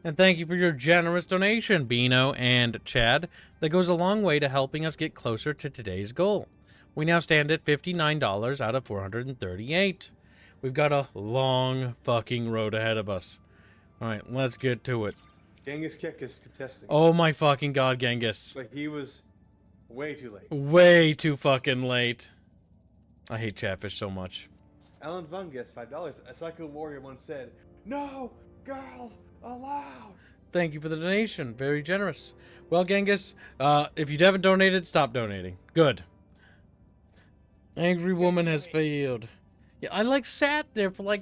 And thank you for your generous donation, Beano and Chad. That goes a long way to helping us get closer to today's goal. We now stand at $59 out of 438. We've got a long fucking road ahead of us. Alright, let's get to it. Genghis Kick is contesting. Oh my fucking god, Genghis. But he was way too late. Way too fucking late. I hate Chatfish so much. Alan Vung gets $5. A Psycho Warrior once said, "No girls allowed." Thank you for the donation. Very generous. Well, Genghis, if you haven't donated, stop donating. Good. Angry Woman has failed. Yeah, I like sat there for like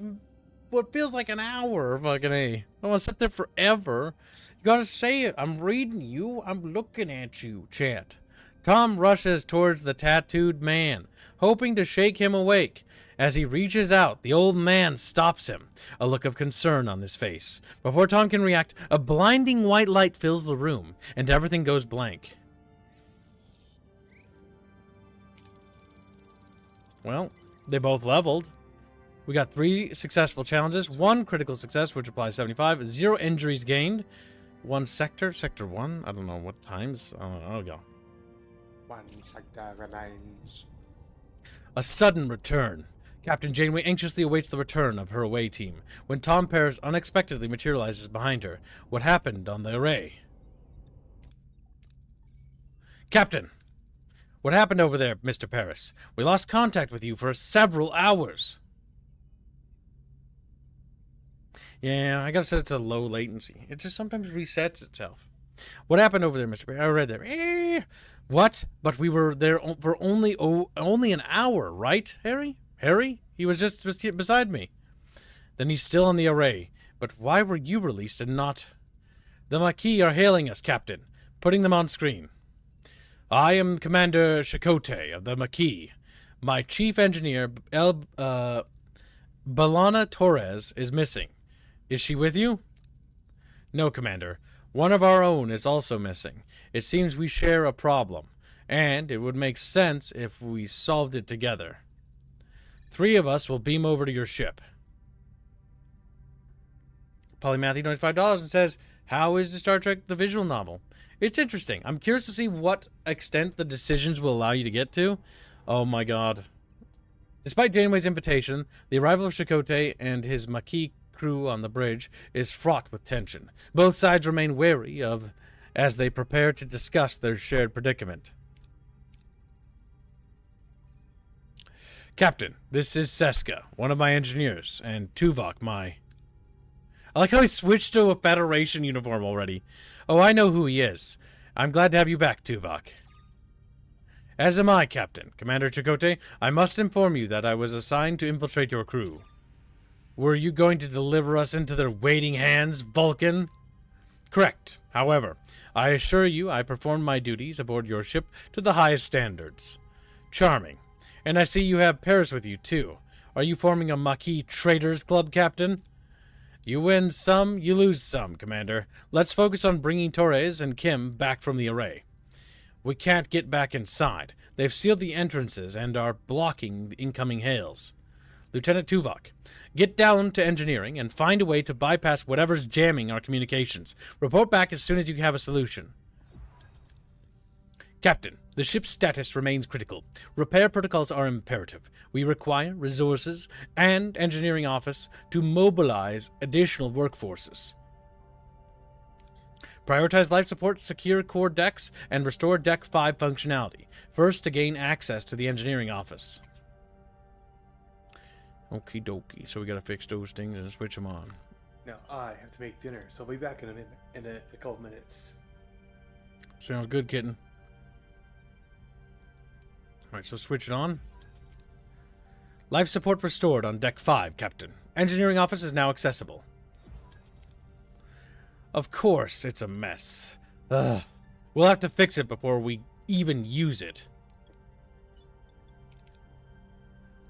what feels like an hour. Fucking A. I want to sit there forever. You gotta say it. I'm reading you. I'm looking at you, chat. Tom rushes towards the tattooed man, hoping to shake him awake. As he reaches out, the old man stops him, a look of concern on his face. Before Tom can react, a blinding white light fills the room, and everything goes blank. Well, they both leveled. We got 3 successful challenges, 1 critical success, which applies 75, 0 injuries gained, 1 sector, sector 1, I don't know what times, I don't know, I'll go. 1 sector remains. A sudden return. Captain Janeway anxiously awaits the return of her away team when Tom Paris unexpectedly materializes behind her. What happened on the array? Captain! What happened over there, Mr. Paris? We lost contact with you for several hours. Yeah, I gotta set it to low latency. It just sometimes resets itself. What happened over there, Mr. Paris? I read there. What? But we were there for only an hour, right, Harry? Harry? He was just beside me. Then he's still on the array. But why were you released and not... The Maquis are hailing us, Captain. Putting them on screen. I am Commander Chakotay of the Maquis. My chief engineer, Balana Torres, is missing. Is she with you? No, Commander. One of our own is also missing. It seems we share a problem, and it would make sense if we solved it together. 3 of us will beam over to your ship. Polymathy donates $5 and says, how is the Star Trek the visual novel? It's interesting. I'm curious to see what extent the decisions will allow you to get to. Oh my god. Despite Janeway's invitation, the arrival of Chakotay and his Maquis crew on the bridge is fraught with tension. Both sides remain wary of as they prepare to discuss their shared predicament. Captain, this is Seska, one of my engineers, and Tuvok, my... I like how he switched to a Federation uniform already. Oh, I know who he is. I'm glad to have you back, Tuvok. As am I, Captain. Commander Chakotay, I must inform you that I was assigned to infiltrate your crew. Were you going to deliver us into their waiting hands, Vulcan? Correct. However, I assure you I performed my duties aboard your ship to the highest standards. Charming. And I see you have Paris with you, too. Are you forming a Maquis Traitors Club, Captain? You win some, you lose some, Commander. Let's focus on bringing Torres and Kim back from the array. We can't get back inside. They've sealed the entrances and are blocking the incoming hails. Lieutenant Tuvok, get down to engineering and find a way to bypass whatever's jamming our communications. Report back as soon as you have a solution. Captain, the ship's status remains critical. Repair protocols are imperative. We require resources and engineering office to mobilize additional workforces. Prioritize life support, secure core decks, and restore Deck 5 functionality. First, to gain access to the engineering office. Okie dokie, so we gotta fix those things and switch them on. Now I have to make dinner, so I'll be back in a couple minutes. Sounds good, kitten. Alright, so switch it on. Life support restored on Deck 5, Captain. Engineering office is now accessible. Of course, it's a mess. Ugh. We'll have to fix it before we even use it.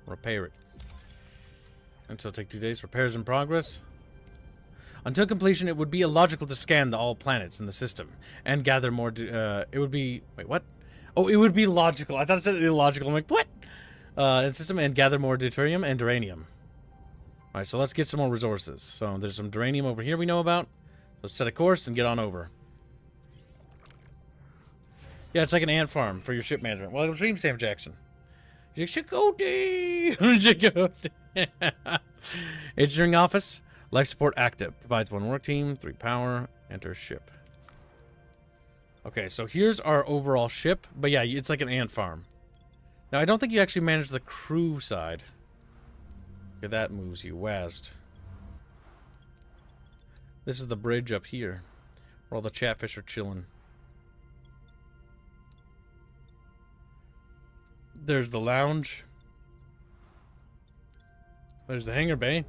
Repair it. Until take 2 days. Repairs in progress. Until completion, it would be illogical to scan all planets in the system and gather more. It would be. Wait, what? Oh, it would be logical. I thought it said illogical. I'm like, what? In system and gather more deuterium and duranium. Alright, so let's get some more resources. So there's some duranium over here we know about. Let's set a course and get on over. Yeah, it's like an ant farm for your ship management. Welcome to stream, Sam Jackson. Chakotay! Engineering office. Life support active. Provides 1 work team, 3 power. Enter ship. Okay, so here's our overall ship. But yeah, it's like an ant farm. Now, I don't think you actually manage the crew side. Okay, that moves you west. This is the bridge up here, where all the chatfish are chilling. There's the lounge. There's the hangar bay.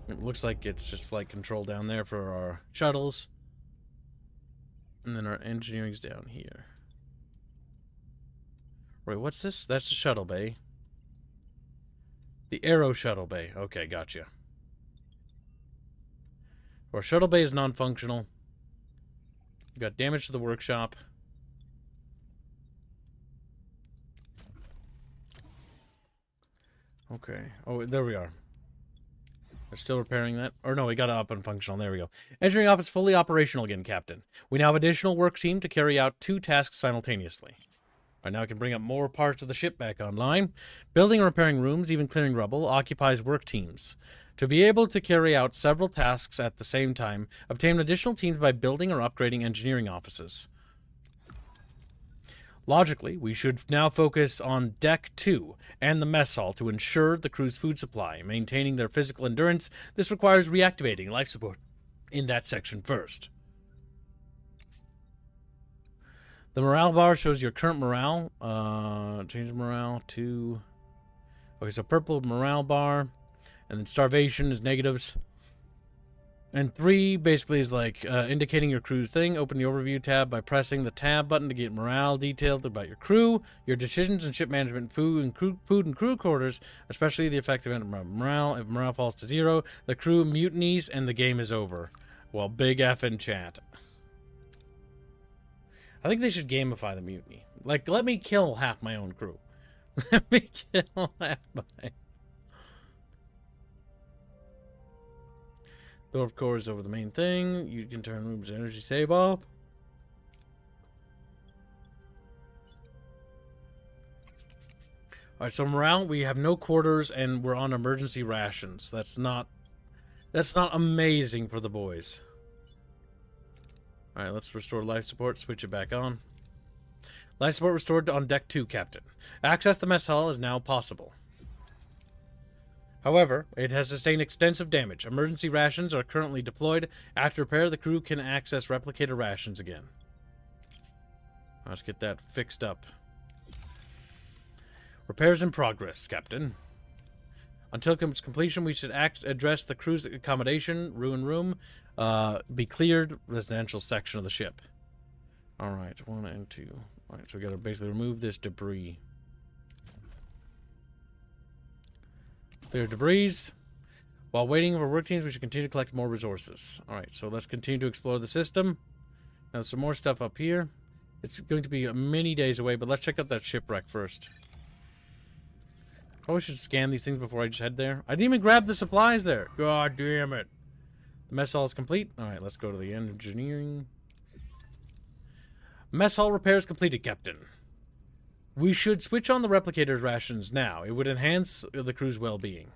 It looks like it's just flight control down there for our shuttles. And then our engineering's down here. Wait, what's this? That's the shuttle bay. The Aero shuttle bay. Okay, gotcha. Our shuttle bay is non-functional. We've got damage to the workshop. Okay. Oh, there we are. They're still repairing that. Or no, we got it up and functional. There we go. Engineering office fully operational again, Captain. We now have additional work team to carry out 2 tasks simultaneously. All right, now I can bring up more parts of the ship back online. Building and repairing rooms, even clearing rubble, occupies work teams. To be able to carry out several tasks at the same time, obtain additional teams by building or upgrading engineering offices. Logically, we should now focus on Deck 2 and the mess hall to ensure the crew's food supply, maintaining their physical endurance. This requires reactivating life support in that section first. The morale bar shows your current morale. Change morale to... Okay, so purple morale bar. And then starvation is negatives. And 3 basically is like indicating your crew's thing. Open the overview tab by pressing the tab button to get morale detailed about your crew, your decisions and ship management, food and crew quarters, especially the effective end of morale. If morale falls to 0, the crew mutinies and the game is over. Well, big F in chat. I think they should gamify the mutiny. Like, let me kill half my own crew. Let me kill half my... Door core is over the main thing. You can turn rooms to energy save off. Alright, so morale, we have no quarters and we're on emergency rations. That's not amazing for the boys. Alright, let's restore life support, switch it back on. Life support restored on Deck 2, Captain. Access the mess hall is now possible. However, it has sustained extensive damage. Emergency rations are currently deployed. After repair, the crew can access replicator rations again. Let's get that fixed up. Repairs in progress, Captain. Until completion, we should address the crew's accommodation, ruin room, be cleared, residential section of the ship. Alright, 1 and 2. Alright, so we gotta basically remove this debris. Clear debris. While waiting for work teams, we should continue to collect more resources. Alright, so let's continue to explore the system. Now, there's some more stuff up here. It's going to be many days away, but let's check out that shipwreck first. Probably should scan these things before I just head there. I didn't even grab the supplies there. God damn it. The mess hall is complete. Alright, let's go to the engineering. Mess hall repairs completed, Captain. We should switch on the replicator's rations now. It would enhance the crew's well-being.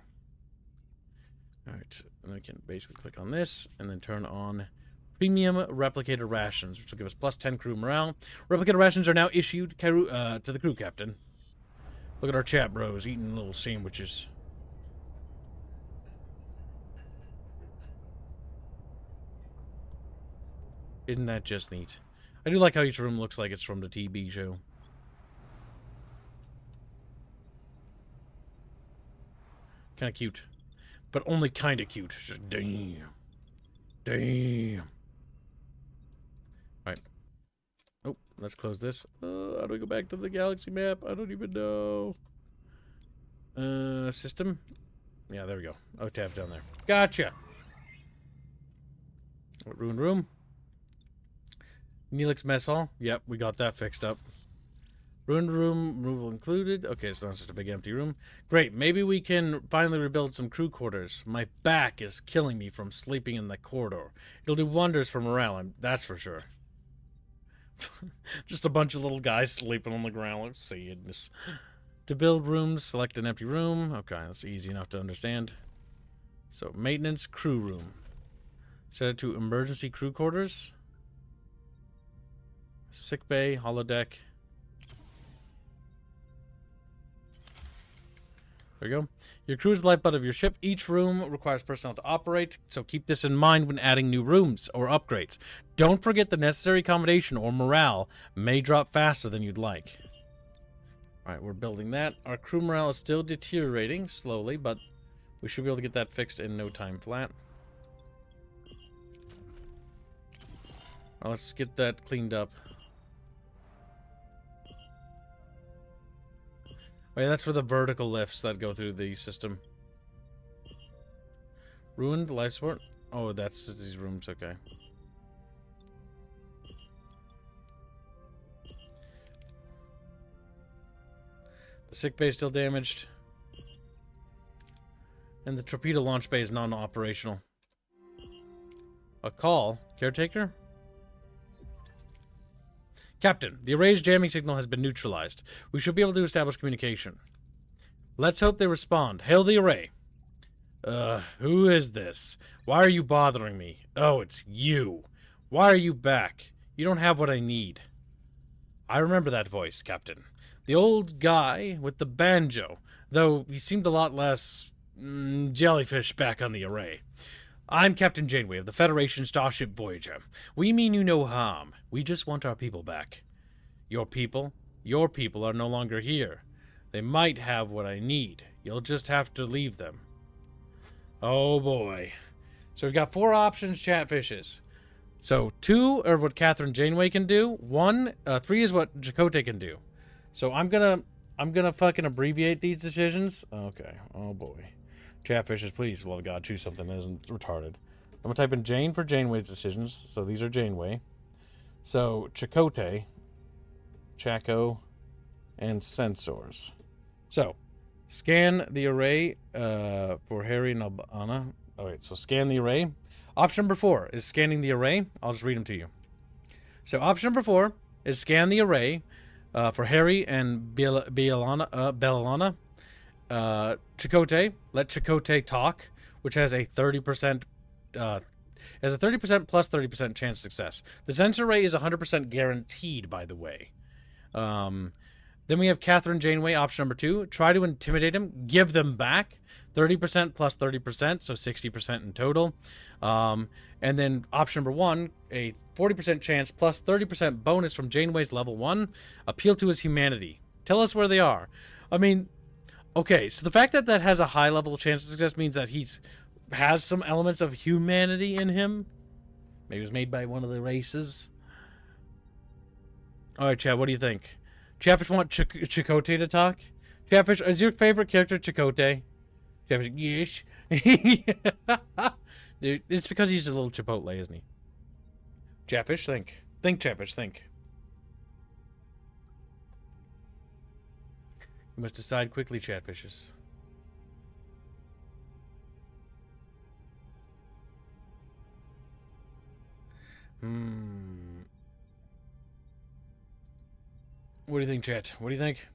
Alright, and I can basically click on this and then turn on premium replicator rations, which will give us plus 10 crew morale. Replicator rations are now issued to the crew, Captain. Look at our chat bros eating little sandwiches. Isn't that just neat? I do like how each room looks like it's from the TV show. Kind of cute. But only kind of cute. Just damn. Damn. Alright. Oh, let's close this. How do we go back to the galaxy map? I don't even know. System? Yeah, there we go. Oh, tab's down there. Gotcha! Ruined room. Neelix mess hall. Yep, we got that fixed up. Ruined room removal included. Okay, it's not just a big empty room. Great, maybe we can finally rebuild some crew quarters. My back is killing me from sleeping in the corridor. It'll do wonders for morale, that's for sure. Just a bunch of little guys sleeping on the ground. Let's see. To build rooms, select an empty room. Okay, that's easy enough to understand. So, maintenance crew room. Set it to emergency crew quarters. Sick bay, holodeck. There you go. Your crew is the lifeblood of your ship. Each room requires personnel to operate, so keep this in mind when adding new rooms or upgrades. Don't forget the necessary accommodation or morale may drop faster than you'd like. Alright, we're building that. Our crew morale is still deteriorating slowly, but we should be able to get that fixed in no time flat. Let's get that cleaned up. Oh yeah, that's for the vertical lifts that go through the system. Ruined life support? Oh, that's these rooms, okay. The sick bay is still damaged. And the torpedo launch bay is non-operational. A call? Caretaker? Captain, the array's jamming signal has been neutralized. We should be able to establish communication. Let's hope they respond. Hail the array. Who is this? Why are you bothering me? Oh, it's you. Why are you back? You don't have what I need. I remember that voice, Captain. The old guy with the banjo, though he seemed a lot less jellyfish back on the array. I'm Captain Janeway of the Federation Starship Voyager. We mean you no harm. We just want our people back. Your people? Your people are no longer here. They might have what I need. You'll just have to leave them. Oh boy. So we've got 4 options, Chatfishes. So 2 are what Catherine Janeway can do. 3 is what Chakotay can do. So I'm gonna fucking abbreviate these decisions. Okay. Oh boy. Chatfishes, please, for the love of God, choose something that isn't retarded. I'm gonna type in Jane for Janeway's decisions. So these are Janeway. So Chakotay, Chaco, and sensors. So scan the array for Harry and Albana. Oh wait, so scan the array. Option number 4 is scanning the array. I'll just read them to you. So option number 4 is scan the array for Harry and Bellana. Chakotay, let Chakotay talk, which has a 30% plus 30% chance of success. The sensor array is 100% guaranteed, by the way. Then we have Catherine Janeway, option number 2. Try to intimidate him. Give them back. 30% plus 30%, so 60% in total. And then option number 1, a 40% chance plus 30% bonus from Janeway's level 1. Appeal to his humanity. Tell us where they are. I mean, okay, so the fact that that has a high level chance of success means that has some elements of humanity in him. Maybe it was made by one of the races. All right, Chad, what do you think? Chatfish want Chakotay to talk? Chatfish, is your favorite character Chakotay? Chatfish, yes. Dude, it's because he's a little Chipotle, isn't he? Chatfish, think. Think, Chatfish, think. You must decide quickly, Chatfishes. What do you think, Chat? What do you think?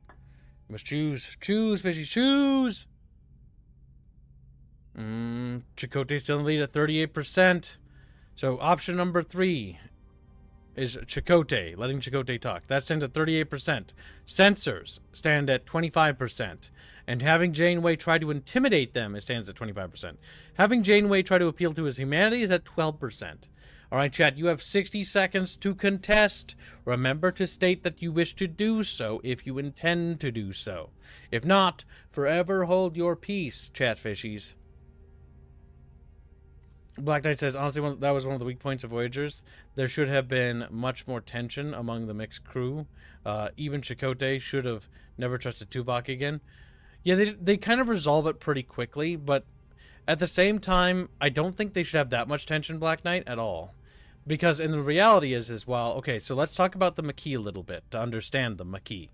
You must choose. Choose, fishies, choose! Chakotay's still in the lead at 38%. So option number 3 is Chakotay, letting Chakotay talk. That stands at 38%. Sensors stand at 25%. And having Janeway try to intimidate them, it stands at 25%. Having Janeway try to appeal to his humanity is at 12%. All right, chat, you have 60 seconds to contest. Remember to state that you wish to do so if you intend to do so. If not, forever hold your peace, chatfishies. Black Knight says, honestly, that was one of the weak points of Voyagers. There should have been much more tension among the mixed crew. Even Chakotay should have never trusted Tuvok again. Yeah, they kind of resolve it pretty quickly, but at the same time, I don't think they should have that much tension, Black Knight, at all. Because in the reality is, well, okay, so let's talk about the Maquis a little bit to understand the Maquis.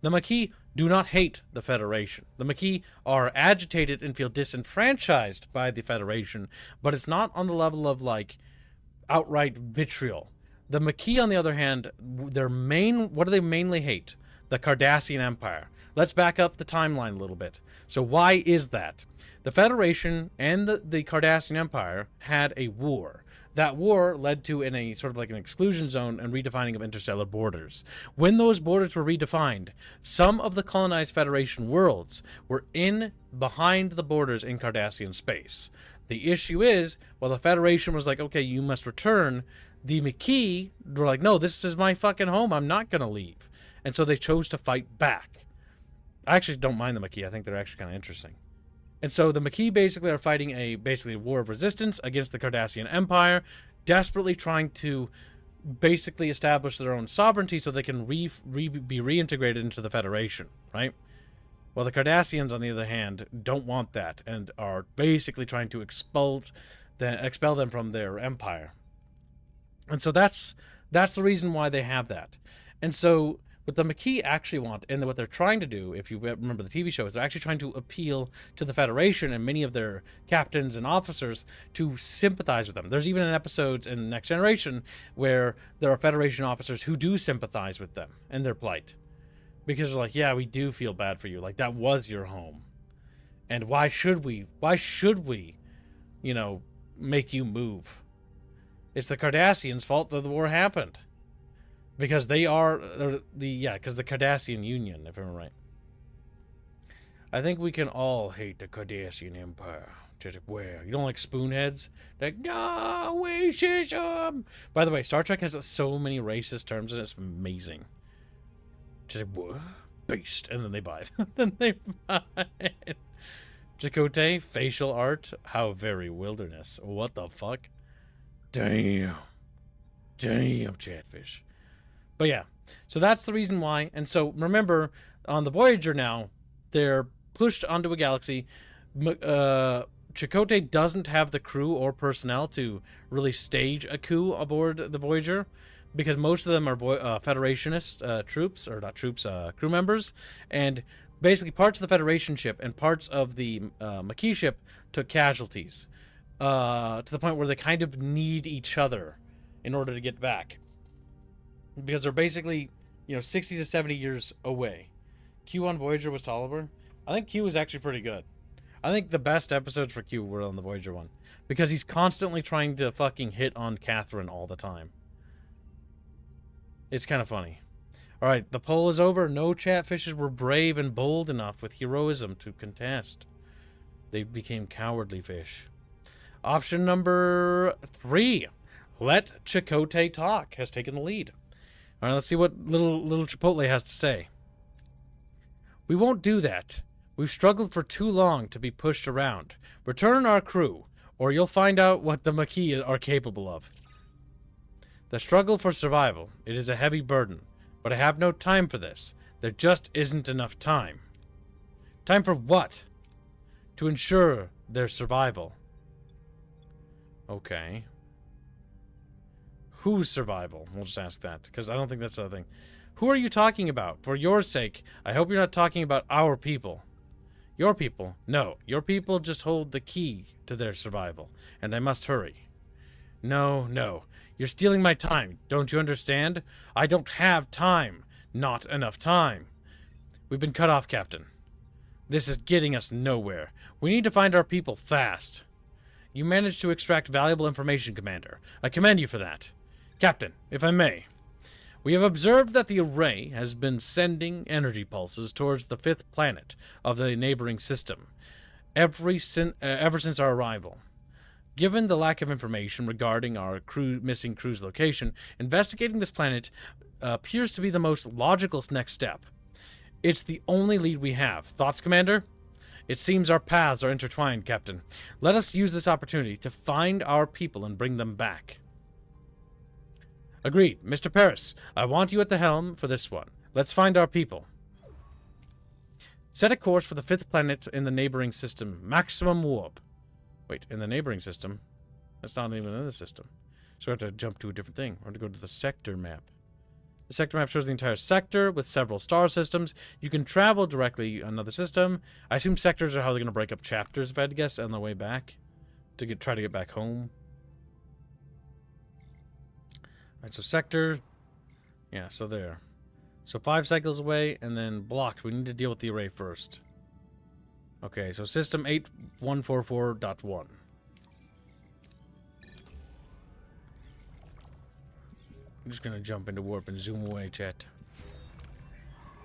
The Maquis do not hate the Federation. The Maquis are agitated and feel disenfranchised by the Federation, but it's not on the level of, like, outright vitriol. The Maquis, on the other hand, what do they mainly hate? The Cardassian Empire. Let's back up the timeline a little bit. So why is that? The Federation and the Cardassian Empire had a war. That war led to a sort of like an exclusion zone and redefining of interstellar borders. When those borders were redefined, some of the colonized Federation worlds were behind the borders in Cardassian space. The issue is, well, the Federation was like, okay, you must return. The Maquis were like, no, this is my fucking home. I'm not going to leave. And so they chose to fight back. I actually don't mind the Maquis. I think they're actually kind of interesting. And so the Maquis basically are fighting a war of resistance against the Cardassian Empire, desperately trying to basically establish their own sovereignty so they can be reintegrated into the Federation, right? Well, the Cardassians, on the other hand, don't want that and are basically trying to expel them from their empire. And so that's the reason why they have that. And so What the Maquis actually want, and what they're trying to do, if you remember the TV show, is they're actually trying to appeal to the Federation and many of their captains and officers to sympathize with them. There's even an episodes in Next Generation where there are Federation officers who do sympathize with them and their plight. Because they're like, yeah, we do feel bad for you. Like, that was your home. And why should we, you know, make you move? It's the Cardassians' fault that the war happened. Because they are because the Cardassian Union, if I'm right. I think we can all hate the Cardassian Empire. Just where you don't like spoonheads? Like, no racism. By the way, Star Trek has so many racist terms, and it's amazing. Just like, what? Beast, and then they buy it. Then they buy it. Chakotay, facial art, how very wilderness. What the fuck? Damn, Chatfish. But yeah, so that's the reason why. And so remember, on the Voyager now, they're pushed onto a galaxy. Chakotay doesn't have the crew or personnel to really stage a coup aboard the Voyager, because most of them are Federationist troops, or not troops, crew members. And basically parts of the Federation ship and parts of the Maquis ship took casualties to the point where they kind of need each other in order to get back. Because they're basically, 60 to 70 years away. Q on Voyager was Tolliver. I think Q was actually pretty good. I think the best episodes for Q were on the Voyager one. Because he's constantly trying to fucking hit on Catherine all the time. It's kind of funny. Alright, the poll is over. No Chatfishes were brave and bold enough with heroism to contest. They became cowardly fish. Option number 3. Let Chakotay talk has taken the lead. Alright, let's see what little Chipotle has to say. We won't do that. We've struggled for too long to be pushed around. Return our crew, or you'll find out what the Maquis are capable of. The struggle for survival, it is a heavy burden, but I have no time for this. There just isn't enough time. Time for what? To ensure their survival. Okay. Whose survival? We'll just ask that, because I don't think that's the thing. Who are you talking about? For your sake, I hope you're not talking about our people. Your people? No, your people just hold the key to their survival, and they must hurry. No. You're stealing my time. Don't you understand? I don't have time. Not enough time. We've been cut off, Captain. This is getting us nowhere. We need to find our people fast. You managed to extract valuable information, Commander. I commend you for that. Captain, if I may, we have observed that the array has been sending energy pulses towards the 5th planet of the neighboring system ever since our arrival. Given the lack of information regarding our missing crew's location, investigating this planet appears to be the most logical next step. It's the only lead we have. Thoughts, Commander? It seems our paths are intertwined, Captain. Let us use this opportunity to find our people and bring them back. Agreed. Mr. Paris, I want you at the helm for this one. Let's find our people. Set a course for the 5th planet in the neighboring system. Maximum warp. Wait, in the neighboring system? That's not even in the system. So we have to jump to a different thing. We have to go to the sector map. The sector map shows the entire sector with several star systems. You can travel directly on another system. I assume sectors are how they're going to break up chapters, if I had to guess, on the way back. To try to get back home. Alright, so sector. Yeah, so there. So 5 cycles away, and then blocked. We need to deal with the array first. Okay, so system 8144.1. I'm just gonna jump into warp and zoom away, chat.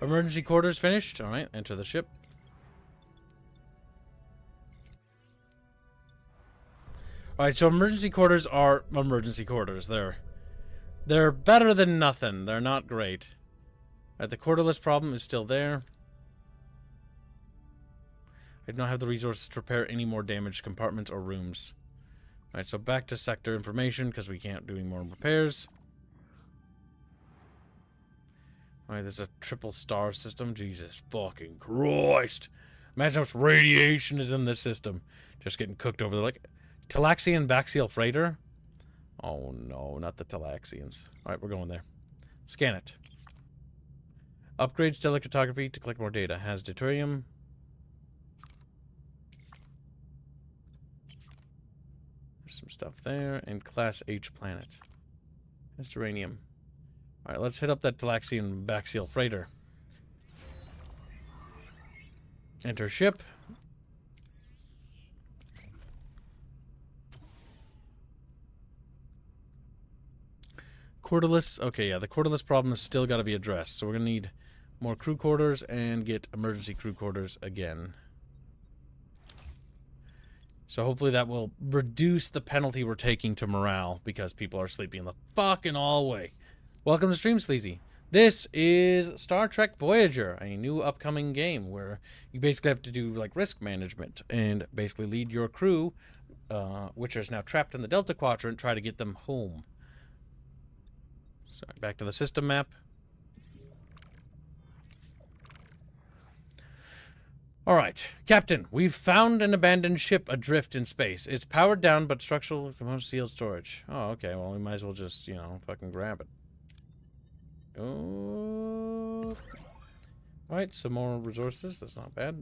Emergency quarters finished. Alright, enter the ship. Alright, so emergency quarters are emergency quarters. They're better than nothing. They're not great. Alright, the quarterless problem is still there. I do not have the resources to repair any more damaged compartments or rooms. Alright, so back to sector information, because we can't do any more repairs. Alright, there's a triple star system. Jesus fucking Christ. Imagine how much radiation is in this system. Just getting cooked over there. Like, Talaxian Baxial Freighter? Oh no, not the Talaxians. Alright, we're going there. Scan it. Upgrade stellar cartography to collect more data. Has deuterium. There's some stuff there. And Class H planet. Has uranium. Alright, let's hit up that Talaxian Baxial freighter. Enter ship. Quarterless. Okay, yeah, the quarterless problem has still got to be addressed. So we're going to need more crew quarters and get emergency crew quarters again. So hopefully that will reduce the penalty we're taking to morale because people are sleeping in the fucking hallway. Welcome to Stream Sleazy. This is Star Trek Voyager, a new upcoming game where you basically have to do like risk management and basically lead your crew, which is now trapped in the Delta Quadrant, try to get them home. So back to the system map. Alright, Captain, we've found an abandoned ship adrift in space. It's powered down, but structural components sealed storage. Oh, okay, well, we might as well just, you know, fucking grab it. Oh. Alright, some more resources. That's not bad.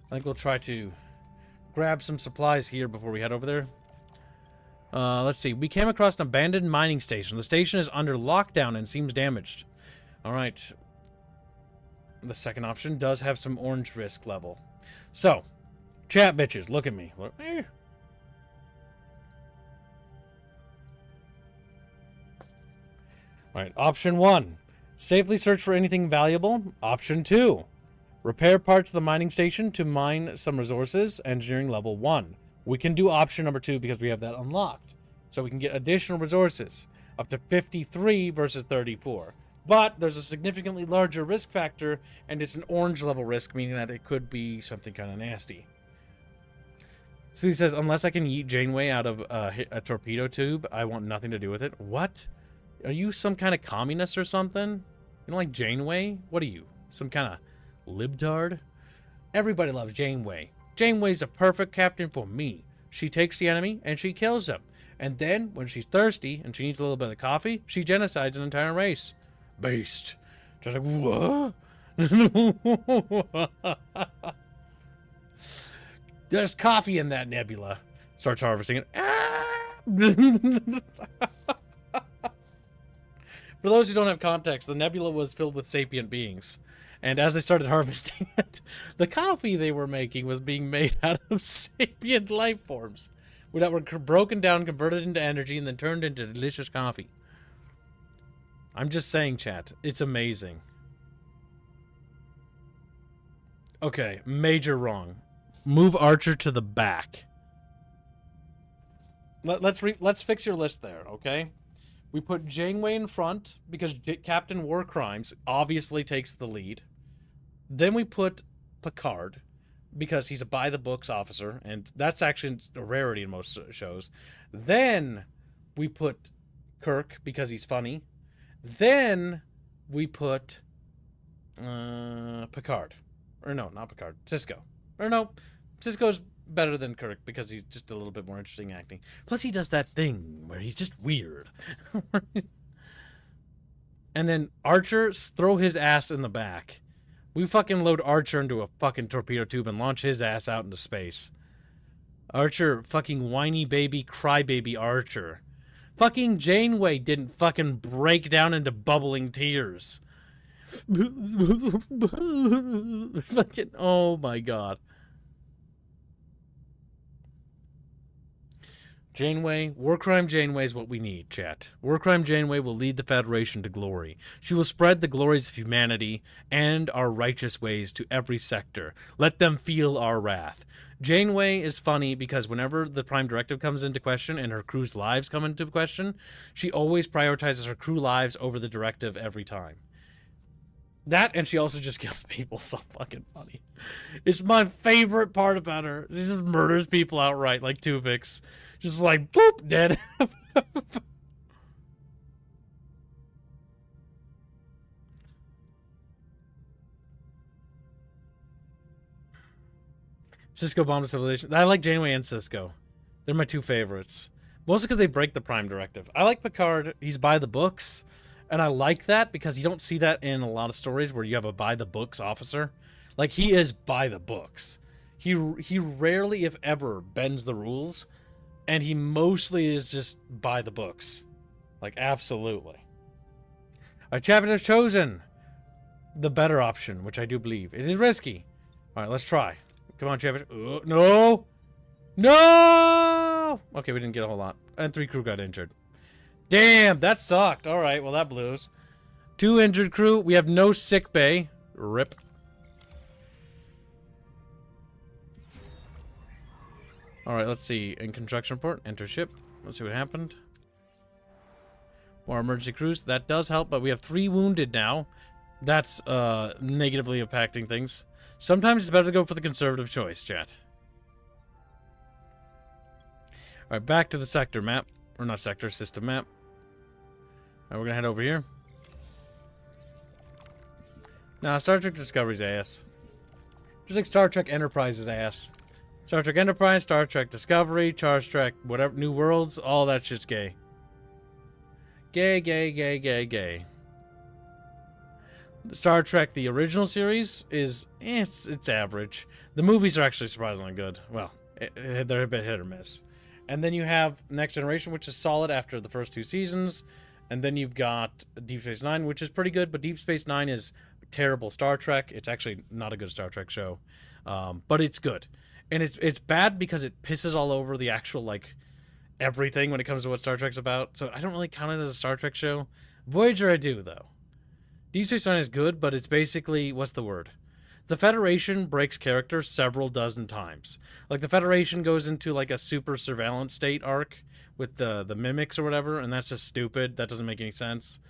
I think we'll try to grab some supplies here before we head over there. Let's see. We came across an abandoned mining station. The station is under lockdown and seems damaged. Alright. The second option does have some orange risk level. So, chat bitches, look at me. Look. Alright, option 1. Safely search for anything valuable. Option 2. Repair parts of the mining station to mine some resources. Engineering level 1. We can do option number 2 because we have that unlocked. So we can get additional resources. Up to 53 versus 34. But there's a significantly larger risk factor, and it's an orange level risk, meaning that it could be something kind of nasty. So he says, unless I can yeet Janeway out of a torpedo tube, I want nothing to do with it. What? Are you some kind of communist or something? You don't like Janeway? What are you? Some kind of libtard? Everybody loves Janeway. Janeway's a perfect captain for me. She takes the enemy and she kills them. And then, when she's thirsty and she needs a little bit of coffee, she genocides an entire race. Based. Just like, what? There's coffee in that nebula. Starts harvesting it. For those who don't have context, the nebula was filled with sapient beings. And as they started harvesting it, the coffee they were making was being made out of sapient life forms that were broken down, converted into energy, and then turned into delicious coffee. I'm just saying, chat. It's amazing. Okay, major wrong. Move Archer to the back. Let's fix your list there, okay? We put Janeway in front because Captain War Crimes obviously takes the lead. Then we put Picard because he's a by-the-books officer, and that's actually a rarity in most shows. Then we put Kirk because he's funny. Then we put Picard. Or no, not Picard. Cisco. Or no, Cisco's better than Kirk because he's just a little bit more interesting acting. Plus he does that thing where he's just weird. And then Archer, throw his ass in the back. We fucking load Archer into a fucking torpedo tube and launch his ass out into space. Archer, fucking whiny baby, crybaby Archer. Fucking Janeway didn't fucking break down into bubbling tears. Fucking, oh my god. Janeway, Warcrime Janeway is what we need, chat. Warcrime Janeway will lead the Federation to glory. She will spread the glories of humanity and our righteous ways to every sector. Let them feel our wrath. Janeway is funny because whenever the Prime Directive comes into question and her crew's lives come into question, she always prioritizes her crew lives over the directive every time. That, and she also just kills people. So fucking funny. It's my favorite part about her. She just murders people outright, like Tuvix. Just like, boop, dead. Cisco bombed civilization. I like Janeway and Cisco. They're my two favorites. Mostly because they break the Prime Directive. I like Picard. He's by the books. And I like that because you don't see that in a lot of stories where you have a by the books officer. Like, he is by the books. He rarely, if ever, bends the rules. And he mostly is just by the books. Like, absolutely. Our chapter has chosen the better option, which I do believe. It is risky. Alright, let's try. Come on, chapter. No! No! Okay, we didn't get a whole lot. And 3 crew got injured. Damn, that sucked. Alright, well, that blows. 2 injured crew. We have no sick bay. Rip. Alright, let's see. In construction report, enter ship. Let's see what happened. More emergency crews. That does help, but we have 3 wounded now. That's negatively impacting things. Sometimes it's better to go for the conservative choice, chat. Alright, back to the sector map. Or not sector, system map. Alright, we're gonna head over here. Now, Star Trek Discovery's ass. Just like Star Trek Enterprise's ass. Star Trek Enterprise, Star Trek Discovery, Star Trek, whatever, New Worlds, all that shit's gay. Gay, gay, gay, gay, gay. Star Trek, the original series, is, it's average. The movies are actually surprisingly good. Well, they're a bit hit or miss. And then you have Next Generation, which is solid after the first 2 seasons. And then you've got Deep Space Nine, which is pretty good, but Deep Space Nine is terrible Star Trek. It's actually not a good Star Trek show. But it's good. And it's bad because it pisses all over the actual, like, everything when it comes to what Star Trek's about. So I don't really count it as a Star Trek show. Voyager I do, though. Deep Space Nine is good, but it's basically, what's the word? The Federation breaks character several dozen times. Like, the Federation goes into, like, a super surveillance state arc with the mimics or whatever, and that's just stupid. That doesn't make any sense.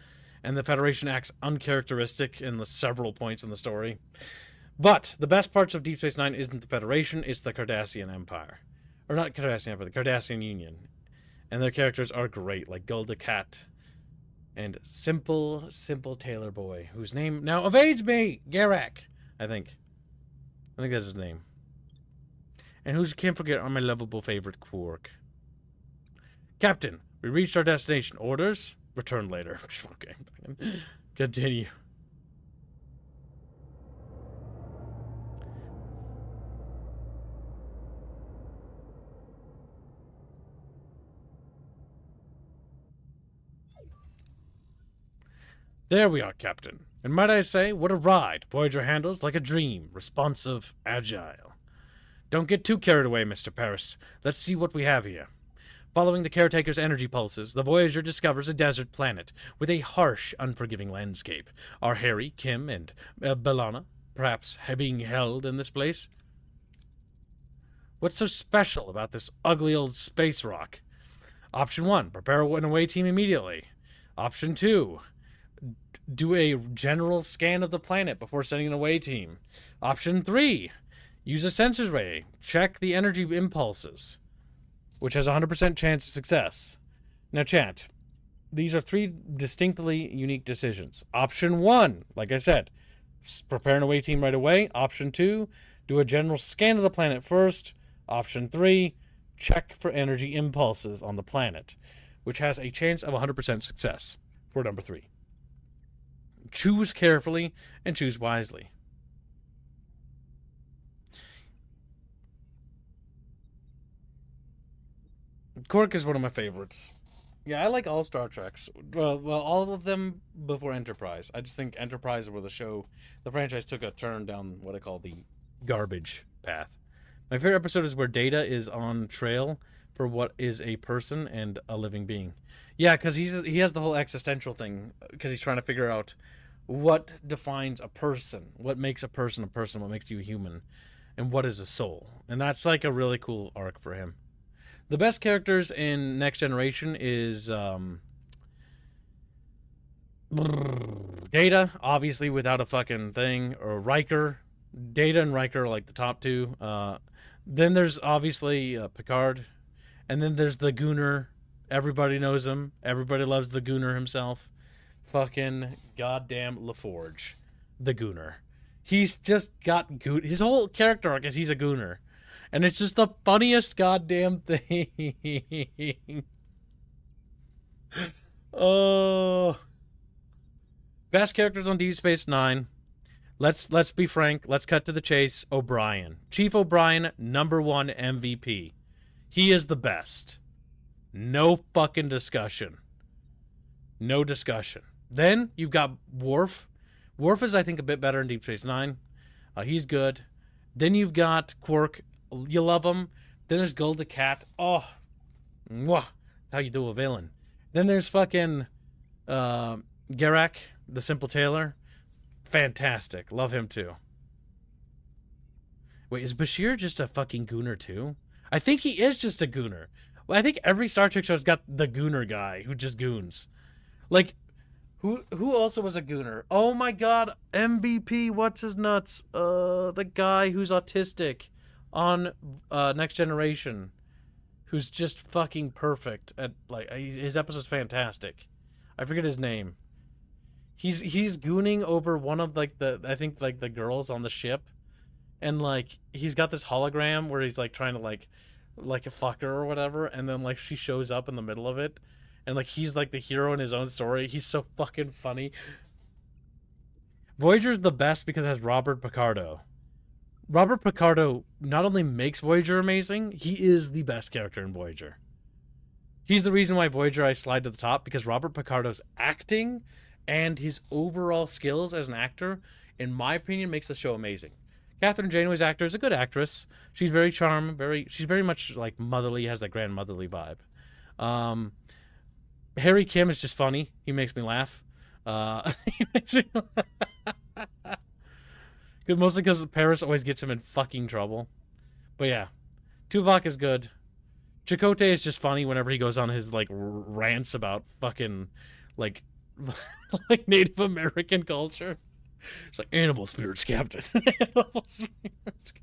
And the Federation acts uncharacteristic in the several points in the story. But the best parts of Deep Space Nine isn't the Federation, it's the Cardassian Empire. Or not Cardassian Empire, the Cardassian Union. And their characters are great, like Gulda Cat and Simple Tailor Boy, whose name now evades me! Garak, I think. I think that's his name. And who can't forget my lovable favorite Quark. Captain, we reached our destination. Orders? Return later. Okay. Continue. There we are, Captain. And might I say, what a ride. Voyager handles like a dream. Responsive, agile. Don't get too carried away, Mr. Paris. Let's see what we have here. Following the caretaker's energy pulses, the Voyager discovers a desert planet with a harsh, unforgiving landscape. Are Harry, Kim, and B'Elanna perhaps being held in this place? What's so special about this ugly old space rock? Option 1, prepare an away team immediately. Option 2, do a general scan of the planet before sending an away team. Option 3, use a sensor array. Check the energy impulses, which has a 100% chance of success. Now, chat, these are 3 distinctly unique decisions. Option 1, like I said, prepare an away team right away. Option 2, do a general scan of the planet first. Option 3, check for energy impulses on the planet, which has a chance of 100% success for number 3. Choose carefully and choose wisely. Quark is one of my favorites. Yeah, I like all Star Treks. Well, all of them before Enterprise. I just think Enterprise where the franchise took a turn down what I call the garbage path. My favorite episode is where Data is on trail for what is a person and a living being. Yeah, because he has the whole existential thing, because he's trying to figure out what defines a person, what makes a person, what makes you a human, and what is a soul. And that's like a really cool arc for him. The best characters in Next Generation is Data, obviously without a fucking thing, or Riker. Data and Riker are like the top 2. Then there's obviously Picard, and then there's the Gooner. Everybody knows him. Everybody loves the Gooner himself. Fucking goddamn LaForge, the Gooner. He's just got his whole character arc is he's a Gooner. And it's just the funniest goddamn thing. Oh, best characters on Deep Space Nine. Let's be frank. Let's cut to the chase. O'Brien, Chief O'Brien, #1 MVP. He is the best. No fucking discussion. No discussion. Then you've got Worf. Worf is, I think, a bit better in Deep Space Nine. He's good. Then you've got Quark. You love him. Then there's Gulda Cat. Oh, mwah. How you do a villain. Then there's fucking Garak, the Simple Tailor. Fantastic. Love him too. Wait, is Bashir just a fucking gooner too? I think he is just a gooner. Well, I think every Star Trek show's got the gooner guy who just goons. Like, who also was a gooner? Oh my god, MVP, what's his nuts? The guy who's autistic on Next Generation, who's just fucking perfect at, like, his episode's fantastic. I forget his name. He's gooning over one of, like, I think the girls on the ship, and, like, he's got this hologram where he's, like, trying to, like a fucker or whatever, and then, like, she shows up in the middle of it, and, like, he's, like, the hero in his own story. He's so fucking funny. Voyager's the best because it has Robert Picardo. Robert Picardo not only makes Voyager amazing, he is the best character in Voyager. He's the reason why Voyager I slide to the top, because Robert Picardo's acting and his overall skills as an actor, in my opinion, makes the show amazing. Catherine Janeway's actor is a good actress. She's very charming, she's very much like motherly, has that grandmotherly vibe. Harry Kim is just funny. He makes me laugh. He makes me laugh. Mostly because Paris always gets him in fucking trouble. But yeah, Tuvok is good. Chakotay is just funny whenever he goes on his, like, rants about fucking, like, like Native American culture. It's like, animal spirits, Captain. Animal spirits.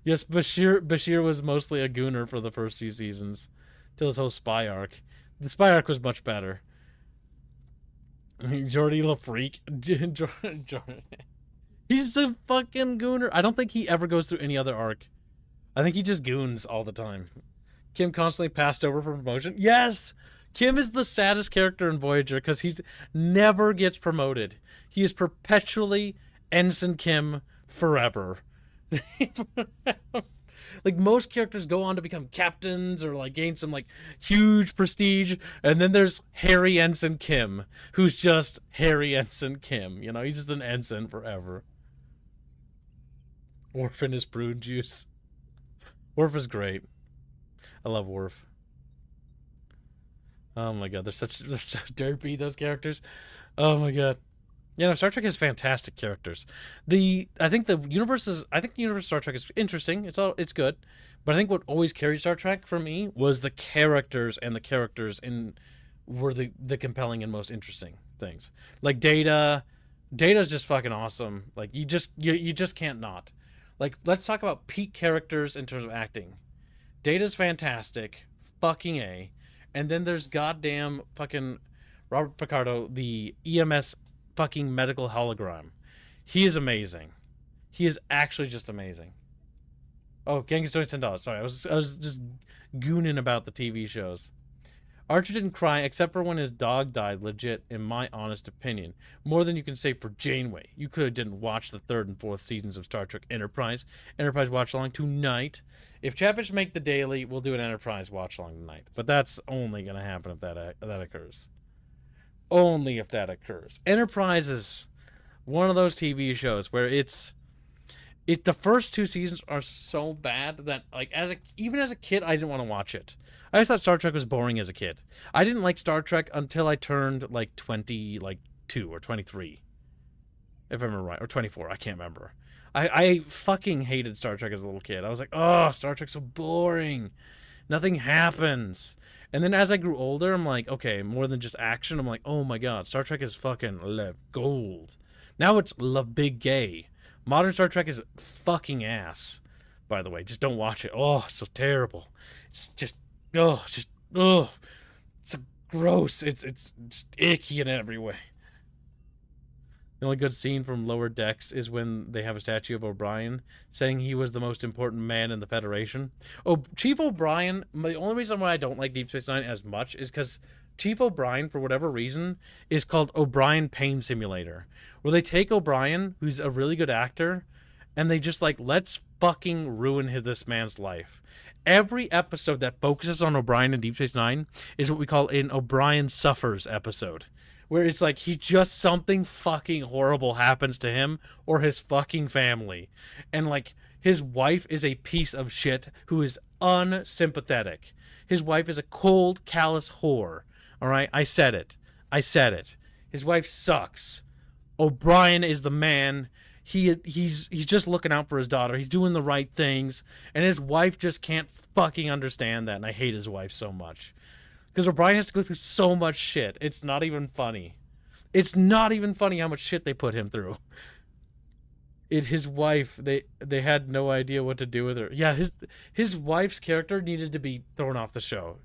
Yes, Bashir was mostly a gooner for the first few seasons, till his whole spy arc. The spy arc was much better. Jordy LaFreak. He's a fucking gooner. I don't think he ever goes through any other arc. I think he just goons all the time. Kim constantly passed over for promotion. Yes! Kim is the saddest character in Voyager because he never gets promoted. He is perpetually Ensign Kim forever. Like, most characters go on to become captains or, like, gain some, like, huge prestige, and then there's Harry Ensign Kim, who's just Harry Ensign Kim. You know, he's just an ensign forever. Worf and his prune juice. Worf is great. I love Worf. Oh my god, they're so derpy, those characters. Oh my god. Yeah, no, Star Trek has fantastic characters. I think the universe of Star Trek is interesting. It's good. But I think what always carried Star Trek for me was the characters, and the characters were the compelling and most interesting things. Like Data's just fucking awesome. Like, you just can't not. Like, let's talk about peak characters in terms of acting. Data's fantastic. Fucking A. And then there's goddamn fucking Robert Picardo, the EMS fucking medical hologram. He is amazing. He is actually just amazing. Oh, Genghis doing $10. Sorry, I was just gooning about the TV shows. Archer didn't cry except for when his dog died, legit, in my honest opinion. More than you can say for Janeway. You clearly didn't watch the 3rd and 4th seasons of Star Trek Enterprise. Enterprise watch along tonight. If Chatfish make the daily, we'll do an Enterprise watch along tonight. But that's only going to happen if that occurs. Only if that occurs. Enterprise is one of those TV shows where the first 2 seasons are so bad that, like, even as a kid, I didn't want to watch it. I just thought Star Trek was boring as a kid. I didn't like Star Trek until I turned, like, 22 or 23. If I remember right. Or 24. I can't remember. I fucking hated Star Trek as a little kid. I was like, oh, Star Trek's so boring. Nothing happens. And then as I grew older, I'm like, okay, more than just action. I'm like, oh my god, Star Trek is fucking gold. Now it's love big gay. Modern Star Trek is fucking ass. By the way, just don't watch it. Oh, it's so terrible. It's just, it's so gross. It's just icky in every way. The only good scene from Lower Decks is when they have a statue of O'Brien saying he was the most important man in the Federation. Oh, Chief O'Brien, the only reason why I don't like Deep Space Nine as much is because Chief O'Brien, for whatever reason, is called O'Brien Pain Simulator, where they take O'Brien, who's a really good actor, and they just like, let's fucking ruin this man's life. Every episode that focuses on O'Brien in Deep Space Nine is what we call an O'Brien Suffers episode, where it's like something fucking horrible happens to him or his fucking family. And like, his wife is a piece of shit who is unsympathetic. His wife is a cold, callous whore. All right? I said it. His wife sucks. O'Brien is the man. He's just looking out for his daughter. He's doing the right things. And his wife just can't fucking understand that. And I hate his wife so much. Because O'Brien has to go through so much shit. It's not even funny. It's not even funny how much shit they put him through. His wife, they had no idea what to do with her. Yeah, his wife's character needed to be thrown off the show.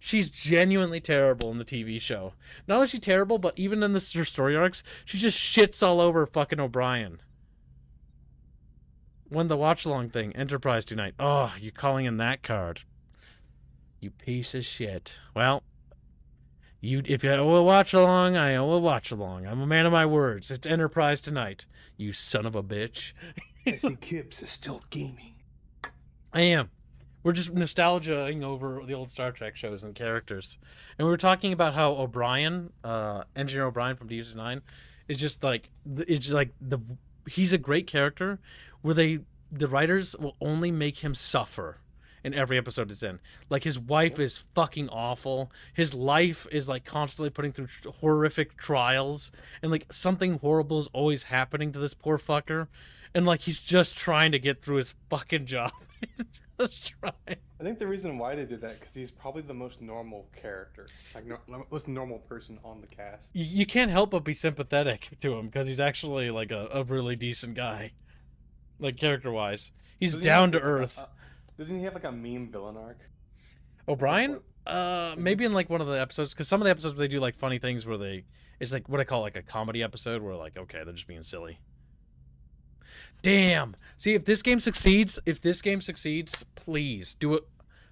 She's genuinely terrible in the TV show. Not only is she terrible, but even in her story arcs, she just shits all over fucking O'Brien. Won the watch along thing, Enterprise tonight. Oh, you're calling in that card. You piece of shit. Well, if you owe a watch along, I owe a watch along. I'm a man of my words. It's Enterprise tonight, you son of a bitch. I see Kibbs is still gaming. I am. We're just nostalgiaing over the old Star Trek shows and characters. And we were talking about how O'Brien, Engineer O'Brien from Deep Space Nine, is just like, he's a great character where the writers will only make him suffer in every episode it's in. Like, his wife is fucking awful. His life is like constantly putting through horrific trials, and like something horrible is always happening to this poor fucker, and like he's just trying to get through his fucking job. Just trying. I think the reason why they did that because he's probably the most normal character, like most normal person on the cast. You can't help but be sympathetic to him because he's actually like a really decent guy, like character wise. He's down to earth. Doesn't he have like a meme villain arc? O'Brien? Maybe in like one of the episodes, because some of the episodes they do like funny things where it's like what I call like a comedy episode where like, okay, they're just being silly. Damn. See, if this game succeeds, please do it.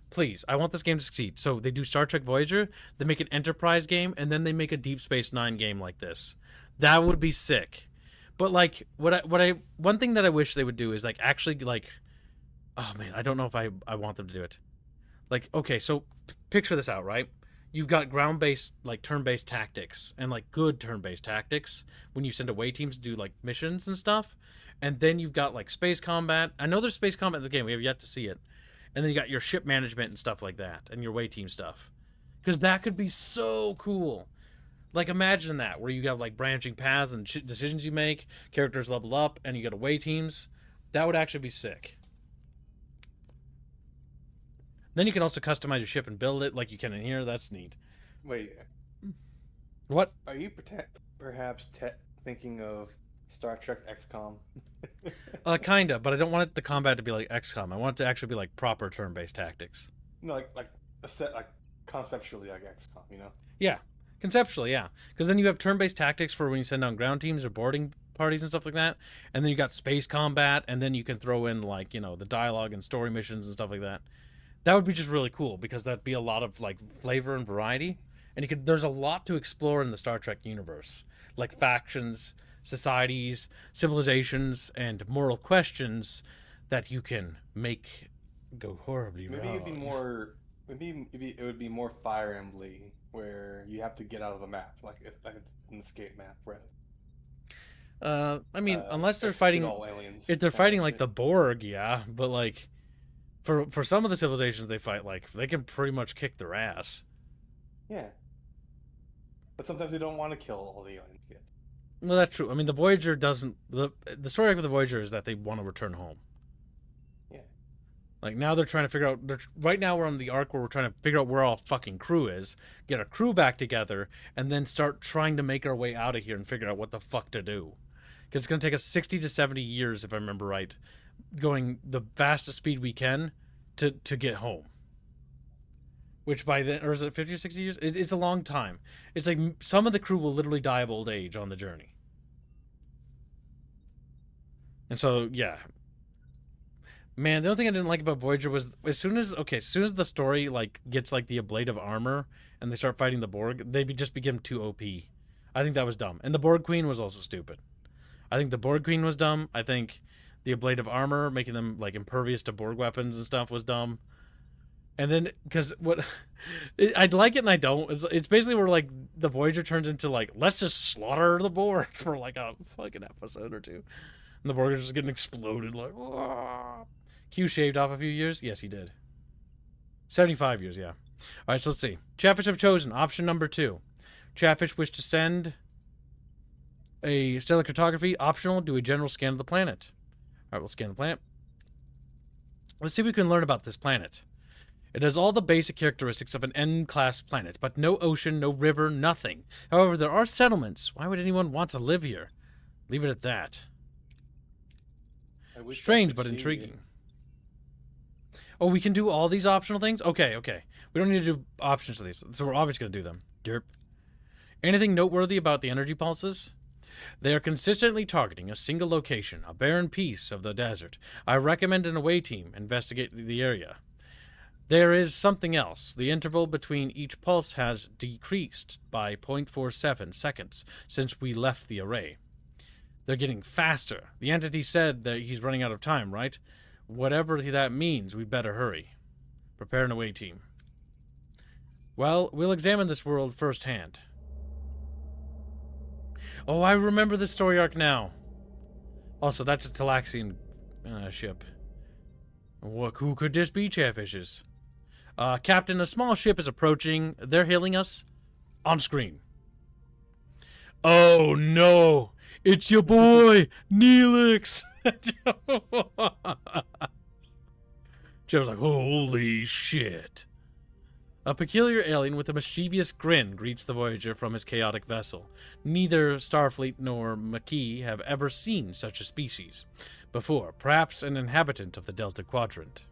Please, I want this game to succeed. So they do Star Trek Voyager, they make an Enterprise game, and then they make a Deep Space Nine game like this. That would be sick. But like, one thing that I wish they would do is like actually like, oh man, I don't know if I want them to do it. Like, okay, so picture this out, right? You've got ground-based, like turn-based tactics, and like good turn-based tactics when you send away teams to do like missions and stuff. And then you've got like space combat. I know there's space combat in the game. We have yet to see it. And then you got your ship management and stuff like that, and your way team stuff. Because that could be so cool. Like, imagine that, where you have like branching paths and decisions you make, characters level up, and you got away teams. That would actually be sick. Then you can also customize your ship and build it like you can in here. That's neat. Wait. What? Are you perhaps thinking of Star Trek XCOM? Kinda, but I don't want the combat to be like XCOM. I want it to actually be like proper turn-based tactics. No, like a set, like conceptually like XCOM, you know? Yeah, conceptually, yeah. Because then you have turn-based tactics for when you send down ground teams or boarding parties and stuff like that. And then you got space combat, and then you can throw in like, you know, the dialogue and story missions and stuff like that. That would be just really cool because that'd be a lot of like flavor and variety. And there's a lot to explore in the Star Trek universe, like factions, societies, civilizations, and moral questions that you can make go horribly wrong. Maybe it would be more Fire Emblem, where you have to get out of the map, like an escape map, rather. I mean, unless they're fighting, if they're fighting like the Borg, yeah, but like for some of the civilizations they fight, like they can pretty much kick their ass. Yeah, but sometimes they don't want to kill all the aliens yet. Well, that's true. I mean, the Voyager doesn't. The story of the Voyager is that they want to return home. Yeah. Like, now they're trying to figure out. Right now, we're on the arc where we're trying to figure out where our fucking crew is, get our crew back together, and then start trying to make our way out of here and figure out what the fuck to do. Because it's going to take us 60 to 70 years, if I remember right, going the fastest speed we can to get home. Which by then, or is it 50 or 60 years? It's a long time. It's like some of the crew will literally die of old age on the journey. And so, yeah. Man, the only thing I didn't like about Voyager was as soon as the story like gets like the ablative armor and they start fighting the Borg, they just become too OP. I think that was dumb. And the Borg Queen was also stupid. I think the Borg Queen was dumb. I think the ablative armor, making them like impervious to Borg weapons and stuff, was dumb. And then, because what I'd like it and I don't. It's basically where like the Voyager turns into like, let's just slaughter the Borg for like a fucking episode or two, and the Borg is just getting exploded like. Whoa. Q shaved off a few years. Yes, he did. 75 years. Yeah. All right. So let's see. Chatfish have chosen option number 2. Chatfish wish to send a stellar cartography. Optional. Do a general scan of the planet. All right. We'll scan the planet. Let's see what we can learn about this planet. It has all the basic characteristics of an N-class planet, but no ocean, no river, nothing. However, there are settlements. Why would anyone want to live here? Leave it at that. Strange, but intriguing. Oh, we can do all these optional things? Okay. We don't need to do options to these, so we're obviously going to do them. Derp. Anything noteworthy about the energy pulses? They are consistently targeting a single location, a barren piece of the desert. I recommend an away team investigate the area. There is something else. The interval between each pulse has decreased by 0.47 seconds since we left the array. They're getting faster. The entity said that he's running out of time, right? Whatever that means, we'd better hurry. Prepare an away team. Well, we'll examine this world firsthand. Oh, I remember this story arc now. Also, that's a Talaxian ship. Who could this be, Chatfishes? Captain, a small ship is approaching. They're hailing us on screen. Oh, no. It's your boy, Neelix. Joe's like, holy shit. A peculiar alien with a mischievous grin greets the Voyager from his chaotic vessel. Neither Starfleet nor Maquis have ever seen such a species before, perhaps an inhabitant of the Delta Quadrant.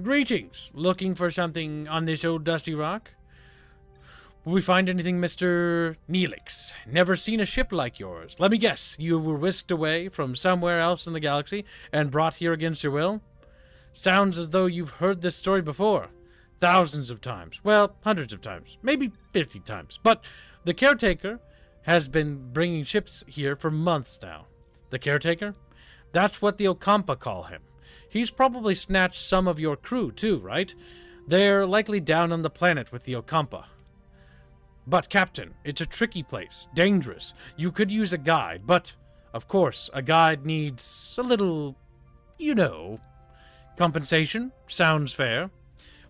Greetings. Looking for something on this old dusty rock? Will we find anything, Mr. Neelix? Never seen a ship like yours. Let me guess, you were whisked away from somewhere else in the galaxy and brought here against your will? Sounds as though you've heard this story before. Thousands of times. Well, hundreds of times. Maybe 50 times. But the caretaker has been bringing ships here for months now. The caretaker? That's what the Ocampa call him. He's probably snatched some of your crew, too, right? They're likely down on the planet with the Ocampa. But, Captain, it's a tricky place. Dangerous. You could use a guide, but, of course, a guide needs a little, you know, compensation. Sounds fair.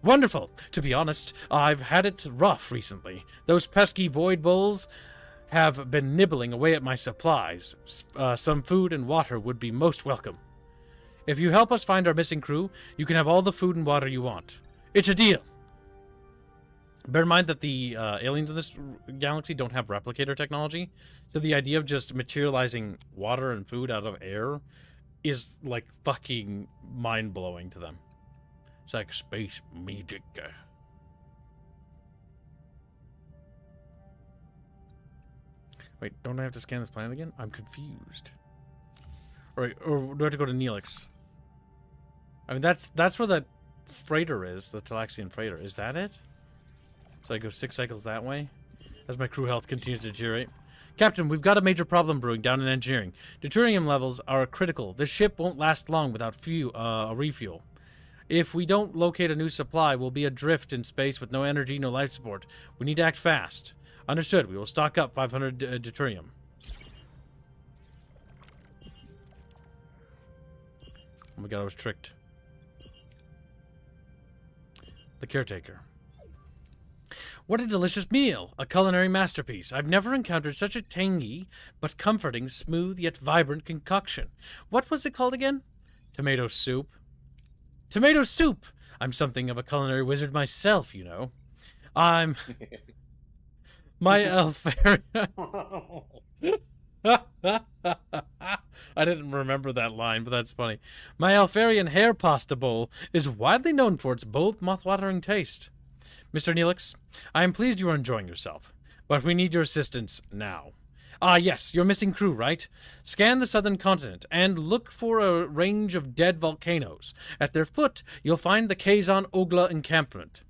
Wonderful. To be honest, I've had it rough recently. Those pesky void bowls have been nibbling away at my supplies. Some food and water would be most welcome. If you help us find our missing crew, you can have all the food and water you want. It's a deal. Bear in mind that the aliens in this galaxy don't have replicator technology, so the idea of just materializing water and food out of air is, like, fucking mind-blowing to them. It's like space magic. Wait, don't I have to scan this planet again? I'm confused. Or do I have to go to Neelix? I mean, that's where that freighter is, the Talaxian freighter. Is that it? So I go 6 cycles that way as my crew health continues to deteriorate. Captain, we've got a major problem brewing down in engineering. Deuterium levels are critical. This ship won't last long without a refuel. If we don't locate a new supply, we'll be adrift in space with no energy, no life support. We need to act fast. Understood. We will stock up 500 deuterium. Oh my god, I was tricked. The caretaker. What a delicious meal! A culinary masterpiece. I've never encountered such a tangy, but comforting, smooth, yet vibrant concoction. What was it called again? Tomato soup. Tomato soup! I'm something of a culinary wizard myself, you know. I'm... My Alfaria... I didn't remember that line, but that's funny. My Alfarian hair pasta bowl is widely known for its bold, mouth-watering taste. Mr. Neelix, I am pleased you are enjoying yourself, but we need your assistance now. Ah, yes, your missing crew, right? Scan the southern continent and look for a range of dead volcanoes. At their foot, you'll find the Kazan Ogla encampment.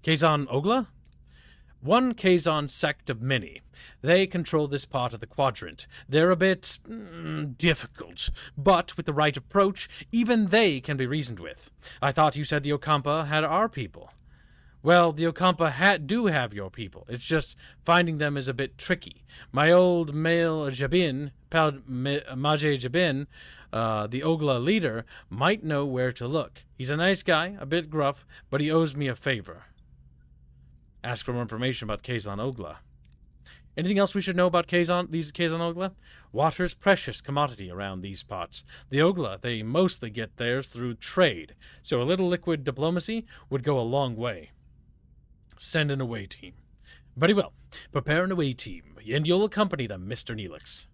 Kazan Ogla? One Kazan sect of many. They control this part of the quadrant. They're a bit difficult, but with the right approach, even they can be reasoned with. I thought you said the Okampa had our people. Well, the Okampa do have your people. It's just finding them is a bit tricky. My old male Jabin, Maje Jabin, the Ogla leader, might know where to look. He's a nice guy, a bit gruff, but he owes me a favor. Ask for more information about Kazan Ogla. Anything else we should know about these Kazan Ogla? Water's precious commodity around these parts. The Ogla, they mostly get theirs through trade, so a little liquid diplomacy would go a long way. Send an away team. Very well. Prepare an away team, and you'll accompany them, Mr. Neelix.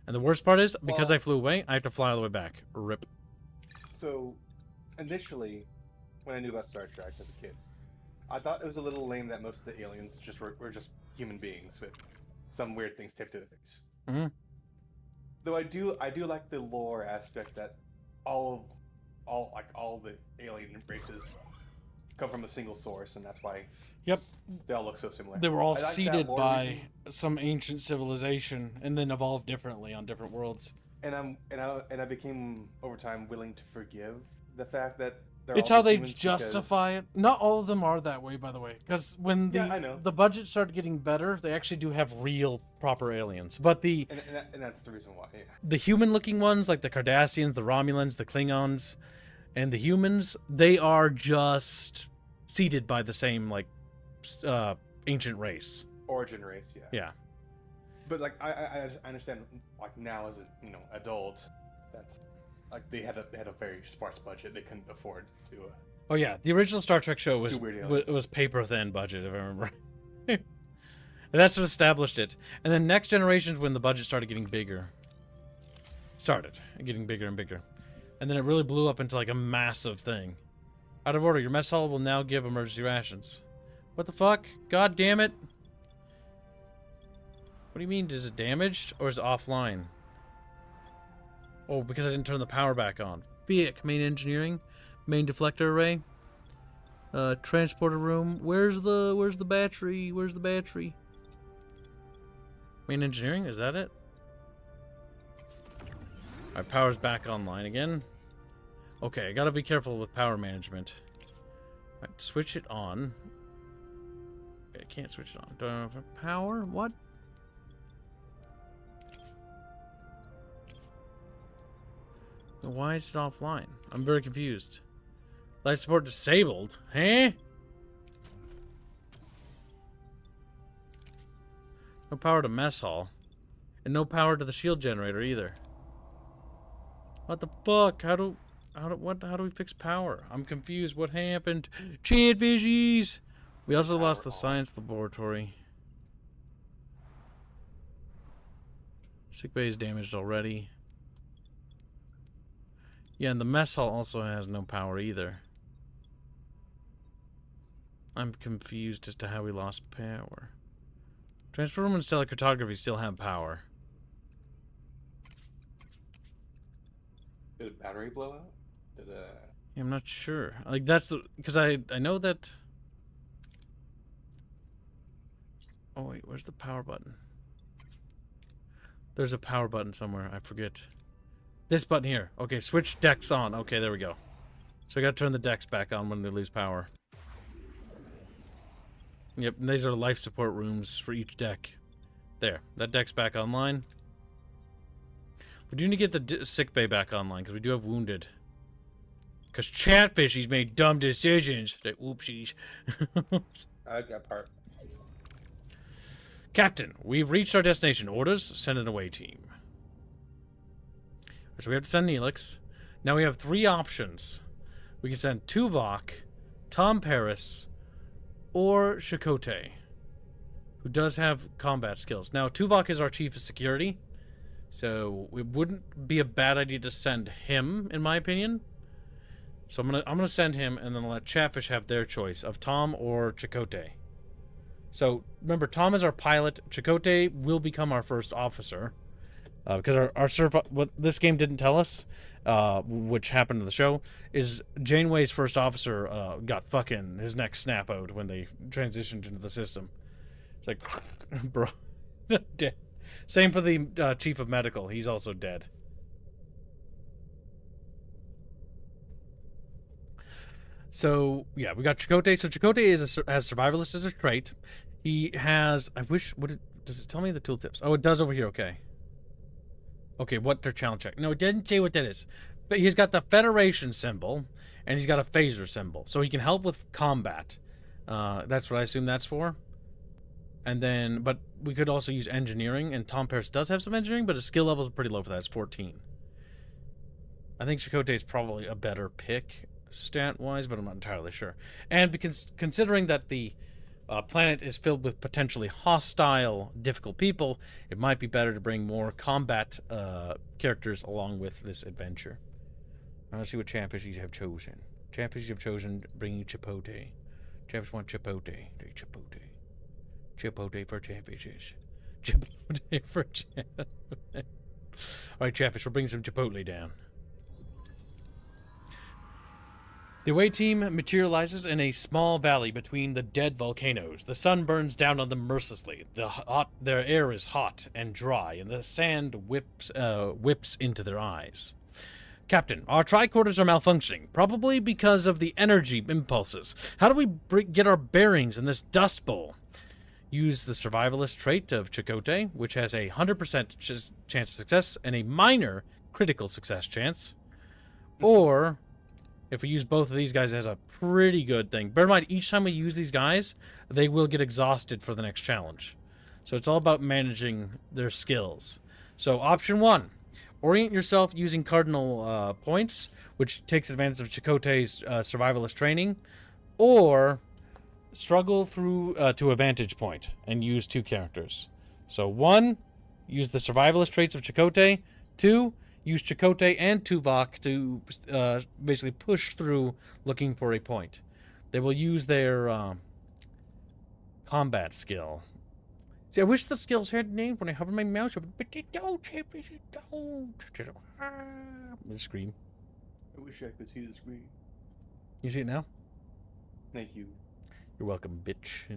And the worst part is, because I flew away, I have to fly all the way back. Rip. So, initially, when I knew about Star Trek as a kid, I thought it was a little lame that most of the aliens were just human beings with some weird things taped to their face. Mm-hmm. Though I do like the lore aspect that all the alien races come from a single source, and that's why they all look so similar. They were all I like seeded that by some ancient civilization and then evolved differently on different worlds. And I became over time willing to forgive the fact that it's how they justify it. Not all of them are that way, by the way, because when the budget started getting better, they actually do have real proper aliens. But and that's the reason why. Yeah. The human-looking ones, like the Cardassians, the Romulans, the Klingons, and the humans, they are just seeded by the same ancient race, origin race. Yeah. Yeah. But I understand now as a adult, that's. They had a very sparse budget. They couldn't afford to. Oh yeah, the original Star Trek show was paper thin budget, if I remember. And that's what established it. And then Next Generation's when the budget started getting bigger. Getting bigger and bigger, and then it really blew up into a massive thing. Out of order. Your mess hall will now give emergency rations. What the fuck? God damn it! What do you mean? Is it damaged or is it offline? Oh, because I didn't turn the power back on. Vic, main engineering, main deflector array, transporter room. Where's the battery? Where's the battery? Main engineering, is that it? Alright, power's back online again. Okay, I gotta be careful with power management. Alright, switch it on. I can't switch it on. Do I have power? What? Why is it offline? I'm very confused. Life support disabled? Huh? No power to mess hall. And no power to the shield generator either. What the fuck? How do we fix power? I'm confused. What happened? Chatfishies! We also lost the science laboratory. Sickbay is damaged already. Yeah, and the mess hall also has no power either. I'm confused as to how we lost power. Transport room and stellar cartography still have power. Did a battery blow out? Yeah, I'm not sure. That's because I know that. Oh wait, where's the power button? There's a power button somewhere. I forget. This button here. Okay, switch decks on. Okay, there we go. So I gotta turn the decks back on when they lose power. Yep, and these are life support rooms for each deck. There, that deck's back online. We do need to get the sick bay back online because we do have wounded. Because Chatfishies made dumb decisions. They oopsies. I got part. Captain, we've reached our destination. Orders, send an away team. So we have to send Neelix. Now we have 3 options. We can send Tuvok, Tom Paris, or Chakotay, who does have combat skills. Now Tuvok is our chief of security, so it wouldn't be a bad idea to send him, in my opinion. So I'm gonna send him, and then let Chatfish have their choice of Tom or Chakotay. So remember, Tom is our pilot. Chakotay will become our first officer. Because what this game didn't tell us, which happened in the show, is Janeway's first officer got fucking his neck snap out when they transitioned into the system. It's like, bro, dead. Same for the chief of medical. He's also dead. So yeah, we got Chakotay. So Chakotay has survivalist as a trait. He has. Does it tell me the tooltips? Oh, it does over here. Okay. Okay, what their challenge check? No, it doesn't say what that is. But he's got the Federation symbol, and he's got a phaser symbol, so he can help with combat. That's what I assume that's for. And then, but we could also use engineering, and Tom Paris does have some engineering, but his skill level is pretty low for that. It's 14. I think Chakotay is probably a better pick stat-wise, but I'm not entirely sure. And because considering that the planet is filled with potentially hostile, difficult people, it might be better to bring more combat characters along with this adventure. Let's see what Chatfishies have chosen. Chatfishies have chosen bringing Chipotle. Chatfish want Chipotle. Chipotle. Chipotle for Chatfishes. Chipotle for Chatfish. Alright, Chatfish, we'll bring some Chipotle down. The away team materializes in a small valley between the dead volcanoes. The sun burns down on them mercilessly. Their air is hot and dry, and the sand whips into their eyes. Captain, our tricorders are malfunctioning, probably because of the energy impulses. How do we get our bearings in this dust bowl? Use the survivalist trait of Chakotay, which has a 100% chance of success and a minor critical success chance. Or if we use both of these guys, it has a pretty good thing. Bear in mind, each time we use these guys, they will get exhausted for the next challenge. So it's all about managing their skills. So option 1, orient yourself using cardinal points, which takes advantage of Chakotay's survivalist training. Or struggle through to a vantage point and use 2 characters. So 1, use the survivalist traits of Chakotay. 2, use Chakotay and Tuvok to basically push through looking for a point. They will use their combat skill. See, I wish the skills had names when I hover my mouse over, but they don't. Don't. The screen. I wish I could see the screen. You see it now? Thank you. You're welcome, bitch.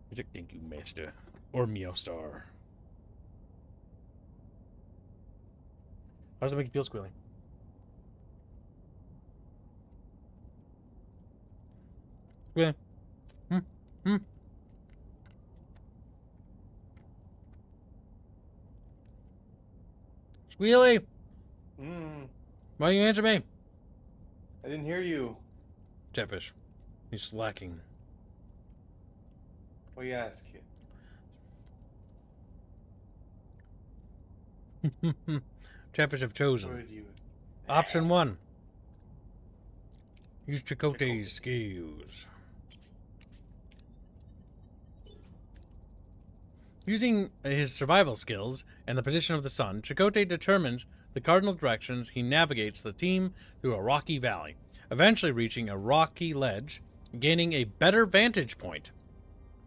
He's like, thank you, master. Or Meowstar. How does it make you feel, Squealy? Squealy? Squealy? Why don't you answer me? I didn't hear you. Chatfish. He's slacking. What do you ask you? Chatfish have chosen. What did you... Option 1. Use Chakotay's skills. Using his survival skills and the position of the sun, Chakotay determines the cardinal directions. He navigates the team through a rocky valley, eventually reaching a rocky ledge, gaining a better vantage point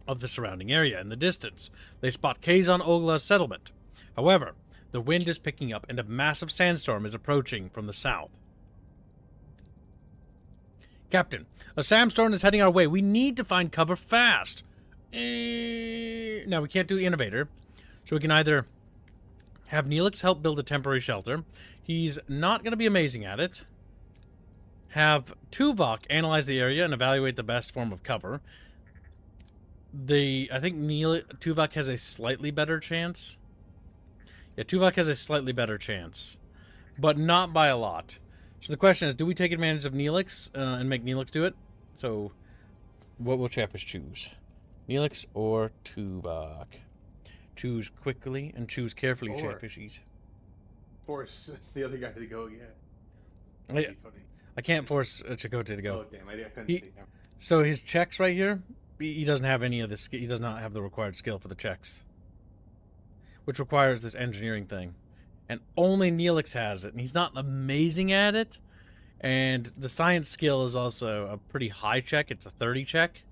of the surrounding area. In the distance, they spot Kazon Ogla's settlement. However, the wind is picking up and a massive sandstorm is approaching from the south. Captain, a sandstorm is heading our way. We need to find cover fast. Now, we can't do Innovator, so we can either have Neelix help build a temporary shelter. He's not going to be amazing at it. Have Tuvok analyze the area and evaluate the best form of cover. I think Tuvok has a slightly better chance. Yeah, Tuvok has a slightly better chance, but not by a lot. So the question is, do we take advantage of Neelix and make Neelix do it? So, what will Chatfish choose? Neelix or Tuvok? Choose quickly and choose carefully, Chatfishies. Force the other guy to go again. Yeah. I can't force Chakotay to go. Oh, damn, I couldn't see. So his checks right here, he doesn't have any of this. He does not have the required skill for the checks, which requires this engineering thing. And only Neelix has it, and he's not amazing at it. And the science skill is also a pretty high check. It's a 30 check.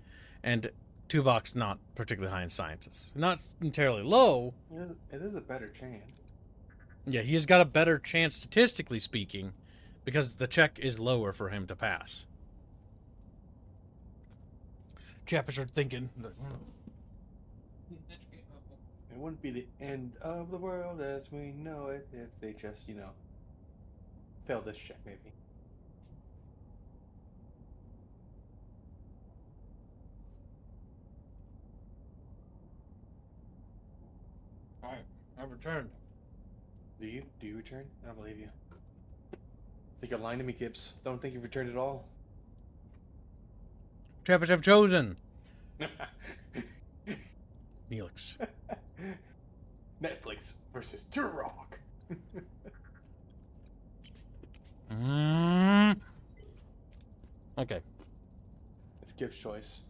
And Tuvok's not particularly high in sciences. Not entirely low. It is a better chance. Yeah, he has got a better chance, statistically speaking, because the check is lower for him to pass. Chatfish are thinking. It wouldn't be the end of the world as we know it if they just, failed this check, maybe. Alright, I've returned. Do you? Do you return? I don't believe you. I think you're lying to me, Gibbs. Don't think you've returned at all. Chatfish have chosen. Neelix. Netflix versus Turok. Okay. It's Gibbs' choice.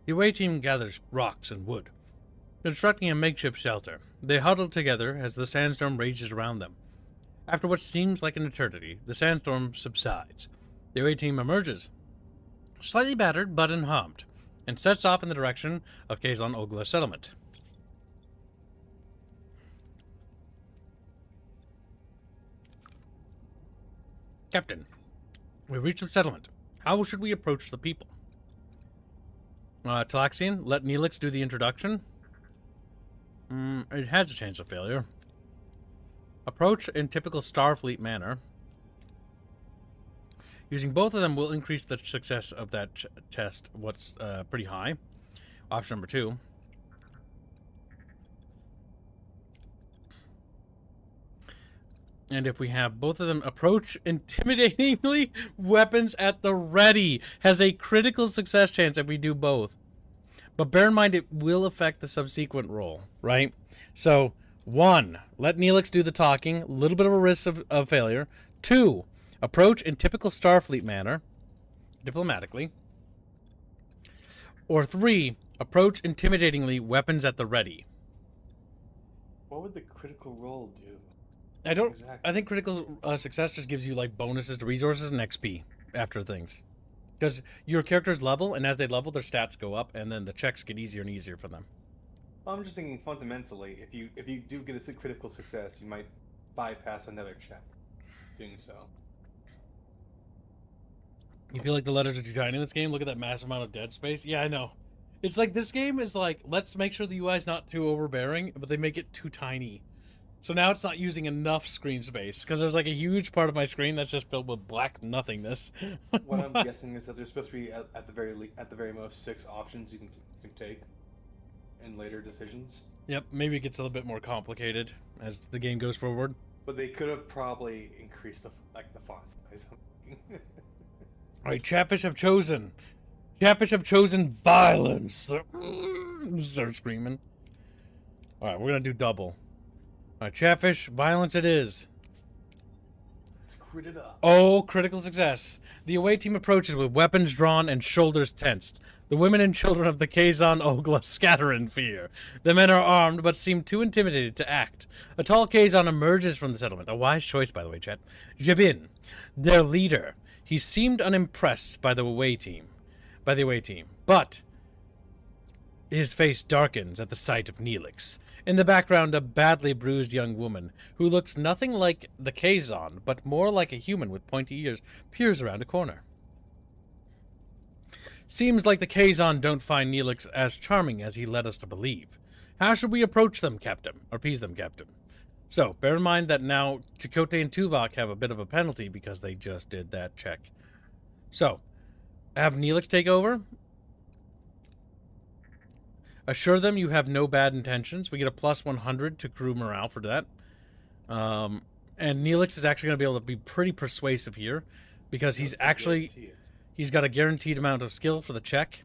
The away team gathers rocks and wood, constructing a makeshift shelter. They huddle together as the sandstorm rages around them. After what seems like an eternity, the sandstorm subsides. The away team emerges, slightly battered but unharmed, and sets off in the direction of Kazan Ogla settlement. Captain, we reach the settlement. How should we approach the people? Talaxian, let Neelix do the introduction. It has a chance of failure. Approach in typical Starfleet manner. Using both of them will increase the success of that test what's pretty high. Option number 2. And if we have both of them approach intimidatingly, weapons at the ready has a critical success chance if we do both. But bear in mind it will affect the subsequent roll, right? So, 1, let Neelix do the talking, a little bit of a risk of failure. 2, approach in typical Starfleet manner, diplomatically. Or 3, approach intimidatingly, weapons at the ready. What would the critical roll do? I think critical success just gives you like bonuses to resources and XP after things. Because your characters level, and as they level, their stats go up, and then the checks get easier and easier for them. I'm just thinking fundamentally, if you do get a critical success, you might bypass another check doing so. You feel like the letters are too tiny in this game? Look at that massive amount of dead space. Yeah, I know. It's like this game is like, let's make sure the UI is not too overbearing, but they make it too tiny. So now it's not using enough screen space, because there's like a huge part of my screen that's just filled with black nothingness. What I'm guessing is that there's supposed to be at the very most 6 options you can take in later decisions. Yep, maybe it gets a little bit more complicated as the game goes forward. But they could have probably increased the font size. Alright, Chatfish have chosen. Chatfish have chosen violence. Start screaming. Alright, we're gonna do double. Alright, Chatfish, violence it is. Let's crit it up. Oh, critical success. The away team approaches with weapons drawn and shoulders tensed. The women and children of the Kazan Ogla scatter in fear. The men are armed but seem too intimidated to act. A tall Kazan emerges from the settlement. A wise choice, by the way, chat. Jabin, their leader. He seemed unimpressed by the away team. But his face darkens at the sight of Neelix. In the background, a badly bruised young woman, who looks nothing like the Kazan, but more like a human with pointy ears, peers around a corner. Seems like the Kazan don't find Neelix as charming as he led us to believe. How should we approach them, Captain? Or appease them, Captain? So, bear in mind that now Chakotay and Tuvok have a bit of a penalty because they just did that check. So, have Neelix take over. Assure them you have no bad intentions. We get a plus 100 to crew morale for that. And Neelix is actually going to be able to be pretty persuasive here because he's got a guaranteed amount of skill for the check.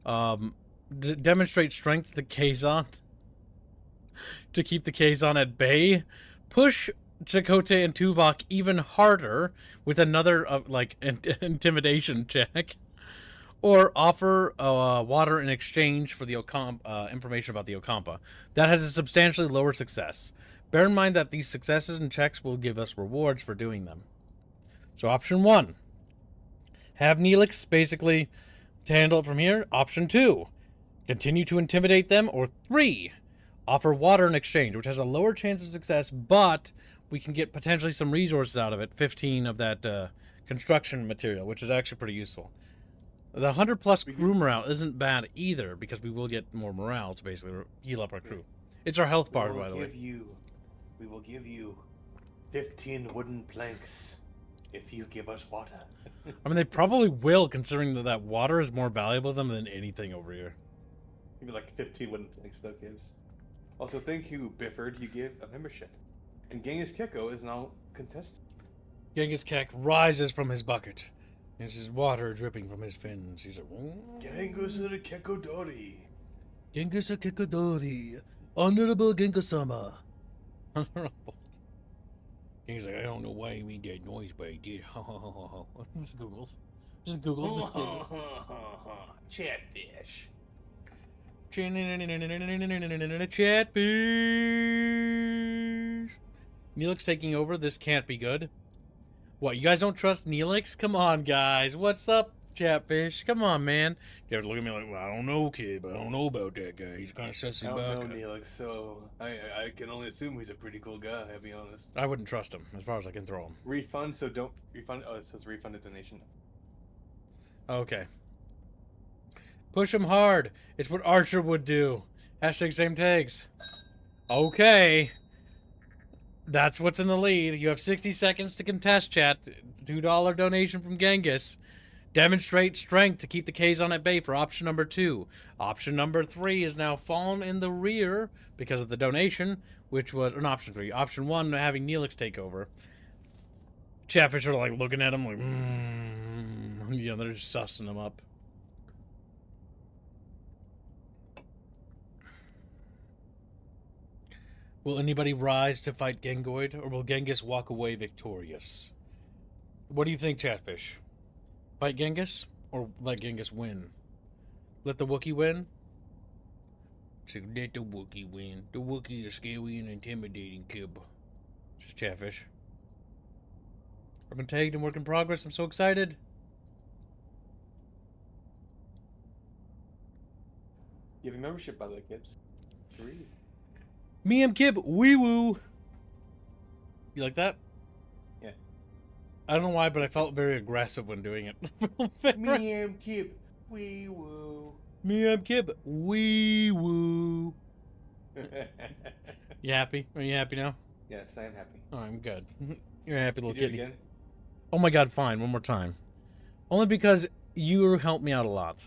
Demonstrate strength to the Kazan to keep the Kazan at bay. Push Chakotay and Tuvok even harder with another intimidation check. Or offer water in exchange for the information about the Okampa. That has a substantially lower success. Bear in mind that these successes and checks will give us rewards for doing them. So option 1, have Neelix basically to handle it from here. Option 2, continue to intimidate them. Or 3, offer water in exchange, which has a lower chance of success, but we can get potentially some resources out of it. 15 of that construction material, which is actually pretty useful. The 100 plus crew morale isn't bad either, because we will get more morale to basically heal up our crew. It's our health bar, by the way. We will give you 15 wooden planks if you give us water. I mean, they probably will, considering that water is more valuable to them than anything over here. Maybe like 15 wooden planks, though, gives. Also, thank you, Bifford. You give a membership. And Genghis Keko is now contested. Genghis Kek rises from his bucket. This is water dripping from his fins. He's like, Genghis the Kekodori. Genghis the Kekodori. Honorable Genghis-sama. Honorable. He's like, I don't know why he made that noise, but he did. Just Googles. Just Google. Chatfish. Chatfish. Neelix taking over. This can't be good. What, you guys don't trust Neelix? Come on, guys. What's up, Chatfish? Come on, man. You have to look at me like, well, I don't know, kid, but I don't know about that guy. He's kind of sussy I baka. don't know Neelix, so I can only assume he's a pretty cool guy, I'll be honest. I wouldn't trust him, as far as I can throw him. Refund, so don't refund. Oh, it says refund a donation. Okay. Push him hard. It's what Archer would do. Hashtag same tags. Okay. That's what's in the lead. You have 60 seconds to contest, chat. $2 donation from Genghis. Demonstrate strength to keep the K's on at bay for option number 2. Option number 3 is now fallen in the rear because of the donation, which was an option 3. Option 1, having Neelix take over. Chatfish are like looking at him like, yeah, they're just sussing him up. Will anybody rise to fight Gengoid, or will Genghis walk away victorious? What do you think, Chatfish? Fight Genghis, or let Genghis win? Let the Wookiee win? So let the Wookiee win. The Wookiee is scary and intimidating, kib. Just Chatfish. I've been tagged and work in progress. I'm so excited. You have a membership, by the way, Gibbs. 3. Me and Kib, wee woo. You like that? Yeah. I don't know why, but I felt very aggressive when doing it. Me and Kib, wee woo. Me and Kib, wee woo. You happy? Are you happy now? Yes, I am happy. Oh, I'm good. You're a happy little Can you do it kitty. again? Oh my god, fine. One more time. Only because you helped me out a lot.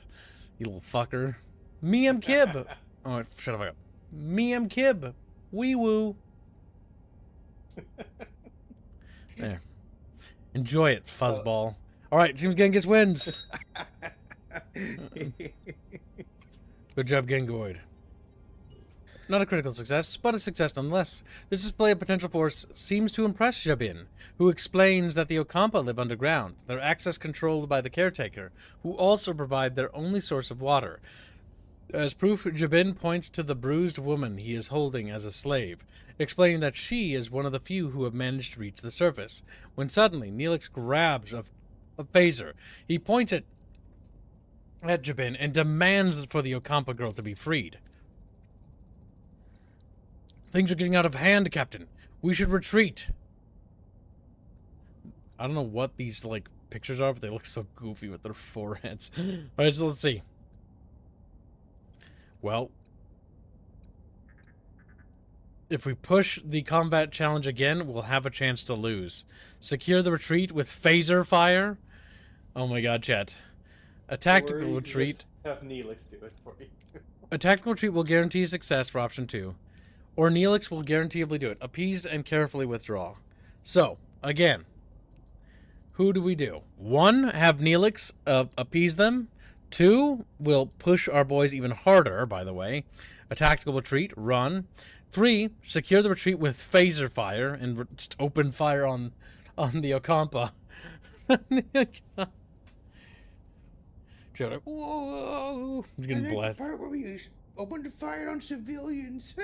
You little fucker. Me and Kib. Oh, shut up. Me and Kib. Wee woo. There. Enjoy it, fuzzball. Alright, seems Genghis wins. Good job, Gengoid. Not a critical success, but a success nonetheless. This display of potential force seems to impress Jabin, who explains that the Okampa live underground, their access controlled by the caretaker, who also provide their only source of water. As proof, Jabin points to the bruised woman he is holding as a slave, explaining that she is one of the few who have managed to reach the surface, when suddenly Neelix grabs a phaser. He points it at Jabin and demands for the Okampa girl to be freed. Things are getting out of hand, Captain. We should retreat. I don't know what these, like, pictures are, but they look so goofy with their foreheads. Alright, so let's see. Well, if we push the combat challenge again, we'll have a chance to lose. Secure the retreat with phaser fire. Oh my god, chat. A tactical retreat. Have Neelix do it for you. A tactical retreat will guarantee success for option 2. Or Neelix will guaranteeably do it. Appease and carefully withdraw. So, again, who do we do? 1, have Neelix appease them. 2, we'll push our boys even harder, by the way. A tactical retreat, run. 3, secure the retreat with phaser fire and just open fire on the Okampa. Like, whoa! He's getting blasted. The part where we opened fire on civilians.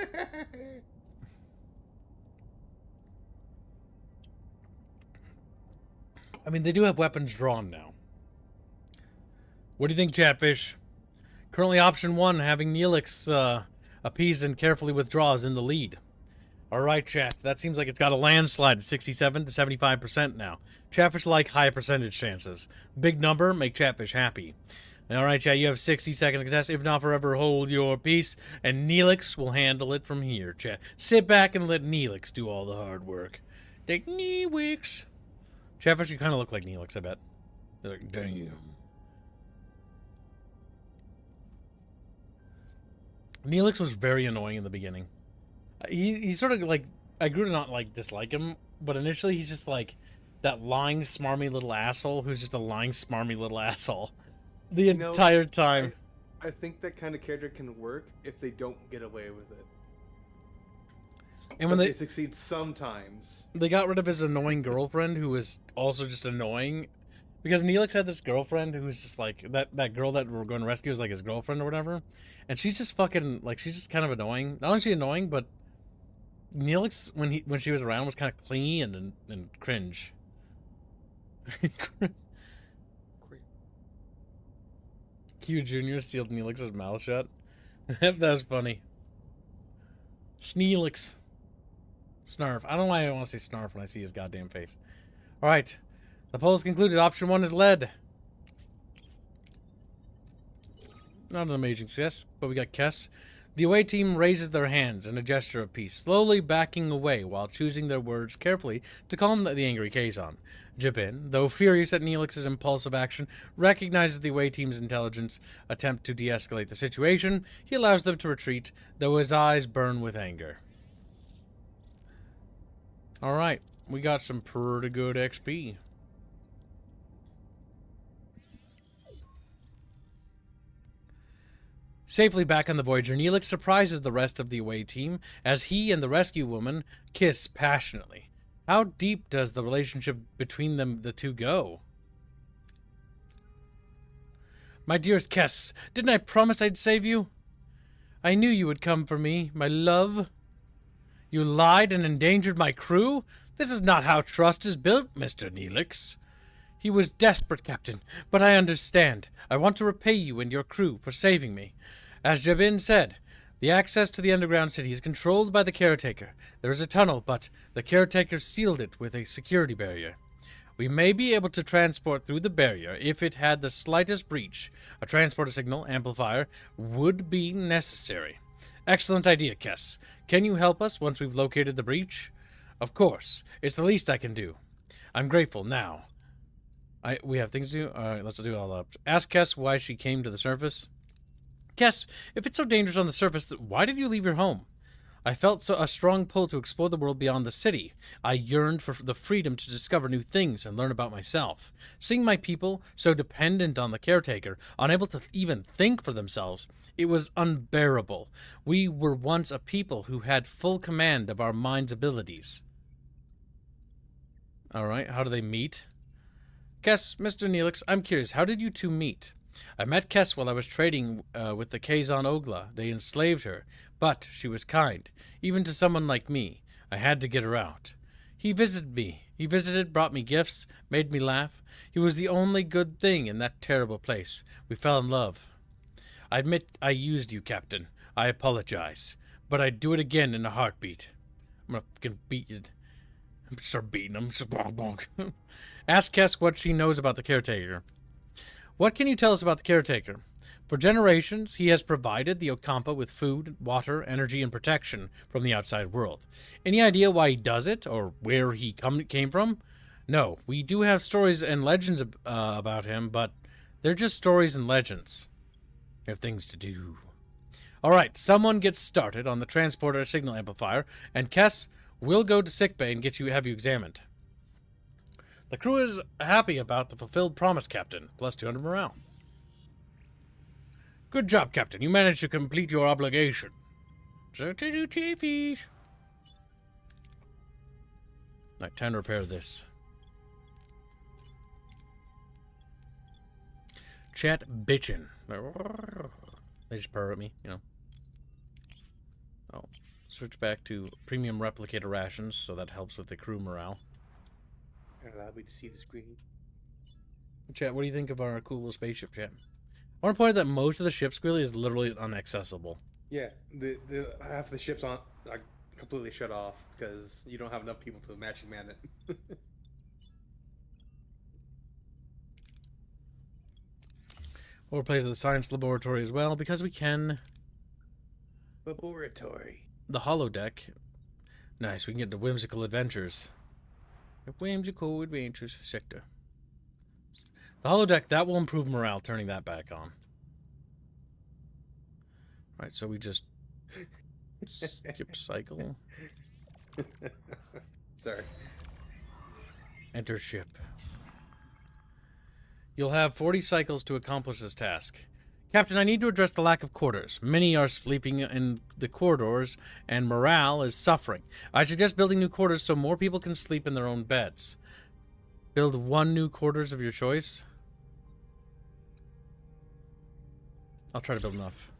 I mean, they do have weapons drawn now. What do you think, Chatfish? Currently, option 1, having Neelix appease and carefully withdraw is in the lead. Alright, chat. That seems like it's got a landslide at 67 to 75% now. Chatfish like high percentage chances. Big number, make Chatfish happy. Alright, chat, you have 60 seconds to contest. If not, forever hold your peace, and Neelix will handle it from here, chat. Sit back and let Neelix do all the hard work. Take Neelix. Chatfish, you kind of look like Neelix, I bet. They're like, damn. Neelix was very annoying in the beginning. He's sort of like, I grew to not like dislike him, but initially he's just like that lying, smarmy little asshole who's just a lying, smarmy little asshole the entire time. I think that kind of character can work if they don't get away with it. And when they succeed sometimes. They got rid of his annoying girlfriend who was also just annoying. Because Neelix had this girlfriend who was just like, that girl that we're going to rescue is like his girlfriend or whatever. And she's just fucking, like, she's just kind of annoying. Not only is she annoying, but Neelix, when she was around, was kind of clingy and cringe. Q Jr. sealed Neelix's mouth shut. That was funny. Sneelix. Snarf. I don't know why I want to say Snarf when I see his goddamn face. Alright. The poll is concluded. Option 1 is led. Not an amazing success, but we got Kess. The away team raises their hands in a gesture of peace, slowly backing away while choosing their words carefully to calm the angry Kazon. Jabin, though furious at Neelix's impulsive action, recognizes the away team's intelligence attempt to de-escalate the situation. He allows them to retreat, though his eyes burn with anger. Alright, we got some pretty good XP. Safely back on the Voyager, Neelix surprises the rest of the away team as he and the rescue woman kiss passionately. How deep does the relationship between the two go? My dearest Kess, didn't I promise I'd save you? I knew you would come for me, my love. You lied and endangered my crew? This is not how trust is built, Mr. Neelix. He was desperate, Captain, but I understand. I want to repay you and your crew for saving me. As Jabin said, the access to the underground city is controlled by the caretaker. There is a tunnel, but the caretaker sealed it with a security barrier. We may be able to transport through the barrier if it had the slightest breach. A transporter signal amplifier would be necessary. Excellent idea, Kess. Can you help us once we've located the breach? Of course. It's the least I can do. I'm grateful now. We have things to do? Alright, let's do it all up. Ask Kess why she came to the surface. Kess, if it's so dangerous on the surface, why did you leave your home? I felt a strong pull to explore the world beyond the city. I yearned for the freedom to discover new things and learn about myself. Seeing my people so dependent on the caretaker, unable to even think for themselves, it was unbearable. We were once a people who had full command of our mind's abilities. Alright, how do they meet? Kess, Mr. Neelix, I'm curious, how did you two meet? I met Kess while I was trading with the Kazon Ogla. They enslaved her, but she was kind, even to someone like me. I had to get her out. He visited me. He visited, brought me gifts, made me laugh. He was the only good thing in that terrible place. We fell in love. I admit I used you, Captain. I apologize. But I'd do it again in a heartbeat. I'm gonna fucking beat you. I'm gonna start beating him. Bonk, bonk. Ask Kess what she knows about the caretaker. What can you tell us about the caretaker? For generations, he has provided the Okampa with food, water, energy, and protection from the outside world. Any idea why he does it, or where he came from? No, we do have stories and legends about him, but they're just stories and legends. We have things to do. Alright, someone gets started on the transporter signal amplifier, and Kess will go to sickbay and have you examined. The crew is happy about the fulfilled promise, Captain. Plus 200 morale. Good job, Captain. You managed to complete your obligation. Chatfish. Alright, time to repair this. Chat bitchin'. They just purr at me, you know. Oh, switch back to premium replicator rations, so that helps with the crew morale. And allow me to see the screen. Chat, what do you think of our cool little spaceship, chat? I want to point out that most of the ship's really is literally inaccessible. Yeah, the half the ships on are completely shut off because you don't have enough people to match man it. We'll play to the science laboratory as well because we can. Laboratory. The holodeck. Nice, we can get the whimsical adventures. The whimsical adventures sector. The holodeck, that will improve morale, turning that back on. Right, so we just skip cycle. Sorry. Enter ship. You'll have 40 cycles to accomplish this task. Captain, I need to address the lack of quarters. Many are sleeping in the corridors, and morale is suffering. I suggest building new quarters so more people can sleep in their own beds. Build 1 new quarters of your choice. I'll try to build enough.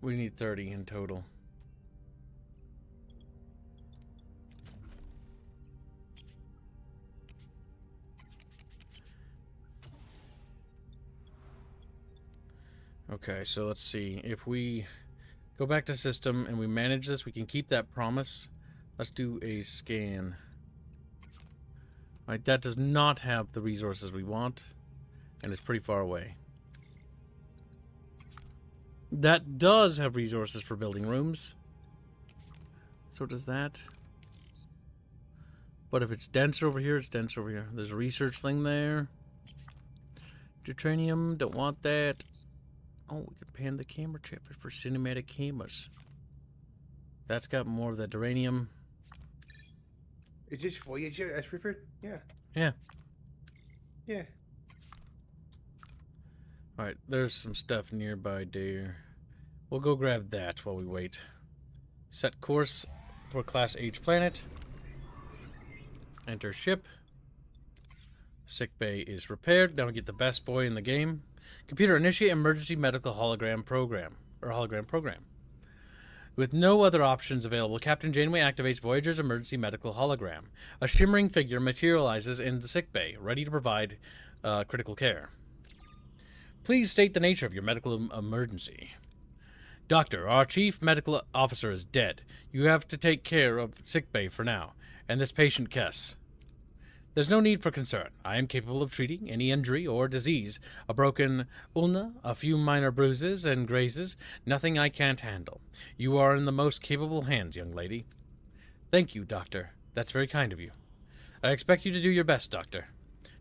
We need 30 in total. Okay, so let's see. If we go back to system and we manage this, we can keep that promise. Let's do a scan. Right, that does not have the resources we want, and it's pretty far away. That does have resources for building rooms. So does that. But if it's denser over here, it's denser over here. There's a research thing there. Deutranium, don't want that. Oh, we could pan the camera chip for cinematic cameras. That's got more of the duranium. Is this Voyager as referred? Yeah. Yeah. Yeah. Alright, there's some stuff nearby there. We'll go grab that while we wait. Set course for Class H planet. Enter ship. Sick bay is repaired. Now we get the best boy in the game. Computer, initiate emergency medical hologram program. With no other options available, Captain Janeway activates Voyager's emergency medical hologram. A shimmering figure materializes in the sick bay, ready to provide critical care. Please state the nature of your medical emergency. Doctor, our chief medical officer is dead. You have to take care of sick bay for now, and this patient Kess. There's no need for concern. I am capable of treating any injury or disease. A broken ulna, a few minor bruises and grazes, nothing I can't handle. You are in the most capable hands, young lady. Thank you, Doctor. That's very kind of you. I expect you to do your best, Doctor.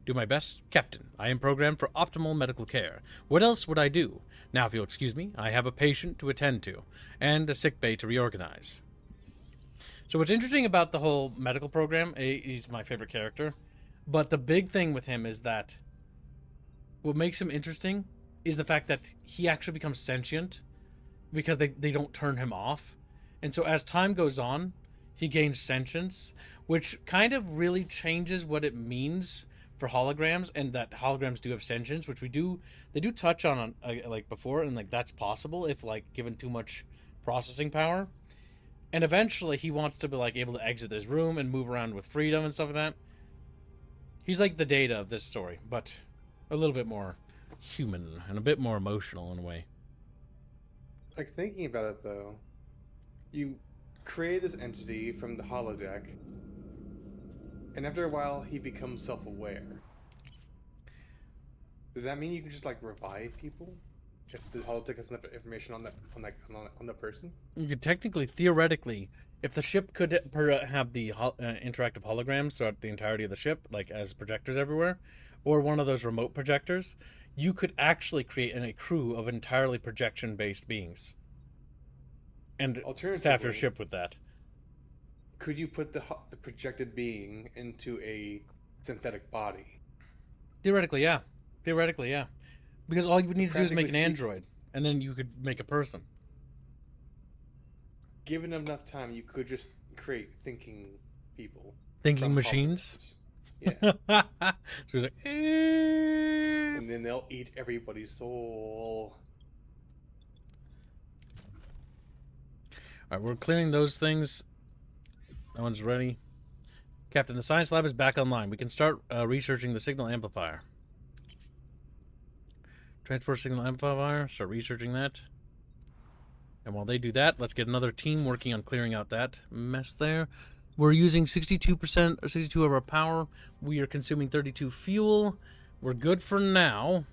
Do my best, Captain. I am programmed for optimal medical care. What else would I do? Now, if you'll excuse me, I have a patient to attend to, and a sick bay to reorganize. So what's interesting about the whole medical program, he's my favorite character, but the big thing with him is that what makes him interesting is the fact that he actually becomes sentient because they don't turn him off. And so as time goes on, he gains sentience, which kind of really changes what it means for holograms, and that holograms do have sentience, which they do touch on like before, and like that's possible if like given too much processing power. And eventually he wants to be like able to exit this room and move around with freedom and stuff like that. He's like the Data of this story, but a little bit more human and a bit more emotional in a way. Like, thinking about it though, you create this entity from the holodeck, and after a while he becomes self-aware. Does that mean you can just like revive people if the holodeck has enough information on the person? You could technically, theoretically, if the ship could have the interactive holograms throughout the entirety of the ship, like as projectors everywhere, or one of those remote projectors, you could actually create a crew of entirely projection-based beings. And staff your ship with that. Could you put the projected being into a synthetic body? Theoretically, yeah. Theoretically, yeah. Because all you would need to do is make an android, and then you could make a person. Given enough time, you could just create thinking people. Thinking machines? Yeah. So he's like, and then they'll eat everybody's soul. Alright, we're clearing those things. That one's ready. Captain, the science lab is back online. We can start researching the signal amplifier. Transport signal amplifier. Start researching that. And while they do that, let's get another team working on clearing out that mess there. We're using 62% or 62 of our power. We are consuming 32 fuel. We're good for now.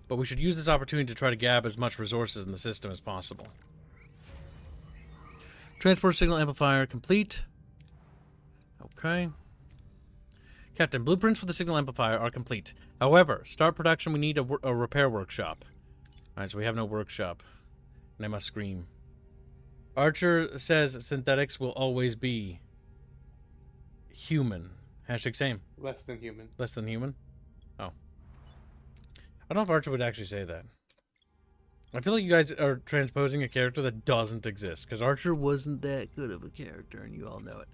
But we should use this opportunity to try to grab as much resources in the system as possible. Transport signal amplifier complete. Okay. Captain, blueprints for the signal amplifier are complete. However, start production, we need a repair workshop. Alright, so we have no workshop. And I must scream. Archer says synthetics will always be human. Hashtag same. Less than human. Less than human? Oh. I don't know if Archer would actually say that. I feel like you guys are transposing a character that doesn't exist, because Archer wasn't that good of a character, and you all know it.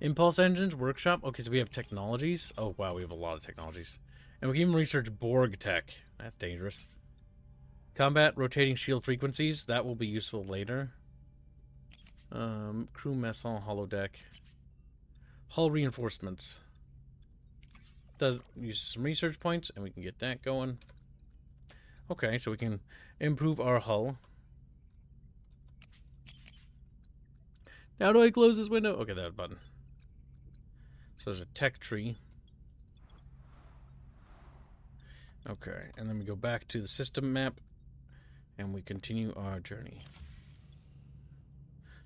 Impulse engines, workshop. Okay, so we have technologies. Oh, wow, we have a lot of technologies. And we can even research Borg tech. That's dangerous. Combat, rotating shield frequencies. That will be useful later. Crew mess hall, holodeck. Hull reinforcements. Does use some research points, and we can get that going. Okay, so we can improve our hull. Now do I close this window? Okay, that button. So there's a tech tree. Okay, and then we go back to the system map, and we continue our journey.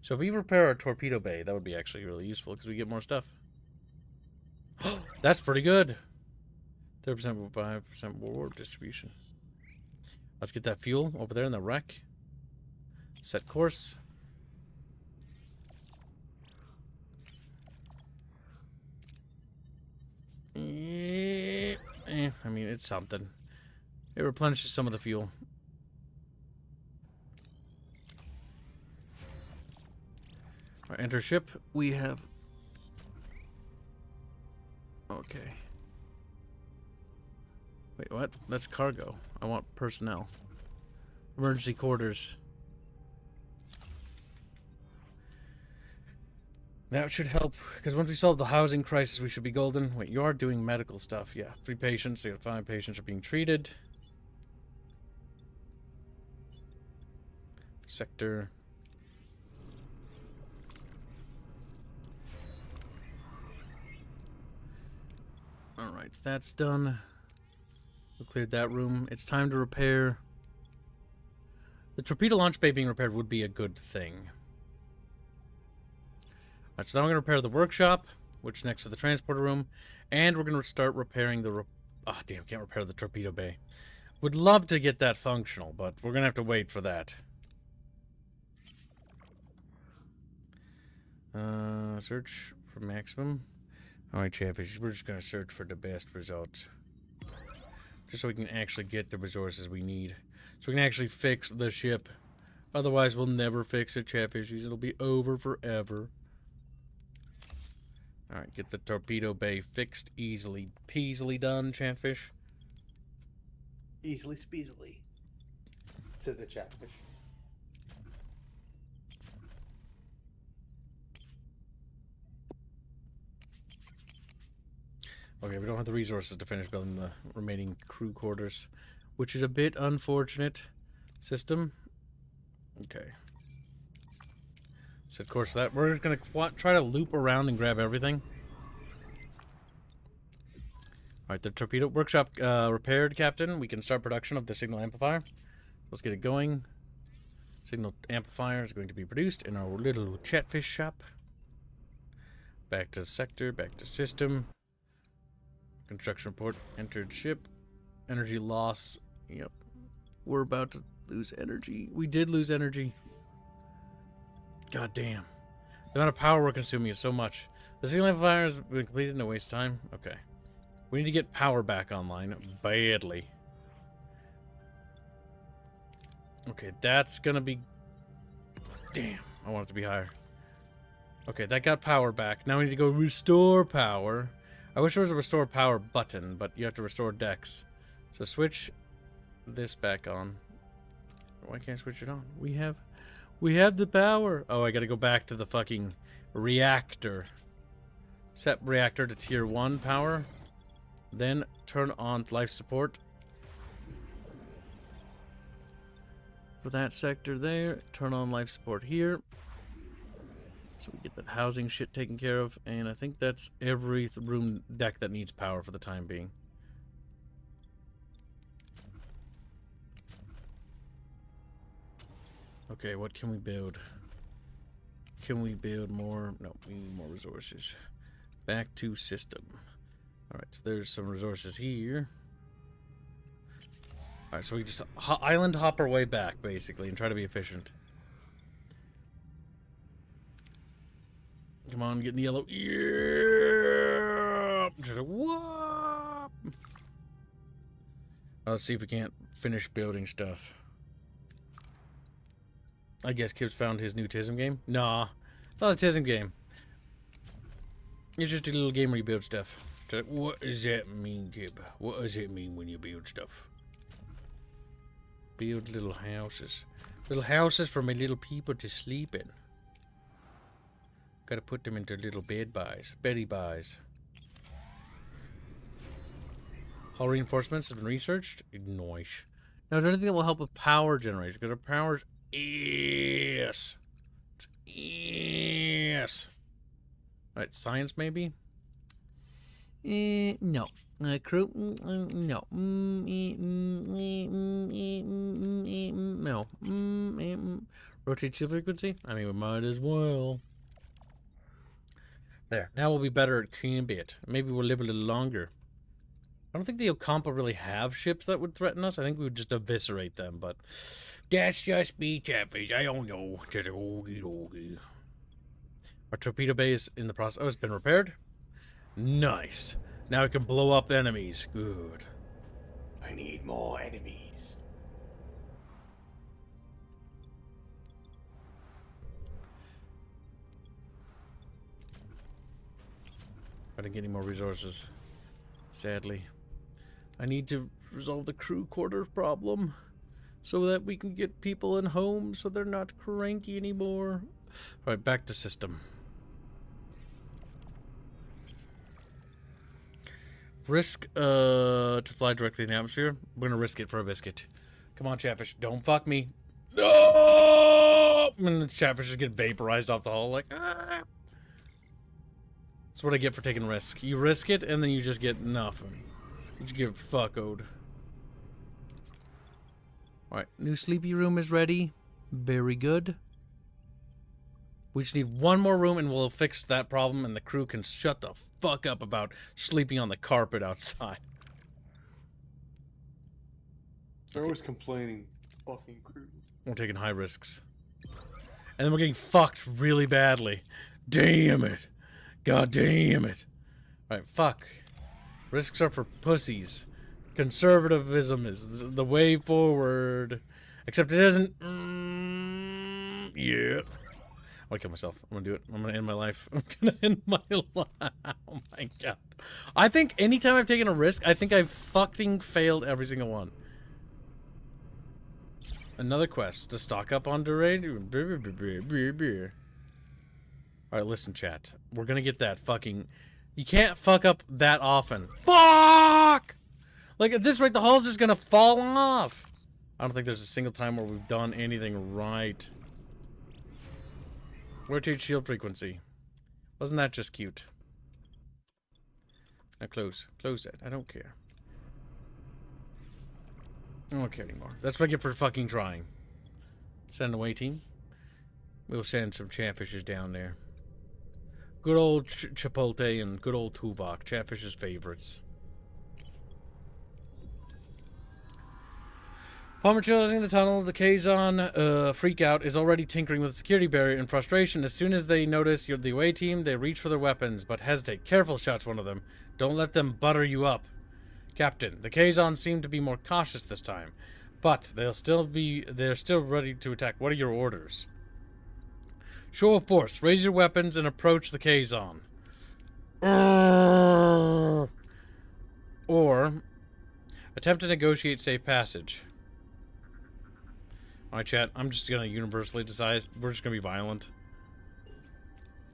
So if we repair our torpedo bay, that would be actually really useful, because we get more stuff. That's pretty good. 30%, 5% reward distribution. Let's get that fuel over there in the wreck. Set course. I mean, it's something. It replenishes some of the fuel. All right, enter ship. We have... Okay. Wait, what? That's cargo. I want personnel. Emergency quarters. That should help, because once we solve the housing crisis, we should be golden. Wait, you are doing medical stuff. Yeah, 3 patients. You got 5 patients are being treated. Sector. Alright, that's done. We cleared that room. It's time to repair. The torpedo launch bay being repaired would be a good thing. Alright, so now we're going to repair the workshop, which is next to the transporter room. And we're going to start repairing the... Ah, damn, can't repair the torpedo bay. Would love to get that functional, but we're going to have to wait for that. Search for maximum. Alright, Chatfish, we're just going to search for the best results. Just so we can actually get the resources we need. So we can actually fix the ship. Otherwise, we'll never fix it, Chatfishies. It'll be over forever. Alright, get the torpedo bay fixed easily. Peasily done, Chatfish. Easily speasily. To the Chatfish. Okay, we don't have the resources to finish building the remaining crew quarters, which is a bit unfortunate. System. Okay. Set course for that. We're just going to try to loop around and grab everything. Alright, the torpedo workshop repaired, Captain. We can start production of the signal amplifier. Let's get it going. Signal amplifier is going to be produced in our little Chatfish shop. Back to sector, back to system. Construction report, entered ship. Energy loss. Yep. We're about to lose energy. We did lose energy. God damn. The amount of power we're consuming is so much. The signal amplifier has been completed, no waste time. Okay. We need to get power back online badly. Okay, that's gonna be... Damn, I want it to be higher. Okay, that got power back. Now we need to go restore power. I wish there was a restore power button, but you have to restore decks. So switch this back on. Why can't I switch it on? We have the power. Oh, I gotta go back to the fucking reactor. Set reactor to tier 1 power. Then turn on life support. For that sector there, turn on life support here. So we get that housing shit taken care of. And I think that's every room deck that needs power for the time being. Okay, what can we build? Can we build more? No, we need more resources. Back to system. Alright, so there's some resources here. Alright, so we just island hop our way back, basically, and try to be efficient. Come on, get in the yellow. Yeah! Just a whoop! Let's see if we can't finish building stuff. I guess Kib's found his new TISM game. Nah, it's not a TISM game. It's just a little game where you build stuff. Just, what does that mean, Kib? What does it mean when you build stuff? Build little houses. Little houses for my little people to sleep in. Gotta put them into little beddy buys. Hull reinforcements have been researched. Nice. Now, is there anything that will help with power generation? Because our power's yes. It's yes. Alright, science maybe? No. Crew? No. No. Rotate shield frequency? I mean, we might as well. There. Now we'll be better at combat. Maybe we'll live a little longer. I don't think the Okampa really have ships that would threaten us. I think we would just eviscerate them, but that's just me, Chatfish. I don't know. Just okie. Our torpedo bay is in the process. Oh, it's been repaired. Nice. Now we can blow up enemies. Good. I need more enemies. I didn't get any more resources. Sadly. I need to resolve the crew quarter problem so that we can get people in homes so they're not cranky anymore. Alright, back to system. Risk to fly directly in the atmosphere. We're gonna risk it for a biscuit. Come on, Chatfish. Don't fuck me. No! And the Chatfishes get vaporized off the hull like, ah. That's what I get for taking risk. You risk it and then you just get nothing. You just get fuckoed. Alright, new sleepy room is ready. Very good. We just need one more room and we'll fix that problem and the crew can shut the fuck up about sleeping on the carpet outside. They're always complaining. Fucking crew. We're taking high risks. And then we're getting fucked really badly. Damn it. God damn it. Alright, fuck. Risks are for pussies. Conservatism is the way forward. Except it isn't. Yeah. I'm gonna kill myself. I'm gonna do it. I'm gonna end my life. I'm gonna end my life. Oh my god. I think anytime I've taken a risk, I think I've fucking failed every single one. Another quest to stock up on Durade. Alright, listen, chat. We're gonna get that fucking... You can't fuck up that often. Fuck! Like, at this rate, the hull's just gonna fall off. I don't think there's a single time where we've done anything right. Rotate shield frequency. Wasn't that just cute? Now close. Close that. I don't care. I don't care anymore. That's what I get for fucking trying. Send away team. We'll send some Chatfishes down there. Good old Chipotle and good old Tuvok. Chatfish's favorites. Upon materializing the tunnel, the Kazon freakout is already tinkering with the security barrier in frustration. As soon as they notice you're the away team, they reach for their weapons, but hesitate. Careful, shouts one of them. Don't let them butter you up. Captain, the Kazon seem to be more cautious this time, but they're still ready to attack. What are your orders? Show of force. Raise your weapons and approach the Kazon. Or attempt to negotiate safe passage. Alright, chat. I'm just gonna universally decide we're just gonna be violent.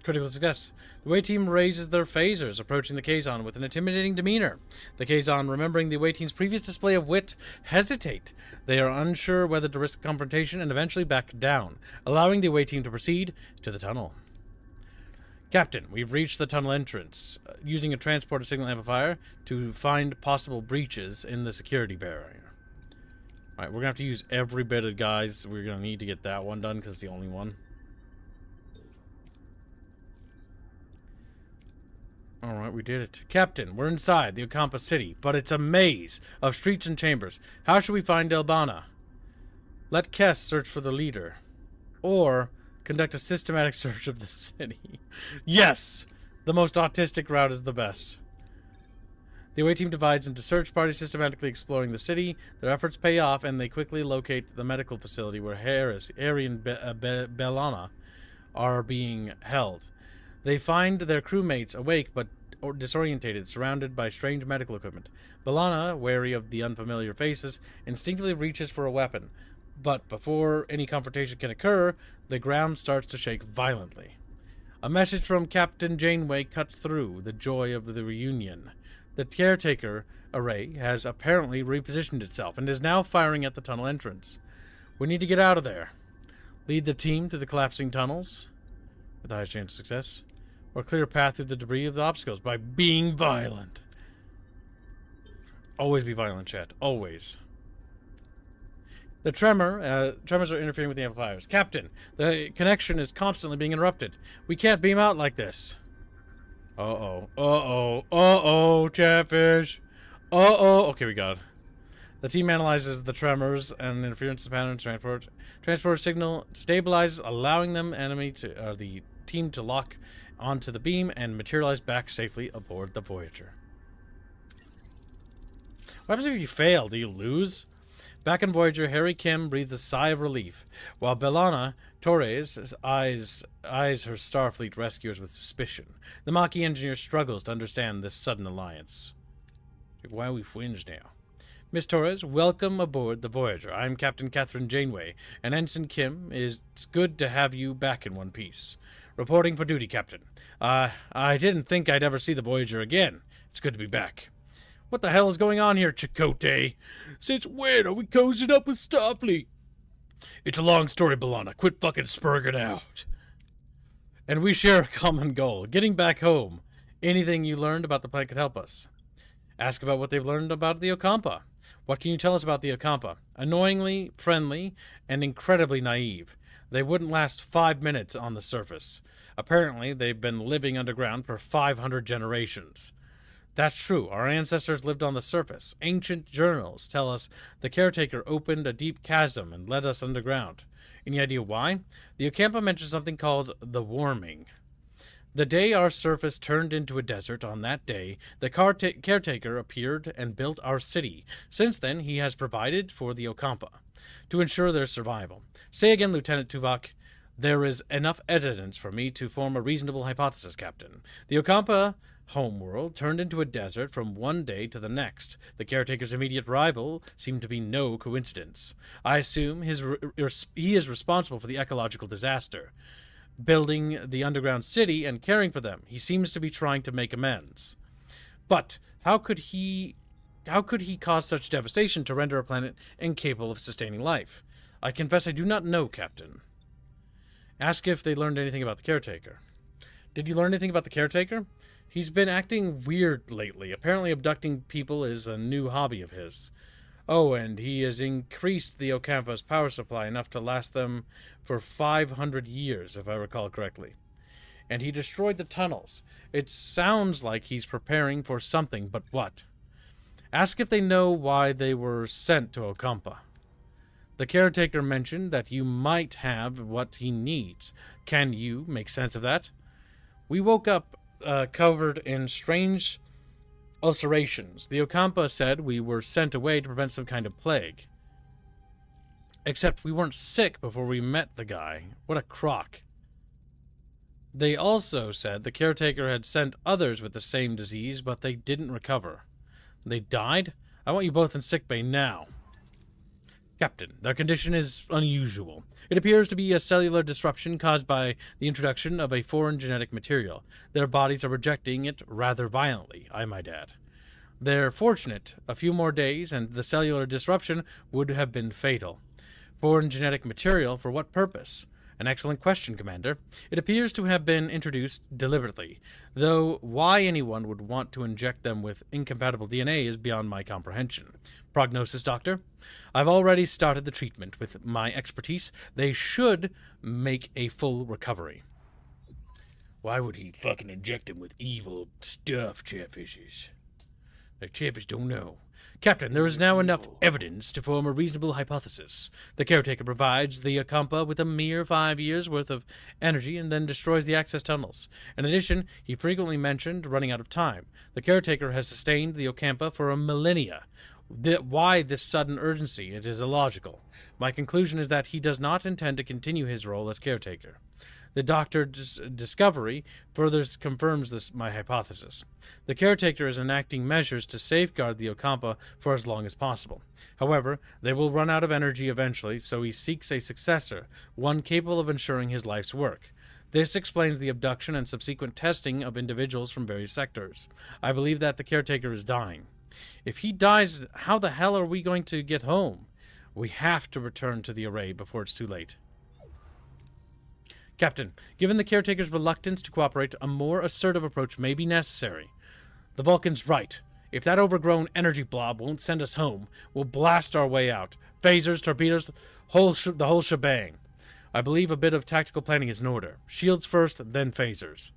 Critical success. The away team raises their phasers, approaching the Kazon with an intimidating demeanor. The Kazon, remembering the away team's previous display of wit, hesitate. They are unsure whether to risk confrontation and eventually back down, allowing the away team to proceed to the tunnel. Captain, we've reached the tunnel entrance, using a transporter signal amplifier to find possible breaches in the security barrier. Alright, we're going to have to use every bit of guys. We're going to need to get that one done because it's the only one. Alright, we did it. Captain, we're inside the Ocampa City, but it's a maze of streets and chambers. How should we find Elbana? Let Kess search for the leader. Or conduct a systematic search of the city. Yes! The most autistic route is the best. The away team divides into search parties, systematically exploring the city. Their efforts pay off, and they quickly locate the medical facility where Harry and Bellana are being held. They find their crewmates awake but disorientated, surrounded by strange medical equipment. Bellana, wary of the unfamiliar faces, instinctively reaches for a weapon. But before any confrontation can occur, the ground starts to shake violently. A message from Captain Janeway cuts through the joy of the reunion. The caretaker array has apparently repositioned itself and is now firing at the tunnel entrance. We need to get out of there. Lead the team through the collapsing tunnels with the highest chance of success, or clear a path through the debris of the obstacles by being violent. Always be violent, chat. Always. The tremors are interfering with the amplifiers. Captain, the connection is constantly being interrupted. We can't beam out like this. Uh-oh. Uh-oh. Uh-oh, Chatfish. Uh-oh. Okay, we got it. The team analyzes the tremors and interference patterns. Transport signal stabilizes, allowing the team to lock onto the beam and materialize back safely aboard the Voyager. What happens if you fail? Do you lose? Back in Voyager, Harry Kim breathed a sigh of relief, while Bellana Torres eyes her Starfleet rescuers with suspicion. The Maquis engineer struggles to understand this sudden alliance. Why are we friends now? Miss Torres, welcome aboard the Voyager. I'm Captain Catherine Janeway, and Ensign Kim. It's good to have you back in one piece. Reporting for duty, Captain. I didn't think I'd ever see the Voyager again. It's good to be back. What the hell is going on here, Chakotay? Since when are we cozying up with Starfleet? It's a long story, Bellana. Quit fucking spurging out. And we share a common goal, getting back home. Anything you learned about the planet could help us. Ask about what they've learned about the Ocampa. What can you tell us about the Ocampa? Annoyingly friendly and incredibly naive. They wouldn't last 5 minutes on the surface. Apparently, they've been living underground for 500 generations. That's true. Our ancestors lived on the surface. Ancient journals tell us the caretaker opened a deep chasm and led us underground. Any idea why? The Ocampa mentioned something called the warming. The day our surface turned into a desert, on that day, the caretaker appeared and built our city. Since then, he has provided for the Ocampa to ensure their survival. Say again, Lieutenant Tuvok. There is enough evidence for me to form a reasonable hypothesis, Captain. The Ocampa homeworld turned into a desert from one day to the next. The caretaker's immediate rival seemed to be no coincidence. I assume he is responsible for the ecological disaster, building the underground city and caring for them. He seems to be trying to make amends. But how could he cause such devastation to render a planet incapable of sustaining life? I confess I do not know, Captain. Ask if they learned anything about the caretaker. Did you learn anything about the caretaker? He's been acting weird lately. Apparently abducting people is a new hobby of his. Oh, and he has increased the Ocampa's power supply enough to last them for 500 years, if I recall correctly. And he destroyed the tunnels. It sounds like he's preparing for something, but what? Ask if they know why they were sent to Ocampa. The caretaker mentioned that you might have what he needs. Can you make sense of that? We woke up covered in strange ulcerations. The Ocampa said we were sent away to prevent some kind of plague. Except we weren't sick before we met the guy. What a crock. They also said the caretaker had sent others with the same disease, but they didn't recover. They died? I want you both in sickbay now. Captain, their condition is unusual. It appears to be a cellular disruption caused by the introduction of a foreign genetic material. Their bodies are rejecting it rather violently, I might add. They're fortunate. A few more days, and the cellular disruption would have been fatal. Foreign genetic material, for what purpose? An excellent question, Commander. It appears to have been introduced deliberately, though why anyone would want to inject them with incompatible DNA is beyond my comprehension. Prognosis, Doctor? I've already started the treatment. With my expertise, they should make a full recovery. Why would he fucking inject them with evil stuff, Chatfishes? The Chatfish don't know. Captain, there is now enough evidence to form a reasonable hypothesis. The caretaker provides the Ocampa with a mere 5 years' worth of energy and then destroys the access tunnels. In addition, he frequently mentioned running out of time. The caretaker has sustained the Ocampa for a millennia. Why this sudden urgency? It is illogical. My conclusion is that he does not intend to continue his role as caretaker. The doctor's discovery further confirms my hypothesis. The caretaker is enacting measures to safeguard the Ocampa for as long as possible. However, they will run out of energy eventually, so he seeks a successor, one capable of ensuring his life's work. This explains the abduction and subsequent testing of individuals from various sectors. I believe that the caretaker is dying. If he dies, how the hell are we going to get home? We have to return to the array before it's too late. Captain, given the caretaker's reluctance to cooperate, a more assertive approach may be necessary. The Vulcan's right. If that overgrown energy blob won't send us home, we'll blast our way out. Phasers, torpedoes, the whole shebang. I believe a bit of tactical planning is in order. Shields first, then phasers.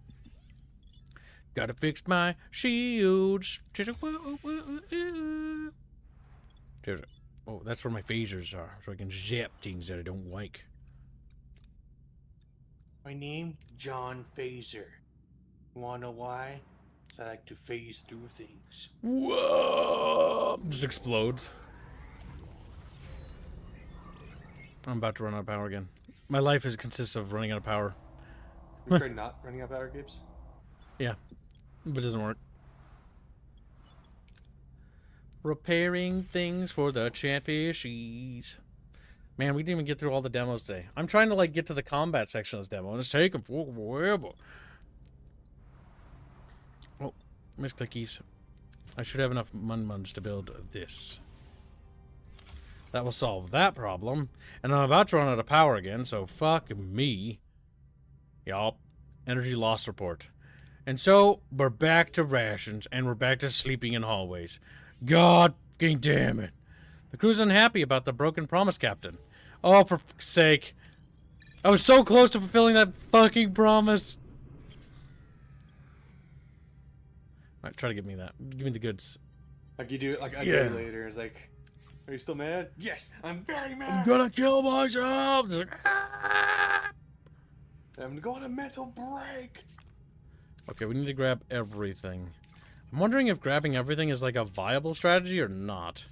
Gotta fix my shields. Oh, that's where my phasers are, so I can zap things that I don't like. My name, John Phaser. You wanna know why? 'Cause I like to phase through things. Whoa! Just explodes. I'm about to run out of power again. My life consists of running out of power. You tried not running out of power, Gibbs? Yeah, but it doesn't work. Repairing things for the Chatfishies. Man, we didn't even get through all the demos today. I'm trying to like get to the combat section of this demo, and it's taking forever. Oh, missed clickies. I should have enough mun-muns to build this. That will solve that problem. And I'm about to run out of power again, so fuck me. Yup. Energy loss report. And so, we're back to rations, and we're back to sleeping in hallways. God damn it. The crew's unhappy about the broken promise, Captain. Oh, for fuck's sake. I was so close to fulfilling that fucking promise. Alright, try to give me that. Give me the goods. Like you do it like a day later. It's like, are you still mad? Yes, I'm very mad. I'm gonna kill myself. Like, I'm gonna go on a mental break. Okay, we need to grab everything. I'm wondering if grabbing everything is like a viable strategy or not.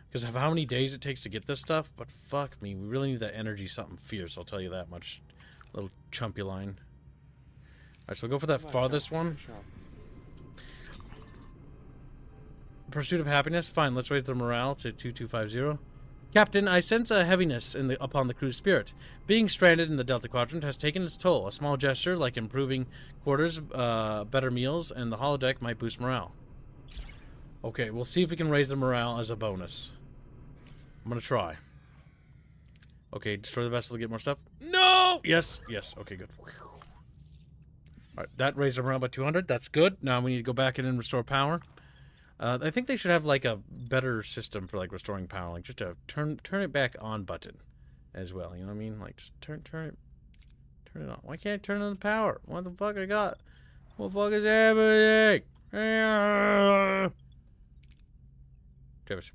Because of how many days it takes to get this stuff, but fuck me, we really need that energy something fierce, I'll tell you that much. Little chumpy line. Alright, so we'll go for that farthest one. Pursuit of happiness? Fine, let's raise the morale to 2250. Captain, I sense a heaviness upon the crew's spirit. Being stranded in the Delta Quadrant has taken its toll. A small gesture, like improving quarters, better meals, and the holodeck might boost morale. Okay, we'll see if we can raise the morale as a bonus. I'm gonna try. Okay, destroy the vessel to get more stuff. No! Yes, yes. Okay, good. Alright, that raised the morale by 200. That's good. Now we need to go back in and restore power. I think they should have, like, a better system for, like, restoring power. Like, just a turn it back on button as well. You know what I mean? Like, just turn it on. Why can't I turn on the power? What the fuck I got? What the fuck is happening? Travis.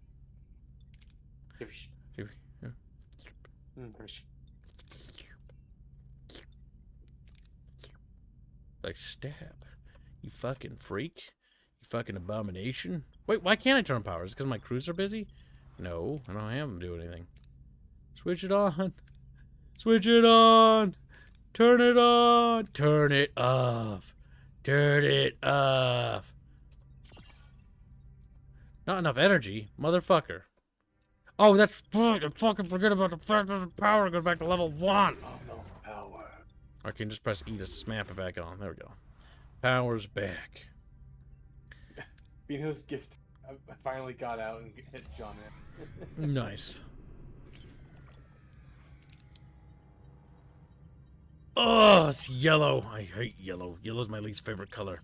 Like, stab. You fucking freak. You fucking abomination. Wait, why can't I turn on power? Is it because my crews are busy? No, I don't have them do anything. Switch it on. Switch it on. Turn it on. Turn it off. Turn it off. Not enough energy, motherfucker. Oh, that's right. I fucking forget about the fact that the power goes back to level 1. Oh no, power. I can just press E to snap it back on. There we go. Power's back. Bino's gift. I finally got out and hit John in. Nice. Oh, it's yellow. I hate yellow. Yellow's my least favorite color.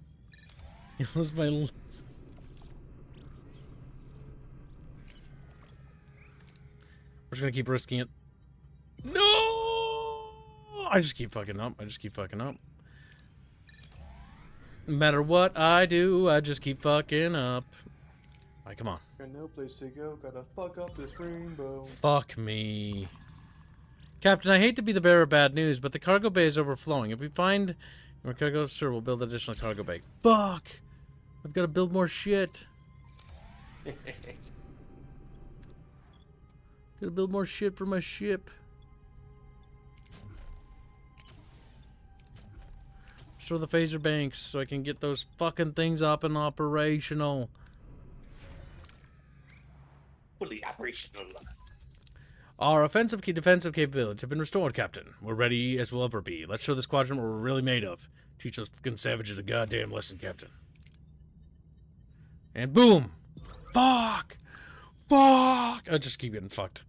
Yellow's my... We're just gonna keep risking it. No! I just keep fucking up. No matter what I do, I just keep fucking up. Alright, come on. Got no place to go. Gotta fuck up this rainbow. Fuck me. Captain, I hate to be the bearer of bad news, but the cargo bay is overflowing. If we find more cargo, sure, we'll build additional cargo bay. Fuck! I've got to build more shit. Gotta build more shit for my ship. Restore the phaser banks so I can get those fucking things up and operational. Fully operational. Our offensive defensive capabilities have been restored, Captain. We're ready as we'll ever be. Let's show this quadrant what we're really made of. Teach those fucking savages a goddamn lesson, Captain. And boom! Fuck! Fuck! I just keep getting fucked.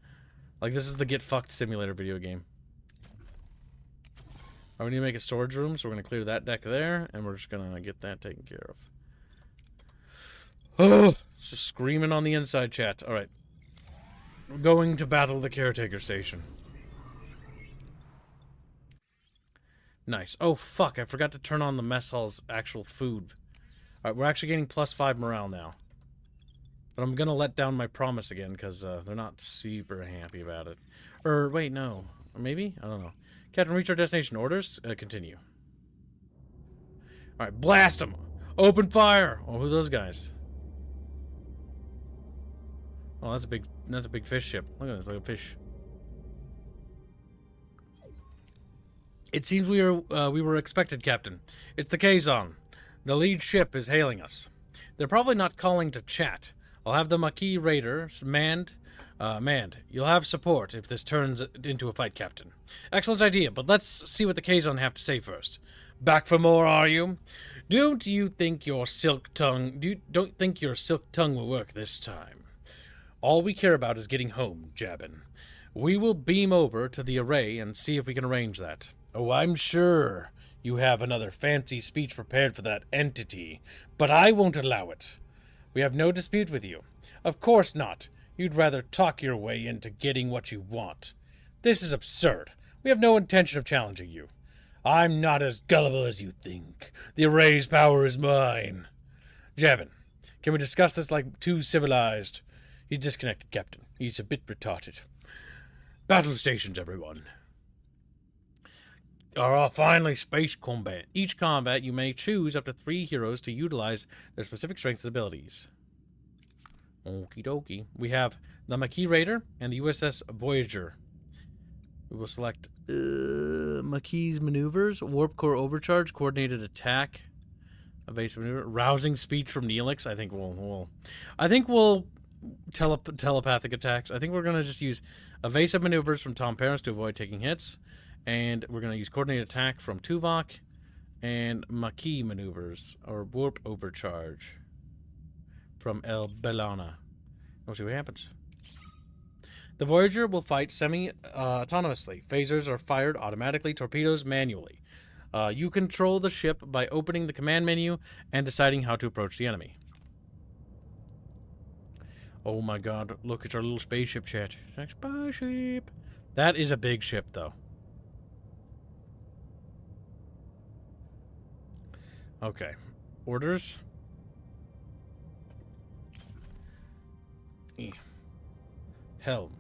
Like, this is the get fucked simulator video game. Alright, we need to make a storage room, so we're going to clear that deck there, and we're just going to get that taken care of. Oh! It's just screaming on the inside, chat. Alright. We're going to battle the caretaker station. Nice. Oh, fuck. I forgot to turn on the mess hall's actual food. Alright, we're actually getting +5 morale now. But I'm gonna let down my promise again, because they're not super happy about it. Or, wait, no. Or maybe? I don't know. Captain, reach our destination. Orders? Continue. Alright, blast them! Open fire! Oh, who are those guys? Oh, that's a big fish ship. Look at this, like a fish. It seems we were expected, Captain. It's the Kazon. The lead ship is hailing us. They're probably not calling to chat. I'll have the Maquis Raiders manned. You'll have support if this turns into a fight, Captain. Excellent idea, but let's see what the Kazon have to say first. Back for more, are you? Don't think your silk tongue will work this time? All we care about is getting home, Jabin. We will beam over to the array and see if we can arrange that. Oh, I'm sure you have another fancy speech prepared for that entity, but I won't allow it. We have no dispute with you. Of course not. You'd rather talk your way into getting what you want. This is absurd. We have no intention of challenging you. I'm not as gullible as you think. The array's power is mine. Jabin, can we discuss this like two civilized... He's disconnected, Captain. He's a bit retarded. Battle stations, everyone. Finally, space combat. Each combat, you may choose up to 3 heroes to utilize their specific strengths and abilities. Okie dokie. We have the Maquis Raider and the USS Voyager. We will select Maquis Maneuvers, Warp Core Overcharge, Coordinated Attack, Evasive Maneuver, Rousing Speech from Neelix. I think we'll telepathic attacks. I think we're gonna just use Evasive Maneuvers from Tom Paris to avoid taking hits. And we're going to use Coordinated Attack from Tuvok and Maquis Maneuvers, or Warp Overcharge from El Belana. We'll see what happens. The Voyager will fight semi-autonomously. Phasers are fired automatically, torpedoes manually. You control the ship by opening the command menu and deciding how to approach the enemy. Oh my god, look at our little spaceship, chat. Spaceship! That is a big ship, though. Okay. Orders. Helm.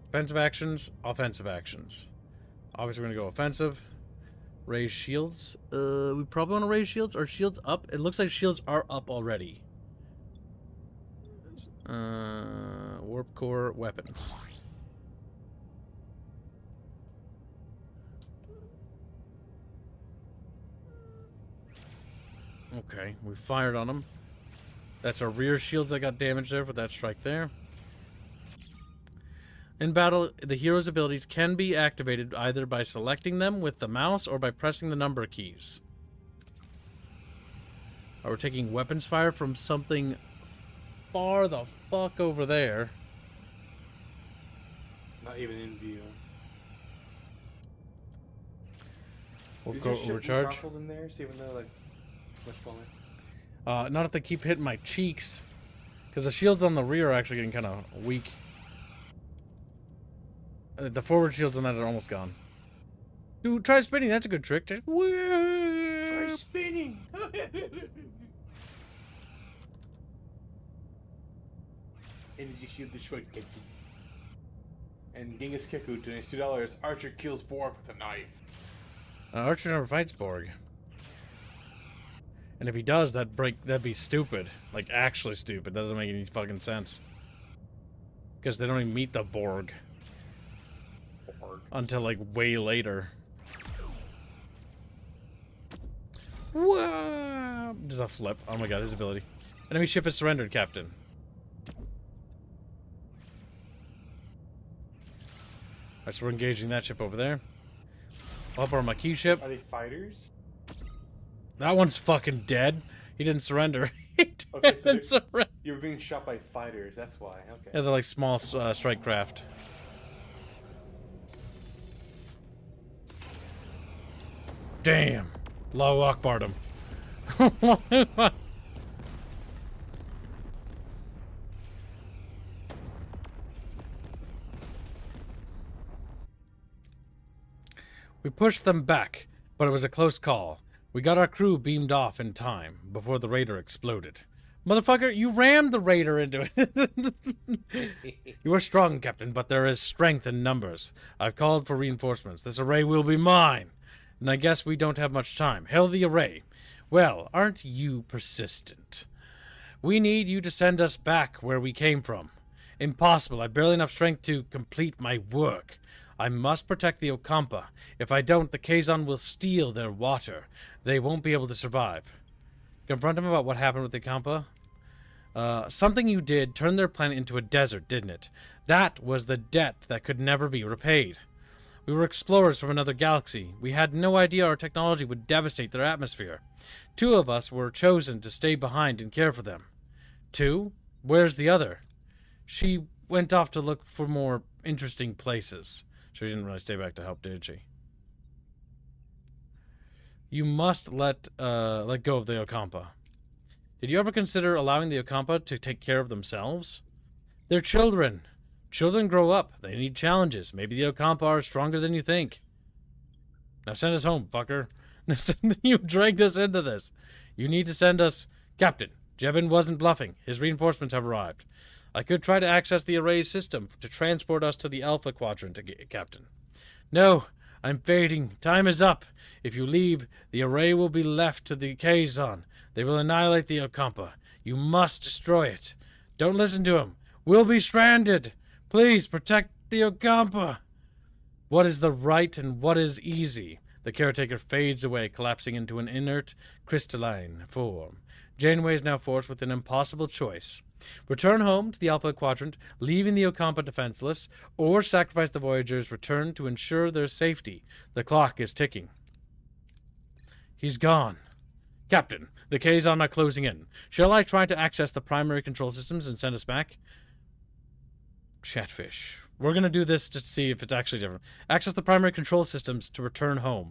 Defensive actions, offensive actions. Obviously, we're going to go offensive. Raise shields. We probably want to raise shields. Are shields up? It looks like shields are up already. Warp core weapons. Okay, we fired on them. That's our rear shields that got damaged there with that strike there. In battle, the hero's abilities can be activated either by selecting them with the mouse or by pressing the number keys. Oh, we're taking weapons fire from something far the fuck over there. Not even in view. We'll Is go your ship overcharge. ruffled in there, so even though like much smaller? Not if they keep hitting my cheeks. Because the shields on the rear are actually getting kind of weak. The forward shields on that are almost gone. Dude, try spinning. That's a good trick. Just Try spinning! Energy shield destroyed, Captain. And Genghis Kiku donates $2. Archer kills Borg with a knife. Archer never fights Borg. And if he does, that'd be stupid. Like, actually stupid. That doesn't make any fucking sense. Because they don't even meet the Borg. Until, like, way later. Whoa! Just a flip. Oh my god, his ability. Enemy ship is surrendered, Captain. Alright, so we're engaging that ship over there. Up our Maquis ship. Are they fighters? That one's fucking dead. He didn't surrender. He Okay, so didn't surrender. you're being shot by fighters, that's why. Okay. Yeah, they're like small strike craft. Damn. Allahu Akbar them. We pushed them back, but it was a close call. We got our crew beamed off in time before the raider exploded. Motherfucker, you rammed the raider into it. You are strong, Captain, but there is strength in numbers. I've called for reinforcements. This array will be mine. And I guess we don't have much time. Hail the array. Well, aren't you persistent? We need you to send us back where we came from. Impossible. I've barely enough strength to complete my work. I must protect the Okampa. If I don't, the Kazon will steal their water. They won't be able to survive. Confront them about what happened with the Okampa. Something you did turned their planet into a desert, didn't it? That was the debt that could never be repaid. We were explorers from another galaxy. We had no idea our technology would devastate their atmosphere. 2 of us were chosen to stay behind and care for them. 2? Where's the other? She went off to look for more interesting places. She didn't really stay back to help, did she? You must let go of the Okampa. Did you ever consider allowing the Okampa to take care of themselves? They're children. Children grow up. They need challenges. Maybe the Okampa are stronger than you think. Now send us home, fucker. You dragged us into this. You need to send us... Captain, Jebin wasn't bluffing. His reinforcements have arrived. I could try to access the array system to transport us to the Alpha Quadrant, Captain. No, I'm fading. Time is up. If you leave, the array will be left to the Kazon. They will annihilate the Okampa. You must destroy it. Don't listen to him. We'll be stranded. Please protect the Okampa. What is the right and what is easy? The caretaker fades away, collapsing into an inert, crystalline form. Janeway is now forced with an impossible choice. Return home to the Alpha Quadrant, leaving the Okampa defenseless, or sacrifice the Voyager's return to ensure their safety. The clock is ticking. He's gone. Captain, the Kazon are closing in. Shall I try to access the primary control systems and send us back? Chatfish. We're going to do this just to see if it's actually different. Access the primary control systems to return home.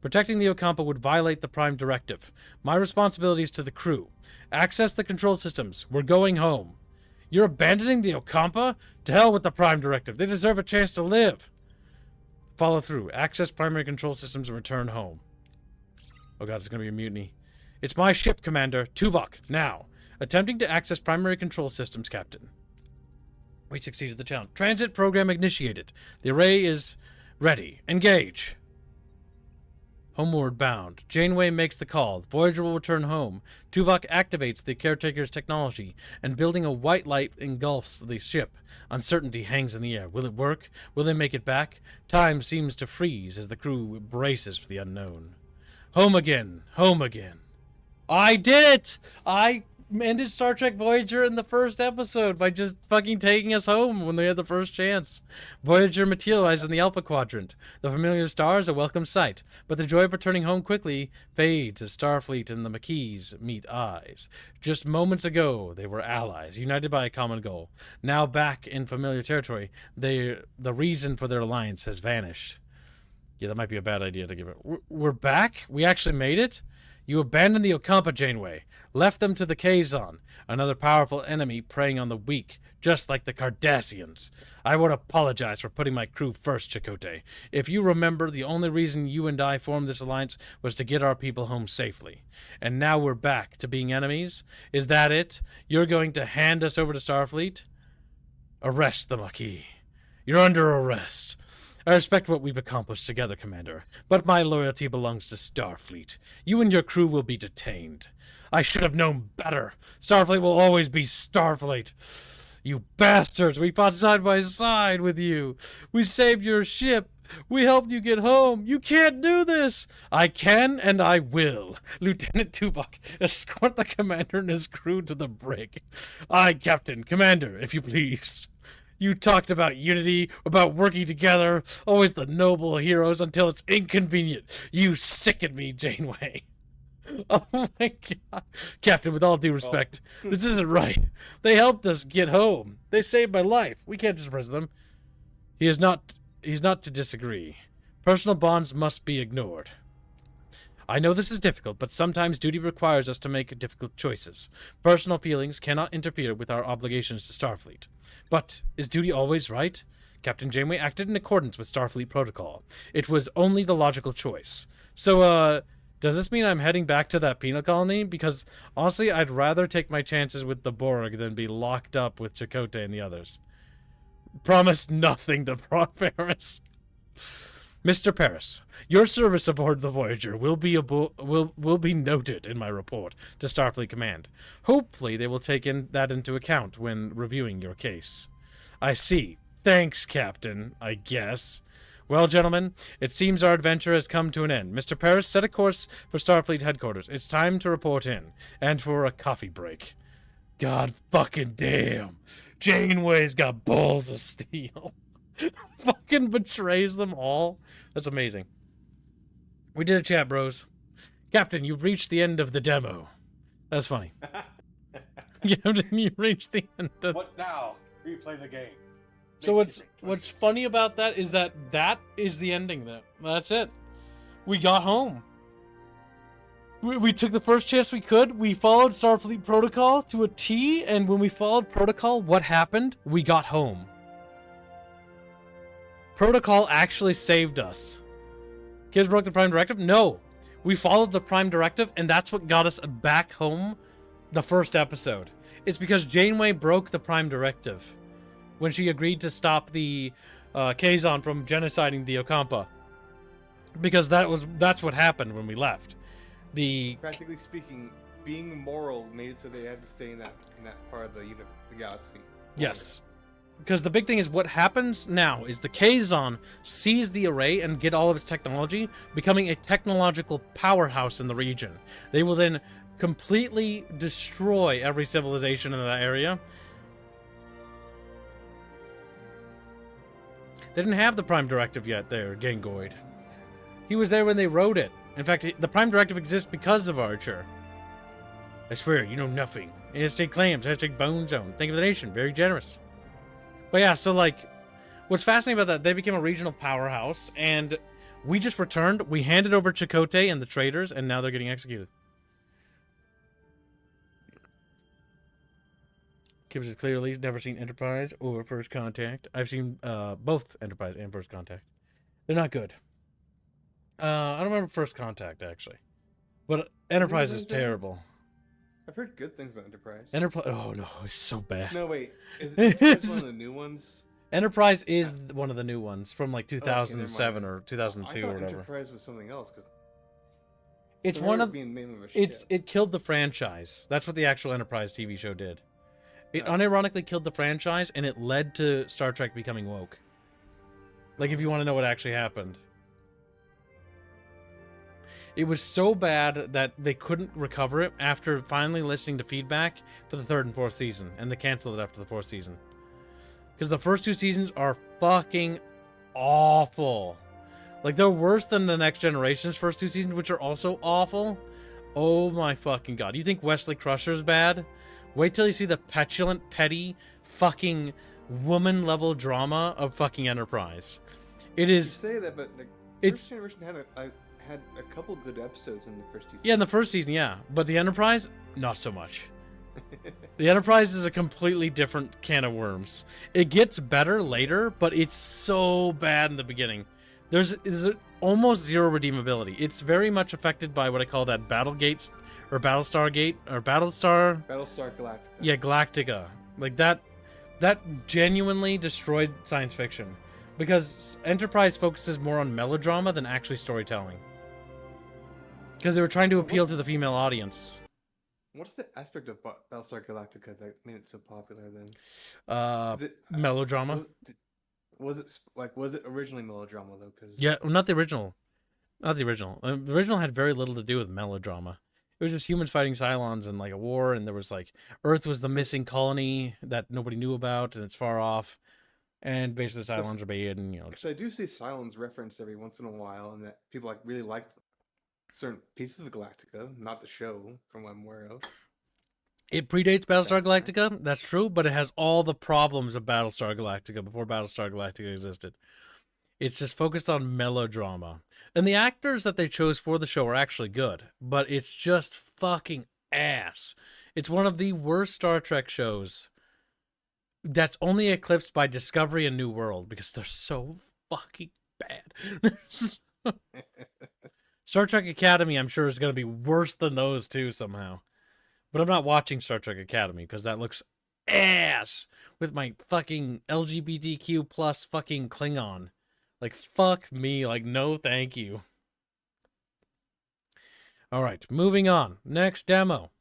Protecting the Okampa would violate the Prime Directive. My responsibility is to the crew. Access the control systems. We're going home. You're abandoning the Okampa? To hell with the Prime Directive. They deserve a chance to live. Follow through. Access primary control systems and return home. Oh god, it's going to be a mutiny. It's my ship, Commander. Tuvok, now. Attempting to access primary control systems, Captain. We succeeded the challenge. Transit program initiated. The array is ready. Engage. Homeward bound. Janeway makes the call. Voyager will return home. Tuvok activates the caretaker's technology, and building a white light engulfs the ship. Uncertainty hangs in the air. Will it work? Will they make it back? Time seems to freeze as the crew braces for the unknown. Home again. Home again. I did it! I ended Star Trek Voyager in the first episode by just fucking taking us home when they had the first chance. Voyager materialized in the Alpha Quadrant. The familiar stars a welcome sight, but the joy of returning home quickly fades as Starfleet and the Maquis meet eyes. Just moments ago, they were allies, united by a common goal. Now back in familiar territory, the reason for their alliance has vanished. Yeah, that might be a bad idea to give it. We're back? We actually made it? You abandoned the Ocampa, Janeway, left them to the Kazon, another powerful enemy preying on the weak, just like the Cardassians. I won't apologize for putting my crew first, Chakotay. If you remember, the only reason you and I formed this alliance was to get our people home safely. And now we're back to being enemies? Is that it? You're going to hand us over to Starfleet? Arrest the Maquis. You're under arrest. I respect what we've accomplished together, Commander, but my loyalty belongs to Starfleet. You and your crew will be detained. I should have known better. Starfleet will always be Starfleet. You bastards, we fought side by side with you. We saved your ship. We helped you get home. You can't do this. I can and I will. Lieutenant Tuvok, escort the commander and his crew to the brig. Aye, Captain, Commander, if you please. You talked about unity, about working together, always the noble heroes until it's inconvenient. You sicken me, Janeway. Oh my God. Captain, with all due respect, this isn't right. They helped us get home. They saved my life. We can't dismiss them. He's not to disagree. Personal bonds must be ignored. I know this is difficult, but sometimes duty requires us to make difficult choices. Personal feelings cannot interfere with our obligations to Starfleet. But is duty always right? Captain Janeway acted in accordance with Starfleet protocol. It was only the logical choice. So, does this mean I'm heading back to that penal colony? Because, honestly, I'd rather take my chances with the Borg than be locked up with Chakotay and the others. Promise nothing to Paris. Mr. Paris, your service aboard the Voyager will be noted in my report to Starfleet Command. Hopefully they will take that into account when reviewing your case. I see. Thanks, Captain, I guess. Well, gentlemen, it seems our adventure has come to an end. Mr. Paris, set a course for Starfleet headquarters. It's time to report in, and for a coffee break. God fucking damn. Janeway's got balls of steel. Fucking betrays them all. That's amazing. We did a chat, bros. Captain, you've reached the end of the demo. That's funny. Captain, you've reached the end of... What now? Replay the game. So what's funny about that is that is the ending though. That's it. We got home. We took the first chance we could. We followed Starfleet protocol to a T, and when we followed protocol, what happened? We got home. Protocol actually saved us. Kids broke the Prime Directive? No. We followed the Prime Directive, and that's what got us back home the first episode. It's because Janeway broke the Prime Directive when she agreed to stop the Kazon from genociding the Ocampa. Because that's what happened when we left. Practically speaking, being moral made it so they had to stay in that part of the galaxy. Yes. Because the big thing is what happens now is the Kazon seize the array and get all of its technology, becoming a technological powerhouse in the region. They will then completely destroy every civilization in that area. They didn't have the Prime Directive yet there, Gangoid. He was there when they wrote it. In fact, the Prime Directive exists because of Archer. I swear, you know nothing. Hashtag claims, hashtag Bone Zone. Think of the nation, very generous. But yeah, so like, what's fascinating about that, they became a regional powerhouse, and we just returned, we handed over Chakotay and the traitors, and now they're getting executed. Gibbs has clearly never seen Enterprise or First Contact. I've seen both Enterprise and First Contact. They're not good. I don't remember First Contact, actually. But Enterprise is terrible. I've heard good things about Enterprise. Enterprise. Oh no, it's so bad. No, wait. Is Enterprise one of the new ones? Enterprise is one of the new ones from like 2007 or 2002 or whatever. Enterprise was something else. It's one of it killed the franchise. That's what the actual Enterprise TV show did. It unironically killed the franchise, and it led to Star Trek becoming woke. Like, if you want to know what actually happened. It was so bad that they couldn't recover it after finally listening to feedback for the 3rd and 4th season, and they canceled it after the 4th season. Because the first 2 seasons are fucking awful. Like, they're worse than the Next Generation's first 2 seasons, which are also awful. Oh my fucking god. You think Wesley Crusher's bad? Wait till you see the petulant, petty, fucking woman-level drama of fucking Enterprise. It is... You say that, but the It's- First Generation had a couple good episodes in the first 2 seasons. Yeah, in the first season, yeah. But the Enterprise, not so much. The Enterprise is a completely different can of worms. It gets better later, but it's so bad in the beginning. There's almost zero redeemability. It's very much affected by what I call that Battlegate, or Battlestar Gate, or Battlestar... Battlestar Galactica. Yeah, Galactica. Like, that genuinely destroyed science fiction. Because Enterprise focuses more on melodrama than actually storytelling. Because they were trying to appeal to the female audience. What's the aspect of Battlestar Galactica that made it so popular then? Melodrama. Was it originally melodrama though? Cause... Yeah, well, not the original. Not the original. The original had very little to do with melodrama. It was just humans fighting Cylons in like a war, and there was like Earth was the missing colony that nobody knew about, and it's far off. And basically, the Cylons are bad, and you know. Because I do see Cylons referenced every once in a while, and that people like really liked certain pieces of Galactica, not the show, from what I'm aware of. It predates Battlestar Galactica, that's true, but it has all the problems of Battlestar Galactica before Battlestar Galactica existed. It's just focused on melodrama. And the actors that they chose for the show are actually good, but it's just fucking ass. It's one of the worst Star Trek shows that's only eclipsed by Discovery and New World because they're so fucking bad. Star Trek Academy, I'm sure, is going to be worse than those two somehow. But I'm not watching Star Trek Academy because that looks ass with my fucking LGBTQ plus fucking Klingon. Like, fuck me. Like, no thank you. All right, moving on. Next demo.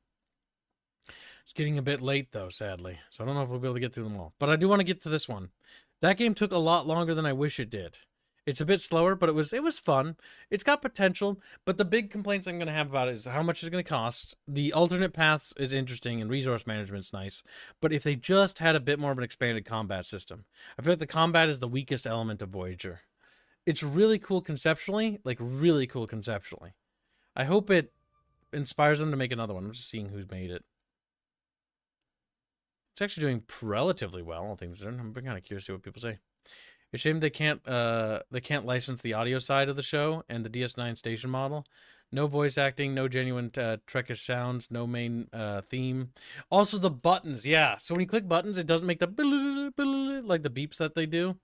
It's getting a bit late, though, sadly. So I don't know if we'll be able to get through them all. But I do want to get to this one. That game took a lot longer than I wish it did. It's a bit slower, but it was fun. It's got potential, but the big complaints I'm going to have about it is how much it's going to cost. The alternate paths is interesting, and resource management's nice. But if they just had a bit more of an expanded combat system. I feel like the combat is the weakest element of Voyager. It's really cool conceptually, like really cool conceptually. I hope it inspires them to make another one. I'm just seeing who's made it. It's actually doing relatively well, all things considered. I'm kind of curious to see what people say. It's a shame they can't license the audio side of the show and the DS9 station model. No voice acting, no genuine Trekish sounds, no main theme. Also the buttons, yeah. So when you click buttons, it doesn't make the like the beeps that they do.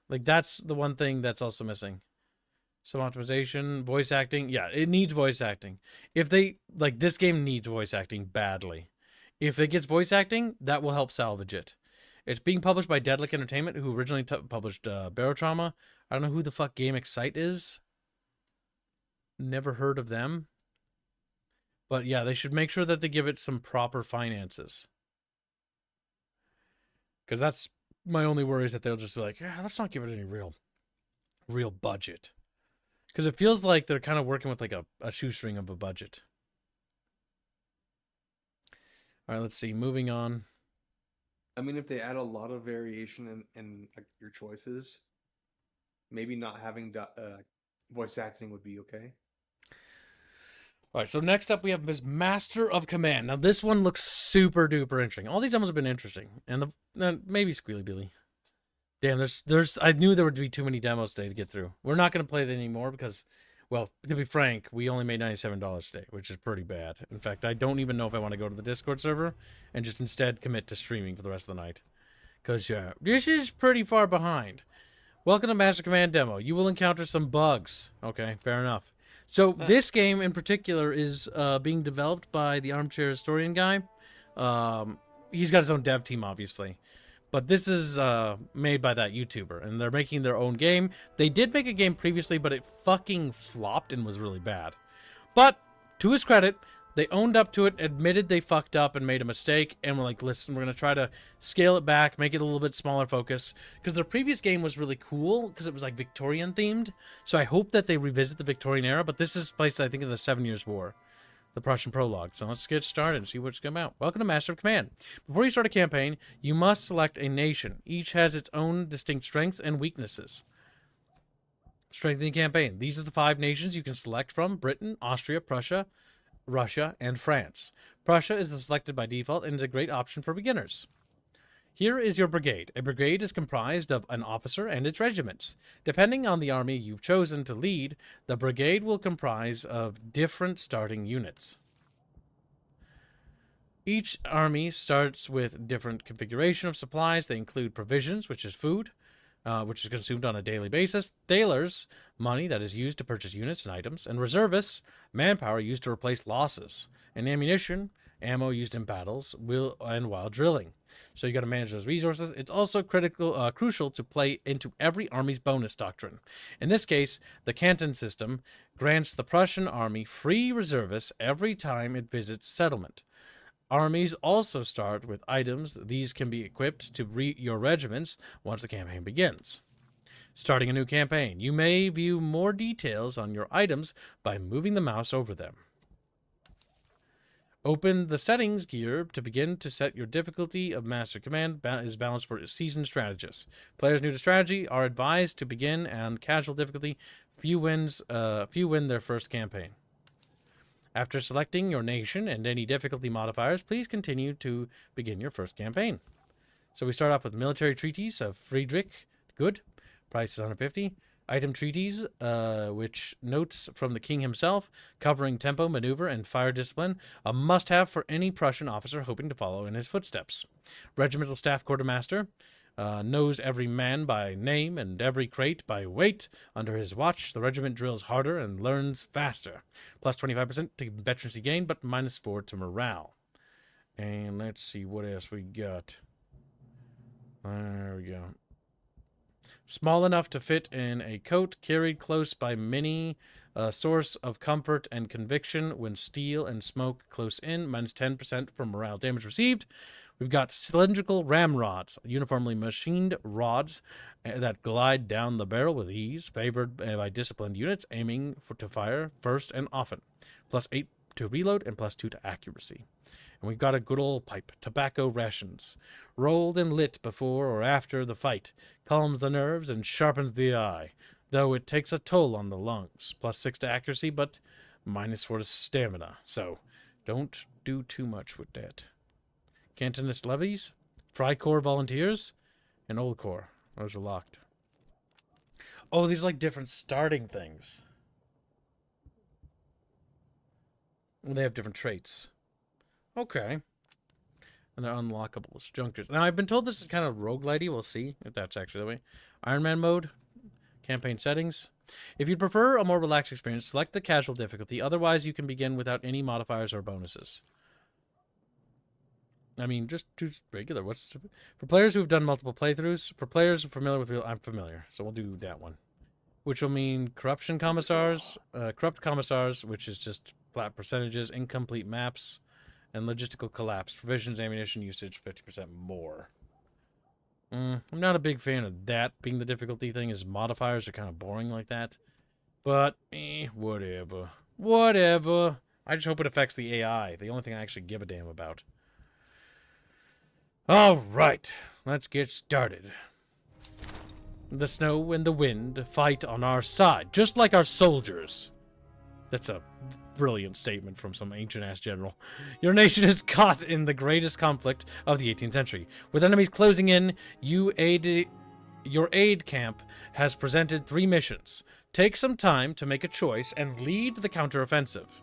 Like that's the one thing that's also missing. Some optimization, voice acting. Yeah, it needs voice acting. If they like this game needs voice acting badly. If it gets voice acting, that will help salvage it. It's being published by Deadlick Entertainment, who originally published Barotrauma. I don't know who the fuck Game Excite is. Never heard of them. But yeah, they should make sure that they give it some proper finances. Because that's my only worry is that they'll just be like, yeah, let's not give it any real budget. Because it feels like they're kind of working with like a shoestring of a budget. All right, let's see. Moving on. I mean, if they add a lot of variation in like, your choices, maybe not having voice acting would be okay. All right, so next up we have this Master of Command. Now, this one looks super duper interesting. All these demos have been interesting. And maybe Squealy Billy. Damn, there's. I knew there would be too many demos today to get through. We're not going to play that anymore because, well, to be frank, we only made $97 today, which is pretty bad. In fact, I don't even know if I want to go to the Discord server and just instead commit to streaming for the rest of the night. Because, this is pretty far behind. Welcome to Master Command demo. You will encounter some bugs. Okay, fair enough. So, this game in particular is being developed by the Armchair Historian guy. He's got his own dev team, obviously. But this is made by that YouTuber, and they're making their own game. They did make a game previously, but it fucking flopped and was really bad. But, to his credit, They owned up to it, admitted they fucked up and made a mistake, and were like, listen, we're going to try to scale it back, make it a little bit smaller focus. Because their previous game was really cool, because it was like Victorian themed. So I hope that they revisit the Victorian era, but this is placed, I think, in the 7 Years' War. The Prussian prologue. So let's get started and see what's come out. Welcome to Master of Command. Before you start a campaign, you must select a nation. Each has its own distinct strengths and weaknesses. Strengthening campaign. These are the 5 nations you can select from: Britain, Austria, Prussia, Russia, and France. Prussia is selected by default and is a great option for beginners. Here is your brigade. A brigade is comprised of an officer and its regiments. Depending on the army you've chosen to lead, the brigade will comprise of different starting units. Each army starts with different configuration of supplies. They include provisions, which is food, which is consumed on a daily basis; thalers, money that is used to purchase units and items; and reservists, manpower used to replace losses; and ammunition, ammo used in battles and while drilling. So you got to manage those resources. It's also crucial to play into every army's bonus doctrine. In this case, the canton system grants the Prussian army free reservists every time it visits settlement. Armies also start with items. These can be equipped to your regiments once the campaign begins. Starting a new campaign. You may view more details on your items by moving the mouse over them. Open the settings gear to begin to set your difficulty of Master Command is balanced for seasoned strategists. Players new to strategy are advised to begin on casual difficulty. Few win their first campaign. After selecting your nation and any difficulty modifiers, please continue to begin your first campaign. So we start off with military treaties of Friedrich. Good. Price is 150. Item treaties, which notes from the king himself, covering tempo, maneuver, and fire discipline, a must-have for any Prussian officer hoping to follow in his footsteps. Regimental staff quartermaster, knows every man by name and every crate by weight. Under his watch, the regiment drills harder and learns faster. Plus 25% to veterancy gain, but minus 4 to morale. And let's see what else we got. There we go. Small enough to fit in a coat, carried close by many, source of comfort and conviction when steel and smoke close in, minus 10% for morale damage received. We've got cylindrical ramrods, uniformly machined rods that glide down the barrel with ease, favored by disciplined units aiming to fire first and often. Plus 8 to reload and plus 2 to accuracy. And we've got a good old pipe, tobacco rations, rolled and lit before or after the fight, calms the nerves and sharpens the eye, though it takes a toll on the lungs. Plus 6 to accuracy, but minus 4 to stamina. So don't do too much with that. Cantonist levies, Freikorps volunteers, and Old Corps. Those are locked. Oh, these are like different starting things. They have different traits. Okay. And they're unlockable as junkers. Now, I've been told this is kind of roguelite-y. We'll see if that's actually the way. Iron Man mode. Campaign settings. If you'd prefer a more relaxed experience, select the casual difficulty. Otherwise, you can begin without any modifiers or bonuses. I mean, just regular. For players who have done multiple playthroughs, for players familiar with I'm familiar, so we'll do that one. Which will mean corrupt commissars, which is just flat percentages, incomplete maps, and logistical collapse. Provisions, ammunition usage, 50% more. I'm not a big fan of that being the difficulty thing, as modifiers are kind of boring like that. But, whatever. Whatever. I just hope it affects the AI, the only thing I actually give a damn about. All right, let's get started. The snow and the wind fight on our side, just like our soldiers. That's a brilliant statement from some ancient-ass general. Your nation is caught in the greatest conflict of the 18th century. With enemies closing in, your aid camp has presented 3 missions. Take some time to make a choice and lead the counteroffensive.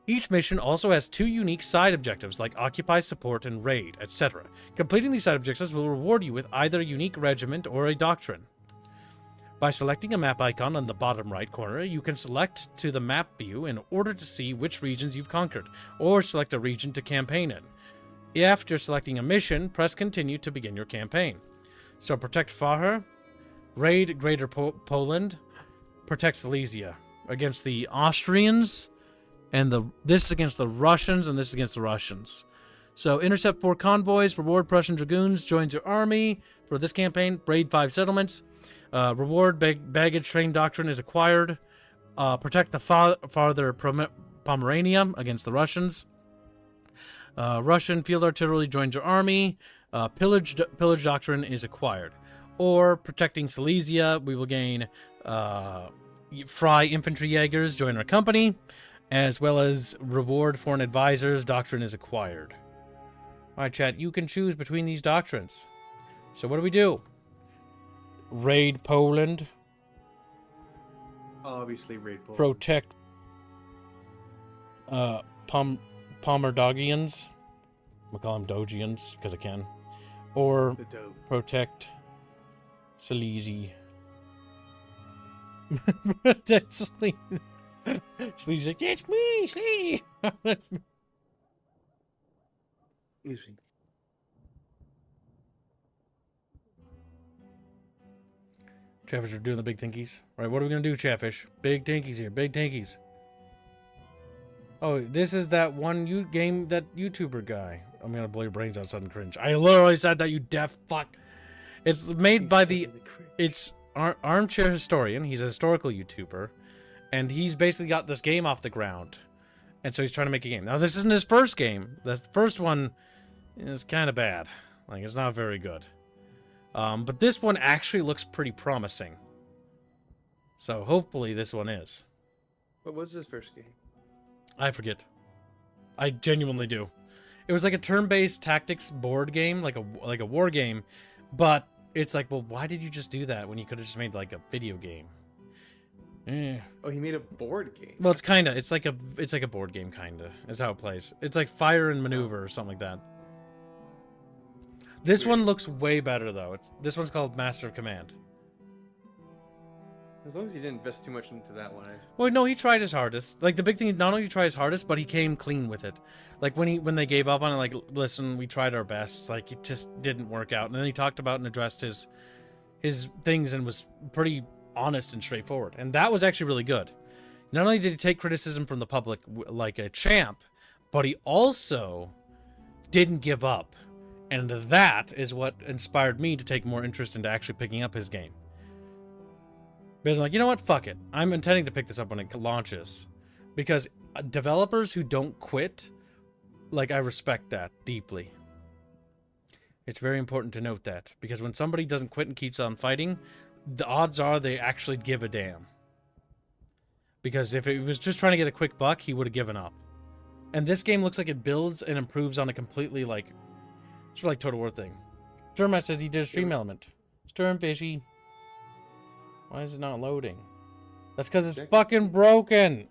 Each mission also has 2 unique side objectives like Occupy, Support, and Raid, etc. Completing these side objectives will reward you with either a unique regiment or a doctrine. By selecting a map icon on the bottom right corner, you can select to the map view in order to see which regions you've conquered, or select a region to campaign in. After selecting a mission, press Continue to begin your campaign. So protect Fahr, raid Greater Poland, protect Silesia against the Austrians and this is against the Russians, and this is against the Russians. So intercept 4 convoys, reward Prussian dragoons, joins your army for this campaign, raid 5 settlements, reward baggage train doctrine is acquired, protect the farther Pomerania against the Russians. Russian field artillery joins your army. Pillage doctrine is acquired. Or protecting Silesia, we will gain Fry infantry Jaegers join our company, as well as reward foreign advisors doctrine is acquired. All right, chat, you can choose between these doctrines. So what do we do? Raid Poland. Obviously, raid Poland. Protect Pomerdogians. We'll call them Dogians because I can. Or protect Silesia. Protect Silesia. Selee's like, that's me, Slee. Easy. Chatfish are doing the big tinkies. All right, what are we going to do, Chatfish? Big tinkies here. Big tinkies. Oh, this is that one game, that YouTuber guy. I'm going to blow your brains out, sudden cringe. I literally said that, you deaf fuck. It's made by it's Armchair Historian. He's a historical YouTuber. And he's basically got this game off the ground. And so he's trying to make a game. Now, this isn't his first game. The first one is kind of bad. Like, it's not very good. But this one actually looks pretty promising. So hopefully this one is. What was his first game? I forget. I genuinely do. It was like a turn-based tactics board game, like a war game, but it's like, well, why did you just do that when you could have just made like a video game? Oh, he made a board game. Well, it's like a board game kinda. Is how it plays. It's like Fire and Maneuver or something like that. This one looks way better though. This one's called Master of Command. As long as you didn't invest too much into that one. Well, no, he tried his hardest. Like, the big thing is, not only did he try his hardest, but he came clean with it. Like, when they gave up on it, like, listen, we tried our best. Like, it just didn't work out. And then he talked about and addressed his things and was pretty honest and straightforward. And that was actually really good. Not only did he take criticism from the public like a champ, but he also didn't give up. And that is what inspired me to take more interest into actually picking up his game. Because I'm like, you know what? Fuck it. I'm intending to pick this up when it launches. Because developers who don't quit, like, I respect that deeply. It's very important to note that. Because when somebody doesn't quit and keeps on fighting, the odds are they actually give a damn. Because if it was just trying to get a quick buck, he would have given up. And this game looks like it builds and improves on a completely, like, sort of like Total War thing. Sturmat says he did a stream element. Sturmfishy. Why is it not loading? That's because it's fucking broken.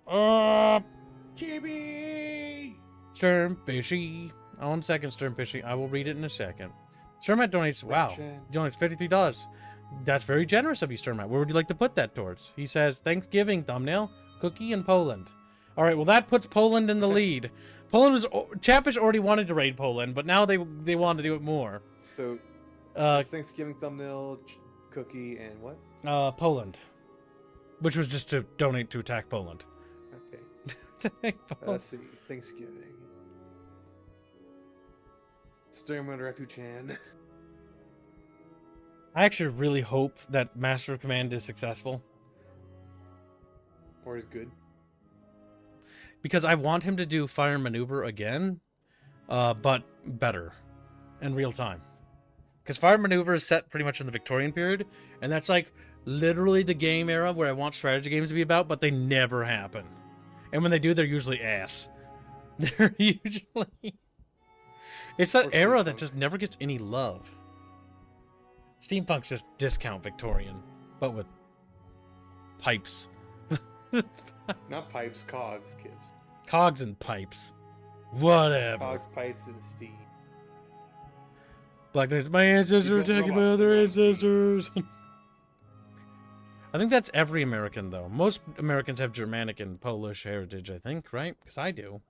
Chibi! Sturmfishy. 1 second, Sturmfishy. I will read it in a second. Sturmat donates. Wow. Donates $53. That's very generous of you, Sturmat. Where would you like to put that towards? He says, Thanksgiving thumbnail, cookie, and Poland. All right, well, that puts Poland in the lead. Poland was... Chatfish already wanted to raid Poland, but now they want to do it more. So, Thanksgiving thumbnail, cookie, and what? Poland. Which was just to donate to attack Poland. Okay. Let's see. Thanksgiving. Sturmratu-chan. I actually really hope that Master of Command is successful. Or is good. Because I want him to do Fire and Maneuver again, but better. In real time. Because Fire and Maneuver is set pretty much in the Victorian period, and that's like literally the game era where I want strategy games to be about, but they never happen. And when they do, they're usually ass. They're usually... It's that era that just never gets any love. Steampunk's just discount Victorian, but with pipes. Not pipes, cogs, kids. Cogs and pipes. Whatever. Cogs, pipes, and steam. Black Knights, my ancestors were taken by other ancestors. I think that's every American, though. Most Americans have Germanic and Polish heritage, I think, right? Because I do.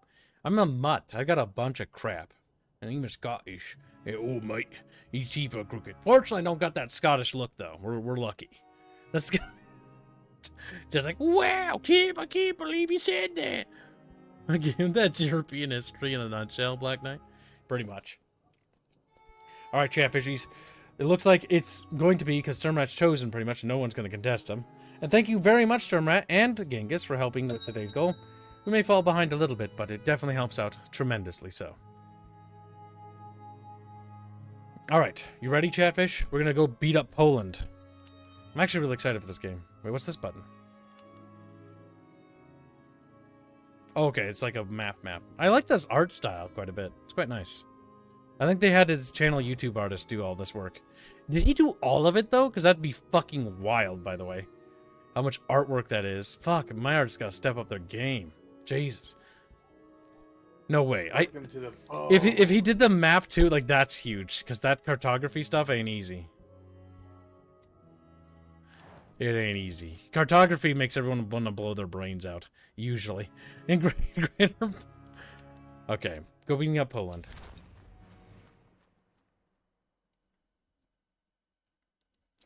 I'm a mutt. I got a bunch of crap. And even Scottish. Hey, oh, mate. He's teeth are crooked. Fortunately, I don't got that Scottish look, though. We're lucky. That's just like, wow, Kim, I can't believe you said that. Again, that's European history in a nutshell, Black Knight. Pretty much. All right, chat fishies. It looks like it's going to be because Sturmrat's chosen pretty much. No one's going to contest him. And thank you very much, Sturmrat and Genghis, for helping with today's goal. We may fall behind a little bit, but it definitely helps out tremendously so. All right, you ready, Chatfish? We're going to go beat up Poland. I'm actually really excited for this game. Wait, what's this button? Oh, okay, it's like a map. I like this art style quite a bit. It's quite nice. I think they had his channel YouTube artist do all this work. Did he do all of it, though? Because that'd be fucking wild, by the way. How much artwork that is. Fuck, my artist's got to step up their game. Jesus. No way. If he did the map, too, like, that's huge. Because that cartography stuff ain't easy. It ain't easy. Cartography makes everyone want to blow their brains out. Usually. In greater... Okay, go beating up Poland.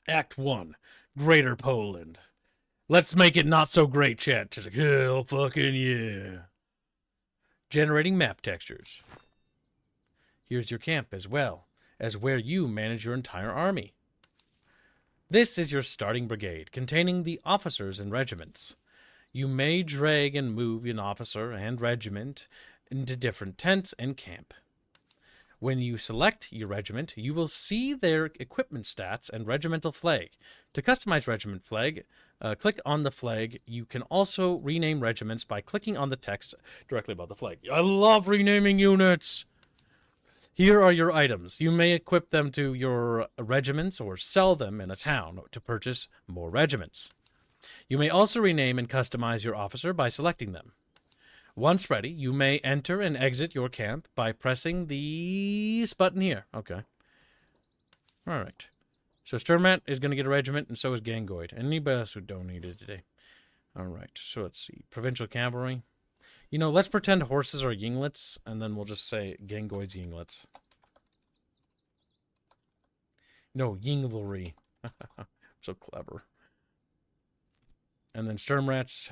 Act 1. Greater Poland. Let's make it not so great, chat. Just like, hell fucking yeah. Generating map textures. Here's your camp as well as where you manage your entire army. This is your starting brigade, containing the officers and regiments. You may drag and move an officer and regiment into different tents and camp. When you select your regiment, you will see their equipment stats and regimental flag. To customize regiment flag, click on the flag. You can also rename regiments by clicking on the text directly above the flag. I love renaming units! Here are your items. You may equip them to your regiments or sell them in a town to purchase more regiments. You may also rename and customize your officer by selecting them. Once ready, you may enter and exit your camp by pressing this button here. Okay. All right. So Sturmat is going to get a regiment, and so is Gangoid. And anybody else who donated today. All right. So let's see. Provincial Cavalry. You know, let's pretend horses are yinglets, and then we'll just say Gangoid's yinglets. No, yinglery. So clever. And then Sturmrats.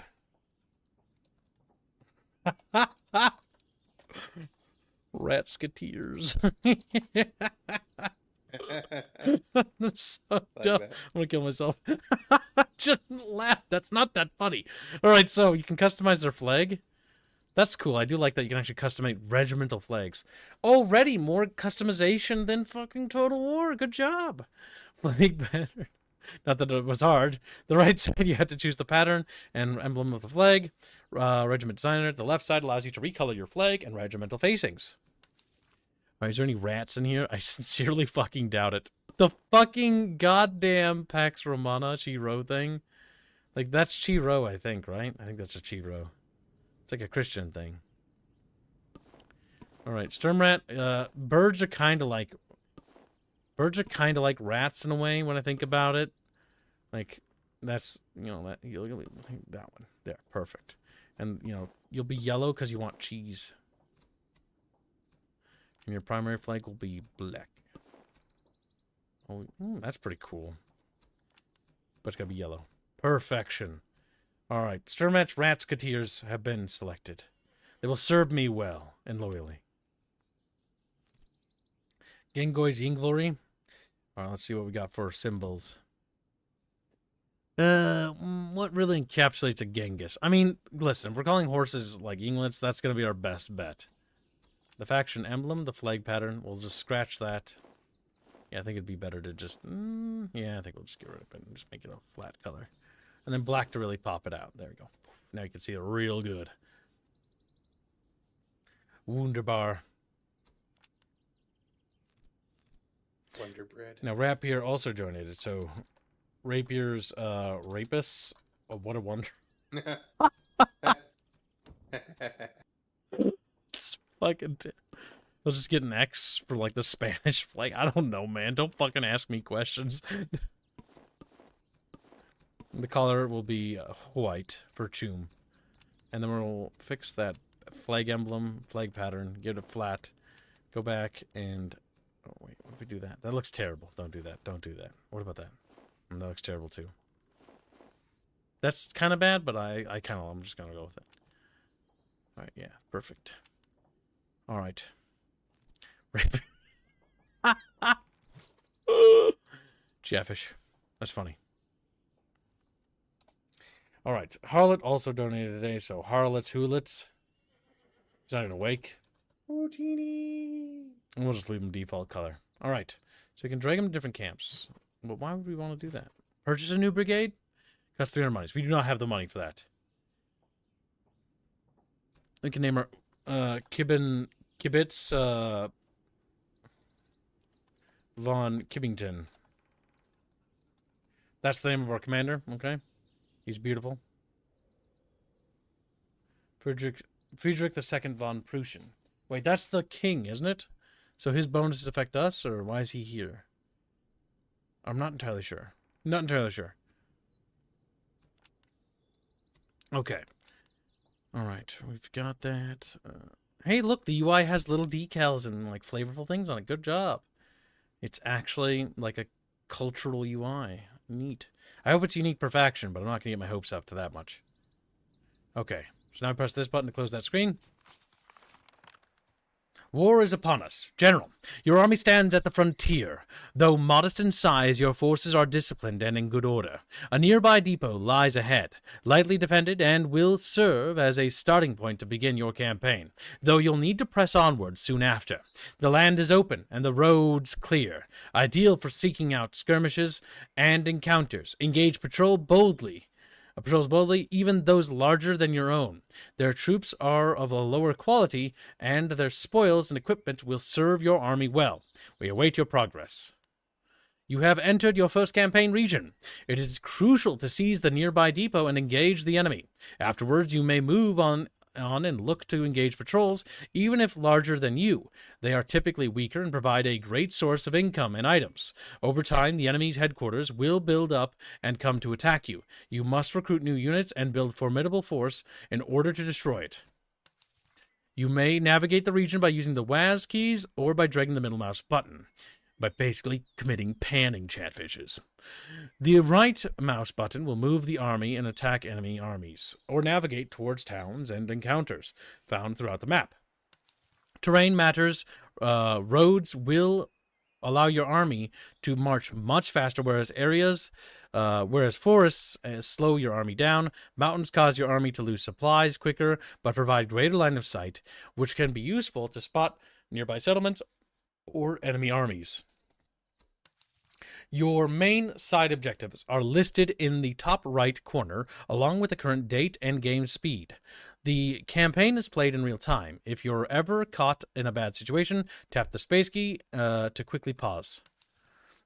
Ratsketeers. That's so dumb. I'm gonna kill myself. Just laugh. That's not that funny. Alright, so you can customize their flag. That's cool. I do like that you can actually customize regimental flags. Already more customization than fucking Total War. Good job. Flag pattern. Not that it was hard. The right side, you had to choose the pattern and emblem of the flag. Regiment designer. The left side allows you to recolor your flag and regimental facings. All right, is there any rats in here? I sincerely fucking doubt it. The fucking goddamn Pax Romana Chi-Rho thing. Like, that's Chi-Rho, I think, right? I think that's a Chi-Rho. It's like a Christian thing. All right, Sturmrat. Birds are kind of like... Birds are kind of like rats in a way when I think about it. Like, that's, you know, that one. There, perfect. And, you know, you'll be yellow because you want cheese. And your primary flag will be black. Oh, that's pretty cool. But it's got to be yellow. Perfection. All right, Sturmat's Ratsketeers have been selected. They will serve me well and loyally. Gengoi's Yinglery. All right, let's see what we got for symbols. What really encapsulates a Genghis? I mean, listen, if we're calling horses like Yinglets, that's going to be our best bet. The faction emblem, the flag pattern, we'll just scratch that. Yeah, I think it'd be better to just... yeah, I think we'll just get rid of it and just make it a flat color. And then black to really pop it out. There we go. Now you can see it real good. Wunderbar. Wonderbread. Now, Rapier also donated, so Rapier's Rapus. Oh, what a wonder. It's fucking... I'll just get an X for, like, the Spanish flag. I don't know, man. Don't fucking ask me questions. The color will be white for Choom. And then we'll fix that flag emblem, flag pattern, get it flat, go back, and... Oh, wait, what if we do that? That looks terrible. Don't do that. Don't do that. What about that? That looks terrible, too. That's kind of bad, but I'm just going to go with it. All right, yeah, perfect. All right. Chatfish. That's funny. All right. Harlot also donated today, so Harlots, Hoolits. He's not even awake. Oh, genie. And we'll just leave him default color. All right. So we can drag him to different camps. But why would we want to do that? Purchase a new brigade? Costs 300 monies. We do not have the money for that. We can name our Kibitz von Kibbington. That's the name of our commander, okay? He's beautiful. Friedrich II von Prussian. Wait, that's the king, isn't it? So his bonuses affect us, or why is he here? I'm not entirely sure. Not entirely sure. Okay. All right, we've got that. Hey, look, the UI has little decals and like flavorful things on it. Good job. It's actually like a cultural UI. Neat. I hope it's unique perfection, but I'm not going to get my hopes up to that much. Okay, so now I press this button to close that screen. War is upon us. General, your army stands at the frontier. Though modest in size, your forces are disciplined and in good order. A nearby depot lies ahead, lightly defended, and will serve as a starting point to begin your campaign, though you'll need to press onward soon after. The land is open and the roads clear, ideal for seeking out skirmishes and encounters. Engage patrols boldly, even those larger than your own. Their troops are of a lower quality, and their spoils and equipment will serve your army well. We await your progress. You have entered your first campaign region. It is crucial to seize the nearby depot and engage the enemy. Afterwards, you may move on and look to engage patrols, even if larger than you. They are typically weaker and provide a great source of income and items. Over time, the enemy's headquarters will build up and come to attack you. You must recruit new units and build formidable force in order to destroy it. You may navigate the region by using the WASD keys or by dragging the middle mouse button, by basically committing panning chatfishes. The right mouse button will move the army and attack enemy armies, or navigate towards towns and encounters found throughout the map. Terrain matters. Roads will allow your army to march much faster, whereas forests slow your army down. Mountains cause your army to lose supplies quicker, but provide greater line of sight, which can be useful to spot nearby settlements or enemy armies. Your main side objectives are listed in the top right corner, along with the current date and game speed. The campaign is played in real time. If you're ever caught in a bad situation, tap the space key to quickly pause.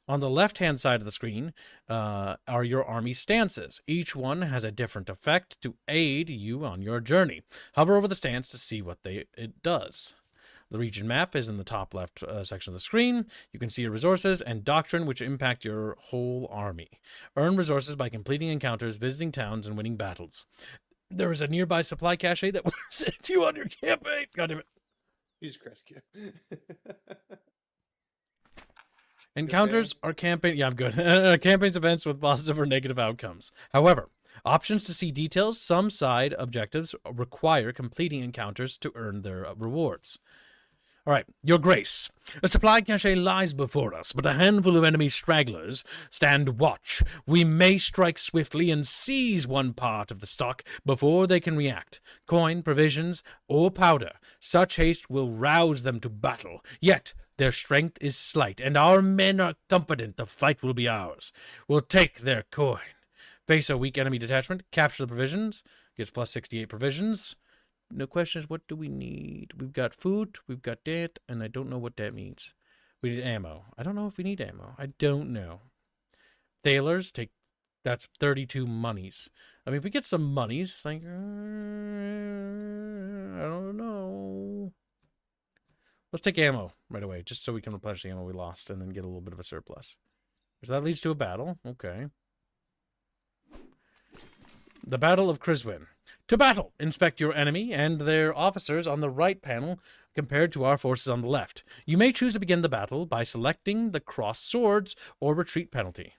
On the left-hand side of the screen are your army stances. Each one has a different effect to aid you on your journey. Hover over the stance to see what it does. The region map is in the top left section of the screen. You can see your resources and doctrine, which impact your whole army. Earn resources by completing encounters, visiting towns, and winning battles. There is a nearby supply cache that will send you on your campaign. God damn it. Jesus Christ, kid. Encounters are campaign. Yeah, I'm good. Campaigns events with positive or negative outcomes. However, options to see details. Some side objectives require completing encounters to earn their rewards. All right, Your Grace. A supply cache lies before us, but a handful of enemy stragglers stand watch. We may strike swiftly and seize one part of the stock before they can react. Coin, provisions, or powder. Such haste will rouse them to battle. Yet their strength is slight, and our men are confident the fight will be ours. We'll take their coin. Face a weak enemy detachment. Capture the provisions. Gets plus 68 provisions. No questions, what do we need? We've got food, we've got that, and I don't know what that means. We need ammo. I don't know if we need ammo. I don't know. Thalers, that's 32 monies. I mean, if we get some monies, like, I don't know. Let's take ammo right away, just so we can replenish the ammo we lost and then get a little bit of a surplus. So that leads to a battle. Okay. The Battle of Criswin. To battle! Inspect your enemy and their officers on the right panel compared to our forces on the left. You may choose to begin the battle by selecting the cross swords or retreat penalty.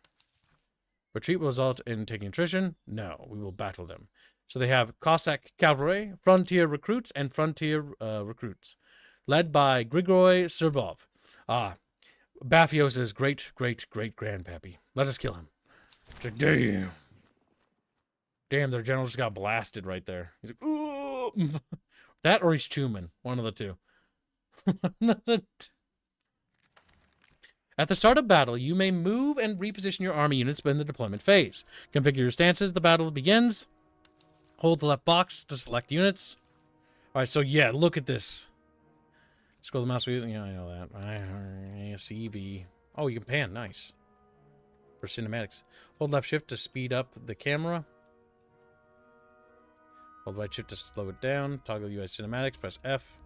Retreat will result in taking attrition? No, we will battle them. So they have Cossack Cavalry, Frontier Recruits, and Frontier Recruits, led by Grigory Serbov. Bafios' great-great-great-grandpappy. Let us kill him. Damn. Damn, their general just got blasted right there. He's like, ooh. That or he's Chuman. One of the two. At the start of battle, you may move and reposition your army units in the deployment phase. Configure your stances. The battle begins. Hold the left box to select units. All right, so yeah, look at this. Scroll the mouse. Yeah, I know that. CV. Oh, you can pan. Nice. For cinematics. Hold left shift to speed up the camera. Hold right shift to slow it down. Toggle UI cinematics. Press F.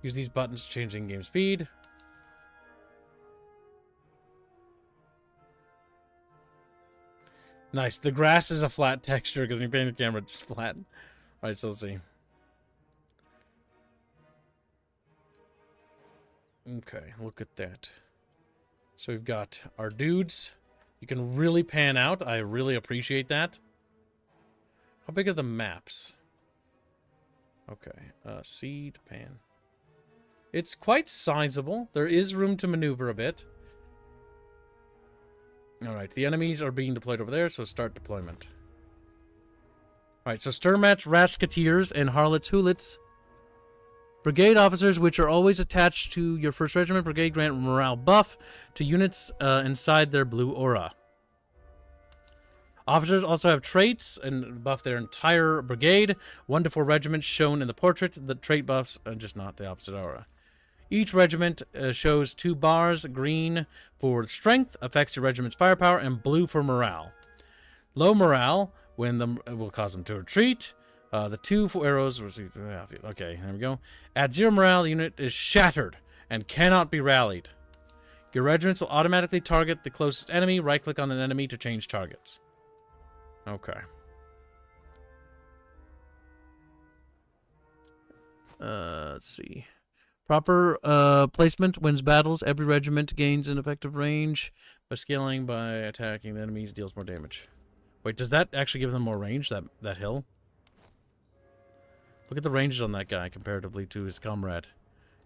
Use these buttons to change in-game speed. Nice. The grass is a flat texture because when you paint the camera, it's flat. All right, so let's see. Okay, look at that. So we've got our dudes. You can really pan out. I really appreciate that. How big are the maps? Okay, C to pan. It's quite sizable. There is room to maneuver a bit. Alright, the enemies are being deployed over there, so start deployment. Alright, so Sturmats, Rasketeers, and Harlots, Hulits. Brigade officers, which are always attached to your first regiment. Brigade grant morale buff to units inside their blue aura. Officers also have traits and buff their entire brigade. 1 to 4 regiments shown in the portrait. The trait buffs are just not the opposite aura. Each regiment shows 2 bars. Green for strength, affects your regiment's firepower, and blue for morale. Low morale will cause them to retreat. The 2 arrows. Okay, there we go. At 0 morale, the unit is shattered and cannot be rallied. Your regiments will automatically target the closest enemy. Right-click on an enemy to change targets. Okay. Let's see. Proper placement wins battles. Every regiment gains an effective range by scaling. By attacking the enemies, deals more damage. Wait, does that actually give them more range? That hill? Look at the ranges on that guy comparatively to his comrade.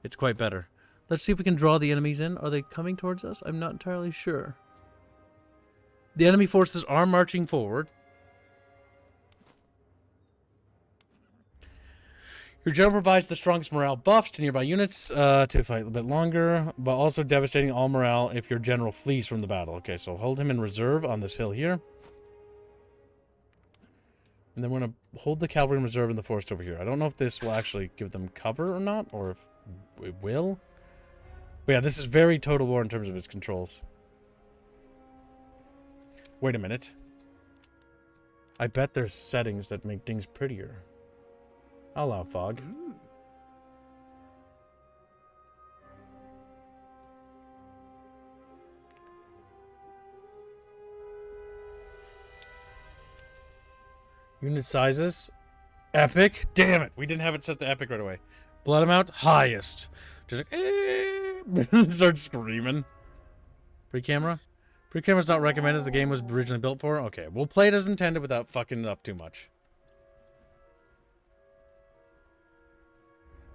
It's quite better. Let's see if we can draw the enemies in. Are they coming towards us? I'm not entirely sure. The enemy forces are marching forward. Your general provides the strongest morale buffs to nearby units to fight a bit longer, but also devastating all morale if your general flees from the battle. Okay, so hold him in reserve on this hill here. And then we're going to hold the cavalry in reserve in the forest over here. I don't know if this will actually give them cover or not, or if it will. But yeah, this is very Total War in terms of its controls. Wait a minute. I bet there's settings that make things prettier. I'll allow fog. Unit sizes. Epic. Damn it. We didn't have it set to epic right away. Blood amount. Highest. Just like, start screaming. Pre-camera. Pre-camera's not recommended as the game was originally built for. Okay, we'll play it as intended without fucking it up too much.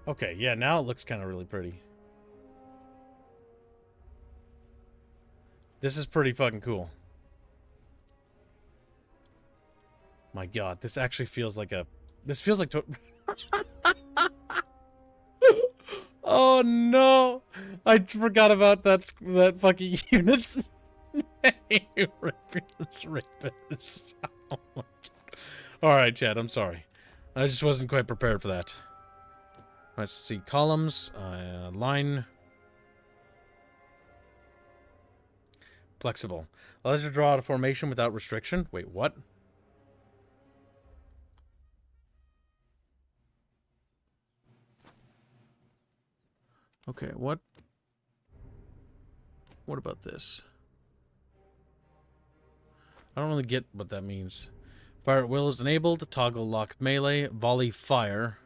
Okay, yeah, now it looks kind of really pretty. This is pretty fucking cool. My god, this actually feels like a... This feels like... Oh no! I forgot about that fucking unit's name. Rapist. Oh my god. Alright, Chad, I'm sorry. I just wasn't quite prepared for that. Let's see. Columns. Line. Flexible. Allows you to draw out a formation without restriction. Wait, what? Okay, what about this? I don't really get what that means. Fire at will is enabled. Toggle locked melee. Volley fire.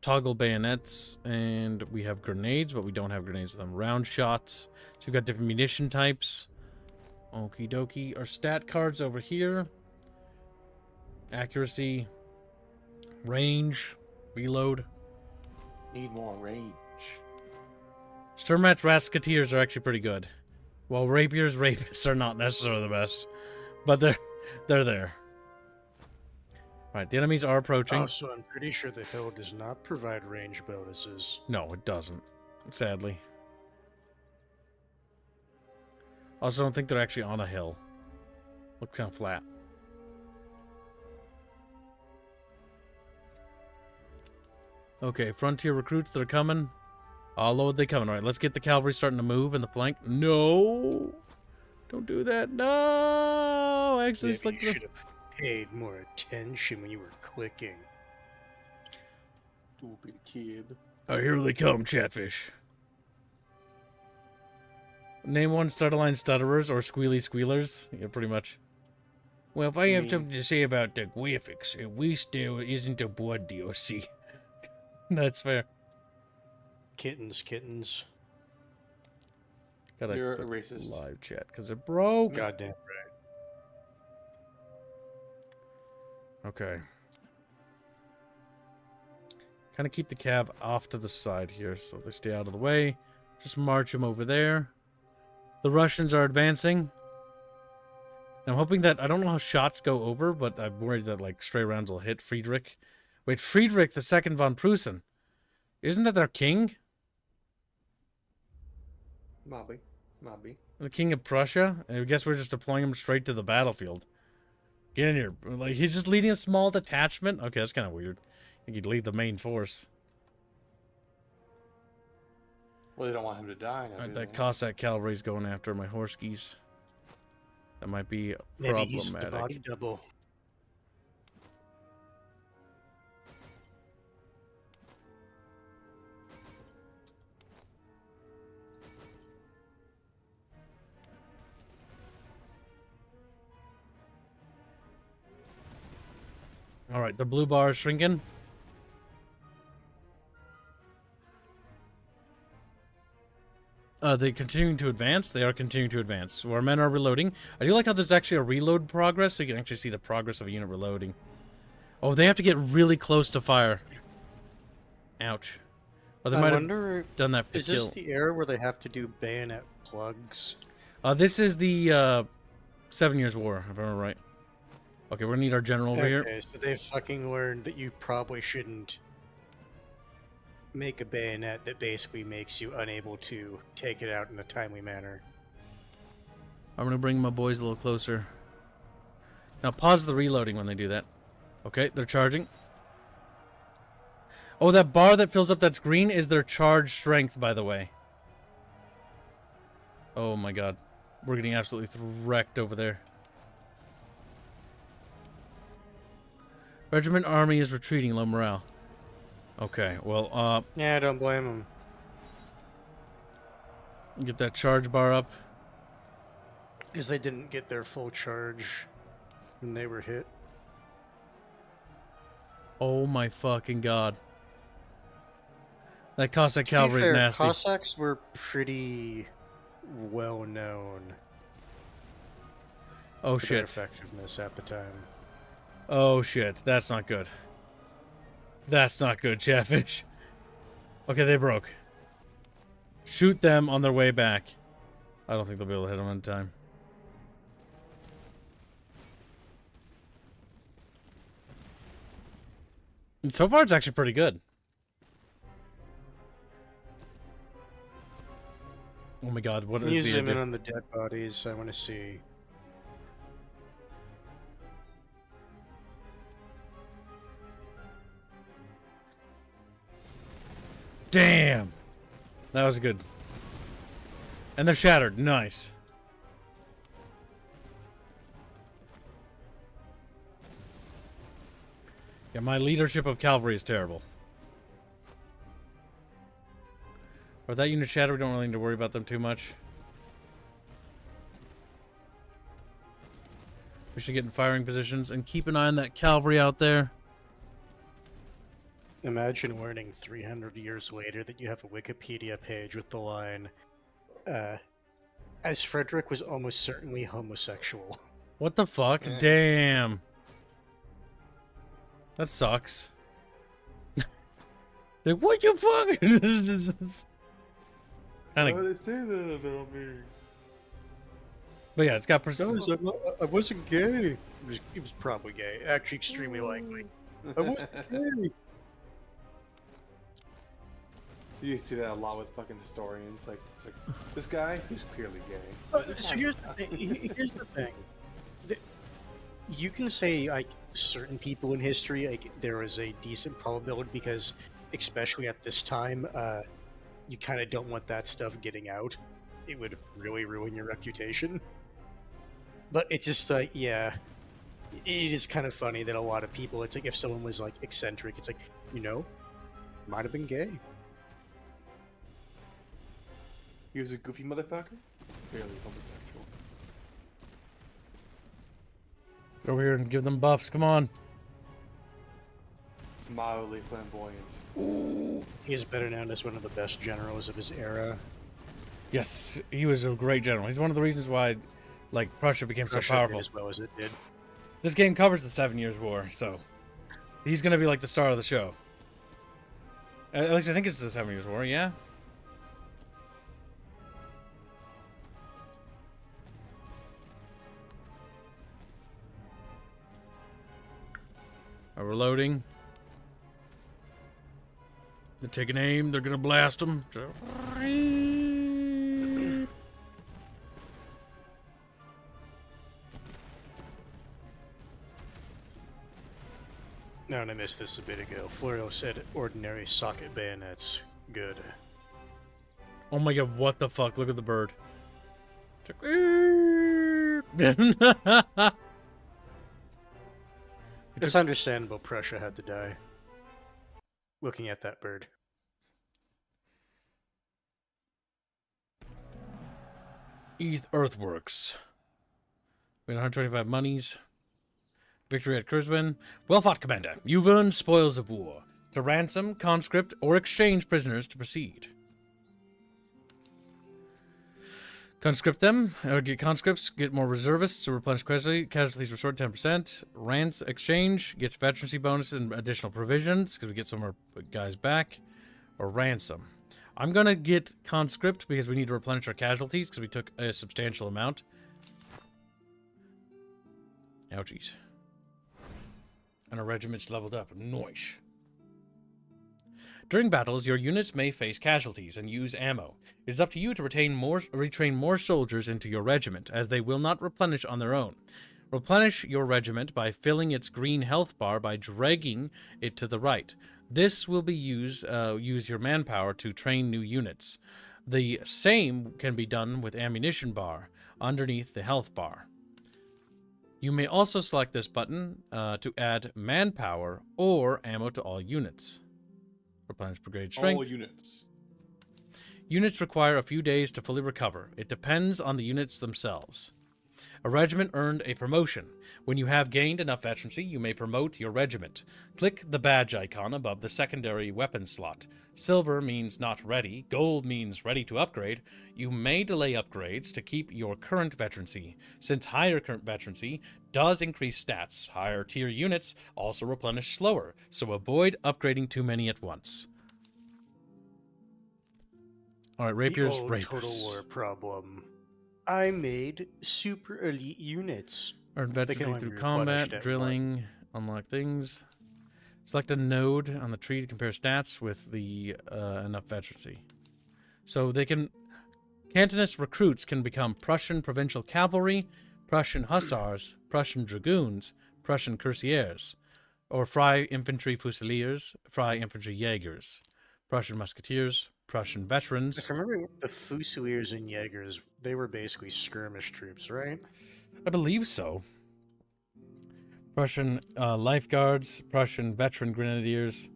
Toggle bayonets. And we have grenades, but we don't have grenades with them. Round shots. So we've got different munition types. Okie dokie. Our stat cards over here. Accuracy. Range. Reload. Need more range. Sturmats, Rasketeers are actually pretty good. While Rapiers, Rapists are not necessarily the best. But they're there. Alright, the enemies are approaching. Also, I'm pretty sure the hill does not provide range bonuses. No, it doesn't. Sadly. Also, don't think they're actually on a hill. Looks kind of flat. Okay, frontier recruits, they're coming. Oh, Lord, they coming. All right, let's get the cavalry starting to move in the flank. No! Don't do that. No! Actually, it's Maybe like you should have paid more attention when you were clicking. Stupid kid. Oh, here they come, Chatfish. Name one Stutterline Stutterers or Squealy Squealers. Yeah, pretty much. Well, if I have something to say about the graphics, we still isn't a blood DLC. That's fair. Kittens. Gotta You're a click racist. live chat because it broke. Goddamn right. Okay. Kind of keep the cab off to the side here so they stay out of the way. Just march them over there. The Russians are advancing. I'm hoping that, I don't know how shots go over, but I'm worried that like stray rounds will hit Friedrich. Wait, Friedrich II von Prussen. Isn't that their king? Mobby. The king of Prussia? I guess we're just deploying him straight to the battlefield. Get in here. Like, he's just leading a small detachment? Okay, that's kind of weird. I think he'd lead the main force. Well, they don't want him to die. Now, Alright, do that they? Cossack cavalry's going after my horskies. That might be Maybe he's the problematic. body double. Alright, the blue bar is shrinking. They continuing to advance? They are continuing to advance. So our men are reloading. I do like how there's actually a reload progress, so you can actually see the progress of a unit reloading. Oh, they have to get really close to fire. Ouch. Oh, they I might wonder, have done that to is kill. this the era where they have to do bayonet plugs? This is the 7 Years' War, if I remember right. Okay, we're gonna need our general over here. Okay, so they fucking learned that you probably shouldn't make a bayonet that basically makes you unable to take it out in a timely manner. I'm gonna bring my boys a little closer. Now pause the reloading when they do that. Okay, they're charging. Oh, that bar that fills up that's green is their charge strength, by the way. Oh my god. We're getting absolutely wrecked over there. Regiment army is retreating, low morale. Okay, well, Yeah, I don't blame them. get that charge bar up. Because they didn't get their full charge when they were hit. Oh my fucking god. That Cossack To be cavalry is fair, nasty. Cossacks were pretty well known Oh for their shit. effectiveness at the time. Oh shit, that's not good. That's not good, Chatfish. Okay, they broke. Shoot them on their way back. I don't think they'll be able to hit them in time. And so far, it's actually pretty good. Oh my god, what Can is you he zoom gonna in do? on the dead bodies? I want to see. Damn! That was good. And they're shattered. Nice. Yeah, my leadership of cavalry is terrible. With that unit shattered, we don't really need to worry about them too much. We should get in firing positions and keep an eye on that cavalry out there. Imagine learning 300 years later that you have a Wikipedia page with the line, as Frederick was almost certainly homosexual. What the fuck? Eh. Damn. That sucks. Like, what you fucking? Why Kinda, would they say that about me? but yeah, it's got Guys, I wasn't gay. He was probably gay. Actually, extremely likely. I wasn't gay. You see that a lot with fucking historians. Like, it's like this guy, he's clearly gay. So here's the thing. Here's the thing. You can say like certain people in history, like there is a decent probability because, especially at this time, you kind of don't want that stuff getting out. It would really ruin your reputation. But it's just like, yeah, it is kind of funny that a lot of people, it's like if someone was like eccentric, it's like, might have been gay. He was a goofy motherfucker? Clearly homosexual. Go over here and give them buffs. Come on. Mildly flamboyant. He is better known as one of the best generals of his era. Yes, he was a great general. He's one of the reasons why, like, Prussia became Prussia so powerful. did as well as it did. This game covers the 7 Years' War, so he's gonna be like the star of the show. At least I think it's the 7 Years' War. Yeah. We're loading. They're taking aim. They're gonna blast them. No, and I missed this a bit ago. Florio said ordinary socket bayonets. Good. Oh my god! What the fuck? Look at the bird. It's understandable Prussia had to die. Looking at that bird. Earthworks. We had 125 monies. Victory at Kurzwin. Well fought, Commander. You've earned spoils of war. To ransom, conscript, or exchange prisoners to proceed. Conscript them, or get conscripts, get more reservists to replenish casualties restored 10%. Rants exchange, gets veterancy bonuses and additional provisions, because we get some of our guys back. Or ransom. I'm going to get conscript, because we need to replenish our casualties, because we took a substantial amount. Ouchies. And our regiment's leveled up. Nice. During battles, your units may face casualties and use ammo. It is up to you to retrain more soldiers into your regiment, as they will not replenish on their own. Replenish your regiment by filling its green health bar by dragging it to the right. This will be use your manpower to train new units. The same can be done with ammunition bar underneath the health bar. You may also select this button to add manpower or ammo to all units. Replenish brigade strength. All units. Units require a few days to fully recover. It depends on the units themselves. A regiment earned a promotion. When you have gained enough veterancy, you may promote your regiment. Click the badge icon above the secondary weapon slot. Silver means not ready. Gold means ready to upgrade. You may delay upgrades to keep your current veterancy. Since higher current veterancy does increase stats, higher tier units also replenish slower, so avoid upgrading too many at once. Alright, rapiers, The old rapiers. Total War problem. I made super elite units. Earn They can veterancy only through be combat, replenished at drilling, unlock things. Select a node on the tree to compare stats with the enough veterancy. So they can... Cantonist recruits can become Prussian Provincial Cavalry, Prussian Hussars, Prussian Dragoons, Prussian Cuirassiers, or Frey Infantry Fusiliers, Frey Infantry Jaegers, Prussian Musketeers, Prussian Veterans. If I remember, the Fusiliers and Jaegers, they were basically skirmish troops, right? I believe so. Prussian Lifeguards, Prussian Veteran Grenadiers,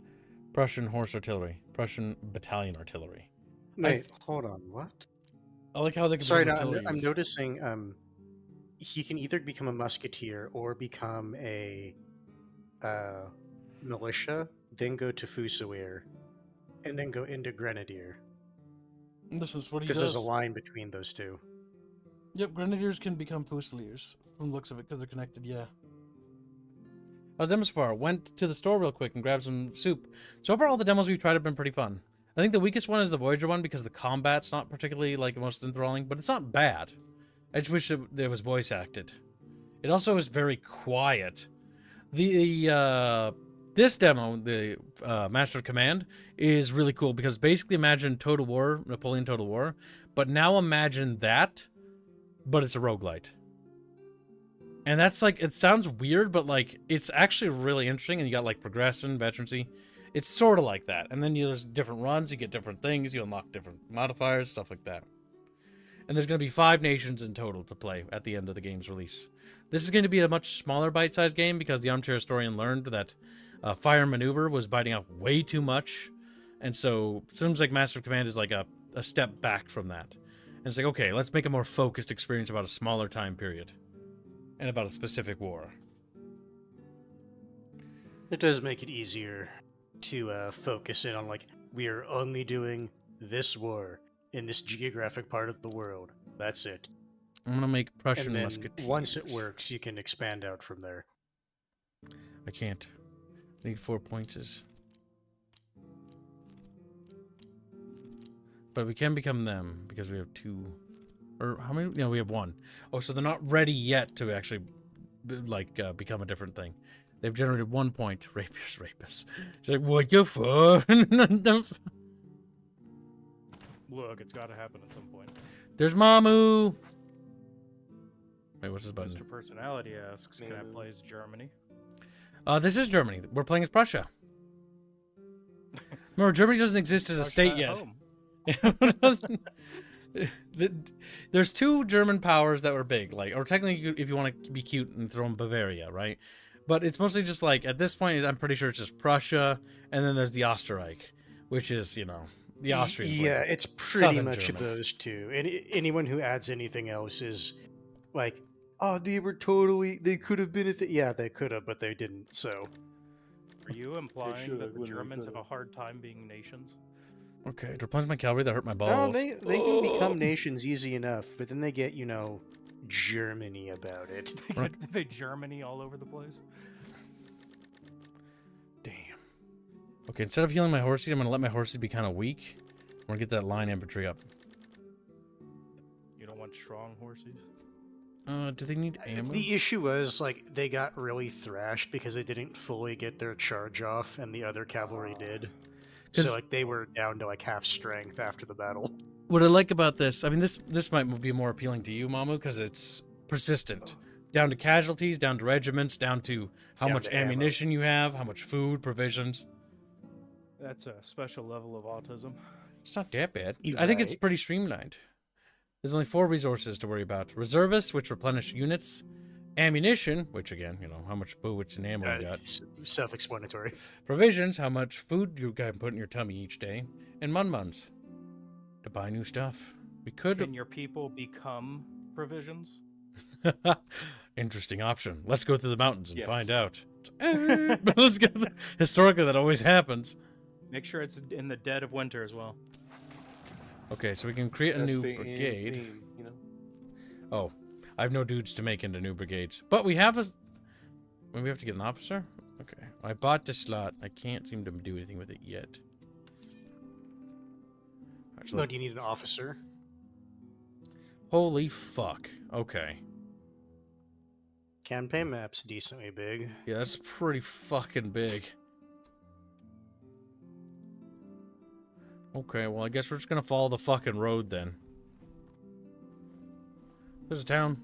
Prussian Horse Artillery, Prussian Battalion Artillery. Wait, hold on, what? I like how they can Sorry, become no, artillery. I'm noticing he can either become a musketeer or become a militia, then go to Fusilier, and then go into Grenadier. This is what he Because does. there's a line between those two. Yep, grenadiers can become fusiliers from the looks of it because they're connected. Yeah. How's demos so far? Went to the store real quick and grabbed some soup. So far, all the demos we've tried have been pretty fun. I think the weakest one is the Voyager one because the combat's not particularly like the most enthralling, but it's not bad. I just wish it was voice acted. It also is very quiet. This demo, the Master of Command, is really cool because basically imagine Total War, Napoleon Total War, but now imagine that, but it's a roguelite. And that's like, it sounds weird, but like, it's actually really interesting, and you got like progression, veterancy. It's sort of like that. And then there's different runs, you get different things, you unlock different modifiers, stuff like that. And there's going to be 5 nations in total to play at the end of the game's release. This is going to be a much smaller bite-sized game because the armchair historian learned that fire and maneuver was biting off way too much. And so it seems like Master of Command is like a step back from that. And it's like, okay, let's make a more focused experience about a smaller time period. And about a specific war. It does make it easier to focus in on, like, we are only doing this war in this geographic part of the world. That's it. I'm going to make Prussian and then musketeers. Once it works, you can expand out from there. I can't. I need 4 points. But we can become them because we have 2. Or how many? No, we have 1. Oh, so they're not ready yet to actually, like, become a different thing. They've generated 1 point. Rapists. She's like, what you for? Look, it's got to happen at some point. There's Mamu. Wait, what's his button? Mr. Personality asks, can I play as Germany? This is Germany. We're playing as Prussia. Remember, Germany doesn't exist as a state yet. There's 2 German powers that were big, like, or technically, if you want to be cute and throw in Bavaria, right? But it's mostly just like, at this point, I'm pretty sure it's just Prussia, and then there's the Österreich, which is, you know, the Austrians. Yeah, like it's pretty Southern much Germans. those 2. And anyone who adds anything else is like, oh, they could have been yeah, they could have, but they didn't, so. Are you implying that the Germans have a hard time being nations? Okay, to replenish my cavalry, that hurt my balls. No, they can become nations easy enough, but then they get, you know, Germany about it. They Germany all over the place. Damn. Okay, instead of healing my horses, I'm going to let my horses be kind of weak. I'm going to get that line infantry up. You don't want strong horses? Do they need ammo? The issue was, like, they got really thrashed because they didn't fully get their charge off, and the other cavalry did. So, like, they were down to, like, half strength after the battle. What I like about this, I mean, this might be more appealing to you, Mamu, because it's persistent. Down to casualties, down to regiments, down to how much ammunition you have, how much food, provisions. That's a special level of autism. It's not that bad. I think it's pretty streamlined. There's only 4 resources to worry about. Reservists, which replenish units. Ammunition, which again, you know, how much bullets and ammo you got. Self-explanatory. Provisions, how much food you can put in your tummy each day. And mun-muns, to buy new stuff. We could... Can your people become provisions? Interesting option. Let's go through the mountains and find out. Let's go. Historically, that always happens. Make sure it's in the dead of winter as well. Okay, so we can create a new brigade. You know? Oh, I have no dudes to make into new brigades. But we have a... We have to get an officer? Okay. I bought the slot. I can't seem to do anything with it yet. Actually, no, do you need an officer? Holy fuck. Okay. Campaign map's decently big. Yeah, that's pretty fucking big. Okay, well, I guess we're just gonna follow the fucking road then. There's a town.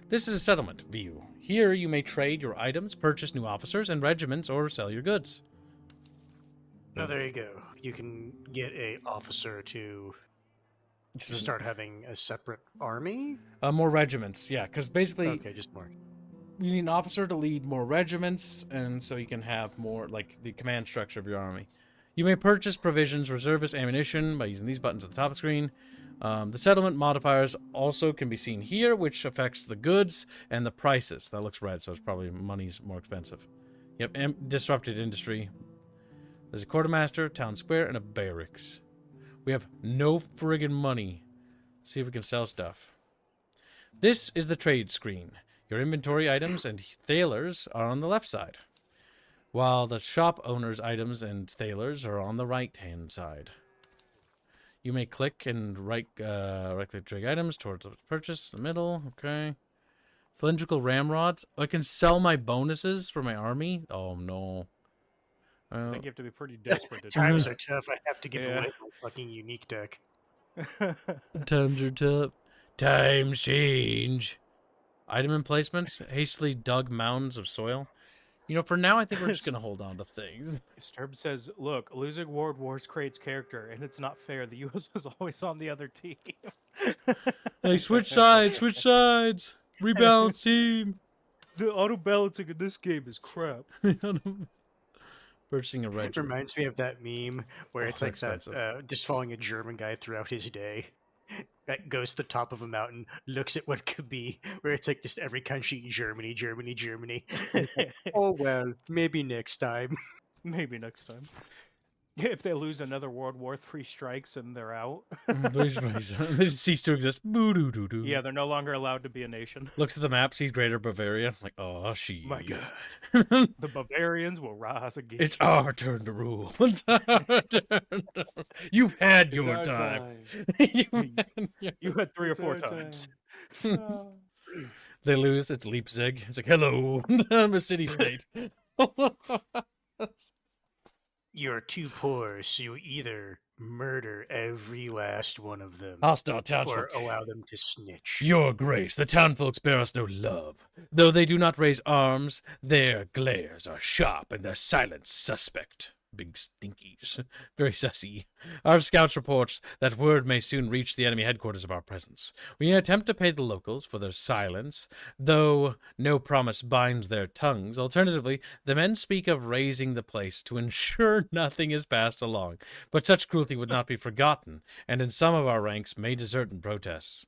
This is a settlement view. Here you may trade your items, purchase new officers and regiments, or sell your goods. Oh, there you go. You can get a officer to start having a separate army? More regiments, yeah, because basically... Okay, just more. You need an officer to lead more regiments, and so you can have more, like, the command structure of your army. You may purchase provisions, reservist ammunition by using these buttons at the top of the screen. The settlement modifiers also can be seen here, which affects the goods and the prices. That looks red, so it's probably money's more expensive. Yep, disrupted industry. There's a quartermaster, town square, and a barracks. We have no friggin' money. See if we can sell stuff. This is the trade screen. Your inventory items and thalers are on the left side, while the shop owner's items and thalers are on the right-hand side. You may click and right-click drag items towards the purchase, the middle, okay. Cylindrical ramrods. I can sell my bonuses for my army? Oh, no. I think you have to be pretty desperate to do Times that. are tough. I have to give Yeah. away my fucking unique deck. Times are tough. Times change. Item emplacements. Hastily dug mounds of soil. You know, for now, I think we're just going to hold on to things. Sturb says, look, losing World Wars creates character, and it's not fair. The U.S. was always on the other team. Hey, switch sides, switch sides. Rebalance team. The auto-balancing in this game is crap. Purchasing a It regiment. reminds me of that meme where it's they're like that, just following a German guy throughout his day. That goes to the top of a mountain, looks at what could be, where it's like just every country, Germany, Germany, Germany. Oh, well, maybe next time. Maybe next time. If they lose another World War III strikes and they're out. They cease to exist. Boo-doo-doo-doo. Yeah, they're no longer allowed to be a nation. Looks at the map, sees Greater Bavaria. Like, oh, My God. The Bavarians will rise again. It's our turn to rule. It's our turn. You've had your time. You had 3 or 4 times. They lose. It's Leipzig. It's like, hello, I'm a city-state. You're too poor, so you either murder every last one of them, Hostile or townsfolk. allow them to snitch. Your grace, the townfolk spare us no love. Though they do not raise arms, their glares are sharp and their silence suspect. Big stinkies. Very sussy. Our scouts reports that word may soon reach the enemy headquarters of our presence. We attempt to pay the locals for their silence, though no promise binds their tongues. Alternatively, the men speak of razing the place to ensure nothing is passed along. But such cruelty would not be forgotten, and in some of our ranks may desert in protests.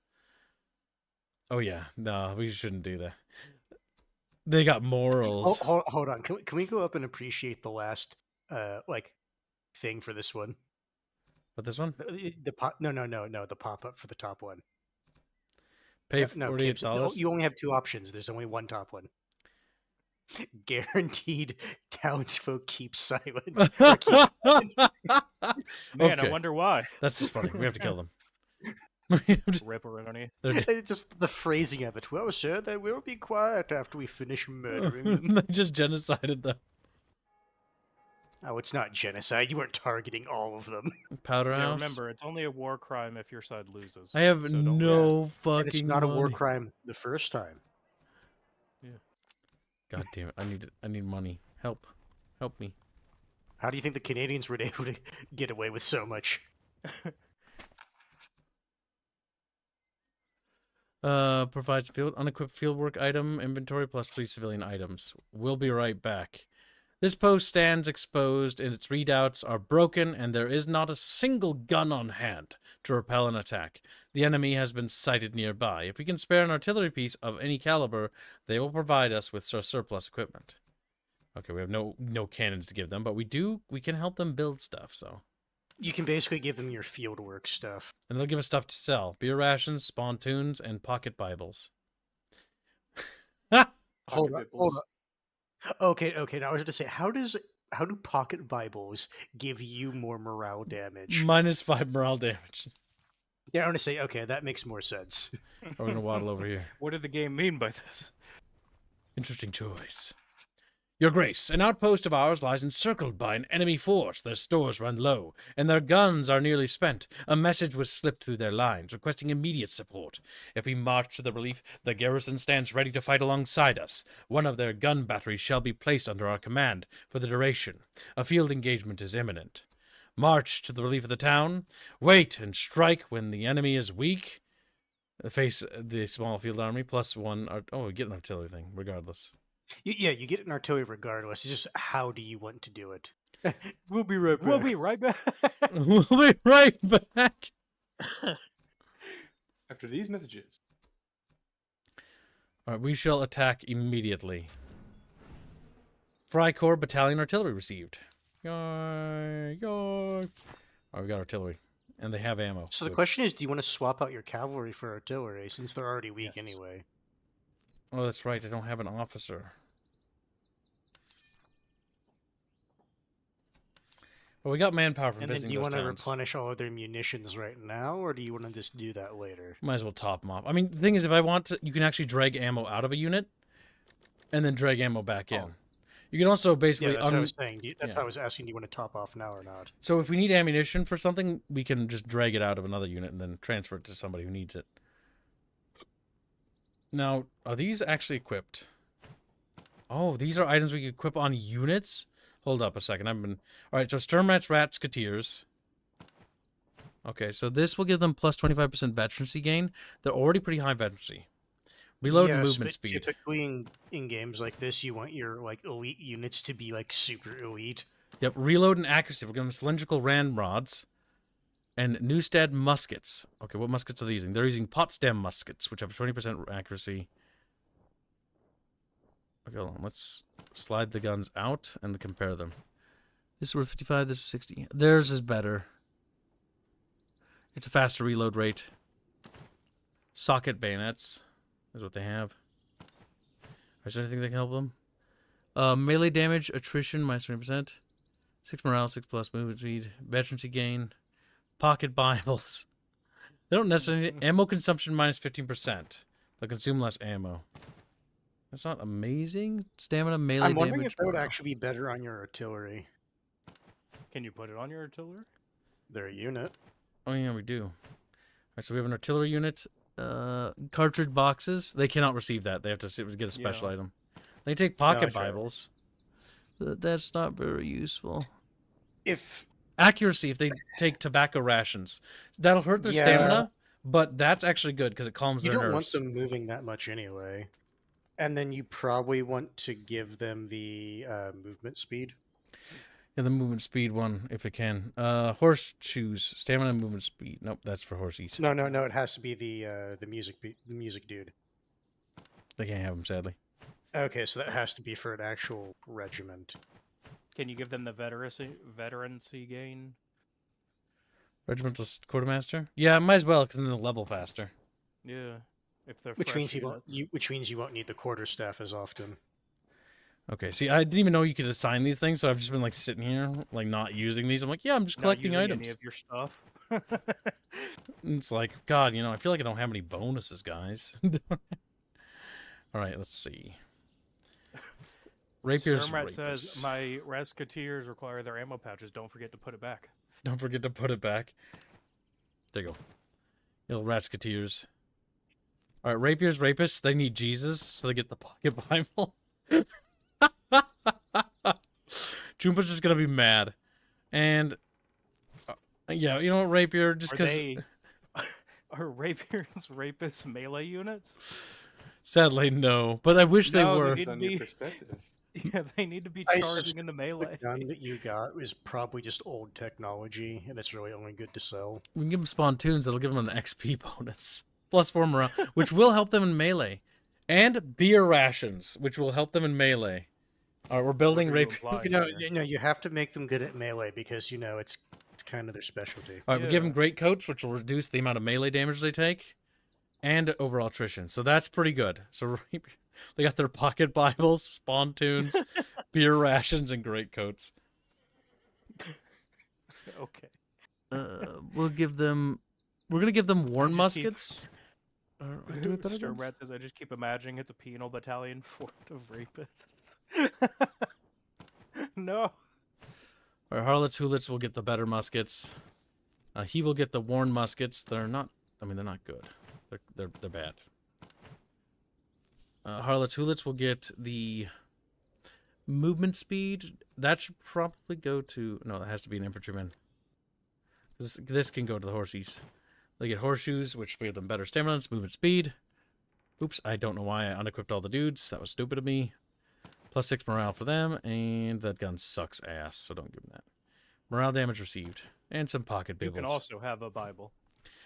Oh yeah, no, we shouldn't do that. They got morals. Hold on. Can we go up and appreciate the last thing for this one? What, this one? The pop? No. The pop up for the top one. Pay No, $48. you only have 2 options. There's only one top one. Guaranteed townsfolk keep silent. Or keep Man, I wonder why. That's just funny. We have to kill them. Ripperoni. Just the phrasing of it. Well, sir, they will be quiet after we finish murdering them. They just genocided them. Oh, it's not genocide. You weren't targeting all of them. Powder Yeah, house. remember, it's only a war crime if your side loses. I have so don't- no And fucking it's not a war money. crime the first time. God damn it! I need money. Help me. How do you think the Canadians were able to get away with so much? Provides unequipped fieldwork item inventory plus 3 civilian items. We'll be right back. This post stands exposed and its readouts are broken and there is not a single gun on hand to repel an attack. The enemy has been sighted nearby. If we can spare an artillery piece of any caliber, they will provide us with surplus equipment. Okay, we have no cannons to give them, but we can help them build stuff, so. You can basically give them your fieldwork stuff. And they'll give us stuff to sell. Beer rations, pontoons, and pocket Bibles. Hold on. Okay. Now I was going to say, how do pocket Bibles give you more morale damage? -5 morale damage. Yeah, I want to say, okay, that makes more sense. We're going to waddle over here. What did the game mean by this? Interesting choice. Your Grace, an outpost of ours lies encircled by an enemy force. Their stores run low, and their guns are nearly spent. A message was slipped through their lines, requesting immediate support. If we march to the relief, the garrison stands ready to fight alongside us. One of their gun batteries shall be placed under our command for the duration. A field engagement is imminent. March to the relief of the town. Wait and strike when the enemy is weak. Face the small field army, +1. Oh, we get an artillery thing, regardless. Yeah, you get an artillery regardless. It's just how do you want to do it? We'll be right back. We'll be right back. We'll be right back. After these messages. All right, we shall attack immediately. Freikorps Battalion Artillery received. Yay, yay. Oh, we got artillery. and they have ammo. So the Good. question is, do you want to swap out your cavalry for artillery since they're already weak Yes. anyway? Oh, that's right. I don't have an officer. Well, we got manpower from And then visiting do you those want to towns. replenish all of their munitions right now, or do you want to just do that later? Might as well top them off. I mean, the thing is, if I want to, you can actually drag ammo out of a unit, and then drag ammo back in. Oh. You can also Yeah, basically that's what I was saying. That's yeah. why I was asking, do you want to top off now or not? So if we need ammunition for something, we can just drag it out of another unit and then transfer it to somebody who needs it. Now, are these actually equipped? Oh, these are items we can equip on units? Hold up a second. Alright, so Sturmrats, Rats, Skateers. Okay, so this will give them plus 25% veterancy gain. They're already pretty high veterancy. Reload and Yes, movement but speed. typically in games like this, you want your like elite units to be like super elite. Yep, reload and accuracy. We're giving them cylindrical ramrods and Newstead muskets. Okay, what muskets are they using? They're using Potsdam muskets, which have 20% accuracy. Okay, hold on. Let's slide the guns out and compare them. This is worth 55, this is 60. Theirs is better. It's a faster reload rate. Socket bayonets is what they have. Is there anything that can help them? Melee damage, attrition, minus 20%. 6 morale, 6 plus movement speed. Veterancy gain. Pocket Bibles. They don't necessarily need ammo consumption minus 15%. They'll consume less ammo. That's not amazing. Stamina, melee I'm wondering damage. if that would actually be better on your artillery. Can you put it on your artillery? Their unit. Oh, yeah, we do. Alright, so we have an artillery unit. Cartridge boxes. They cannot receive that. They have to get a special item. They take pocket sure. Bibles. That's not very useful. If Accuracy, if they take tobacco rations. That'll hurt their stamina, but that's actually good because it calms you their don't want nerves. them moving that much anyway, and then you probably want to give them the movement speed. Yeah, the movement speed one, if it can. Horseshoes, stamina, and movement speed. Nope, that's for horses. No. It has to be the music dude. They can't have them, sadly. Okay, so that has to be for an actual regiment. Can you give them the veterancy gain? Regimental quartermaster? Yeah, might as well, because then they'll level faster. Yeah, if they're Which fresh means units. which means you won't need the quarterstaff as often. Okay, see, I didn't even know you could assign these things, so I've just been, like, sitting here, like, not using these. I'm like, yeah, I'm just Not collecting using items. Any of your stuff. And it's like, God, you know, I feel like I don't have any bonuses, guys. All right, let's see. Rapier's Sturmrat rapist. says, my Rescuteers require their ammo pouches. Don't forget to put it back. Don't forget to put it back. There you go. Little Ratsketeers. All right, Rapier's rapists, they need Jesus, so they get the pocket Bible. Jumpa's just gonna be mad. And, yeah, you know what, Rapier, just because... Are Rapier's rapists melee units? Sadly, no. But I wish they were. They on your perspective. Yeah, they need to be I charging into melee. The gun that you got is probably just old technology, and it's really only good to sell. We can give them spontoons, that'll give them an XP bonus. Plus 4 morale, which will help them in melee. And beer rations, which will help them in melee. All right, we're building Rapier. You have to make them good at melee because, it's kind of their specialty. All right, we give them great coats, which will reduce the amount of melee damage they take. And overall attrition. So that's pretty good. So they got their pocket Bibles, spontoons, beer rations, and great coats. Okay. We'll give them... We're going to give them worn muskets. Do we better ones? Sturmrat says, I just keep imagining it's a penal battalion fort of rapists. No. All right, Harlots, Hoolits will get the better muskets. He will get the worn muskets. They're not... I mean, they're not good. They're bad. Harlots, Hoolits will get the movement speed. That should probably go to... No, that has to be an infantryman. This can go to the horsies. They get horseshoes, which give them better stamina, movement speed. Oops, I don't know why I unequipped all the dudes. That was stupid of me. Plus 6 morale for them, and that gun sucks ass, so don't give them that. Morale damage received. And some pocket You bibbles. can also have a Bible.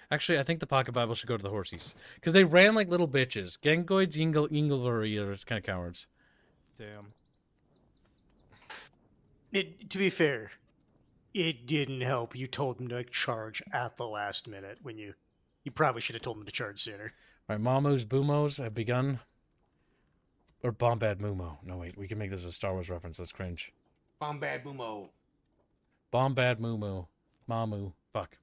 Actually, I think the pocket Bible should go to the horsies. Because they ran like little bitches. Gengoids, Inglevery are kind of cowards. Damn. To be fair, It didn't help. You told them to charge at the last minute when you probably should have told them to charge sooner. All right, Mamus Boomos have begun. Or Bombad Mumo. No, wait, we can make this a Star Wars reference. That's cringe. Bombad Boomo. Bombad Mumu. Mamu. Fuck.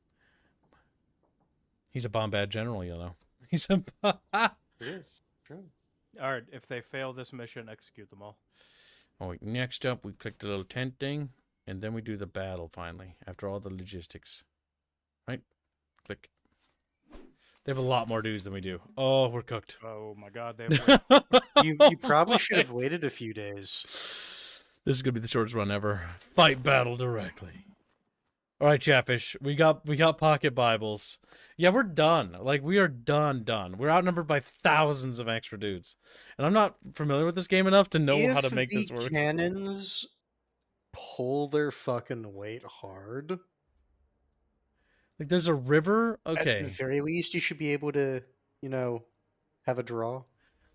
He's a Bombad general, you know. He's a... It is. True. Alright, if they fail this mission, execute them all. Oh, wait, next up, we click the little tent thing, and then we do the battle, finally, after all the logistics. Right? Click. They have a lot more dudes than we do. Oh, we're cooked. Oh my god, they have You probably should have waited a few days. This is gonna be the shortest run ever. Fight battle directly. All right, Chatfish. We got pocket Bibles. Yeah, we're done. Like, we are done. We're outnumbered by thousands of extra dudes, and I'm not familiar with this game enough to know how to make this work. If the cannons pull their fucking weight hard, Like, there's a river. Okay. at the very least, you should be able to, have a draw.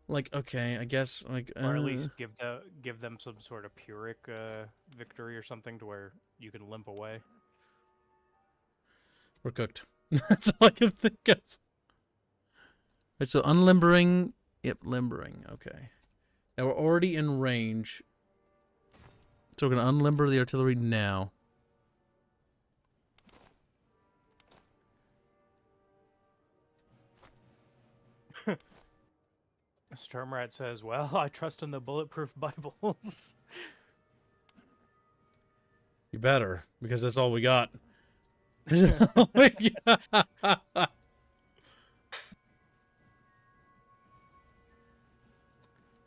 Like, okay, I guess, like, or at least give them some sort of Pyrrhic victory or something to where you can limp away. we're cooked. That's all I can think of. Right, so unlimbering, yep, limbering. Okay. Now we're already in range, so we're gonna unlimber the artillery now. Stormrat says, well, I trust in the bulletproof Bibles. You better, because that's all we got. That's all we got.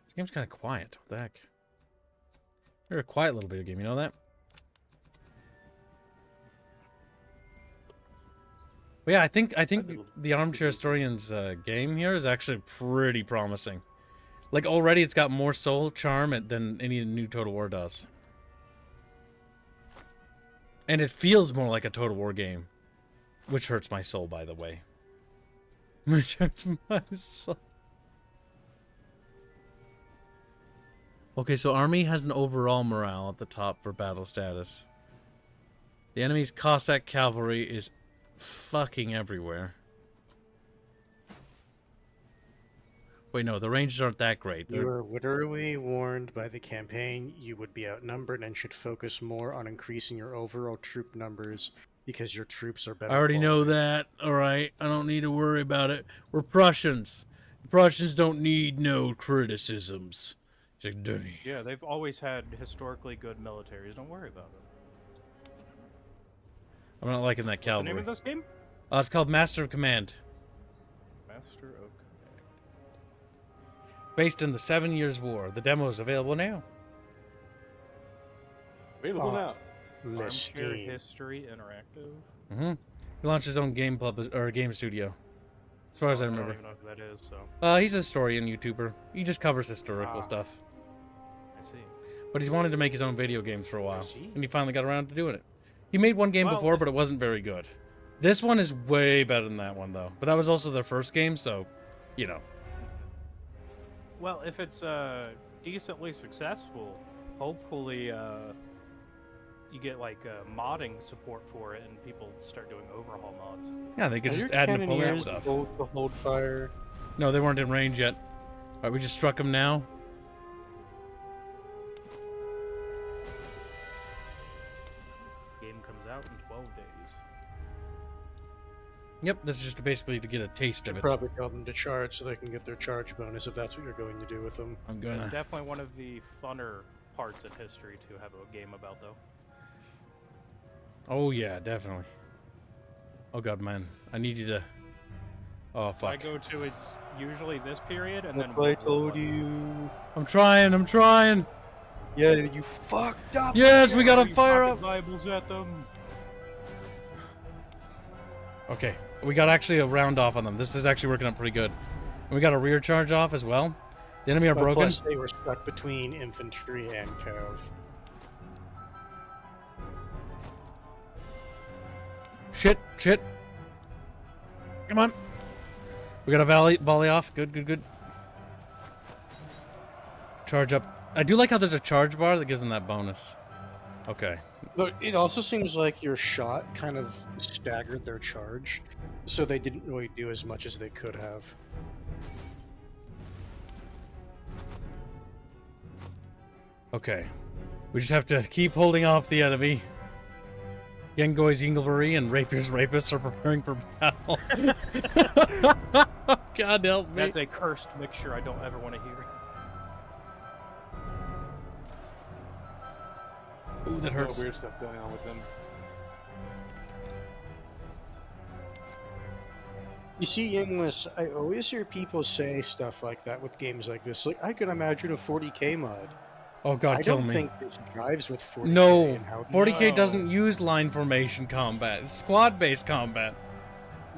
This game's kind of quiet. What the heck? You're a quiet little video game, you know that? But yeah, I think the Armchair Historian's game here is actually pretty promising. Like, already it's got more soul charm than any new Total War does. And it feels more like a Total War game. Which hurts my soul, by the way. Which hurts my soul. Okay, so Army has an overall morale at the top for battle status. The enemy's Cossack cavalry is fucking everywhere. Wait, no, the ranges aren't that great. You were literally warned by the campaign you would be outnumbered and should focus more on increasing your overall troop numbers because your troops are better. I already know that. All right, I don't need to worry about it. We're Prussians. Prussians don't need no criticisms. It's like, dang. Yeah, they've always had historically good militaries. Don't worry about it. I'm not liking that What's cavalry. the name of this game? It's called Master of Command. Master of Command. Based in the 7 Years' War. The demo is available now. Available now. Armchair History Interactive. Mm-hmm. He launched his own game game studio. As far as I remember. I don't even know who that is, so. He's a historian YouTuber. He just covers historical stuff. I see. But he's wanted to make his own video games for a while. And he finally got around to doing it. He made one game before, but it wasn't very good. This one is way better than that one, though. But that was also their first game, so, you know. Well, if it's decently successful, hopefully you get like modding support for it, and people start doing overhaul mods. Yeah, they could just add Napoleon stuff. Hold fire. No, they weren't in range yet. All right, we just struck them now. Game comes out in 12 days. Yep, this is just basically to get a taste of it. Probably tell them to charge so they can get their charge bonus if that's what you're going to do with them. I'm gonna. It's definitely one of the funner parts of history to have a game about, though. Oh yeah, definitely. Oh god, man, I need you to. Oh fuck. I go to it's usually this period, and then. I told you. I'm trying. Yeah, you fucked up. Yes, we gotta fire up. Bibles at them. Okay, we got actually a round off on them. This is actually working out pretty good. And we got a rear charge off as well. The enemy are broken. Plus, they were stuck between infantry and cav. Shit. Come on. We got a volley off. Good. Charge up. I do like how there's a charge bar that gives them that bonus. Okay. But it also seems like your shot kind of staggered their charge, so they didn't really do as much as they could have. Okay. We just have to keep holding off the enemy. Yengoi's Yingleberry and Rapier's Rapists are preparing for battle. God help me. That's a cursed mixture I don't ever want to hear. Ooh, that hurts. Weird stuff going on with them. You see, Yinglis, I always hear people say stuff like that with games like this. Like, I can imagine a 40k mod. Oh God, I kill don't me. think this drives with 40k. No, and how 40k doesn't use line formation combat. It's squad-based combat.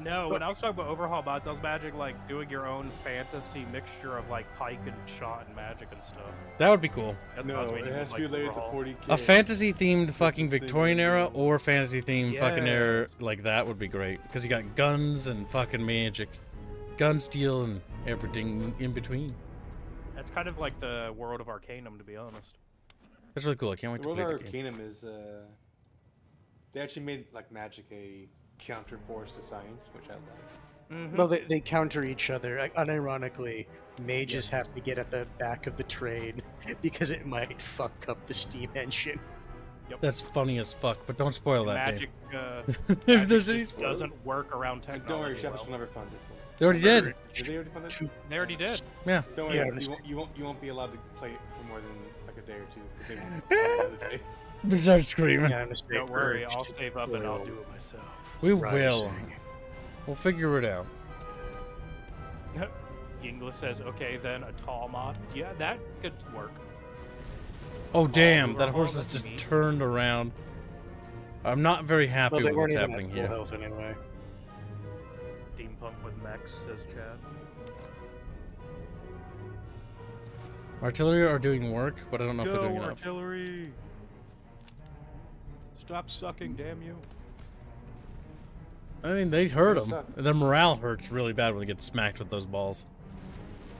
No, when I was talking about overhaul mods, I was imagining like doing your own fantasy mixture of like pike and shot and magic and stuff. That would be cool. That's what I No, was it meaning has with, to be like, related to overhaul. 40k. A fantasy-themed fucking Victorian era or fantasy-themed fucking era Yes. like that would be great. Because you got guns and fucking magic. Gun steel and everything in between. That's kind of like the World of Arcanum, to be honest. That's really cool. I can't wait The to World play of that game. Arcanum is they actually made like magic a counter force to science, which I like. Mm-hmm. Well, they counter each other. Like, unironically, mages have to get at the back of the train because it might fuck up the steam engine. That's funny as fuck, but don't spoil that Magic, If magic there's any just doesn't work around And technology. don't worry, Chef well. will never fund it. They already did. Did they already fund it? They already did. Yeah. Don't worry, Yeah, you won't be allowed to play it for more than like a day or two. 'Cause they won't fund it the other day. We start screaming. Yeah, mistake Don't worry, urged. I'll save up and I'll do it myself. We will. Rising. We'll figure it out. Yingla says, okay, then a tall mod. Yeah, that could work. Oh damn! That overhaul, horse is that's just neat. turned around. I'm not very happy Well, they with weren't what's even at happening full here. health anyway. Steampunk with mechs, says Chad. Artillery are doing work, but I don't know if they're doing Go, enough. artillery! Stop sucking, damn you. I mean, they hurt What's them. up? Their morale hurts really bad when they get smacked with those balls.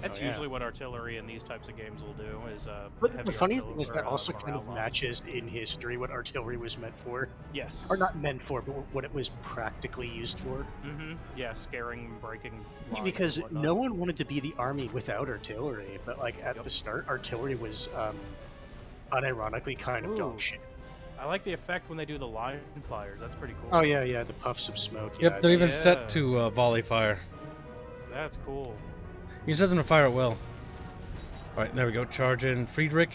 That's Oh, yeah. usually what artillery in these types of games will do, is But heavy the funny artillery- thing is that or, also kind morale of loss. matches in history what artillery was meant for. Yes. Or not meant for, but what it was practically used for. Mm-hmm. Yeah, scaring, breaking lines Because and whatnot. no one wanted to be the army without artillery, but like at the start, artillery was unironically kind of dog Ooh. shit. I like the effect when they do the line fires. That's pretty cool. Oh yeah, yeah, the puffs of smoke. Yep, yeah, they're even Yeah. set to volley fire. That's cool. You can set them to fire at will. Alright, there we go. Charge in Friedrich.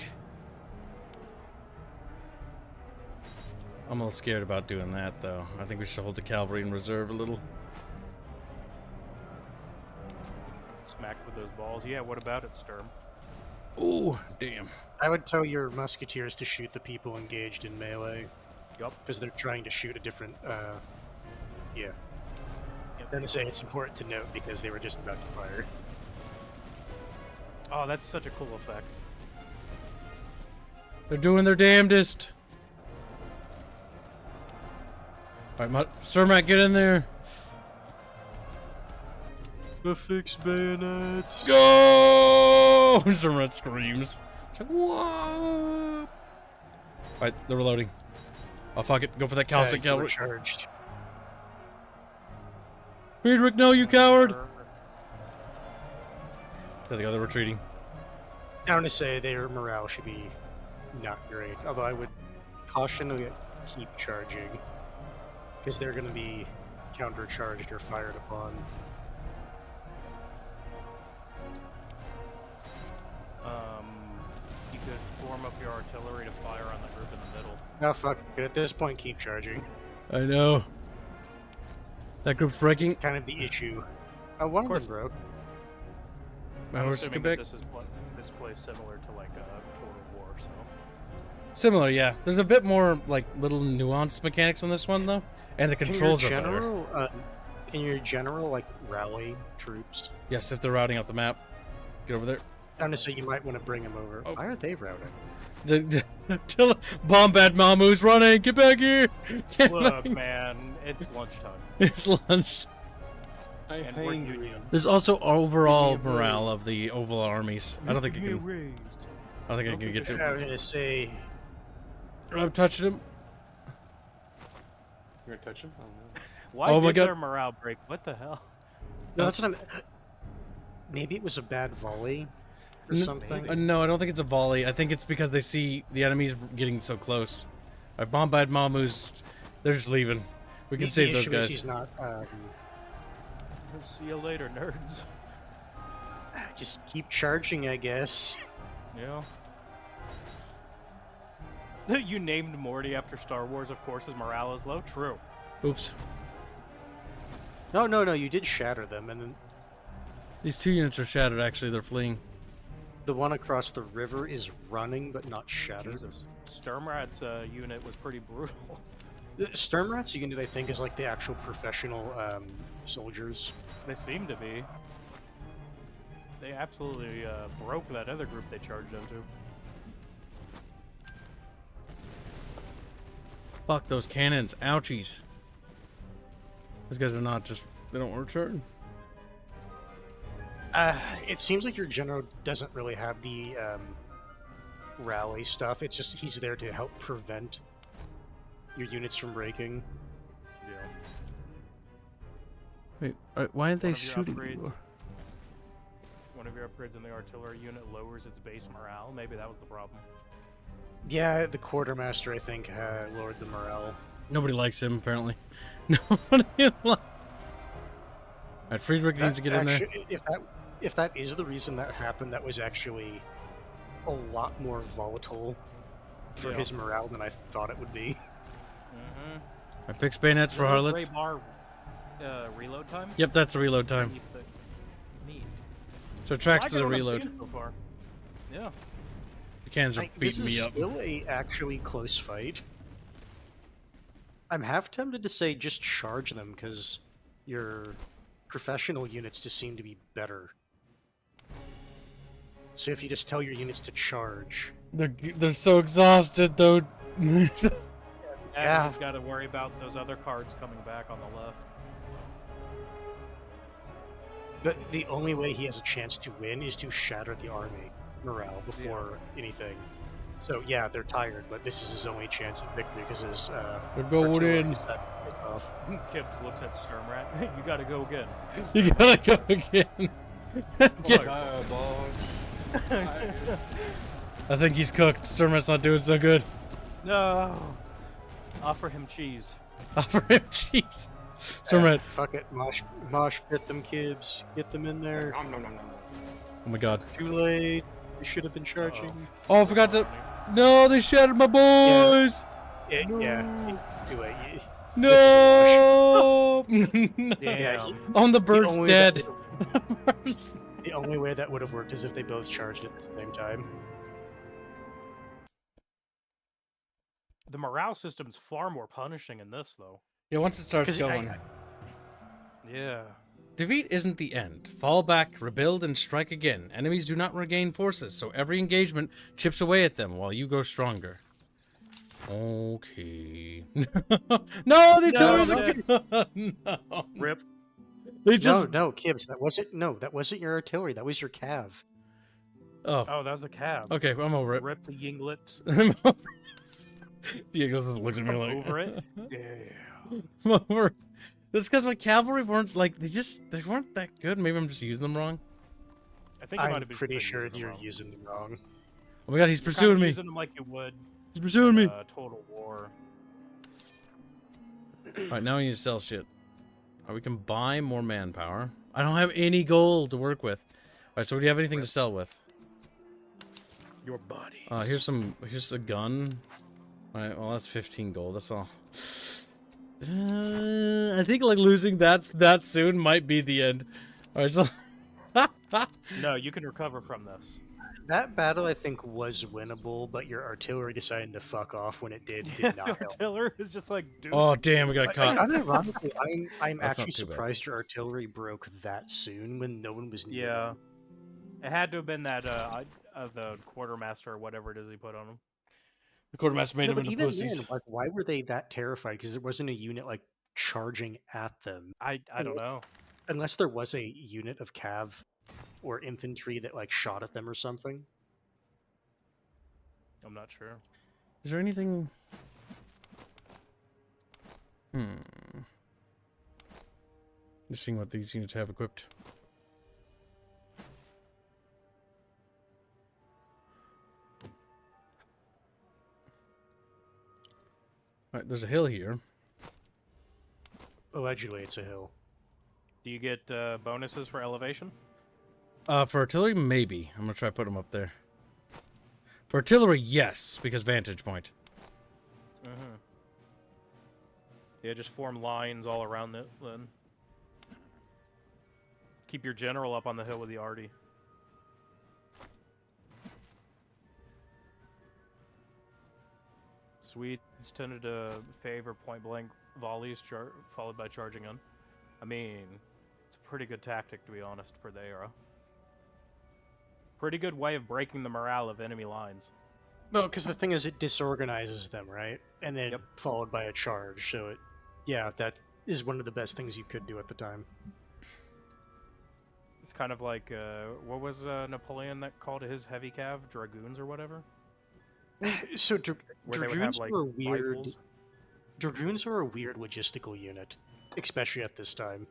I'm a little scared about doing that, though. I think we should hold the cavalry in reserve a little. Smacked with those balls. Yeah, what about it, Sturm? Ooh, damn. I would tell your musketeers to shoot the people engaged in melee. Yup. Because they're trying to shoot a different. Yeah. Yep. Then to say it's important to note because they were just about to fire. Oh, that's such a cool effect. They're doing their damnedest. Alright, Sturmat, get in there. Affix bayonets. Go! Sturmat screams. It's like, whoa! Alright, they're reloading. Oh, fuck it. Go for that Chalcid cavalry. Charged. Friedrich, no, you coward! There they go, they're retreating. Down to say their morale should be not great. Although I would caution to keep charging. Because they're going to be countercharged or fired upon. You could form up your artillery to fire on the group in the middle. Oh fuck it. At this point, keep charging. I know. That group's breaking. It's kind of the issue. Oh, one of them broke. My I'm horse assuming get that back. this plays similar to like Total War, so. Similar, yeah. There's a bit more like little nuanced mechanics on this one though, and the controls are better. Can your general like rally troops? Yes, if they're routing out the map, get over there. I'm gonna say you might want to bring them over. Oh. Why are they routing? The Bombad Mamu's running. Get back here! Get Look, back. man, it's lunchtime. It's lunch. And we're Union. There's also overall morale of the Oval armies. I don't think I can. Raised. I don't think I can get I to. was gonna say I'm touching him. You're gonna touch him? Oh no. Why Oh my did God. their morale break? What the hell? No, that's what I'm. Maybe it was a bad volley or something. No, I don't think it's a volley. I think it's because they see the enemies getting so close. Alright, Bombad Mamu's... They're just leaving. We can save the those issue is guys. he's not. See you later, nerds. Just keep charging, I guess. Yeah. You named Morty after Star Wars, of course, his morale is low. True. Oops. No, you did shatter them, and then These 2 units are shattered, actually. They're fleeing. the one across the river is running but not shattered. Jesus. Sturmrat's unit was pretty brutal. The Sturmrat's unit, I think, is like the actual professional soldiers. They seem to be. They absolutely broke that other group they charged into. Fuck those cannons. Ouchies. These guys are not just... They don't return. It seems like your general doesn't really have the rally stuff. It's just he's there to help prevent your units from breaking. Yeah. Wait, why aren't they One of your shooting? upgrades- One of your upgrades in the artillery unit lowers its base morale. Maybe that was the problem. Yeah, the quartermaster, I think, lowered the morale. Nobody likes him, apparently. Nobody likes... Alright, Friedrich needs to get in there. If that is the reason that happened, that was actually a lot more volatile for his morale than I thought it would be. Mm-hmm. I fixed bayonets for harlots. Gray bar reload time? Yep, that's the reload time. Neat. So it tracks I to the like what I'm reload. seeing so far. Yeah. The cannons are beating me up. This is still a actually close fight. I'm half tempted to say just charge them, because your professional units just seem to be better. So if you just tell your units to charge... They're so exhausted, though. Yeah. He's got to worry about those other cards coming back on the left. But the only way he has a chance to win is to shatter the army morale before anything. So yeah, they're tired, but this is his only chance at victory because his They're going artillery in. is off. Gibbs looks at Sturmrat. You got to go again. You gotta go again. Get- I think he's cooked. Sturmrat's not doing so good. No. Offer him cheese. Offer him cheese. Sturmrat. Fuck it, mosh pit them, Kibbs. Get them in there. Oh my god. Too late. They should have been charging. Oh, I forgot to... No, they shattered my boys! Yeah. Anyway, No! Yeah, On the bird's only dead. the only way that would have worked is if they both charged at the same time. The morale system's far more punishing in this, though. Yeah, once it starts going. Yeah. Defeat isn't the end. Fall back, rebuild, and strike again. Enemies do not regain forces, so every engagement chips away at them while you grow stronger. Okay. No, the artillery's no. Rip. They just... No, Kibbs, that wasn't your artillery, that was your cav. Oh, that was a cab. Okay, I'm over it. Rip the yinglets. The Yinglet looks at me like... Over it? Yeah. I'm over it. That's because my cavalry weren't, like, they weren't that good. Maybe I'm just using them wrong. I think you might I'm have been pretty sure using them you're wrong. using them wrong. Oh my god, he's You're pursuing kinda me. Using them like you would. He's pursuing me. Total War. Alright, now we need to sell shit. Alright, we can buy more manpower. I don't have any gold to work with. Alright, so do you have anything to sell with? Your body. Here's a gun. Alright, well that's 15 gold, that's all. I think like losing that soon might be the end. Alright, so No, you can recover from this. That battle, I think, was winnable, but your artillery deciding to fuck off when it did not help. Artillery is just like, dude. Oh damn, we got caught. Unironically, I'm That's not actually too bad. surprised your artillery broke that soon when no one was near Yeah. them. It had to have been that the quartermaster or whatever it is he put on him. The quartermaster made No, them but into even pussies. then, like, why were they that terrified? Because there wasn't a unit like charging at them. I don't know. Unless there was a unit of cav or infantry that like shot at them or something. I'm not sure. Is there anything? Just seeing what these units have equipped. Alright, there's a hill here. Allegedly, it's a hill. Do you get bonuses for elevation? For artillery, maybe. I'm gonna try to put them up there. For artillery, yes, because vantage point. Mm-hmm. Yeah, just form lines all around it, then. Keep your general up on the hill with the arty. Swedes tended to favor point-blank volleys followed by charging in. I mean, it's a pretty good tactic, to be honest, for the era. Pretty good way of breaking the morale of enemy lines. Well, because the thing is, it disorganizes them, right? And then followed by a charge. So, yeah, that is one of the best things you could do at the time. It's kind of like, what was Napoleon that called his heavy cav? Dragoons or whatever? So, Dragoons are a weird... Dragoons are a weird logistical unit, especially at this time.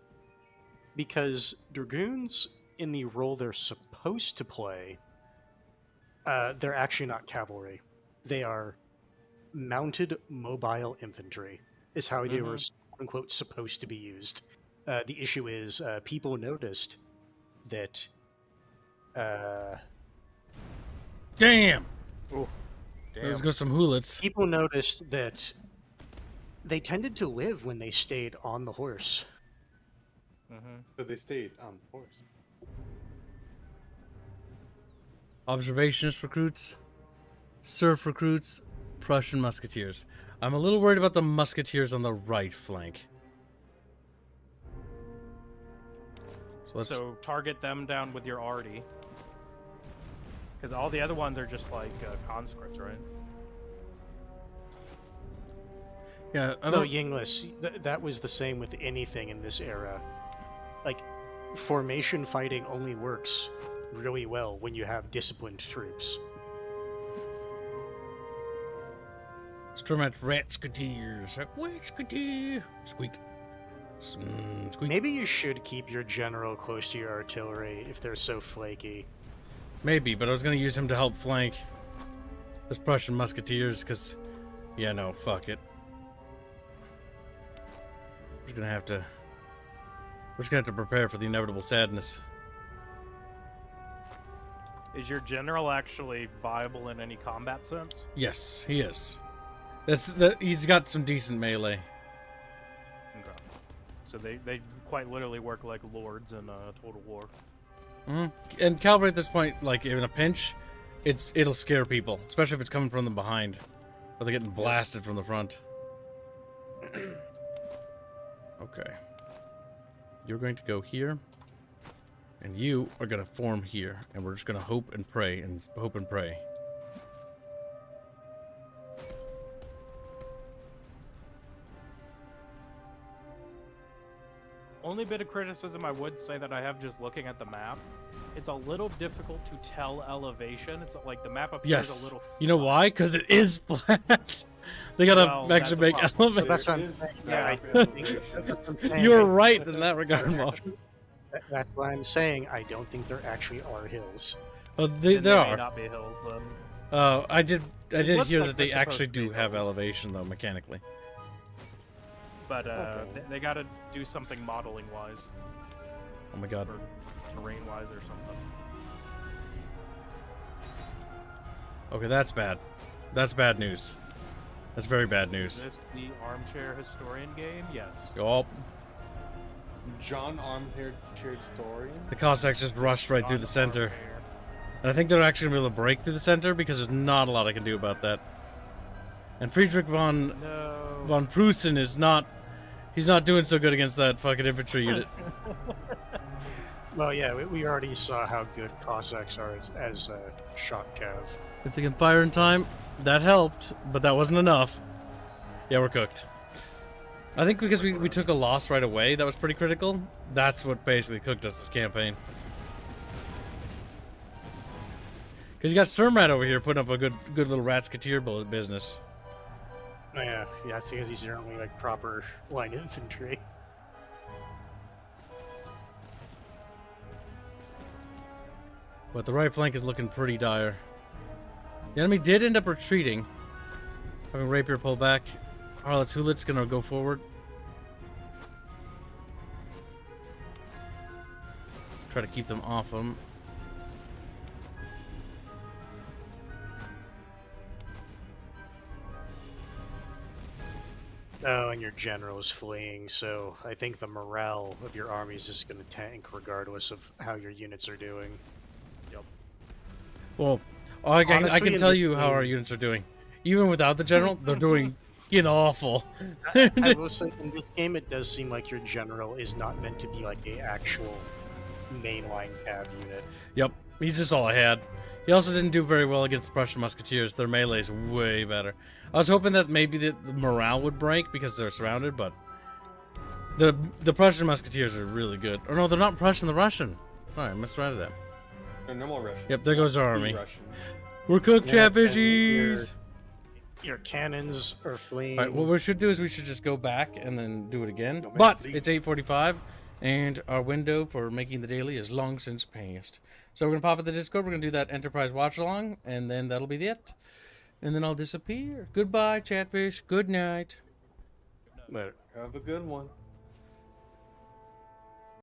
Because Dragoons, in the role they're supposed to play, they're actually not cavalry. They are mounted mobile infantry, is how they were, quote-unquote, supposed to be used. The issue is, people noticed that... Damn! Ooh. Let's go some hoolets. People noticed that they tended to live when they stayed on the horse. So they stayed on the horse. Observationist recruits, serf recruits, Prussian musketeers. I'm a little worried about the musketeers on the right flank. So target them down with your arty. Because all the other ones are just like conscripts, right? Yeah, I No, don't... Yingless, that was the same with anything in this era. Like, formation fighting only works really well when you have disciplined troops. Stormat Ratsketeers. Ratsketeer. Squeak. Squeak. Maybe you should keep your general close to your artillery if they're so flaky. Maybe, but I was going to use him to help flank those Prussian musketeers, because... Yeah, no, fuck it. We're just gonna have to prepare for the inevitable sadness. Is your general actually viable in any combat sense? Yes, he is. He's got some decent melee. Okay. So they quite literally work like lords in Total War. And cavalry at this point, like in a pinch, it'll scare people, especially if it's coming from the behind, or they're getting blasted from the front. Okay. You're going to go here, and you are going to form here, and we're just going to hope and pray and hope and pray. Only bit of criticism I would say that I have just looking at the map. It's a little difficult to tell elevation. It's like the map appears a little flat. You know why? Because it is flat. They gotta actually make elevation. That's what I'm saying. You're right in that regard, Mark. That's why I'm saying I don't think there actually are hills. Oh, there may are. not be hills, then. Oh, I did looks hear like that they they're actually supposed to do be have hills. elevation though, mechanically. But they gotta do something modeling wise. Oh my god. Or terrain wise or something. Okay, that's bad. That's bad news. That's very bad Is news. this the armchair historian game? Yes. Oh, John Armchair Historian? the Cossacks just rushed right through the center. And I think they're actually going to be able to break through the center because there's not a lot I can do about that. And Friedrich von Prusen is not... He's not doing so good against that fucking infantry unit. Well, yeah, we already saw how good Cossacks are as shot cav. If they can fire in time, that helped, but that wasn't enough. Yeah, we're cooked. I think because we took a loss right away, that was pretty critical. That's what basically cooked us this campaign. Because you got Sturmrat over here putting up a good little Ratsketeer business. Yeah, that's because he's your only like proper line infantry. But the right flank is looking pretty dire. The enemy did end up retreating. Having Rapier pull back. Harlot's Hulit's gonna go forward. Try to keep them off him. Oh, and your general is fleeing, so I think the morale of your army is just going to tank regardless of how your units are doing. Well, I can Honestly, in tell this you how our game- units are doing. Even without the general, they're doing awful. I will say, in this game, it does seem like your general is not meant to be like a actual mainline cav unit. Yep, he's just all I had. He also didn't do very well against the Prussian Musketeers. Their melee's way better. I was hoping that maybe the morale would break because they're surrounded, but the Prussian Musketeers are really good. Or no, they're not Prussian, they're Russian. All right, I misread that. They're normal Russian. Yep, there goes our The army. Russians. We're cooked, Yeah, and Chatfishies! Your cannons are fleeing. Alright, what we should do is we should just go back and then do it again. Don't make But it it's 8:45, and our window for making the daily is long since passed. So we're going to pop at the Discord, we're going to do that Enterprise watch-along, and then that'll be it. And then I'll disappear. Goodbye, Chatfish. Good night. Later. Have a good one.